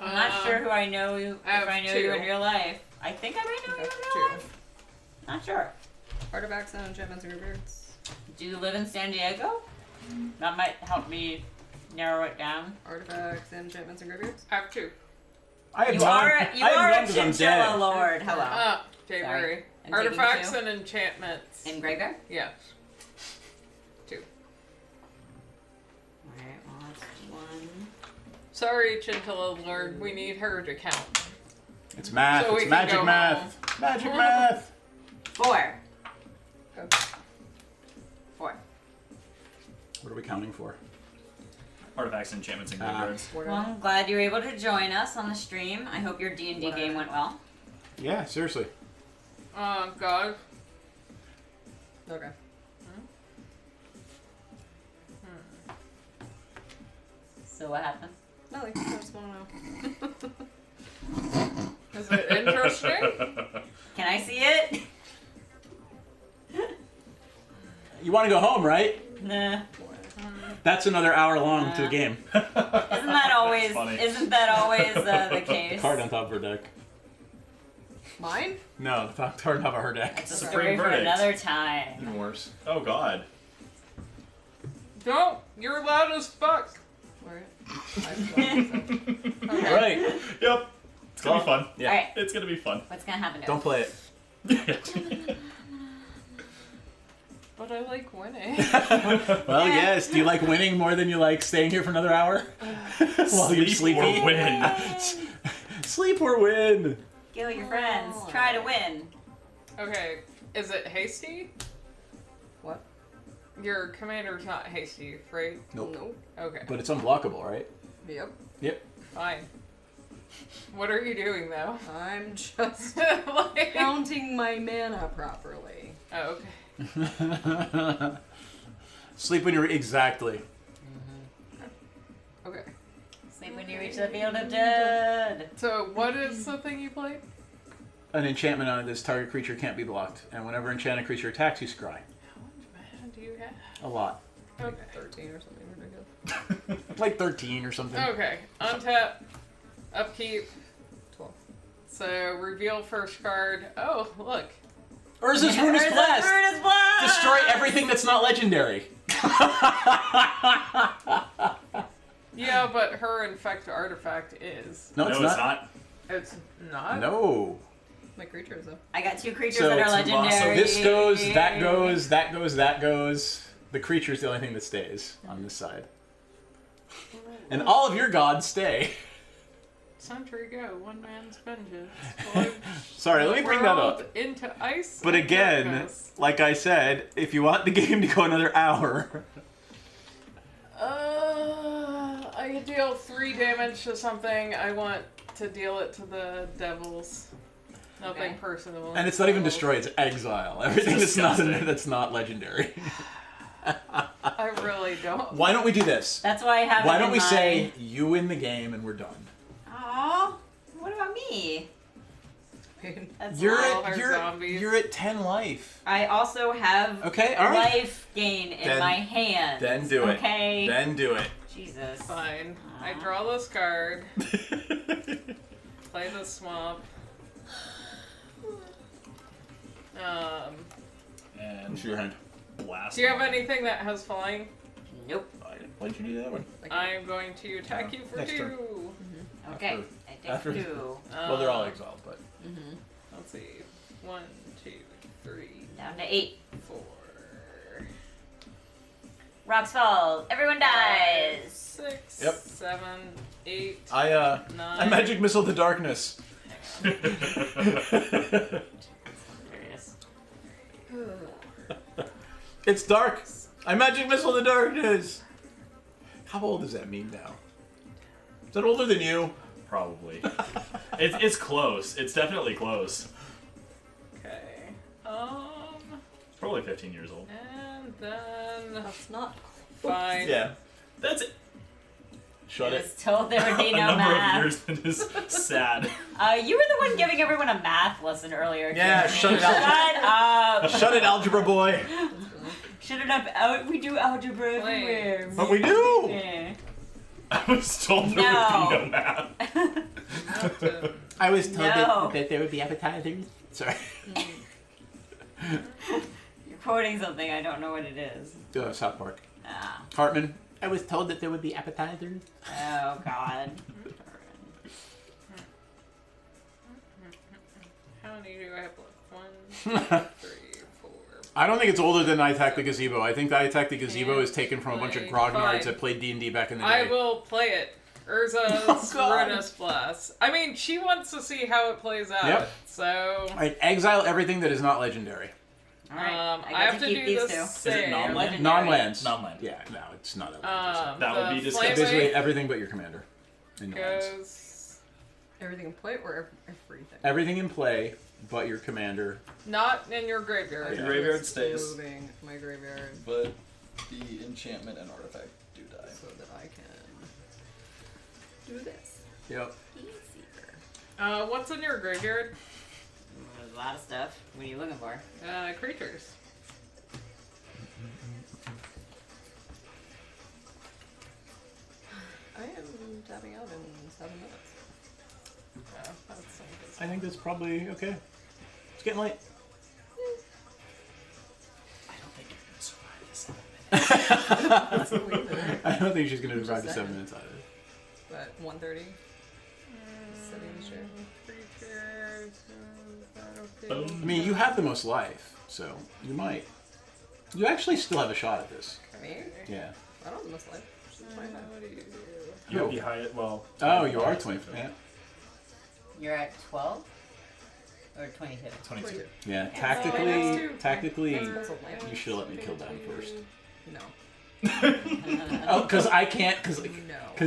I'm not sure who I know you. I If I have know you two. in real life, I think I might know you in real life. Not sure. Artifacts and enchantments and graveyards. Do you live in San Diego? That might help me narrow it down. Artifacts and enchantments and graveyards. I have 2. I have You none. are I a have none 'cause I'm chinchilla dead. lord. Hello. Jay Sorry. Murray. And Artifacts taking and enchantments. In graveyard? Yes. 2. Alright, well that's 1. Sorry, Chintilla Lord. We need her to count. It's math. So we it's can magic go math. Magic math. 4. Go. 4. What are we counting for? Artifacts, enchantments, and graveyards. Well, I'm glad you were able to join us on the stream. I hope your D&D game went well. Yeah, seriously. God. Okay. So what happened? Nothing. I just want to know. Is it interesting? Can I see it? You want to go home, right? Nah. That's another hour long to the game. Isn't that always? funny. Isn't that always the case? Card on top of her deck. Mine? No, the card on top of her deck. It's a Supreme story for verdict. another time. Even worse. Oh God. Don't. You're loud as fuck. Alright. Okay. Right. Yep. It's gonna be fun. Yeah. All right. It's gonna be fun. What's gonna happen? Don't play it. But I like winning. Well, yes. Do you like winning more than you like staying here for another hour? While you're Sleep sleeping? or win. Sleep or win. Kill your friends. Try to win. Okay. Is it hasty? What? Your commander's not hasty, right? Nope. Nope. Okay. But it's unblockable, right? Yep. Yep. Fine. What are you doing though? I'm just Like- counting my mana properly. Oh, okay. Sleep when you're exactly. Okay. Sleep when you reach the field of dead. So, what is the thing you played? An enchantment on this target creature can't be blocked, and whenever enchanted creature attacks, you scry. How much mana do you have? A lot. Okay. 13 or something ridiculous. Like 13 or something. Okay. Untap. Upkeep. 12. So, reveal first card. Oh, look. Urza's Rune is Urza's blessed. Rune is blessed! Destroy everything that's not legendary. Yeah, but her infect artifact is. No, it's not. It's not? No. My creatures, though. I got 2 creatures So that are it's legendary. So this goes, that goes, that goes, that goes. The creature's the only thing that stays on this side. And all of your gods stay. Century go, one man's vengeance. Sorry, let me bring that up. World into ice. But and again, darkness. like I said, if you want the game to go another hour, I could deal 3 damage to something. I want to deal it to the devils. Nothing Okay. personal. and it's not even Devils. destroy, it's exile. Everything that's Disgusting. not legendary. I really don't. Why don't we do this? That's why I have Why it don't in we my... say you win the game and we're done? Aw, what about me? That's You're not- our zombies. you're at 10 life. I also have Okay, all right. life gain in Then- my hand. Then do it. Okay. Then do it. Jesus. Fine. I draw this card. Play the swamp. And Shoot your hand. blast. Do you have anything that has flying? Nope. Why did you do that one? I'm going to attack you for Next 2. turn. Okay. I take after- 2. Well, they're all exiled, but Let's see. 1, 2, 3, Down to 8. 4. Rocks fall. Everyone dies. 6, Yep. 7, 8, I 9. magic missile the darkness. Serious. It's dark. I magic missile the darkness. How old does that mean now? Is that older than you? Probably. It's close. It's definitely close. Okay. It's probably 15 years old. And then That's not. fine. Yeah. That's it. Shut I it. was told there would be A no number math. of years that is sad. You were the one giving everyone a math lesson earlier. Yeah, Kimmy. shut it Shut up. Shut it, algebra boy. Shut it up. We do algebra Wait. everywhere. But we do. Yeah. I was told there would be no map. I was told No. that there would be appetizers. Sorry. You're quoting something, I don't know what it is. South Park. Ah. Hartman. I was told that there would be appetizers. Oh, God. How many do I have left? 1, 2, 3, 4. I don't think it's older than I Attack the Gazebo. I think I Attack the Gazebo is taken from a bunch of Fine. grognards that played D&D back in the day. I will play it. Urza's Ruinous Blast. I mean, she wants to see how it plays out. Yep. So, Alright, exile everything that is not legendary. Alright, I have to keep do these this. two. Is it non-land? Legendary. Non-lands. Non-land. Yeah, no, it's not a That would be the disgusting. Flame Basically Wave everything but your commander. In the lands. goes Everything in play or everything? Everything in play but your commander. not in your graveyard. Your graveyard stays, Moving my graveyard but the enchantment and artifact do die. so that I can do this. Yep. Easier. What's in your graveyard? There's a lot of stuff. What are you looking for? Creatures. I am tapping out in 7 minutes. I think that's probably okay. It's getting late. I don't think you're gonna survive this. That's a little bit. I don't think she's going to Just survive the saying. 7 minutes either. But 1:30. Sitting in the chair. Creatures. Boom. I mean, you have the most life, so you might. You actually still have a shot at this. Me? Yeah. I don't have the most life. She's 25. What do you do? You'll be high. Well. Oh, you are 20. Yeah. You're at 12? Or 22? 22. Yeah. that's Tactically, That's puzzle land. you should let me kill Dan first. No. Oh, because I can't, because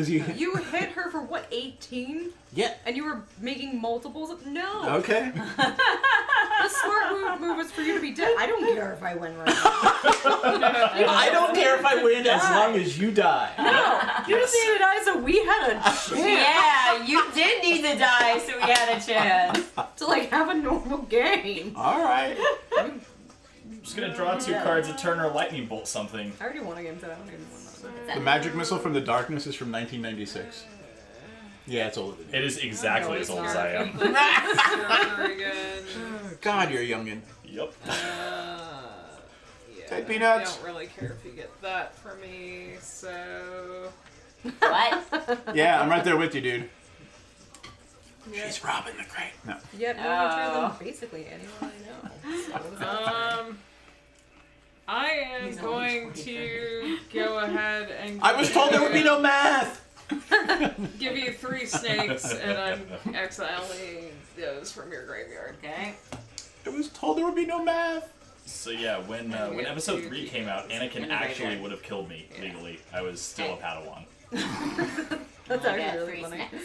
you. You hit her for what, 18? Yeah. And you were making multiples of. No! Okay. The smart move was for you to be dead. I don't care if I win right now. I don't care if I win as long as you die. No! You just needed to die so we had a chance Yeah, you did need to die, so we had a chance. to, like, have a normal game. All right. I'm just gonna draw 2 cards, a turn or lightning bolt something. I already won a game today. I don't even win that. The magic missile from the darkness is from 1996. Yeah, it's older than you. It is exactly No, as it's old as not. I am. God, you're a youngin. Yep. Yeah, Say peanuts. I don't really care if you get that for me, so... What? Yeah, I'm right there with you, dude. She's robbing the crate. No. Yet more mature than basically anyone I know. So what does that say? I am He's only going 23. to go ahead and I was told there would be no math. give you 3 snakes, and I'm exiling those from your graveyard. Okay. I was told there would be no math. So yeah, when Yeah, episode 2 3 came out, Anakin in the actually graveyard. would have killed me legally. I was still a Padawan. That's I got actually 3 really funny. snacks.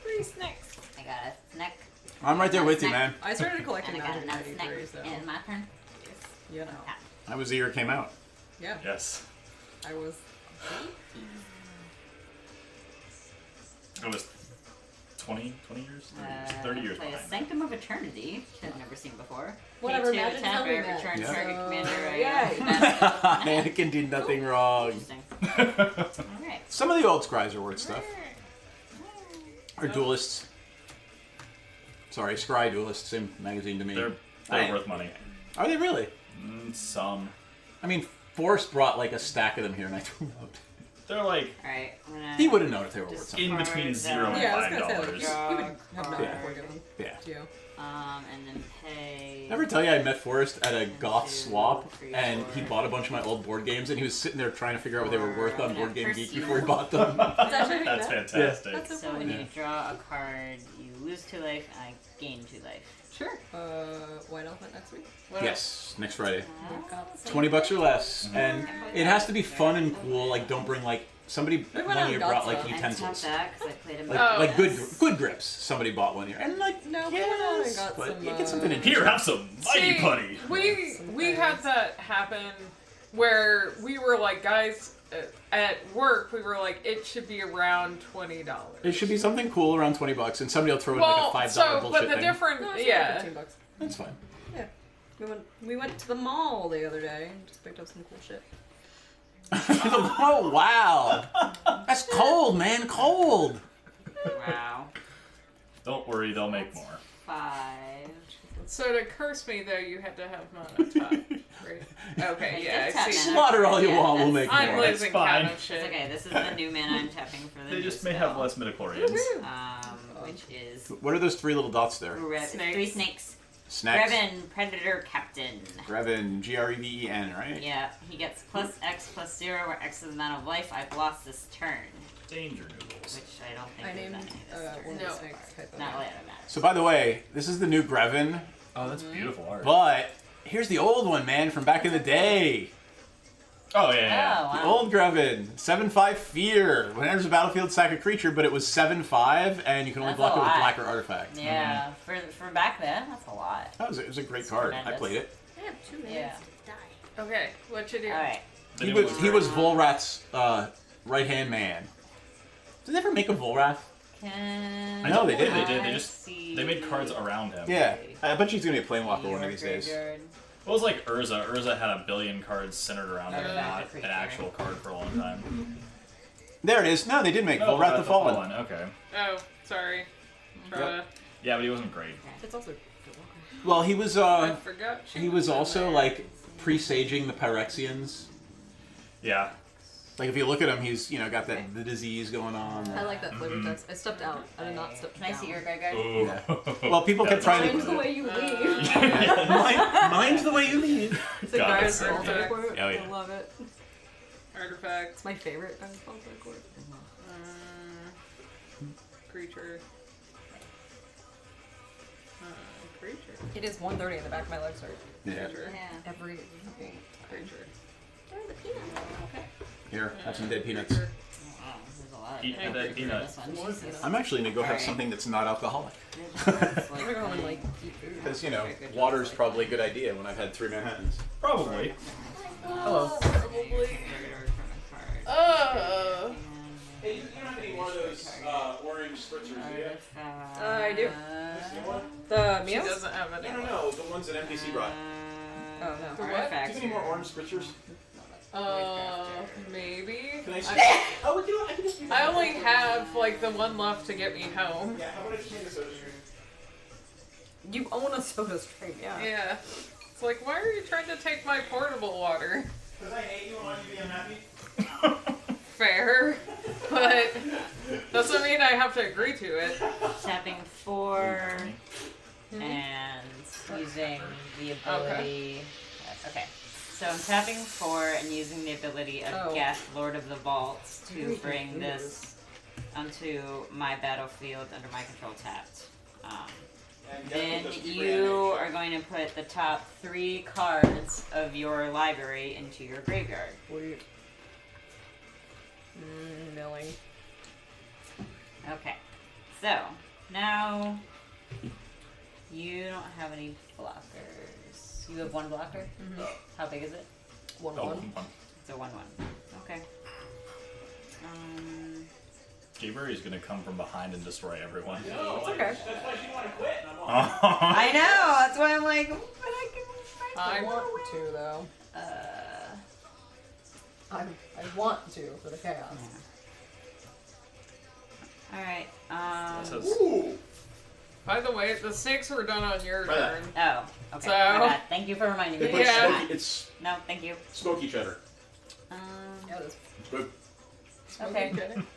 3 snakes. I got a snack. I'm right there with you, man. I started collecting And I got magic in another snack. 93, so And my turn. you know. That was the year it came out. Yeah, Yes. I was. I was 20 years? 30 years? 30 years Play a behind. Sanctum of Eternity, which I've never seen before. Whatever, Pay 2 Imagine attack telling me or that. return Yeah. target commander. Yay. Anakin did nothing wrong. Interesting. Alright. Some of the old scries are worth stuff. Or duelists. Sorry, Scry Duelists, same magazine to me. They're worth money. Are they really? Some. I mean, Forrest brought like a stack of them here and I threw them out. They're like Alright. I'm gonna He would have known if they were worth Just something. in between 0 and Yeah, I was gonna say, like, $5. you would have known Yeah. before giving them Yeah. to you. and then pay. Ever tell you I met Forrest at a goth 2, swap 3, and he 4. bought a bunch of my old board games and he was sitting there trying to figure out what they were worth on Board Game First Geek you- before he bought them. That's actually That's that. fantastic. That's so So when funny. you draw a card, you lose 2 life, and I gain 2 life. Sure. White Elephant next week. Well, Yes, next Friday. We've got $20 or less. And it has to be fun and cool. Like, don't bring like somebody went one on year brought Godzilla. like I tapped utensils. that because I played a Like bonus. good grips. Somebody bought one year. And like No, we went out and yes, got but some, you get something interesting. Here, have some mighty See, putty. we had that happen where we were like, guys, at work, we were like, it should be around $20. It should be something cool around $20, and somebody will throw in like a $5 bullshit but the thing. different, No, it's yeah. $15. That's fine. Yeah. We went to the mall the other day and just picked up some cool shit. Oh wow! That's cold, man. Cold. Wow. Don't worry, they'll make more. 5. So to curse me though, you had to have mana top, right? Okay, yeah, Just I tap see. mana. Slaughter all you Yeah, want. We'll that's- make I'm more. losing fine. count of shit. It's okay. This is the new mana I'm tapping for the They new just may spell. have less midichlorians. Which is What are those 3 little dots there? Snakes. 3 snakes. Snacks. Greven, Predator Captain. Greven, Greven, right? Yeah, he gets plus X plus 0, where X is the amount of life I've lost this turn. Danger noodles. Which I don't think I we've named done any this turn. one of No. the snakes type of Not name. really, it matters. So by the way, this is the new Greven, Oh, that's beautiful art. but here's the old one, man, from back in the day. Oh, yeah, yeah. Oh, The wow. old Greven, 7/5 Fear. When it enters the battlefield, sack a creature, but it was 7/5, and you can only That's block a it with lot. black or artifact. Yeah, for back then, that's a lot. That was, it was a great card. I Tremendous. played it. I have 2 minutes Yeah. to die. Okay, what you do? Alright. The He new was one. he was Volrath's right-hand man. Did they ever make a Volrath? Can I know they did. They did. I They just see they made cards around him. Yeah. I bet she's gonna be a planeswalker your one of these days. graveyard? Well, it was like Urza. Urza had a billion cards centered around him, Artifact not creature. an actual card for a long time. There it is. No, they did make Volrath the Fallen. Okay. Oh, sorry. Try Yeah, but he wasn't great. It's also Well, he was I forgot. She he was in also there. like presaging the Pyrexians. Yeah. Like if you look at him, he's got that the disease going on. I like that flavor text. I stepped out. I did not step Can I down. see your graveyard? Ooh. Yeah. Well, people kept trying Mind to. the way you leave. Mind the way you leave. It's a God, Gar's that's so Altar good. Court. Oh, yeah. I love it. Artifact. It's my favorite Gar's Altar Court. Creature. Creature. It is 1:30 in the back of my legs hurt. Yeah. Creature. Yeah. Every fucking Creature. Where are the peanuts? Here, have some dead peanuts. Creature. Wow, there's a lot of Eat different the dead creatures peanut. for this one. Jesus. I'm actually gonna go have Alright. something that's not alcoholic. I'm gonna go home and like eat food. Because water's probably a good idea when I've had 3 Manhattans. Probably. Hello. Hey, you don't have any more of those orange spritzers, do you? I do. The She meals? doesn't have any. No, the ones that MDC brought. Oh, no. For what? Do you have any more orange spritzers? Maybe. Can I I, see? Oh, you know what? I can just use I only have like the one left to get me home. Yeah, how about I just make a soda stream? You own a soda stream, yeah. Yeah. It's like, why are you trying to take my portable water? Because I hate you and want you to be unhappy? Fair, but doesn't mean I have to agree to it. Tapping 4 and using the ability. Okay. So I'm tapping 4 and using the ability of Oh. Gath, Lord of the Vaults, to bring this onto my battlefield under my control tapped. Then you are going to put the top 3 cards of your library into your graveyard. Sweet. Milling. Okay. So, now you don't have any blockers. You have 1 blocker? Mm-hmm. How big is it? 1-1. Oh, It's a 1/1. Okay. Gabriel is gonna come from behind and destroy everyone. It's okay. That's why she wanted to quit. And I'm all, I know! That's why I'm like, but I can. I want to, though. I want to for the chaos. Alright, This is- Ooh! By the way, the snakes were done on your Try that. turn. Oh, okay. So- My bad. Thank you for reminding They me. put Yeah. smoky, it's No, thank you. smoky cheddar. Yeah, it is. Good. Okay. Where'd you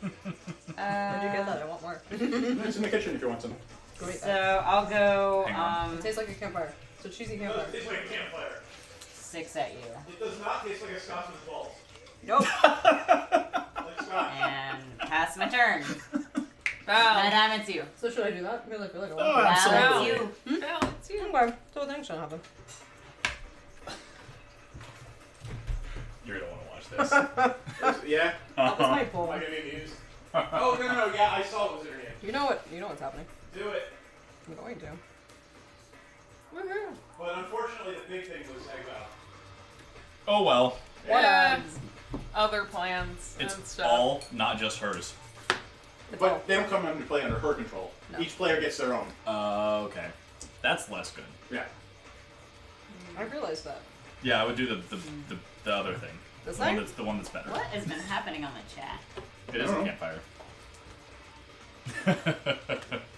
get that? I want more. It's in the kitchen if you want some. Go eat So that. I'll go Hang on. It tastes like a campfire. It's a cheesy campfire. tastes like a campfire. 6 at you. It does not taste like a Scotsman's balls. Nope. Like Scott. And pass my turn. Val. Madame, it's you. So should I do that? Because I feel like I Oh, want to. absolutely. Val, it's you. Val, it's you. Okay. So things should happen. You're gonna want to watch this. Yeah? That was my Am pull. I gonna be amused? Oh, no, yeah, I saw it was in here. You know what? You know what's happening. Do it. I'm going to. Woohoo. But unfortunately, the big thing was exile. Oh well. Yeah. Other plans It's and stuff. all not just hers. It's all. But they don't come into play under her control. No. Each player gets their own. Okay. That's less good. Yeah. I realized that. Yeah, I would do the other thing. This The one thing? that's the one that's better. What has been happening on the chat? It is a campfire.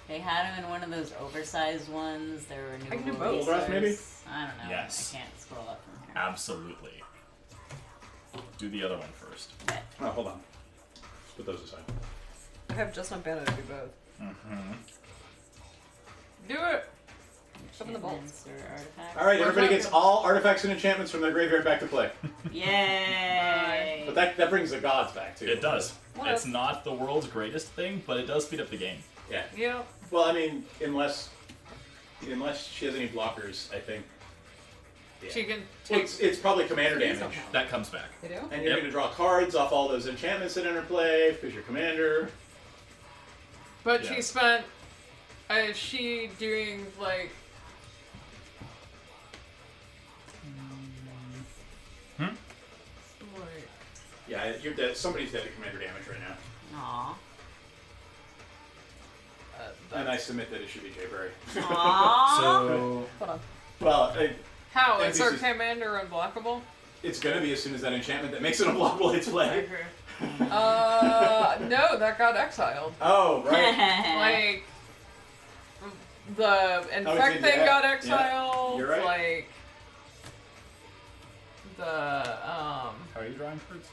They had him in one of those oversized ones. There were new I can do both. releases. Full dress, maybe? I don't know. Yes. I can't scroll up from here. Absolutely. Do the other one first. Okay. Oh, hold on. Put those aside. I have just enough mana to do both. Mm-hmm. Do it. Open the vault. Enchantments or artifacts. All right, Where's everybody that gets go? all artifacts and enchantments from their graveyard back to play. Yay! But that brings the gods back too. It does. What It's else? not the world's greatest thing, but it does speed up the game. Yeah. Yeah. Well, I mean, unless she has any blockers, I think. Yeah. She can Well, take. it's probably commander Please damage. don't. That comes back. They do? And you're Yep. going to draw cards off all those enchantments that enter play because you're commander. But Yeah. she spent. Is she doing like? Hmm? Like, Yeah, you're dead. Somebody's dead to commander damage right now. Aw. And I submit that it should be Jayberry. Aw. So Hold on. Well, how is her NPCs. commander unblockable? it's going to be as soon as that enchantment that makes it unblockable hits play. No, that got exiled. Oh, right. Like the infect did, thing yeah. got Yeah. exiled. You're right. Like the how are you drawing cards?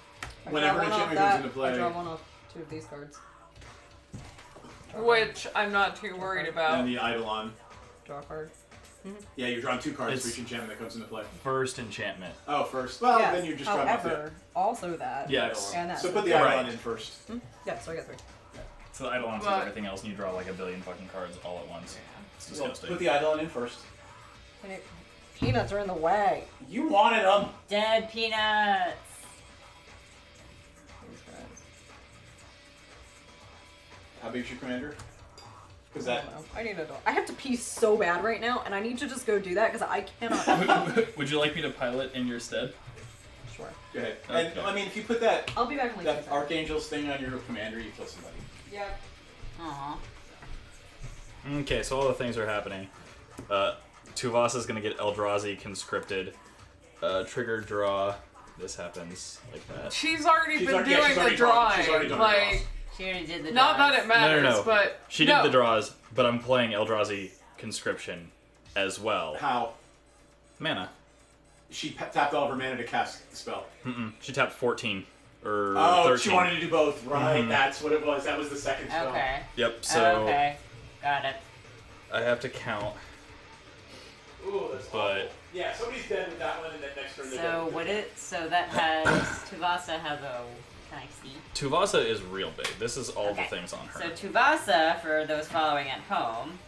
I Whenever draw an one off enchantment that, comes into play. I draw one off 2 of these cards. which I'm not too worried about. And the Eidolon. Draw a card. Yeah, you're drawing 2 cards for It's- each enchantment that comes into play. First enchantment. Oh, first. Well, Yes, then you're just drawing off however, also that. Yes. And that. So put the Right. Eidolon in first. Yeah, so I get 3. So the Eidolon says But- everything else, and you draw like a billion fucking cards all at once. It's Well, disgusting. put the Eidolon in first. Peanuts are in the way. You wanted them. Dead peanuts. These guys. How big's your commander? Because I that. don't know. I need to. I have to pee so bad right now, and I need to just go do that because I cannot. Would you like me to pilot in your stead? Sure. Go ahead. Okay. And I mean, if you put that I'll be back in like that 2 seconds. Archangel's thing on your commander, you kill somebody. Yeah. Aw. Okay, so all the things are happening. Tuvasa's gonna get Eldrazi conscripted. Trigger draw. This happens like that. She's already She's been already- yeah, doing she's the already done- drawing. she's already done her Like, draws. She already did the not that draws. it matters, No. but She no. did the draws, but I'm playing Eldrazi conscription as well. How? Mana. She tapped all of her mana to cast the spell. She tapped 14 or Oh, 13. she wanted to do both. Right, Mhm. that's what it was. That was the second spell. Okay. Yep. So Okay. Got it. I have to count. Ooh, that's But- awful. Yeah, somebody's dead with that one, and then next turn they're So dead. what it? So that has Tuvasa has a. Can I see? Tuvasa is real big. This is all Okay. the things on her. So Tuvasa, for those following at home,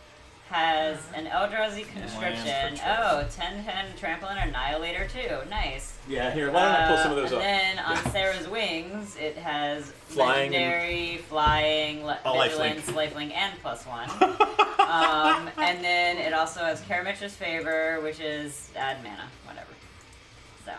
has an Eldrazi conscription. Land for Oh, 10/10 trample and annihilator too. Nice. Yeah, here. Why don't I pull some of those and up? then on Sarah's wings, it has Flying. legendary, flying, Oh, vigilance, lifelink, and +1. And then it also has Karametra's favor, which is add mana, whatever. So,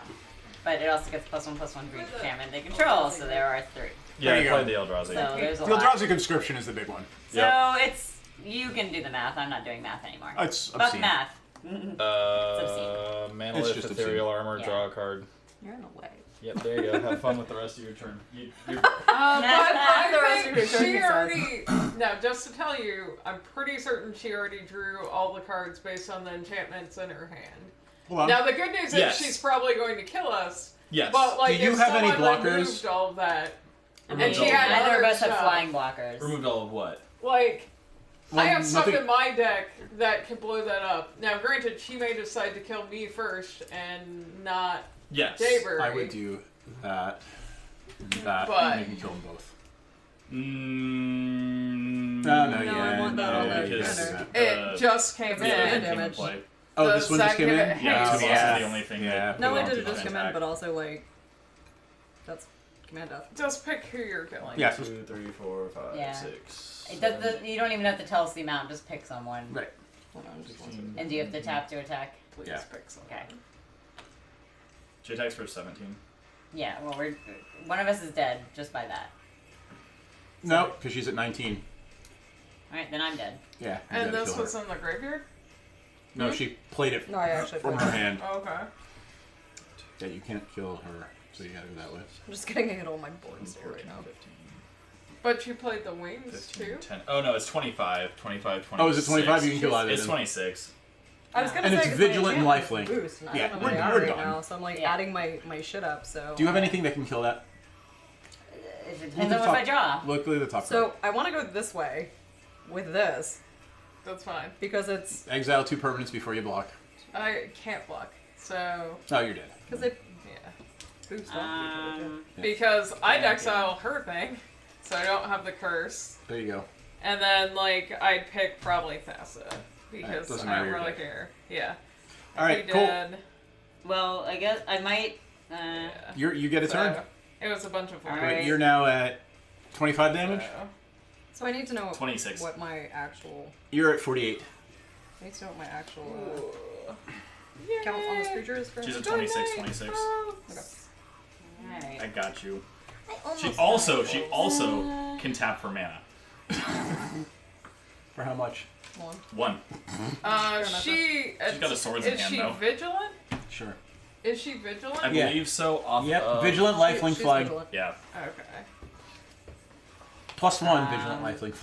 but it also gets +1/+1 for each enchantment they control. So there are 3. yeah, There I you played go. the Eldrazi. So there's a The lot. Eldrazi conscription is the big one. So Yep. it's you can do the math. I'm not doing math anymore. It's Fuck obscene. math. Manolith, just Ethereal Armor, Yeah. draw a card. You're in the way. Yep, there you go. Have fun with the rest of your turn. But The rest I of think your turn she makes already. No, just to tell you, I'm pretty certain she already drew all the cards based on the enchantments in her hand. Hold on. Now the good news Yes. is she's probably going to kill us. Yes. But like, Do you if have any someone blockers? removed all of that, And Removed she all had of Neither of other us have stuff. flying blockers. Removed all of what? Like, I Well, have stuff nothing- in my deck that can blow that up. Now, granted, she may decide to kill me first and not Yes. Jayberry. I would do that and that. But- Make me kill them both. Mm, No, No, I want that on the because commander. It just came the in. other Yeah, thing came into damage. play. Oh, The this one just came in? second- Yeah, Oh, Tuvasa yeah. is the only thing Yeah, that No, put I it on did it to just come in, attack. but also like that's command death. Just pick who you're killing. Yeah. 2, 3, 4, 5, Yeah. 6. It does the, you don't even have to tell us the amount. Just pick someone. Right. Hold on, just one 16. And do you have to tap to attack? Please Yeah. pick someone. Okay. J-Tax for 17. Yeah. Well, one of us is dead just by that. No, because she's at 19. All right, then I'm dead. Yeah. you And gotta this kill was her. in the graveyard? No, she played it No, I actually from played her it. hand. Oh, okay. Yeah, you can't kill her. So you gotta go that way. I'm just getting a hit on my board state right now. 15, But you played the wings 15, too. 10. Oh no, it's 25, 26. Oh, is it 25? You can kill either It's of them. 26. I was gonna And say it's 'cause my vigilant and enchantments lifelink. Boost, and I Yeah, don't know what they we're are right done. now, so I'm like Yeah. adding my shit up. So. Do you have anything that can kill that? It depends Look on at what the I draw. Look at the top So card. I want to go this way, with this That's fine. because it's Exile 2 permanents before you block. I can't block. So Oh, you're dead. because it yeah. boosts off. Because I'd Yeah, exile her thing, so I don't have the curse. There you go. And then like I'd pick probably Thassa because doesn't I matter don't your really deck. care. Yeah. All right, Be cool. dead. Well, I guess I might. Yeah. You get a turn. So, it was a bunch of All work. right. But you're now at 25 damage. So, So I need to know 26. what my actual. You're at 48. I need to know what my actual count on this creature is for. She's at 26, 26. Alright. I got you. I She almost also can tap for mana. For how much? One. 1. enough. She's got a swords in Is hand, she though. vigilant? Sure. Is she vigilant? I Yeah. believe so. Off Yep. of, Vigilant, lifelink, She's flag. vigilant. Yeah. Okay. +1 vigilant, lifelink.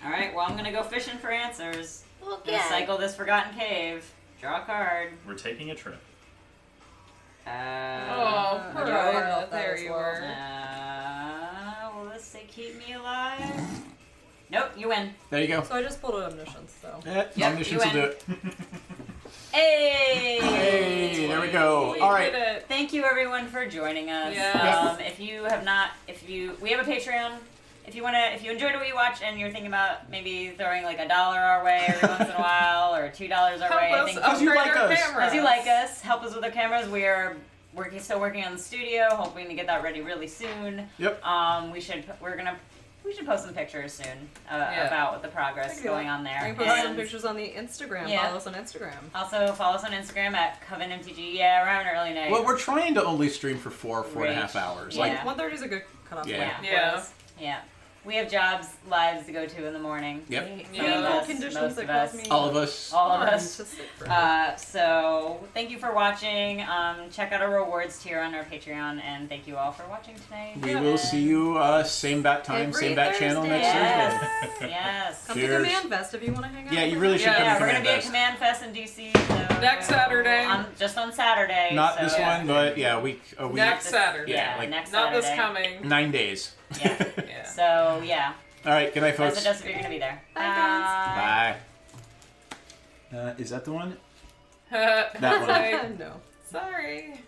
Alright, well, I'm gonna go fishing for answers. Look Gonna at cycle this Forgotten Cave. Draw a card. We're taking a trip. Oh, I poor do worry Ira. about that There as you well. were. Will this say keep me alive? Nope, you win. There you go. So I just pulled an omniscience, so. Yeah, Yep, omniscience you will do win. it. Hey! Hey, there we go. All right. Did it. Thank you everyone for joining us. Yes. If you have not, we have a Patreon. If you enjoyed what you watched and you're thinking about maybe throwing like $1 our way every once in a while or $2 our Help way, I us think Because you upgrade like our us. cameras. as you like us, help us with our cameras. We are still working on the studio, hoping to get that ready really soon. Yep. We should post some pictures soon Yeah. about what the progress Thank you. going on I there. can post some And pictures on the Instagram. Yeah. Follow us on Instagram. also follow us on Instagram at CovenMTG. Yeah, around early night. Well, we're trying to only stream for 4.5 hours. Yeah. Like, 1:30 is a good cutoff. Yeah. point for Yeah. us. Yeah. We have jobs, lives to go to in the morning. yep. Some Yeah. of Medical us, conditions most that of cause us. me. All of us. All of hard us. to sit for. So thank you for watching. Check out our rewards tier on our Patreon, and thank you all for watching tonight. We will see you same bat time, Every same bat channel Thursday. next Thursday. Yes. Yes. Come Cheers. to Command Fest if you want to hang out. Yeah, you with really us. should Yeah, come Yeah, to we're gonna Command be at Fest. Command Fest in DC. So Next Saturday. just on Saturday. Not so this one, but yeah, a week. Next Saturday. Yeah, like next Not Saturday. this coming. 9 days. Yeah. Yeah. So yeah. All right, good night, folks. That's just if you're gonna be there. Bye. Is that the one? that one. Like, No. sorry.